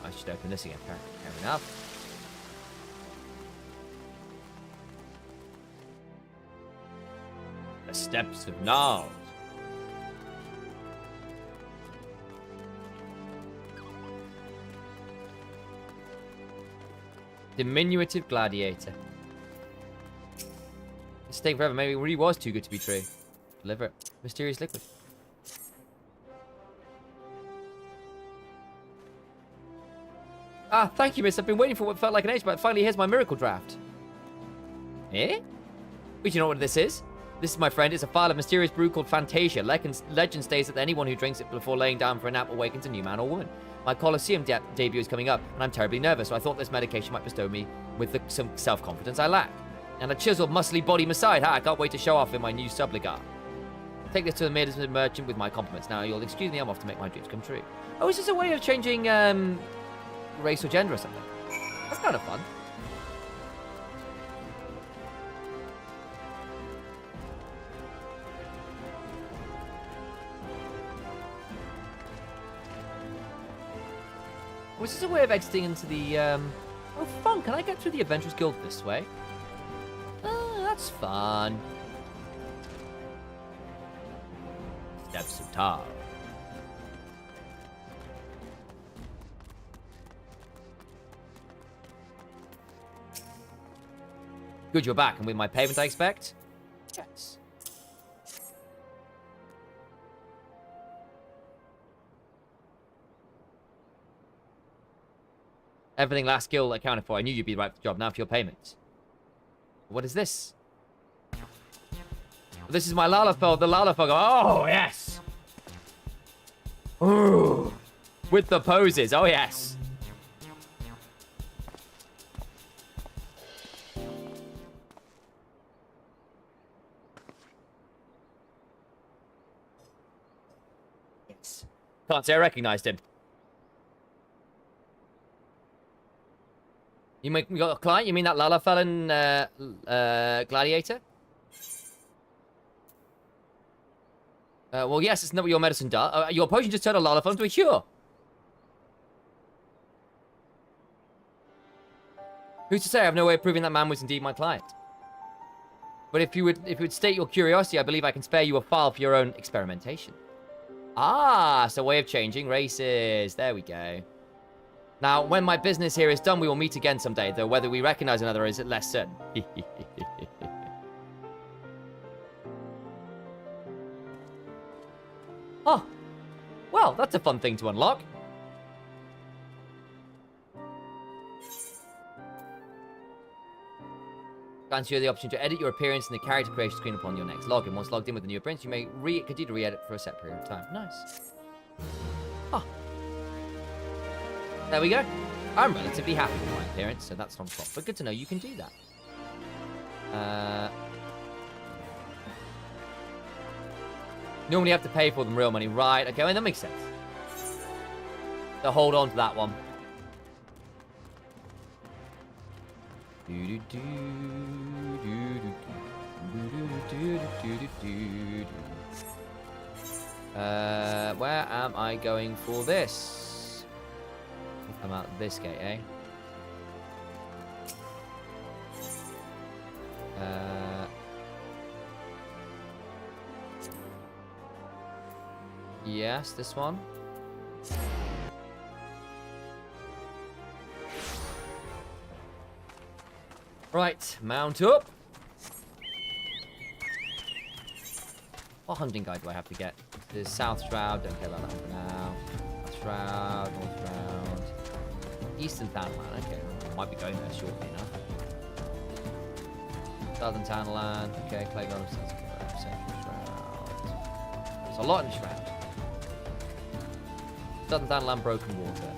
I should open this again, fair enough. The steps of Nard. Diminutive gladiator. Stay forever. Maybe it really was too good to be true. Deliver it. Mysterious liquid. Ah, thank you, miss. I've been waiting for what felt like an age, but finally here's my miracle draft. Eh? But you know what this is? This is, my friend, is a file of mysterious brew called Fantasia. Legend states that anyone who drinks it before laying down for a nap awakens a new man or woman. My Colosseum debut is coming up, and I'm terribly nervous, so I thought this medication might bestow me with some self-confidence I lack. And a chiseled, muscly body beside. I can't wait to show off in my new subligar. Take this to the medicine merchant with my compliments. Now, you'll excuse me, I'm off to make my dreams come true. Oh, is this a way of changing, race or gender or something? That's kind of fun. Was this a way of exiting into the, Oh, fun. Can I get through the Adventurers Guild this way? Oh, that's fun. Steps of Tar. Good, you're back. And with my payment, I expect? Yes. Everything last skill accounted for. I knew you'd be right for the job. Now for your payment. What is this? This is my Lalafell. The Lalafell. Oh, yes. Ooh. With the poses. Oh, yes. Yes. Can't say I recognized him. You got a client? You mean that Lalafell gladiator? Well, yes, isn't that what your medicine does? Your potion just turned a Lalafell into a cure. Who's to say? I have no way of proving that man was indeed my client. But if you would state your curiosity, I believe I can spare you a file for your own experimentation. Ah, it's a way of changing races. There we go. Now, when my business here is done, we will meet again someday, though whether we recognize another is less certain. Oh, well, that's a fun thing to unlock. Grants you the option to edit your appearance in the character creation screen upon your next login. Once logged in with a new appearance, you may continue to re-edit for a set period of time. Nice. Oh. There we go. I'm relatively happy with my appearance, so that's not a problem. But good to know you can do that. Normally you have to pay for them real money. Right, okay, well, that makes sense. So hold on to that one. Where am I going for this? Come out this gate, eh? Yes, this one. Right, mount up. What hunting guide do I have to get? There's South Shroud. Don't care about that one for now. South Shroud, North Shroud, Eastern Townland. Okay, I might be going there shortly enough. Southern Townland. Okay, Clay Golem, Central Shroud. There's a lot in Shroud. Southern Townland, Broken Water.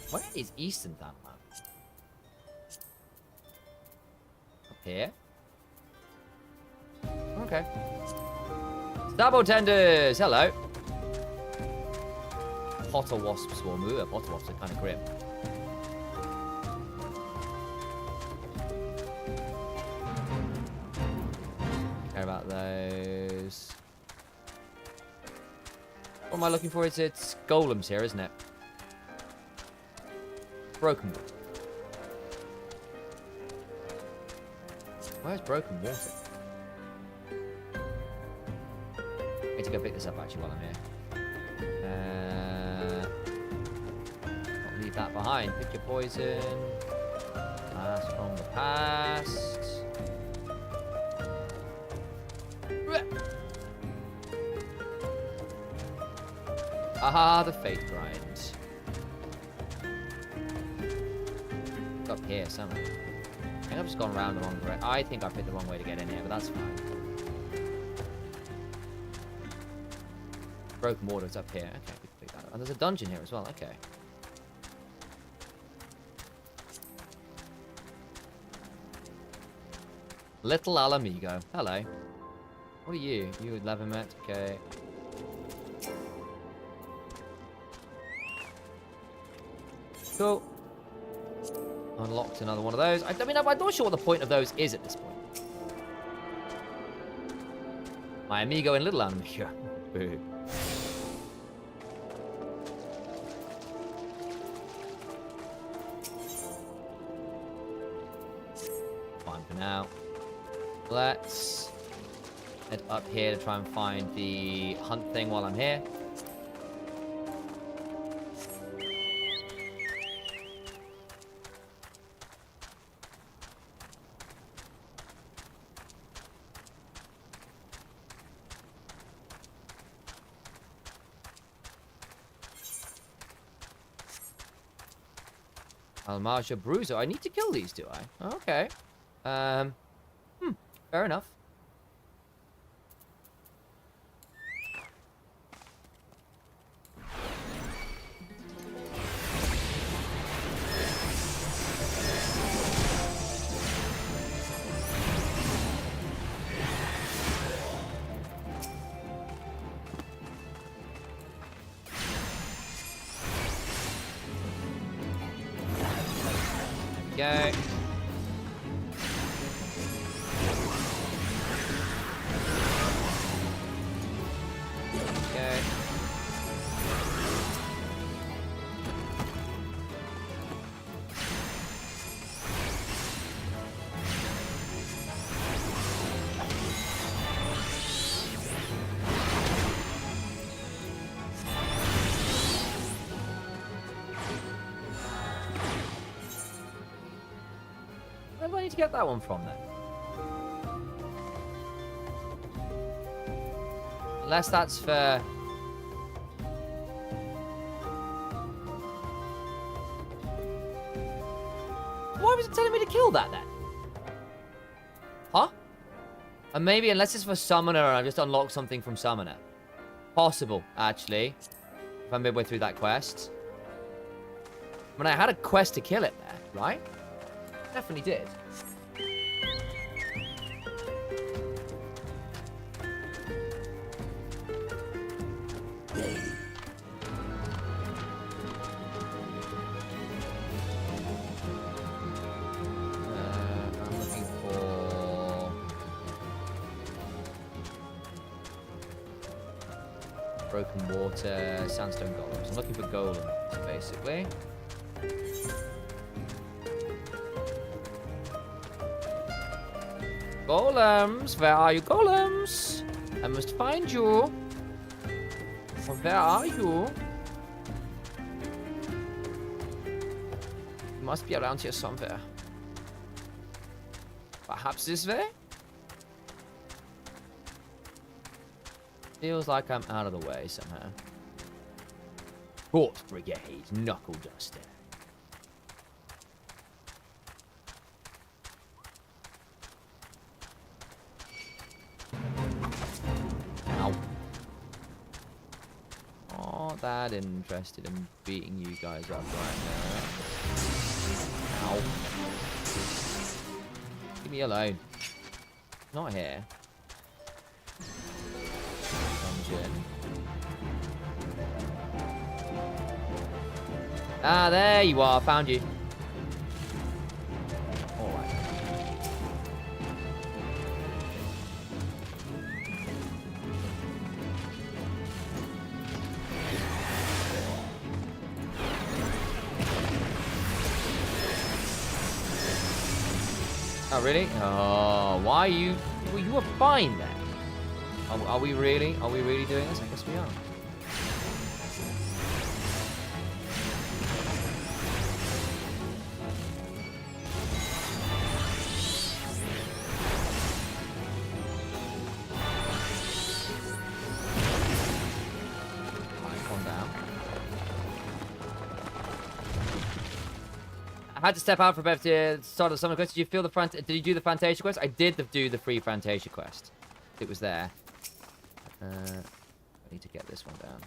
Fine. Where is Eastern Townland? Up here? Okay. Stabo Tenders! Hello. Potter Wasp Swarm. Ooh, Potter Wasps are kind of grim. Care about those. What am I looking for? It's golems here, isn't it? Broken Water. Where's Broken Water? I need to go pick this up actually while I'm here. I'll leave that behind. Pick your poison. Blast from the past. Aha, the fate grind. It's up here somewhere. I think I've just gone around the wrong way. I think I picked the wrong way to get in here, but that's fine. Broken Water's up here. Okay, we can pick that up. And there's a dungeon here as well. Okay. Little Alamigo. Hello. What are you? You would Levimet. Okay. Cool. Unlocked another one of those. I mean, I'm not sure what the point of those is at this point. My amigo and little amigo. Boo. Fine for now. Let's head up here to try and find the hunt thing while I'm here. Almarja Bruiser. I need to kill these, do I? Okay. Fair enough. There we go. Where do I need to get that one from then? Unless that's for... Why was it telling me to kill that then? Huh? And maybe unless it's for Summoner and I just unlocked something from Summoner. Possible, actually. If I'm midway through that quest. I mean, I had a quest to kill it there, right? Definitely did. I'm looking for Broken Water, Sandstone Golems. I'm looking for golems, basically. Golems, where are you, golems? I must find you. Where are you? You must be around here somewhere. Bah. Perhaps this way? Feels like I'm out of the way somehow. Horse Brigade, Knuckle Duster. Ow. Not that interested in beating you guys up right now. Ow. Leave me alone. Not here. Dungeon. Ah, there you are. Found you. Alright. Oh, really? Oh, why are you... Well, you were fine then. Are we really? Are we really doing this? I guess we are. I had to step out for a bit to start the summon quest. Did you feel the Did you do the Fantasia quest? I did do the free Fantasia quest. It was there. I need to get this one down.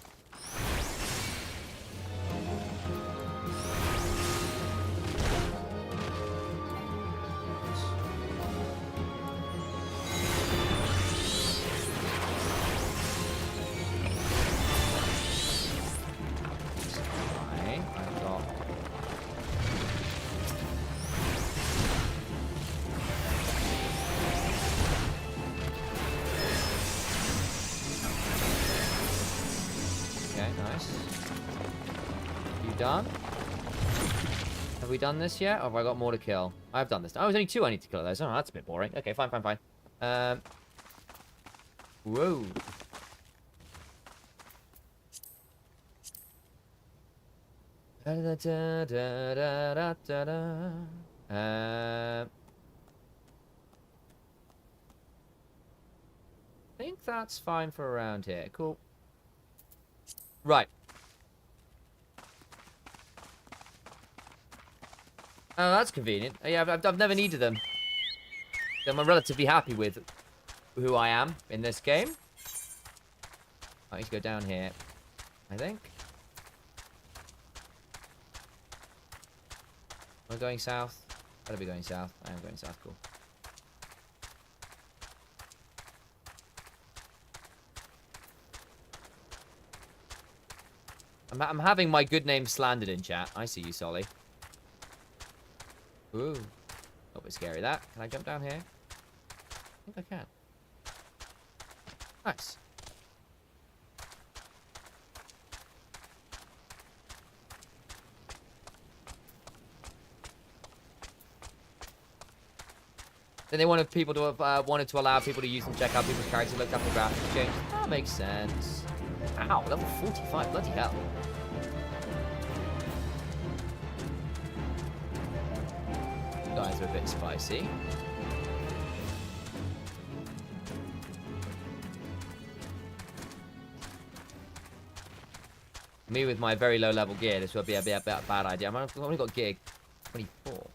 Done? Have we done this yet? Or have I got more to kill? I've done this. Oh, there's only 2 I need to kill those. Oh, that's a bit boring. Okay, fine. Whoa. I think that's fine for around here. Cool. Right. Oh, that's convenient. Yeah, I've never needed them. I'm relatively happy with who I am in this game. I need to go down here, I think. Am I going south? Better be going south. I am going south, cool. I'm having my good name slandered in chat. I see you, Solly. Ooh. A bit scary, that. Can I jump down here? I think I can. Nice. Then they wanted people to wanted to allow people to use and check out people's characters, look up the graphics change. That makes sense. Ow, level 45, bloody hell. Guys are a bit spicy. Me with my very low level gear, this would be a bad idea. I've only got gear 24.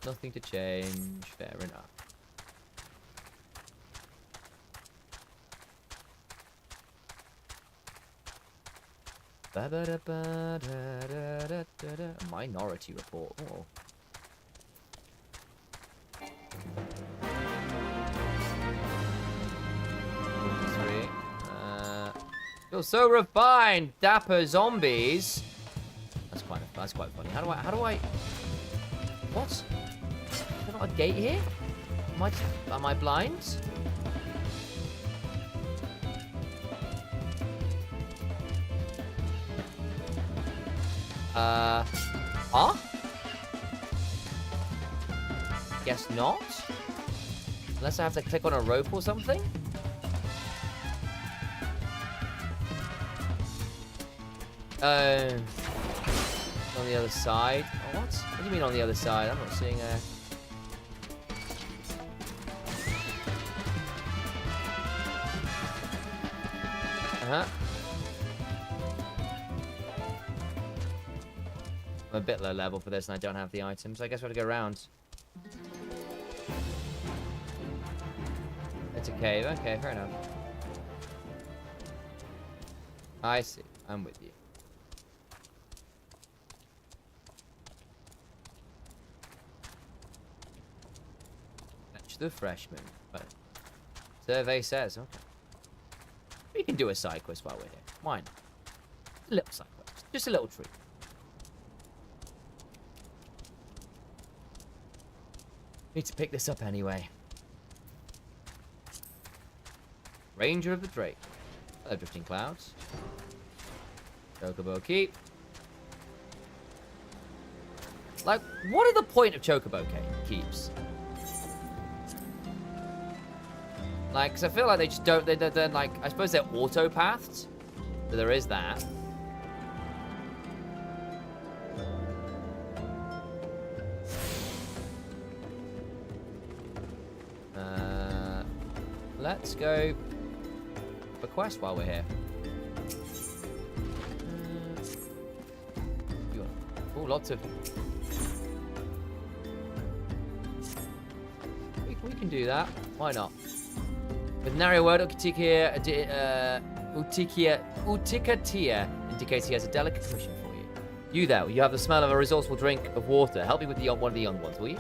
Nothing to change. Fair enough. Minority Report. Oh. You're so refined, dapper zombies. That's quite funny. How do I? What? Is there not a gate here? Am I blind? Huh? Guess not. Unless I have to click on a rope or something? On the other side. Oh, what? What do you mean on the other side? I'm not seeing a... Uh-huh. I'm a bit low level for this and I don't have the items. I guess we have to go around. It's a cave. Okay, fair enough. I see. I'm with you. Fetch the freshman. But survey says, okay. We can do a side quest while we're here. Why not? A little side quest. Just a little treat. Need to pick this up anyway. Ranger of the Drake. Hello, Drifting Clouds. Chocobo Keep. Like, what are the point of Chocobo Keeps? Like, because I feel like they just don't... They're like... I suppose they're auto-pathed. So there is that. Let's go for quest while we're here. Oh, lots of... We can do that. Why not? With narrow word, Utikatia indicates he has a delicate commission for you. You there, you have the smell of a resourceful drink of water. Help me with one of the young ones, will you?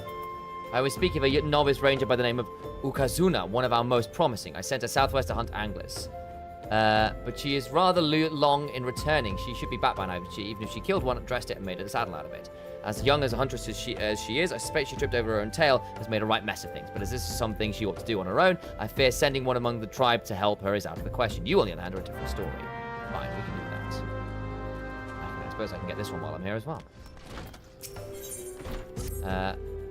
I was speaking of a novice ranger by the name of Ukazuna, one of our most promising. I sent her southwest to hunt anglers. But she is rather long in returning. She should be back by now, even if she killed one, dressed it, and made a saddle out of it. As young as a huntress as she is, I suspect she tripped over her own tail, has made a right mess of things. But as this is something she ought to do on her own, I fear sending one among the tribe to help her is out of the question. You, on the other hand, are a different story. Fine, we can do that. I suppose I can get this one while I'm here as well.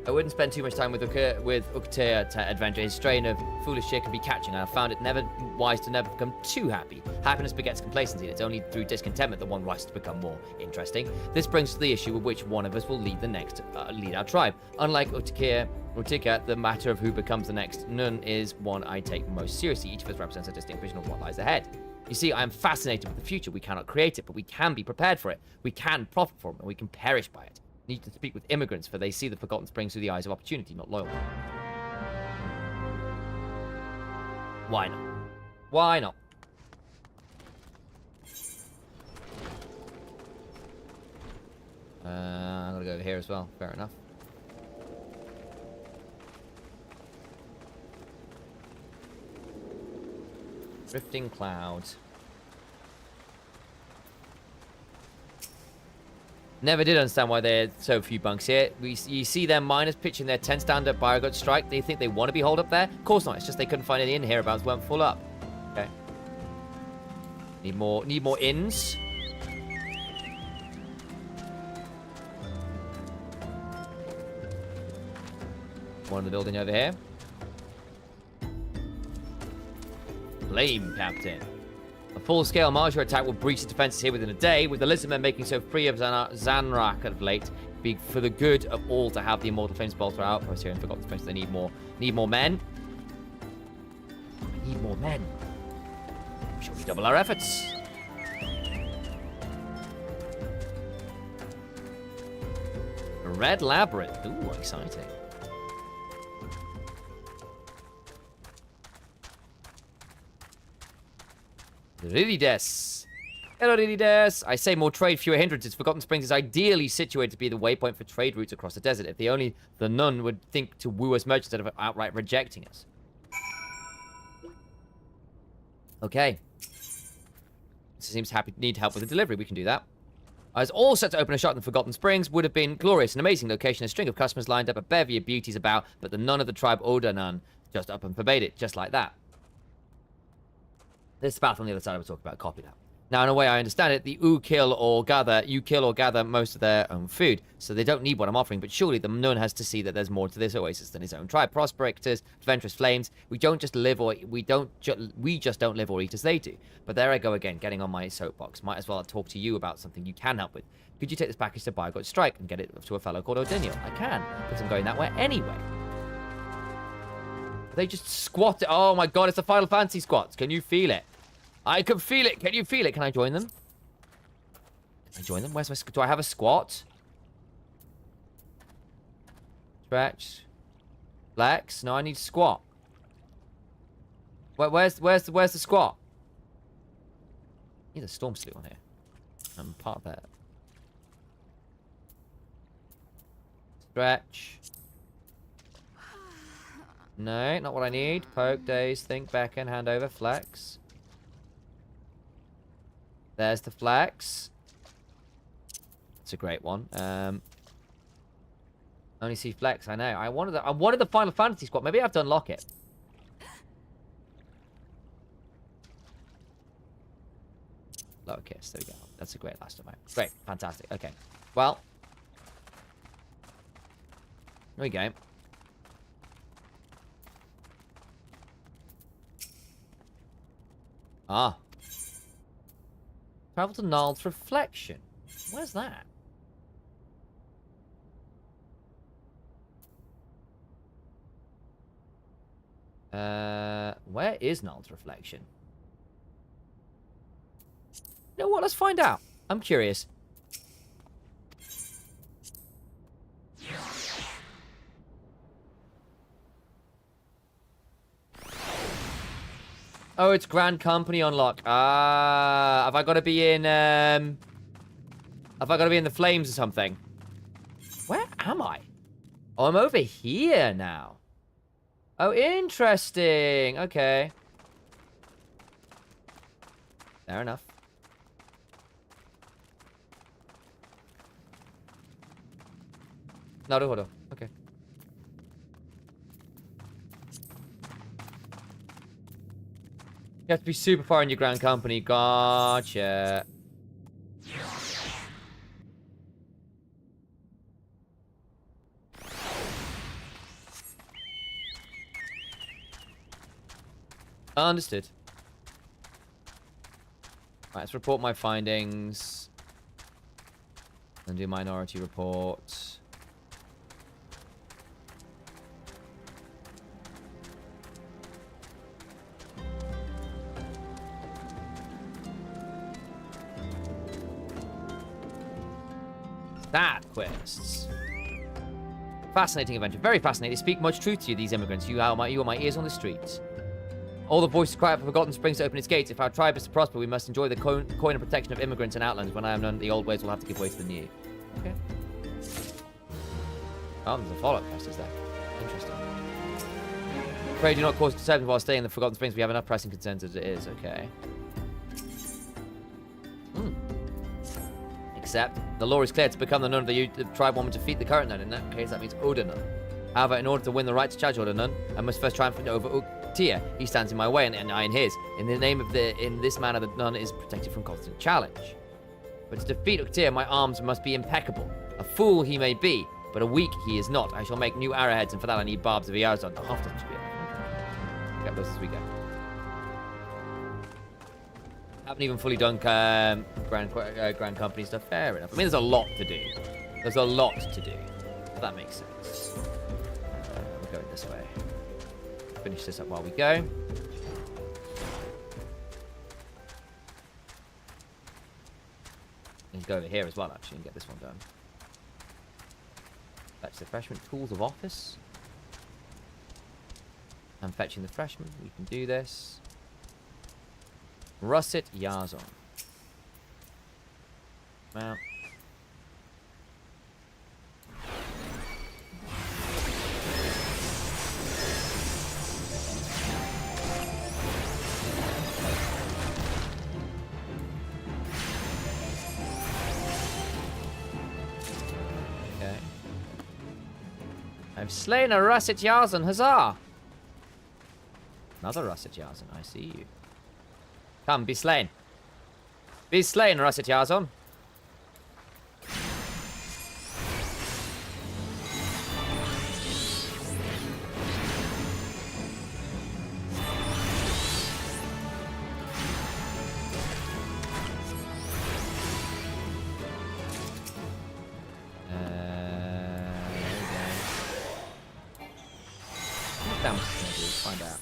I wouldn't spend too much time with Uktea to adventure. His strain of foolish shit can be catching, and I've found it never wise to never become too happy. Happiness begets complacency, and it's only through discontentment that one rises to become more interesting. This brings to the issue of which one of us will lead the next, lead our tribe. Unlike Utika, the matter of who becomes the next nun is one I take most seriously. Each of us represents a distinct vision of what lies ahead. You see, I am fascinated with the future. We cannot create it, but we can be prepared for it. We can profit from it, and we can perish by it. Need to speak with immigrants, for they see the Forgotten Springs through the eyes of opportunity, not loyalty. Why not? Why not? I'm gonna go over here as well. Fair enough. Drifting Clouds. Never did understand why there are so few bunks here. You see their miners pitching their 10-stand-up Biogut strike. They think they want to be holed up there? Of course not. It's just they couldn't find any inn hereabouts. Weren't full up. Okay. Need more inns. One in the building over here. Flame Captain. A full-scale Marshal attack will breach the defenses here within a day, with the Lizardmen making so free of Zanrak of late. Be for the good of all to have the Immortal Flames bolter outpost here in Forgotten Springs. They need more men. We need more men. Shall we double our efforts? A Red Labyrinth. Ooh, exciting. Ridides. Hello, Ridides. I say more trade, fewer hindrances. Forgotten Springs is ideally situated to be the waypoint for trade routes across the desert. If the nun would think to woo us merchants instead of outright rejecting us. Okay. Seems happy to need help with the delivery. We can do that. I was all set to open a shop in Forgotten Springs. Would have been glorious. An amazing location. A string of customers lined up. A bevy of beauties about. But the nun of the tribe Odanan just up and forbade it. Just like that. This path on the other side I was talking about. Copy that. Now, in a way, I understand it. The you kill or gather most of their own food, so they don't need what I'm offering. But surely the nun has to see that there's more to this oasis than his own tribe. Prospectors, adventurous flames. We don't just live or we just don't live or eat as they do. But there I go again, getting on my soapbox. Might as well talk to you about something you can help with. Could you take this package to Bygod Strike and get it to a fellow called Odiniel? I can, because I'm going that way anyway. They just squat it. Oh my god, it's the Final Fantasy squats. Can you feel it? I can feel it. Can you feel it? Can I join them? Can I join them? Where's my... Do I have a squat? Stretch. Flex. No, I need squat. Where's the squat? Need a storm slew on here. I'm part of that. Stretch. No, not what I need. Poke, daze, think, beckon, hand over, flex. There's the flex. It's a great one. Only see flex, I know. I wanted the Final Fantasy squad. Maybe I have to unlock it. Lower kiss, there we go. That's a great last amount. Great, fantastic. Okay. Well. Here we go. Ah. Travel to Gnarl's Reflection. Where's that? Where is Gnarl's Reflection? You know what? Let's find out. I'm curious. Oh, it's Grand Company unlock. Ah, have I got to be in, have I got to be in the flames or something? Where am I? Oh, I'm over here now. Oh, interesting. Okay. Fair enough. Naruhodo. Okay. You have to be super far in your Grand Company. Gotcha. Understood. Right, let's report my findings. And do minority report. That quests. Fascinating adventure. Very fascinating. They speak much truth to you, these immigrants. You are my ears on the streets. All the voices cry out for Forgotten Springs to open its gates. If our tribe is to prosper, we must enjoy the coin and protection of immigrants and outlanders. When I am none, the old ways will have to give way to the new. Okay. Oh, there's a follow-up quest, is there? Interesting. Pray do not cause disturbance while staying in the Forgotten Springs. We have enough pressing concerns as it is. Okay. Except, the law is clear to become the nun of the tribe woman to defeat the current nun. In that case, that means Oda nun. However, in order to win the right to challenge Oda nun, I must first triumph over Uktia. He stands in my way, and I in his. In this manner, the nun is protected from constant challenge. But to defeat Uktia, my arms must be impeccable. A fool he may be, but a weak he is not. I shall make new arrowheads, and for that I need barbs of Yarzon. The half should be enough. Get those as we go. Haven't even fully done Grand Company stuff. Fair enough. I mean, there's a lot to do. There's a lot to do. If that makes sense. We're going this way. Finish this up while we go. And go over here as well, actually, and get this one done. Fetch the freshman tools of office. I'm fetching the freshman. We can do this. Russet Yarzon. Well. Okay. I've slain a Russet Yarzon, huzzah! Another Russet Yarzon, I see you. Come, be slain. Be slain, Russet Yazon. Damage is going to do? Find out.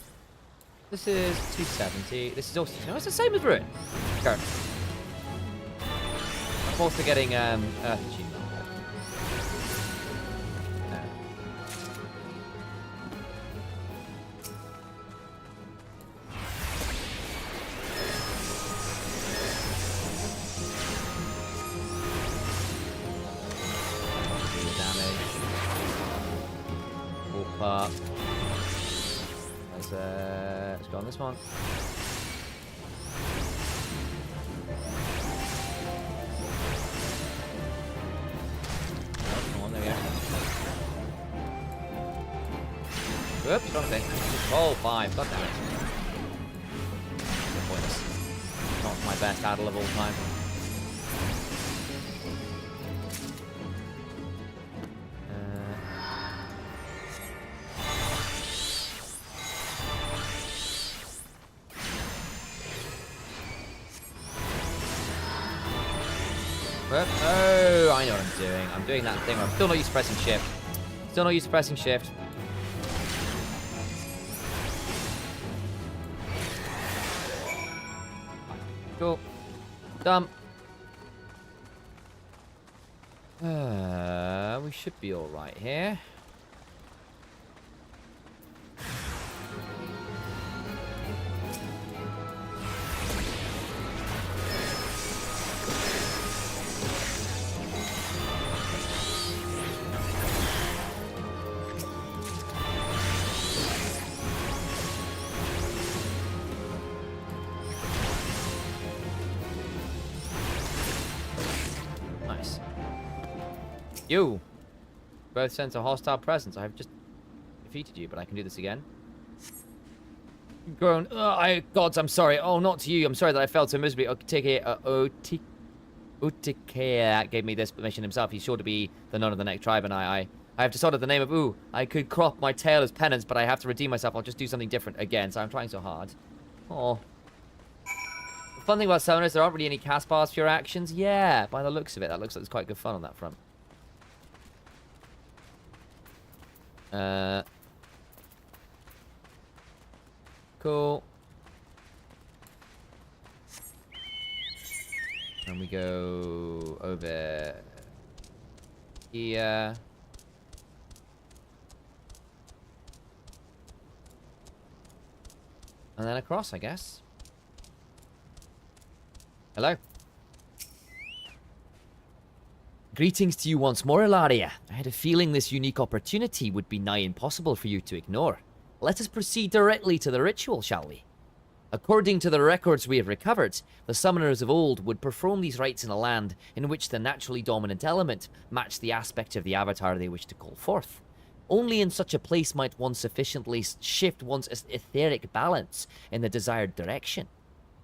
This is 270. This is also... No, it's the same as Ruin. Go. I'm also getting Earth Achievement. Damage. Full part. Let's go on this one. Oh, come on, there we go. Whoops, wrong thing. Oh, 5. God damn it. Pointless. Not my best battle of all time. Oh, I know what I'm doing. I'm doing that thing where I'm still not used to pressing shift. Still not used to pressing shift. Cool. Done. We should be alright here. You! Both sense a hostile presence. I have just defeated you, but I can do this again. Groan. Gods, I'm sorry. Oh, not to you. I'm sorry that I failed so miserably. Otikea gave me this mission himself. He's sure to be the none of the next tribe, and I have decided the name of Ooh. I could crop my tail as penance, but I have to redeem myself. I'll just do something different again, so I'm trying so hard. Oh. The fun thing about summoners, there aren't really any cast bars for your actions. Yeah, by the looks of it, that looks like there's quite good fun on that front. Cool. And we go over here. And then across, I guess. Hello. Greetings to you once more, Ilaria. I had a feeling this unique opportunity would be nigh impossible for you to ignore. Let us proceed directly to the ritual, shall we? According to the records we have recovered, the summoners of old would perform these rites in a land in which the naturally dominant element matched the aspect of the avatar they wish to call forth. Only in such a place might one sufficiently shift one's etheric balance in the desired direction.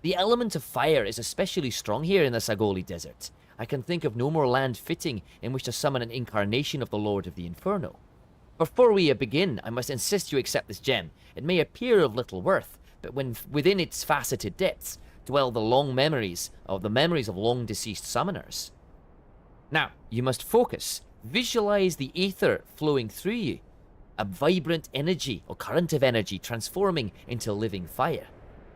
The element of fire is especially strong here in the Sagoli Desert. I can think of no more land fitting in which to summon an incarnation of the Lord of the Inferno. Before we begin, I must insist you accept this gem. It may appear of little worth, but when within its faceted depths dwell the memories of long deceased summoners. Now, you must focus. Visualize the ether flowing through you. A vibrant energy, or current of energy, transforming into living fire.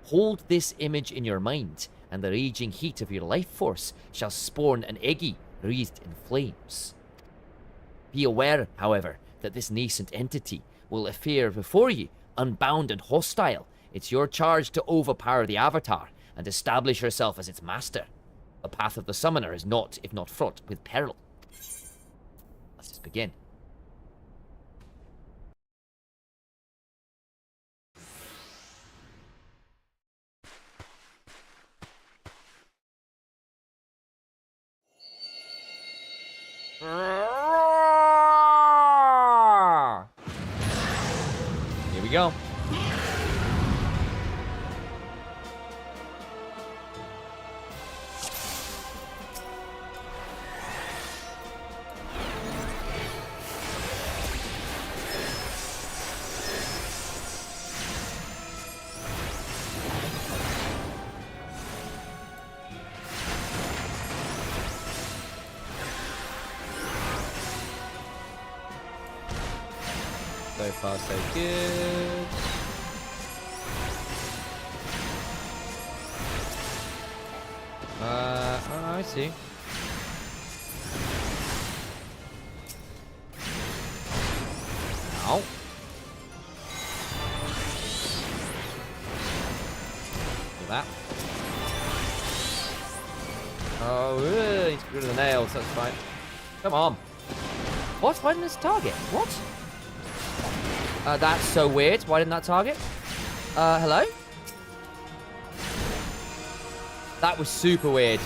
Hold this image in your mind, and the raging heat of your life force shall spawn an eggy wreathed in flames. Be aware, however, that this nascent entity will appear before you, unbound and hostile. It's your charge to overpower the avatar and establish yourself as its master. The path of the summoner is not, if not fraught with peril. Let's just begin. Here we go. So far, so good. Oh, I see. Ow. Do that. Oh, need to get rid of the nails, that's fine. Come on. What? Why didn't this target? What? That's so weird. Why didn't that target? Hello? That was super weird.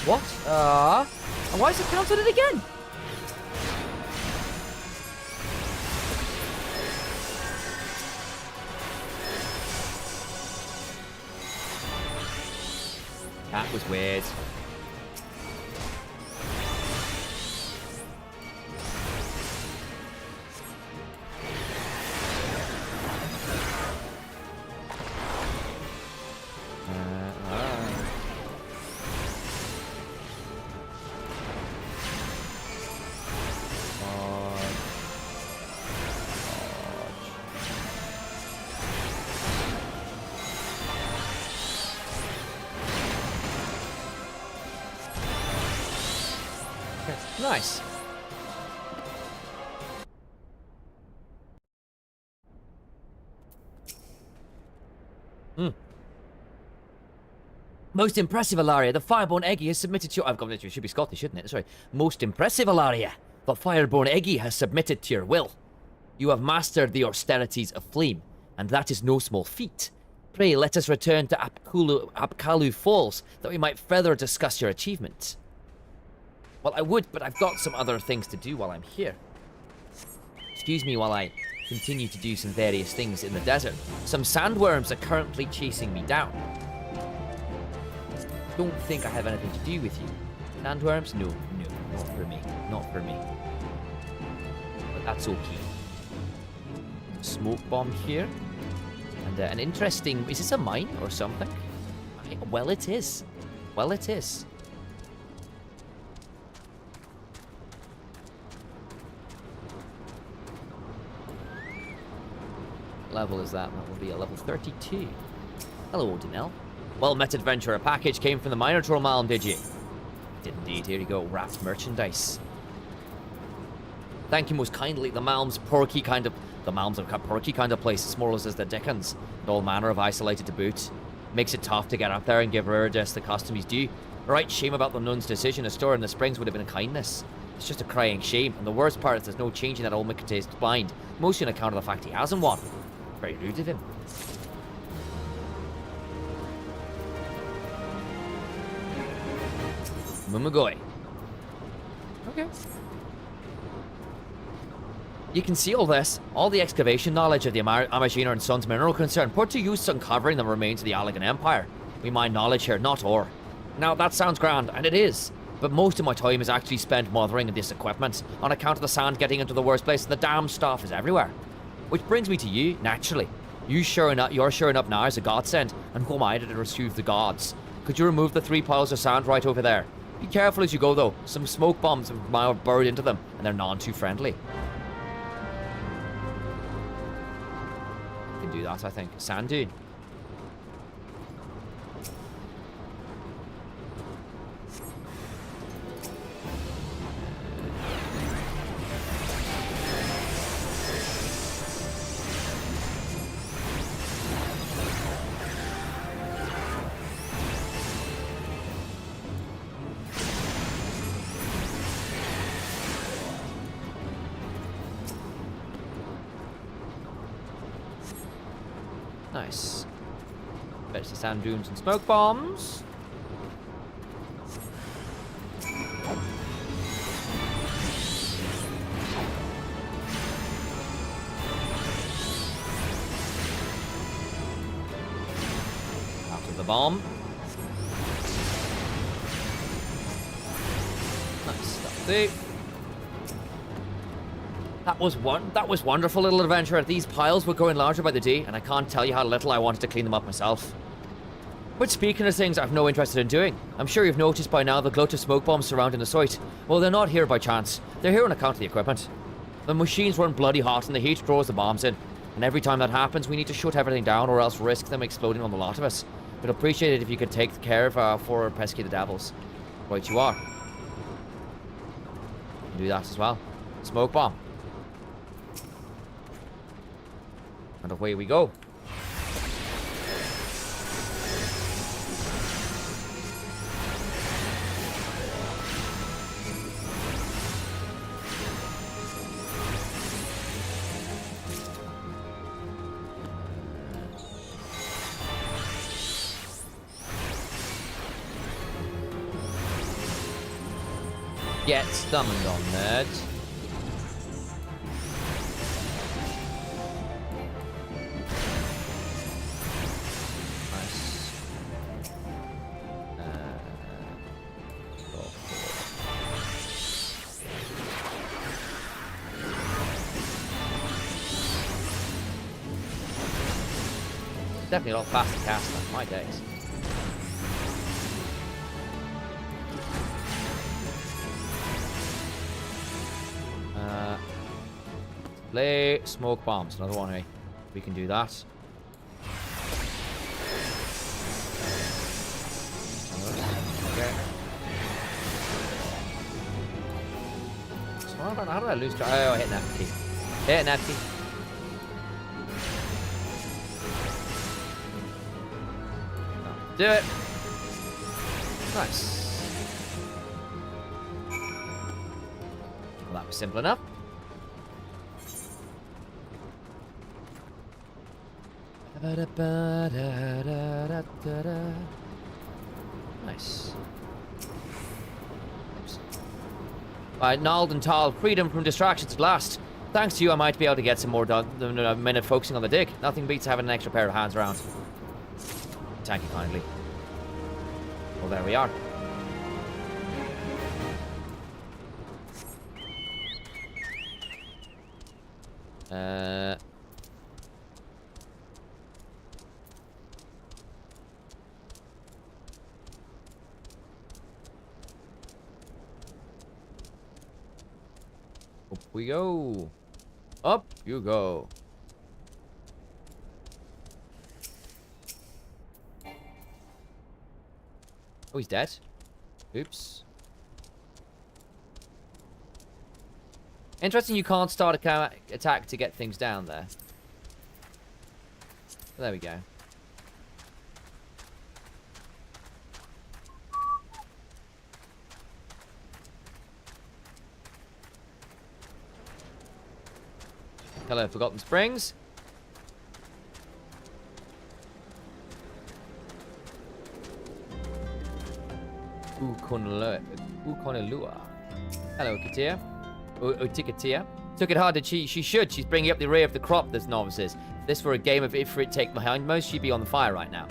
What? And why is it counted it again? That was weird. Nice. Most impressive, Ilaria. The Fireborn Eggie has submitted to your... I've got it. It should be Scottish, shouldn't it? Sorry. Most impressive, Ilaria. The Fireborn Eggie has submitted to your will. You have mastered the austerities of flame, and that is no small feat. Pray, let us return to Apkalu Falls, that we might further discuss your achievements. Well, I would, but I've got some other things to do while I'm here. Excuse me while I continue to do some various things in the desert. Some sandworms are currently chasing me down. Don't think I have anything to do with you. Sandworms? No, not for me. Not for me. But that's okay. Smoke bomb here. And an interesting... Is this a mine or something? Well, it is. Well, it is. Level is that? That will be a level 32. Hello, Odinel. Well met, adventurer. A package came from the Minotaur Malm, did you? Did indeed. Here you go. Wrapped merchandise. Thank you most kindly. The Malm's porky kind of... The Malm's a porky kind of place. It's more or less as the Dickens. And all manner of isolated to boot. Makes it tough to get up there and give Rurides the custom he's due. Right shame about the nun's decision to store in the springs would have been a kindness. It's just a crying shame. And the worst part is there's no change in that old Mikate's blind. Mostly on account of the fact he hasn't one. Very rude of him. Mumagoi. Okay. You can see all this, all the excavation knowledge of the Amagina and Sons mineral concern, put to use uncovering the remains of the Allegan Empire. We mine knowledge here, not ore. Now, that sounds grand, and it is, but most of my time is actually spent mothering this equipment, on account of the sand getting into the worst place, and the damn stuff is everywhere. Which brings me to you, naturally. You're showing up now as a godsend, and who am I to receive the gods? Could you remove the 3 piles of sand right over there? Be careful as you go, though. Some smoke bombs have burrowed into them, and they're none too friendly. I can do that, I think. Sand dune. Nice. Bits of sand dunes and smoke bombs. After the bomb. Nice stuff too. That was wonderful, little adventure. These piles were growing larger by the day, and I can't tell you how little I wanted to clean them up myself. But speaking of things I've no interest in doing, I'm sure you've noticed by now the glut of smoke bombs surrounding the site. Well, they're not here by chance. They're here on account of the equipment. The machines run bloody hot and the heat draws the bombs in. And every time that happens, we need to shut everything down or else risk them exploding on the lot of us. We'd appreciate it if you could take care of for pesky the devils. Right, you are. Do that as well. Smoke bomb. And away we go. Get summoned on, nerd. Nice. Definitely a lot faster cast than my days. Play smoke bombs. Another one, eh? We can do that. Okay. So how did I lose track? Oh, I hit an F key. Hit an F key. Do it. Nice. Well, that was simple enough. Nice. Alright, Nald and Tal, freedom from distractions at last. Thanks to you, I might be able to get some more done than a minute focusing on the dig. Nothing beats having an extra pair of hands around. Thank you kindly. Well, there we are. Up we go. Up you go. Oh, he's dead. Oops. Interesting you can't start a attack to get things down there. There we go. Hello, Forgotten Springs. Ukonilua. Hello, Katia. Utikatia. Took it hard, did she? She should. She's bringing up the rear of the crop, this novices. If this were a game of Ifrit take hindmost, she'd be on the fire right now.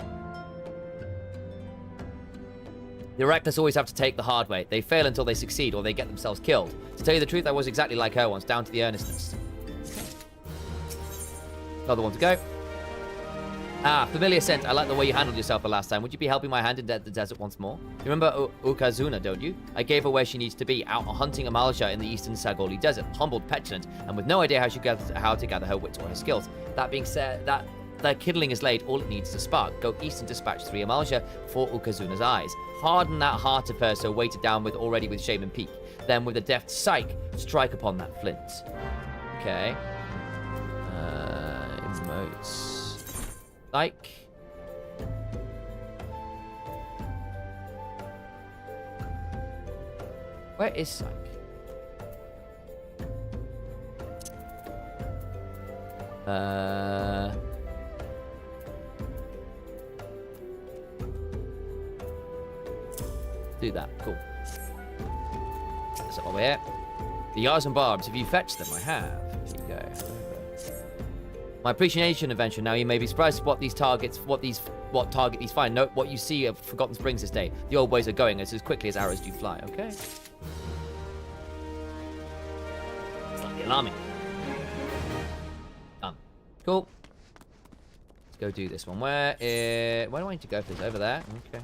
The reckless always have to take the hard way. They fail until they succeed, or they get themselves killed. To tell you the truth, I was exactly like her once, down to the earnestness. Another one to go. Ah, familiar scent. I like the way you handled yourself the last time. Would you be helping my hand in the desert once more? You remember Ukazuna, don't you? I gave her where she needs to be, out hunting Amalja in the eastern Sagoli Desert. Humbled, petulant, and with no idea how to gather her wits or her skills. That being said, that kindling is laid, all it needs is a spark. Go east and dispatch 3 Amalja for Ukazuna's eyes. Harden that heart of her so weighted down already with shame and peak. Then with a deft psych, strike upon that flint. Okay. Emotes. Like. Where is Psych? Do that. Cool. That's it over here. The yards and barbs. If you fetch them, I have. Here you go. My appreciation adventure. Now you may be surprised what target these find. Note what you see of Forgotten Springs this day. The old ways are going as quickly as arrows do fly. Okay. Slightly alarming. Done. Cool. go do this one. Where do I need to go for this? Over there? Okay.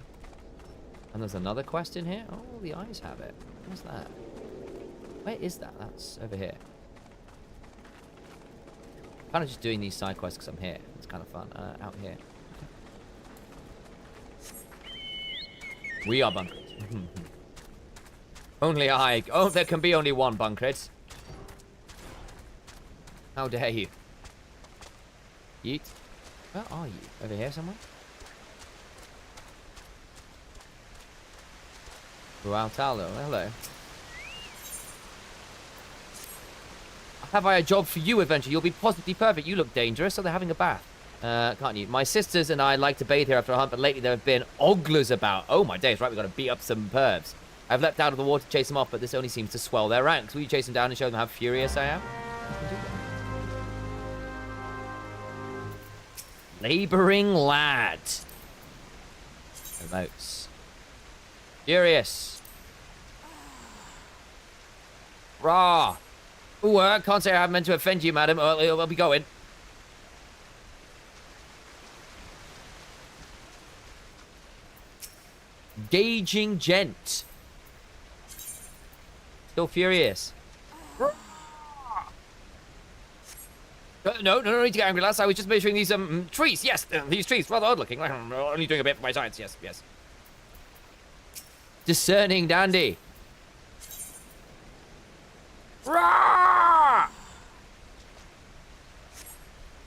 And there's another quest in here? Oh, the eyes have it. What's that? Where is that? That's over here. Kind of just doing these side quests because I'm here. It's kind of fun. Out here. We are bunkers. Only I. Oh, there can be only one bunkers. How dare you? Yeet. Where are you? Over here somewhere? Wow, Talo. Hello. Have I a job for you, Adventure? You'll be positively perfect. You look dangerous, so they're having a bath. Can't you? My sisters and I like to bathe here after a hunt, but lately there have been oglers about. Oh, my days. Right, we've got to beat up some pervs. I've leapt out of the water to chase them off, but this only seems to swell their ranks. Will you chase them down and show them how furious I am? Laboring lad. Remotes. Furious. Rah. Ooh, I can't say I haven't meant to offend you, madam. I'll be going. Gauging gent. Still furious. No need to get angry, lass. I was just measuring these trees. Yes, these trees, rather odd looking. I'm only doing a bit for my science. Yes. Discerning dandy. Rah!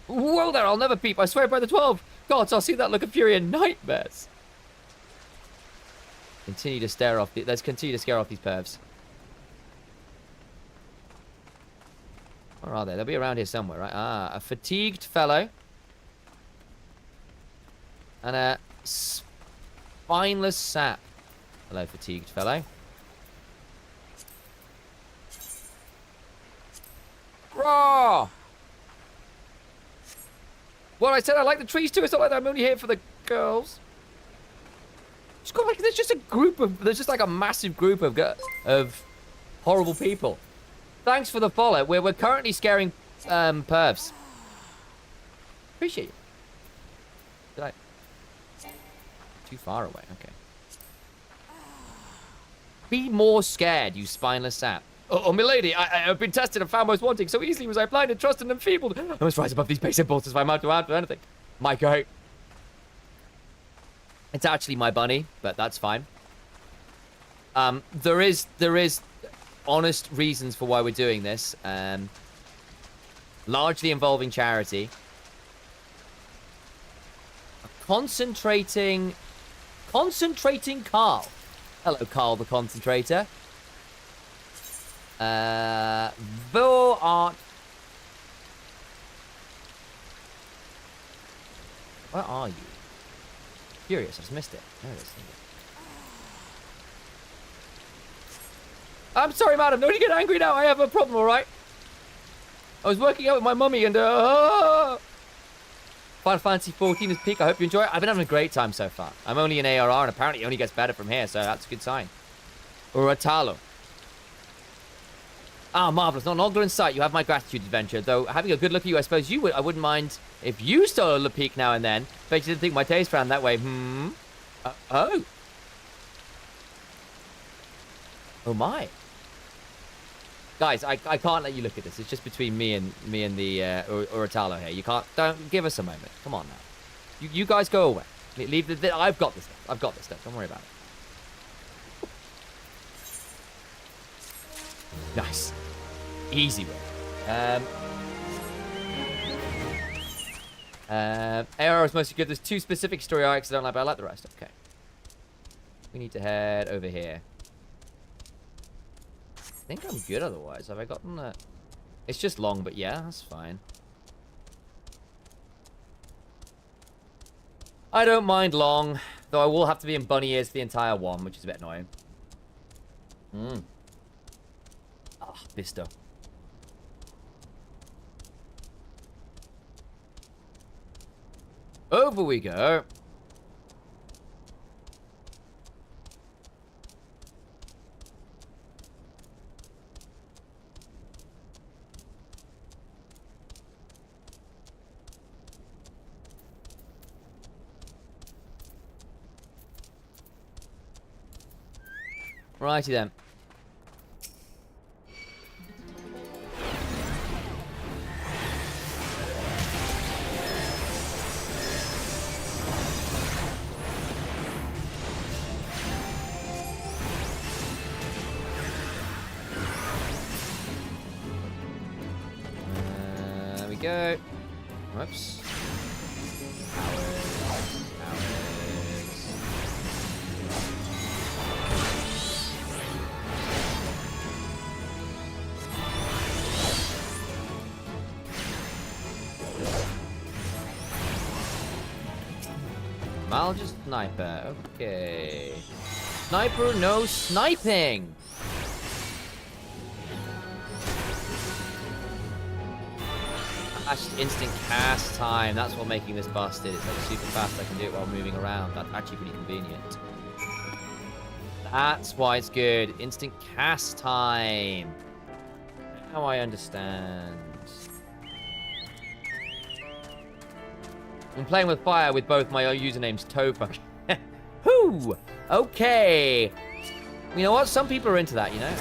Whoa there, I'll never peep. I swear by the 12 gods, I'll see that look of fury in nightmares. Continue to stare off. Let's continue to scare off these pervs. Where are they? They'll be around here somewhere, right? Ah, a fatigued fellow. And a spineless sap. Hello, fatigued fellow. Raw! Well, I said I like the trees too. It's not like I'm only here for the girls. It's got like there's just a group of there's just like a massive group of horrible people. Thanks for the follow. We're currently scaring pervs. Appreciate it. Did I? Too far away. Okay. Be more scared, you spineless sap. Oh, milady, I've been tested and found most wanting. So easily was I blind and trusted and enfeebled. I must rise above these base impulses if I'm out to add to anything. My goat. It's actually my bunny, but that's fine. There is honest reasons for why we're doing this. Largely involving charity. Concentrating Carl. Hello, Carl the Concentrator. Thou art... Where are you? Curious, I just missed it. There it is. I'm sorry, madam. Don't you get angry now. I have a problem, all right? I was working out with my mummy and... Final Fantasy 14 is peak. I hope you enjoy it. I've been having a great time so far. I'm only in ARR, and apparently it only gets better from here, so that's a good sign. Uratalo. Ah, marvelous. Not an ogre in sight. You have my gratitude, adventure. Though, having a good look at you, I suppose you would. I wouldn't mind if you stole a peek now and then. Bet you didn't think my taste ran that way. Oh. Oh, my. Guys, I can't let you look at this. It's just between me and the Uratalo here. You can't... Don't give us a moment. Come on now. You guys go away. Leave the... I've got this stuff. I've got this stuff. Don't worry about it. Nice. Easy one. AR is mostly good. There's 2 specific story arcs I don't like, but I like the rest. Okay. We need to head over here. I think I'm good otherwise. Have I gotten that? It's just long, but yeah, that's fine. I don't mind long, though I will have to be in bunny ears for the entire one, which is a bit annoying. Ah, Bisto. Over we go. Righty then. There we go. Whoops. I'll just sniper. Okay. Sniper, no sniping. Instant cast time. That's what making this busted. It's like super fast. I can do it while moving around. That's actually pretty convenient. That's why it's good. Instant cast time. Now I understand. I'm playing with fire with both my usernames Topher. Whoo! Okay. You know what? Some people are into that, you know?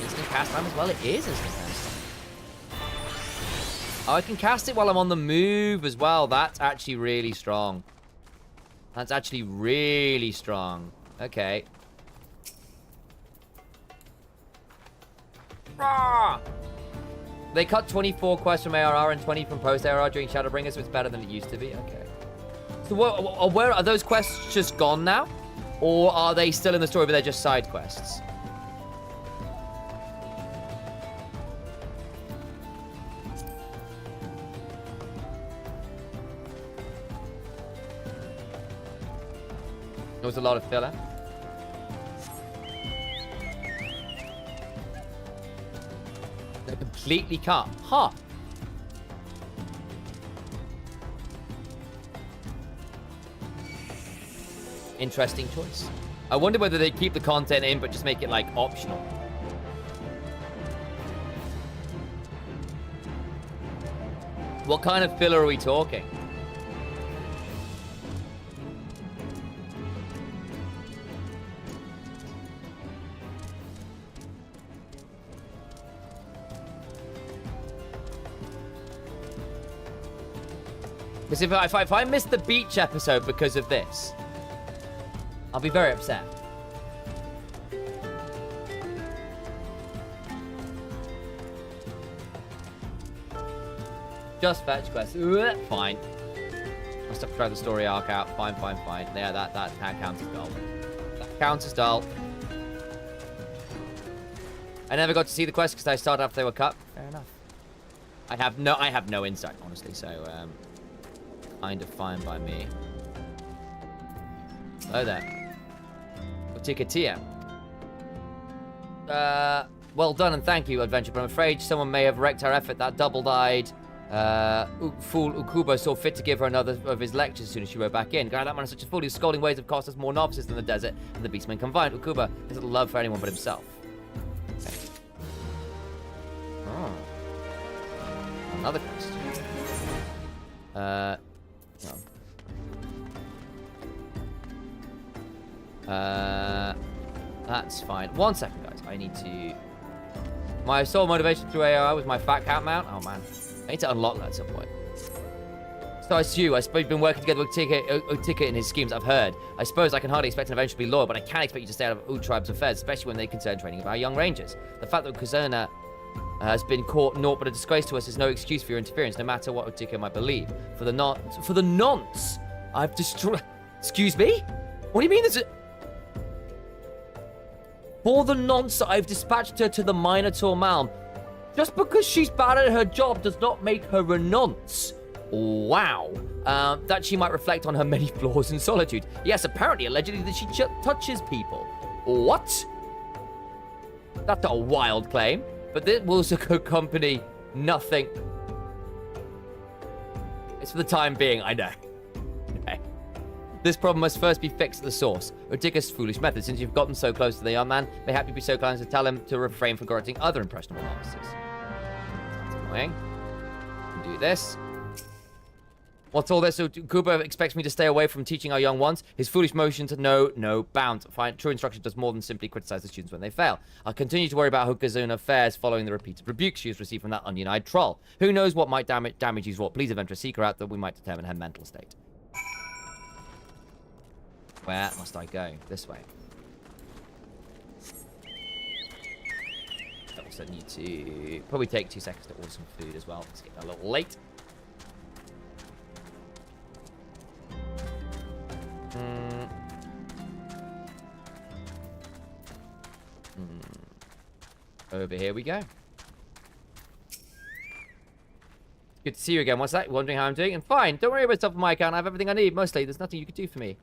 Instant cast time as well. It is instant cast time. Oh, I can cast it while I'm on the move as well. That's actually really strong. That's actually really strong. Okay. Ah! They cut 24 quests from ARR and 20 from post-ARR during Shadowbringers, so it's better than it used to be. Okay. So where are those quests just gone now? Or are they still in the story, but they're just side quests? There was a lot of filler. They're completely cut. Huh. Interesting choice. I wonder whether they keep the content in, but just make it, like, optional. What kind of filler are we talking? Because if I miss the beach episode because of this, I'll be very upset. Just fetch quests. Fine. Must have to try the story arc out. Fine. Yeah, that counts as dull. That counts as dull. I never got to see the quest because I started after they were cut. Fair enough. I have no insight, honestly, so kind of fine by me. Hello there. Utikatia. Well done and thank you, Adventure, but I'm afraid someone may have wrecked our effort. That double-eyed fool Ukuba saw fit to give her another of his lectures as soon as she rode back in. God, that man is such a fool. His scolding ways have cost us more novices than the desert and the beastmen combined. Ukuba has little love for anyone but himself. Okay. Oh. Another question. No. That's fine. 1 second, guys. I need to... My sole motivation through AR was my fat cat mount. Oh, man. I need to unlock that at some point. So I suppose you've been working together with Utika in his schemes, I've heard. I suppose I can hardly expect an eventual to be loyal, but I can't expect you to stay out of Ood Tribe's affairs, especially when they concern training of our young rangers. The fact that Kuzana has been caught naught but a disgrace to us is no excuse for your interference, no matter what Utika might believe. For the nonce, I've destroyed... Excuse me? What do you mean there's a... For the nonce, I've dispatched her to the Minotaur Malm. Just because she's bad at her job does not make her a nonce. Wow. That she might reflect on her many flaws and solitude. Yes, apparently, allegedly, that she touches people. What? That's a wild claim. But this will accompany nothing. It's for the time being, I know. Okay. This problem must first be fixed at the source. Utika's foolish method. Since you've gotten so close to the young man, mayhap you be so kind as to tell him to refrain from correcting other impressionable novices. That's annoying. Do this. What's all this? So Cooper expects me to stay away from teaching our young ones. His foolish motions are no bounds. True instruction does more than simply criticize the students when they fail. I'll continue to worry about Hookazuna fares following the repeated rebukes she has received from that onion-eyed troll. Who knows what might damage his wrought. Please adventure seeker out that we might determine her mental state. Where must I go? This way. I also need to probably take 2 seconds to order some food as well. It's getting a little late. Over here we go. Good to see you again. What's that? Wondering how I'm doing? And fine. Don't worry about stuff on my account. I have everything I need. Mostly, there's nothing you could do for me.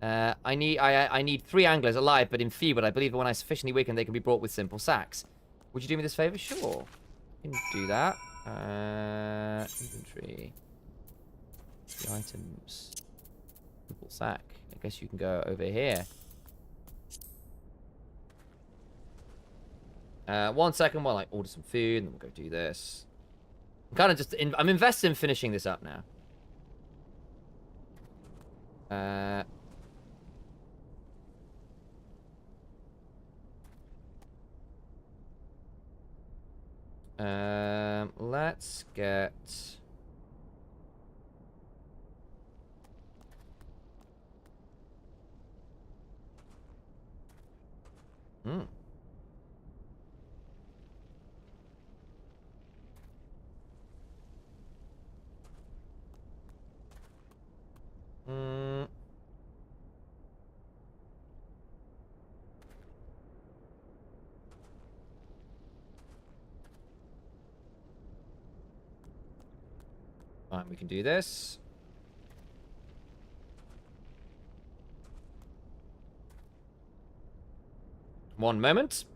I need 3 anglers alive, but enfeebled. I believe that when I sufficiently weaken, they can be brought with simple sacks. Would you do me this favor? Sure. You can do that. Inventory. The items. Simple sack. I guess you can go over here. 1 second while I order some food, and then we'll go do this. I'm kind of just... I'm invested in finishing this up now. Let's get... Fine, we can do this. One moment.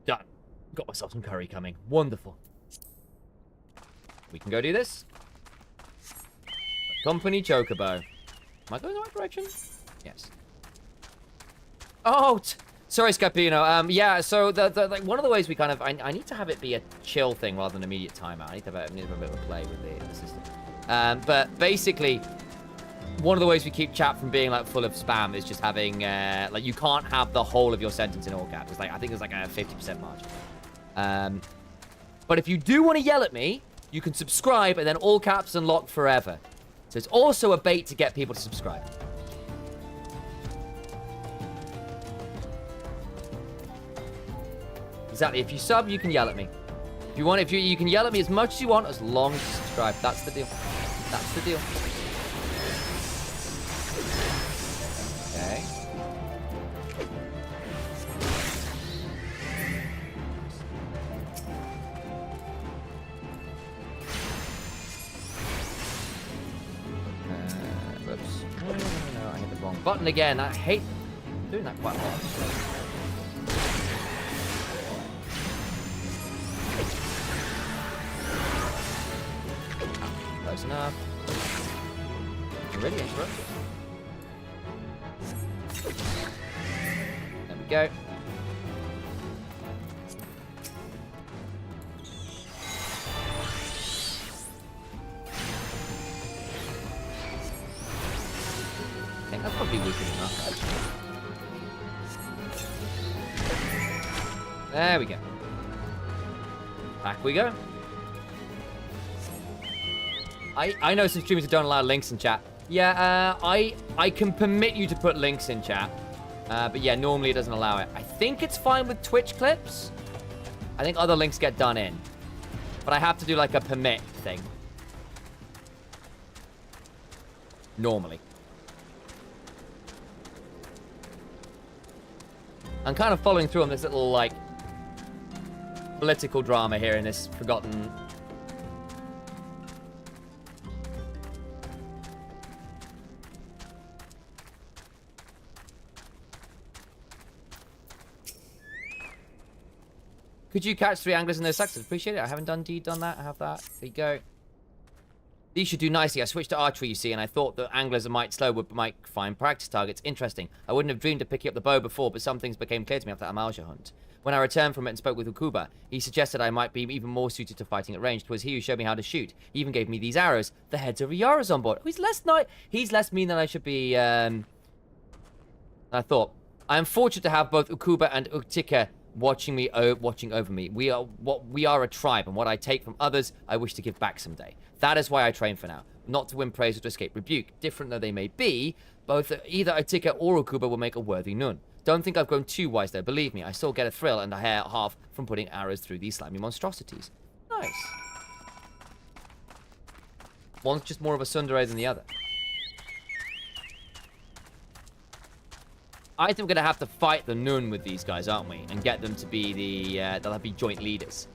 Done. Got myself some curry coming. Wonderful. We can go do this. Company Chocobo. Am I going the right direction? Yes. Oh, sorry, Scapino. Yeah, so like one of the ways we kind of... I need to have it be a chill thing rather than immediate timeout. I need to have a bit of a play with the system. But basically, one of the ways we keep chat from being like full of spam is just having like you can't have the whole of your sentence in all caps. It's like I think there's like a 50% margin. But if you do want to yell at me, you can subscribe and then all caps unlocked forever. So it's also a bait to get people to subscribe. Exactly. If you sub, you can yell at me. If you want, you can yell at me as much as you want, as long as you subscribe. That's the deal. That's the deal. Okay. Whoops. No, I hit the wrong button again. I hate doing that quite a lot. Close enough. Already interrupted. There we go. I think that's probably weak enough, actually. There we go. Back we go. I know some streamers who don't allow links in chat. Yeah, I can permit you to put links in chat. But yeah, normally it doesn't allow it. I think it's fine with Twitch clips. I think other links get done in. But I have to do like a permit thing. Normally. I'm kind of following through on this little, like, political drama here in this forgotten... Could you catch 3 anglers in those sacks? Appreciate it. I haven't done that. I have that. There you go. These should do nicely. I switched to archery, you see, and I thought that anglers might find practice targets interesting. I wouldn't have dreamed of picking up the bow before, but some things became clear to me after that Amalja hunt. When I returned from it and spoke with Ukuba, he suggested I might be even more suited to fighting at range. 'Twas he who showed me how to shoot. He even gave me these arrows. The heads of Yara's on board. Oh, he's less mean than I should be, I thought. I am fortunate to have both Ukuba and Utika watching over me. We are a tribe, and what I take from others, I wish to give back someday. That is why I train for now, not to win praise or to escape rebuke. Different though they may be, both either Utika or Ukuba will make a worthy nun. Don't think I've grown too wise though. Believe me, I still get a thrill and a half from putting arrows through these slimy monstrosities. Nice. One's just more of a tsundere than the other. I think we're going to have to fight the Nun with these guys, aren't we? And get them to be they'll be joint leaders.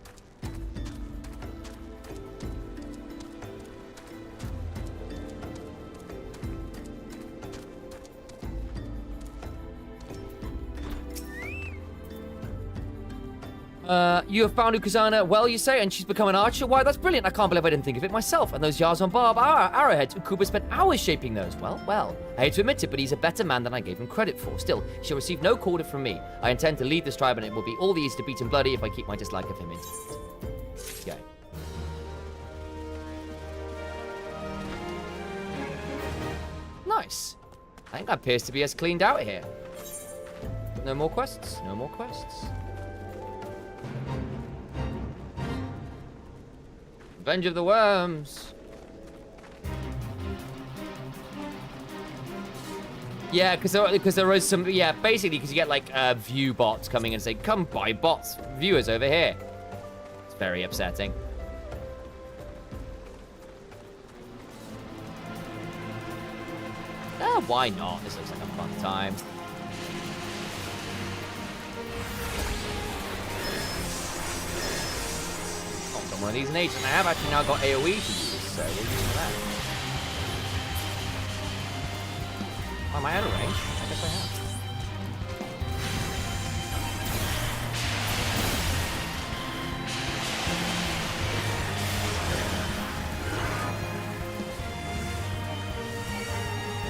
You have found Ukazana well, you say, and she's become an archer? Why, that's brilliant. I can't believe I didn't think of it myself. And those Yazon Barb arrowheads, Ukuba spent hours shaping those. Well. I hate to admit it, but he's a better man than I gave him credit for. Still, he shall receive no quarter from me. I intend to lead this tribe, and it will be all the easier to beat him bloody if I keep my dislike of him intact. Okay. Nice. I think that appears to be us cleaned out here. No more quests. No more quests. Revenge of the Worms. Yeah, because there was some, yeah, basically because you get like view bots coming and say, come buy bots, viewers over here. It's very upsetting. Why not? This looks like a fun time. One of these in and I have actually now got AoE to use, so we're using that. Oh, am I out of range? I guess I am.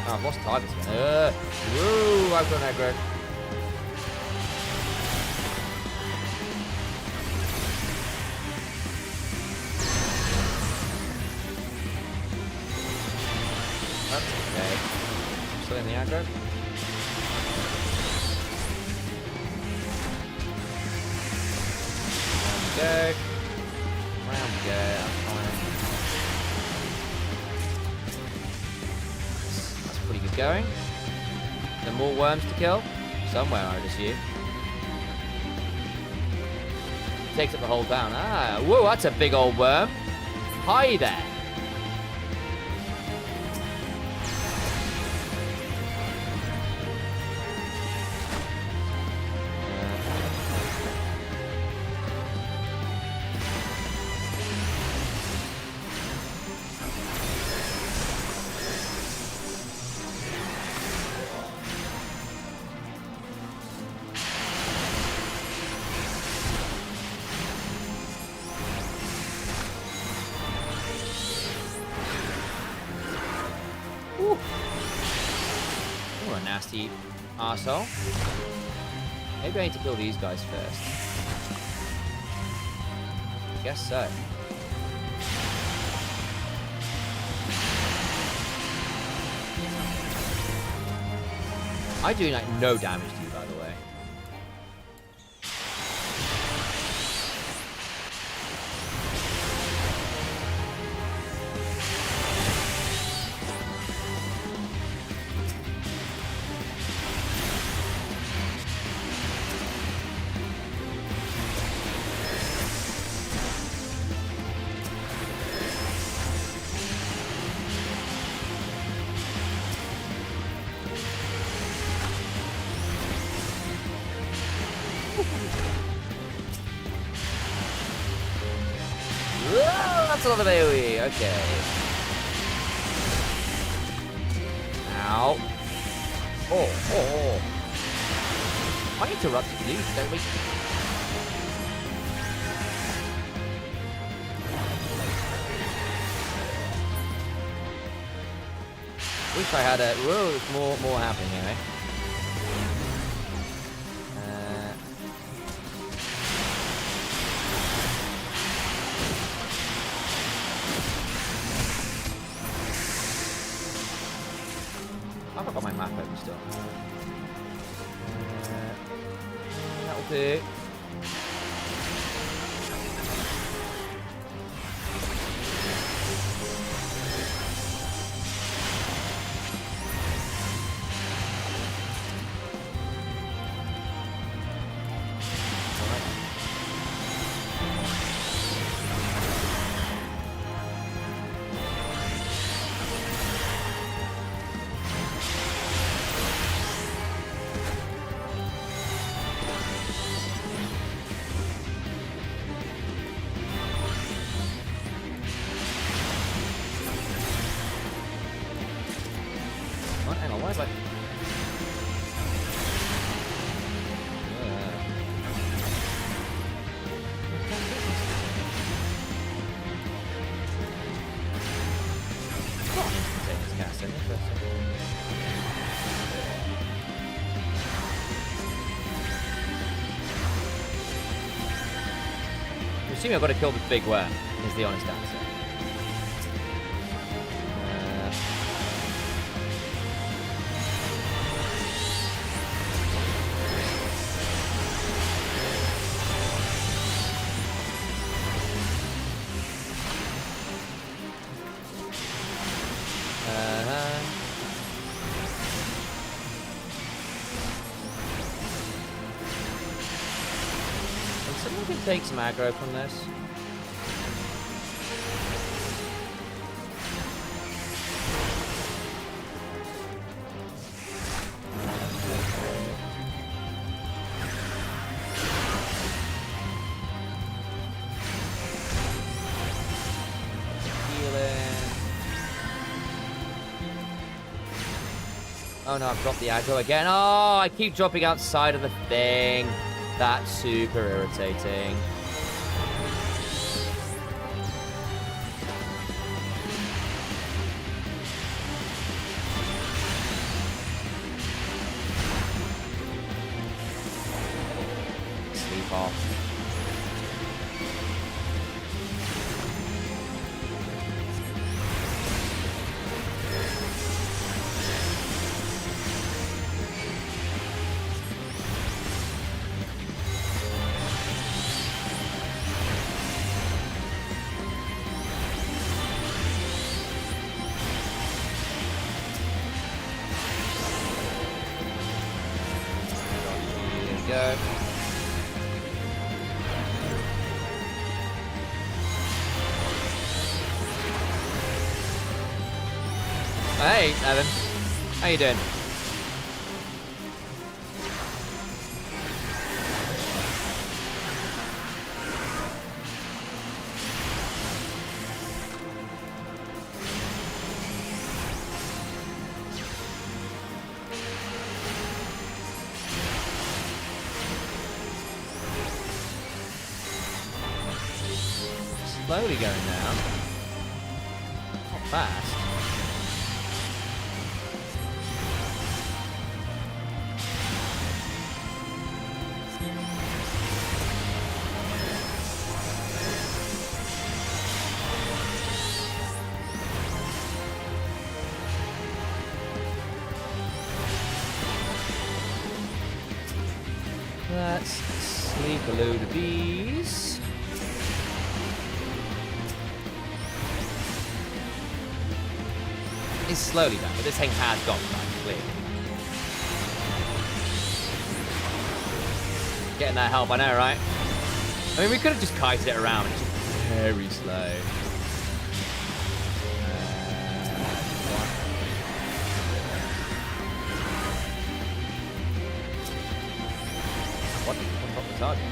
Oh, I've lost targets again. Woo, I've gone aggro. In the aggro. Round we go. That's pretty good going. There are more worms to kill? Somewhere, I'd assume. Takes up the whole town. Ah, whoa, that's a big old worm. Hi there. Nasty arsehole. Maybe I need to kill these guys first. Guess so. I do like no damage to you, by the way. That's a lot of AoE, okay. Ow. Oh. I interrupt you, please, don't we? Wish I had a... Whoa, more happening here, eh? I've got my map open still. That'll do. Hang on, why is that? I'm assuming I've got to kill this big worm, is the honest answer. Someone can take some aggro from this. Oh no, I've dropped the aggro again. Oh, I keep dropping outside of the thing. That's super irritating. Sleep off. Go. Hey, Evan. How you doing? Slowly going down. Not fast. Let's sleep a load of these. It's slowly done, but this thing has got back, clearly. Getting that help, I know, right? I mean, we could have just kited it around. It's just very slow. What? What's the target?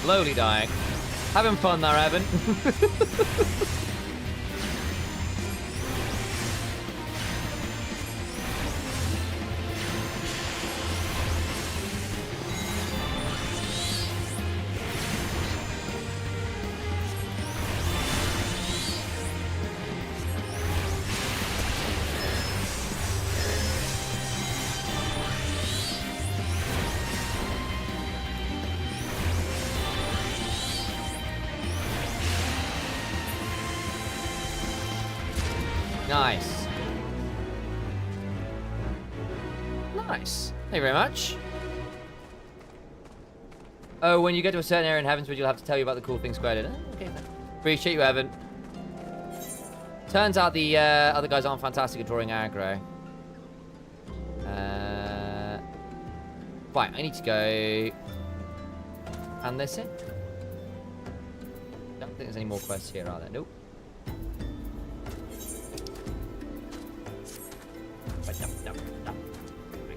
Slowly dying. Having fun there, Evan. Nice. Nice. Thank you very much. Oh, when you get to a certain area in Heavenswood, you'll have to tell you about the cool things Square did. Oh, okay, then. Appreciate you, Evan. Turns out the other guys aren't fantastic at drawing aggro. Right, I need to go... hand this in. Don't think there's any more quests here, are there? Nope.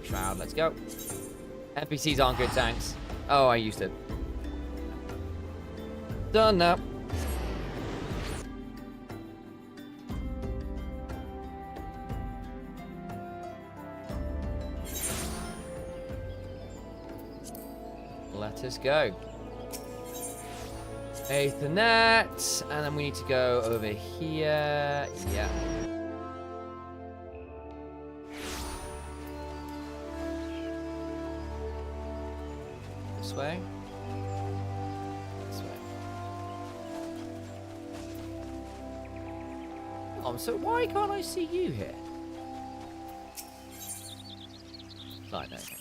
Shroud, let's go. NPCs aren't good tanks. Oh, I used it. Done now. Let us go. Ethernet, and then we need to go over here. Yeah. This way. This way. So why can't I see you here? Right, okay.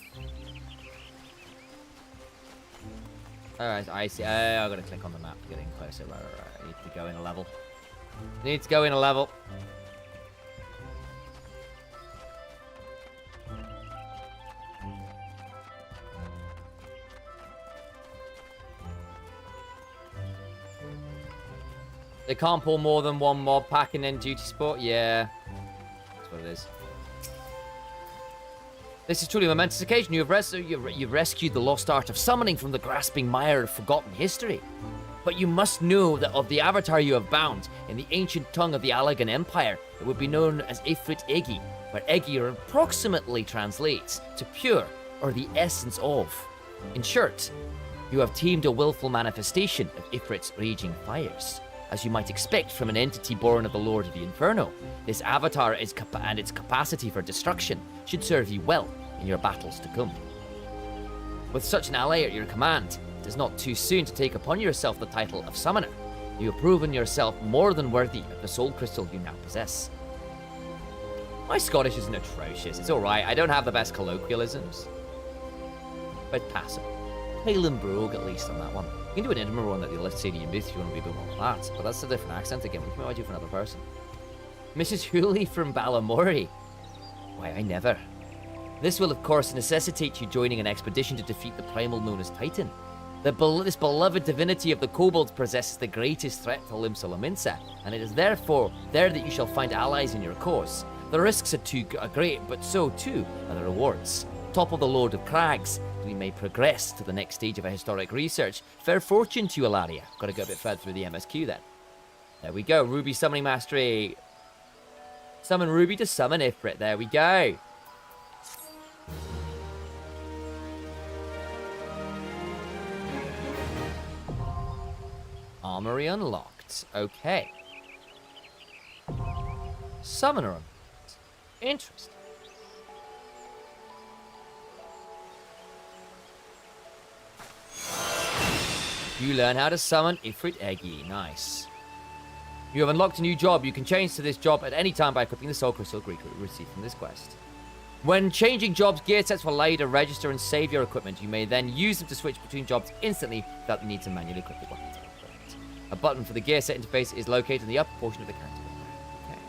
Alright, I see. I've got to click on the map to get in closer. Right. I need to go in a level. Need to go in a level. They can't pull more than one mob pack and then duty sport? Yeah. That's what it is. This is truly a momentous occasion. You've rescued the lost art of summoning from the grasping mire of forgotten history. But you must know that of the avatar you have bound, in the ancient tongue of the Allagan Empire, it would be known as FFXIV, where Egir approximately translates to pure, or the essence of. In short, you have tamed a willful manifestation of Ifrit's raging fires. As you might expect from an entity born of the Lord of the Inferno, this avatar and its capacity for destruction should serve you well in your battles to come. With such an ally at your command, it is not too soon to take upon yourself the title of Summoner. You have proven yourself more than worthy of the soul crystal you now possess. My Scottish isn't atrocious, it's alright, I don't have the best colloquialisms. But passable. Halen Brogue at least on that one. You can do an Edinburgh one at the Lithuanian booth if you want to be a bit more flat, but that's a different accent again. What can I do for another person? Mrs. Hooley from Balamory. Why, I never. This will, of course, necessitate you joining an expedition to defeat the primal known as Titan. This beloved divinity of the kobolds possesses the greatest threat to Limsa Lominsa, and it is therefore there that you shall find allies in your cause. The risks are great, but so too are the rewards. Topple the Lord of Crags, we may progress to the next stage of a historic research. Fair fortune to you, Alaria. Got to go a bit further through the MSQ then. There we go. Ruby summoning mastery. Summon Ruby to summon Ifrit. There we go. Armory unlocked. Okay. Summoner unlocked. Interesting. You learn how to summon FFXIV. Nice. You have unlocked a new job. You can change to this job at any time by equipping the soul crystal received from this quest. When changing jobs, gear sets will allow you to register and save your equipment. You may then use them to switch between jobs instantly without the need to manually equip the weapons. A button for the gear set interface is located in the upper portion of the character. Okay.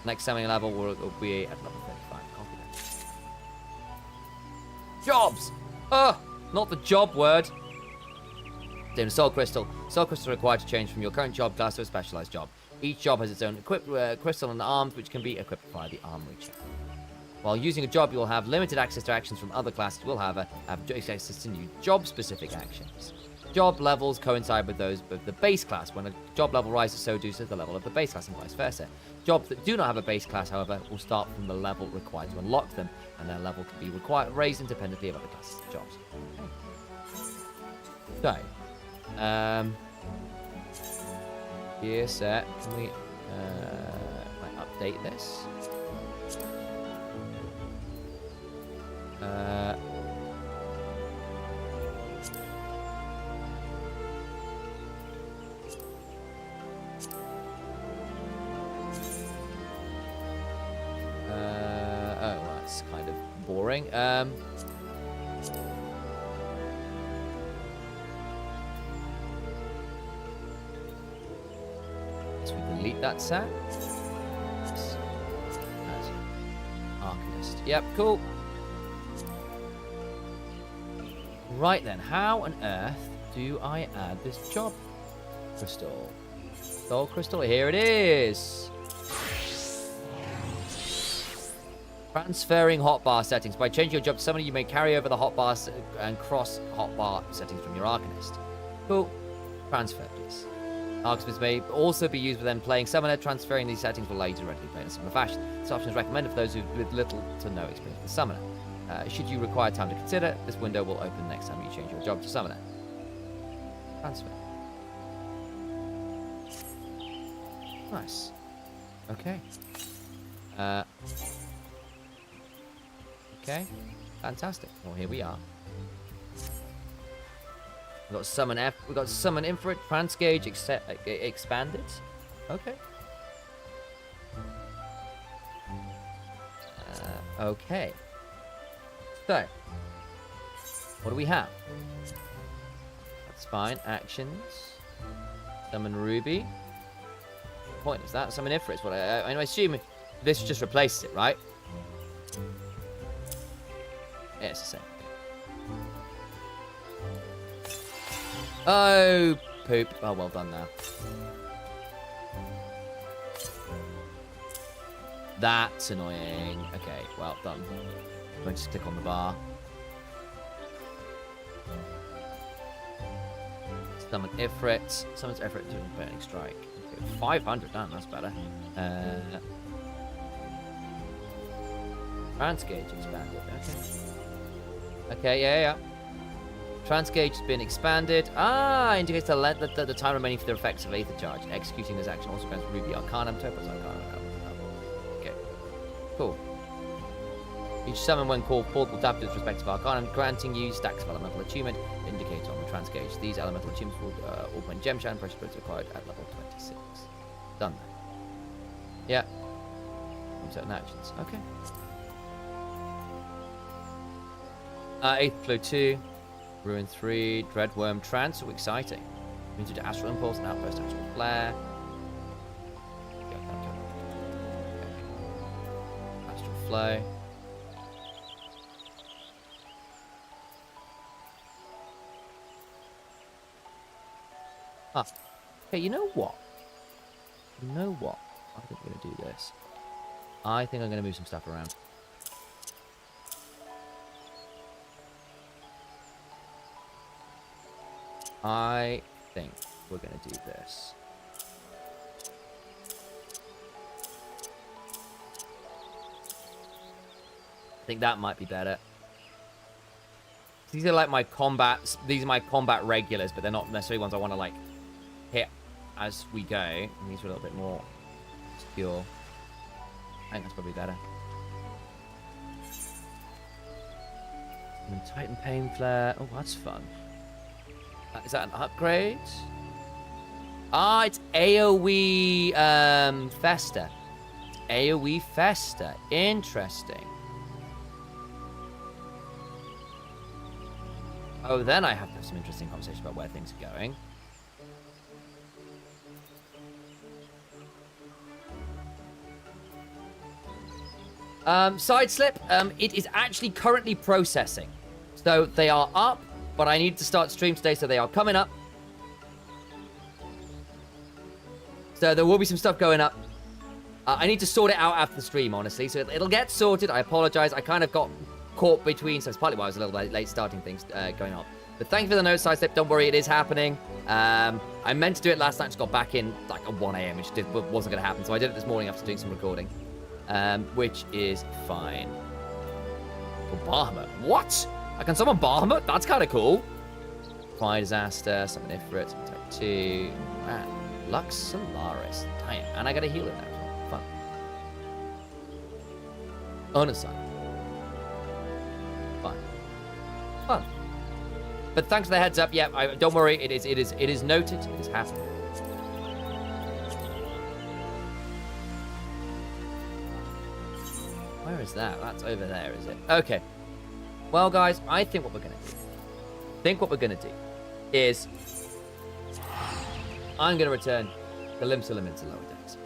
Next summoning level will be at level 35. Copy that. Jobs! Not the job word. Then Soul Crystal. Soul Crystal are required to change from your current job class to a specialized job. Each job has its own crystal and arms, which can be equipped via the armory check. While using a job, you'll have limited access to actions from other classes. You will, however, have access to new job-specific actions. Job levels coincide with those of the base class. When a job level rises, so does the level of the base class, and vice versa. Jobs that do not have a base class, however, will start from the level required to unlock them, and their level can be raised independently of other classes of jobs. Okay. So, gear set. Can we update this? Oh, that's kind of boring. So we delete that set. Arcanist. Yep, cool. Right then, how on earth do I add this job crystal? Soul crystal, here it is. Transferring hotbar settings. By changing your job to somebody, you may carry over the hotbar and cross hotbar settings from your Arcanist. Cool. Transfer, please. Arcanist may also be used when playing Summoner. Transferring these settings will allow you to directly play in a similar fashion. This option is recommended for those with little to no experience with Summoner. Should you require time to consider, this window will open next time you change your job to Summoner. Transfer. Nice. Okay. Okay, fantastic. Well, here we are. We've got summon F. We've got summon infrared, trans gauge expanded. Okay. Okay. So, what do we have? That's fine. Actions. Summon Ruby. Point is that summon Ifrit? What I assume this just replaces it, right? Yeah, it's the same. Oh, poop. Oh, well done now. That's annoying. Okay, well done. I'm going to just click on the bar. Summon Ifrit. Summons Ifrit to Burning Strike. Okay, 500, damn, that's better. Trans gauge expanded. Okay. Okay, yeah. Trans gauge has been expanded. Indicates the time remaining for the effects of Aether Charge. Executing this action also grants Ruby Arcanum, Topaz Arcanum. Okay, cool. Each summon, when called forth, will tap to its respective Arcanum, granting you stacks of elemental attunement indicator on the Trans gauge. These elemental attunements will augment gem shine pressure points required at level 26. Done that. Yeah. From certain actions. Okay. Eighth Flow 2, Ruin 3, Dreadworm Trance, so exciting. Means to Astral Impulse and Outburst Astral Flare. Okay. Astral Flow. Okay, you know what? I think I'm going to do this. I think I'm going to move some stuff around. I think we're going to do this. I think that might be better. These are like my combats. These are my combat regulars, but they're not necessarily ones I want to like hit as we go. And these are a little bit more obscure. I think that's probably better. And Titan Pain Flare. Oh, that's fun. Is that an upgrade? It's AoE Festa. It's AoE Festa. Interesting. Oh, then I have to have some interesting conversation about where things are going. Side slip. It is actually currently processing. So they are up. But I need to start stream today, so they are coming up. So there will be some stuff going up. I need to sort it out after the stream, honestly. So it'll get sorted. I apologize. I kind of got caught between, so it's partly why I was a little late starting things going on. But thank you for the note, Sidestep. Don't worry, it is happening. I meant to do it last night. Just got back in like at 1 a.m., which wasn't going to happen. So I did it this morning after doing some recording, which is fine. Oh, Bahamut. What? I can summon Bahamut? That's kind of cool. Fire Disaster, summon Ifrit, summon Type 2. Man, Lux Solaris. Damn. And I got a healer now. Fun. Unassigned. Fun. Fun. But thanks for the heads up. Yeah, don't worry. It is noted. It is happening. Where is that? That's over there, is it? Okay. Well, guys, I think what we're gonna do is I'm gonna return the Limsa Lominsa lower decks.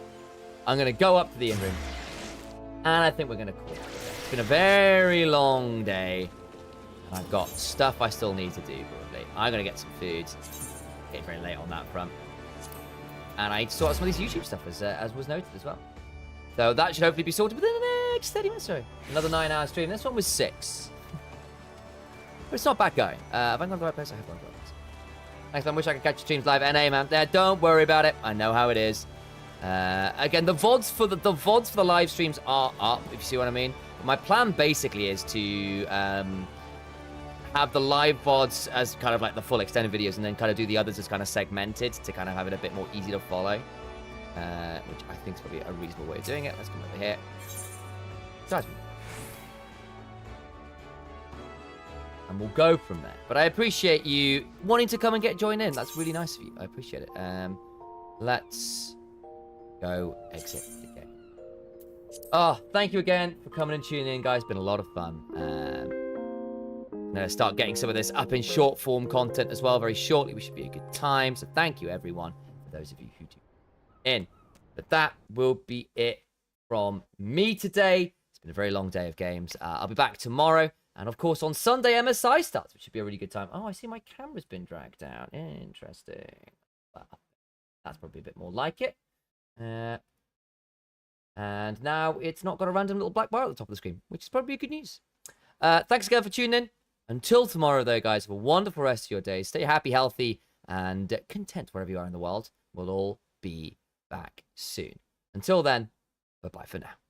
I'm gonna go up to the inn room, and I think we're gonna call it. It's been a very long day. I've got stuff I still need to do, probably. I'm going to get some food. Getting very late on that front. And I need to sort out some of these YouTube stuff, as was noted as well. So that should hopefully be sorted within the next 30 minutes. Sorry. Another 9-hour stream. This one was 6. But it's not bad going. Have I gone to the right place? I have gone to the right place. Thanks, man. Wish I could catch your streams live. NA, man. There, don't worry about it. I know how it is. Again, the VODs for the live streams are up, if you see what I mean. But my plan basically is to... have the live VODs as kind of like the full extended videos, and then kind of do the others as kind of segmented to kind of have it a bit more easy to follow. Which I think is probably a reasonable way of doing it. Let's come over here. Guys. And we'll go from there. But I appreciate you wanting to come and join in. That's really nice of you. I appreciate it. Let's go exit the game. Oh, thank you again for coming and tuning in, guys. It's been a lot of fun. I'm going to start getting some of this up in short form content as well very shortly, which should be a good time. So thank you, everyone, for those of you who tune in. But that will be it from me today. It's been a very long day of games. I'll be back tomorrow. And, of course, on Sunday, MSI starts, which should be a really good time. Oh, I see my camera's been dragged down. Interesting. Well, that's probably a bit more like it. And now it's not got a random little black bar at the top of the screen, which is probably good news. Thanks again for tuning in. Until tomorrow, though, guys, have a wonderful rest of your day. Stay happy, healthy, and content wherever you are in the world. We'll all be back soon. Until then, bye-bye for now.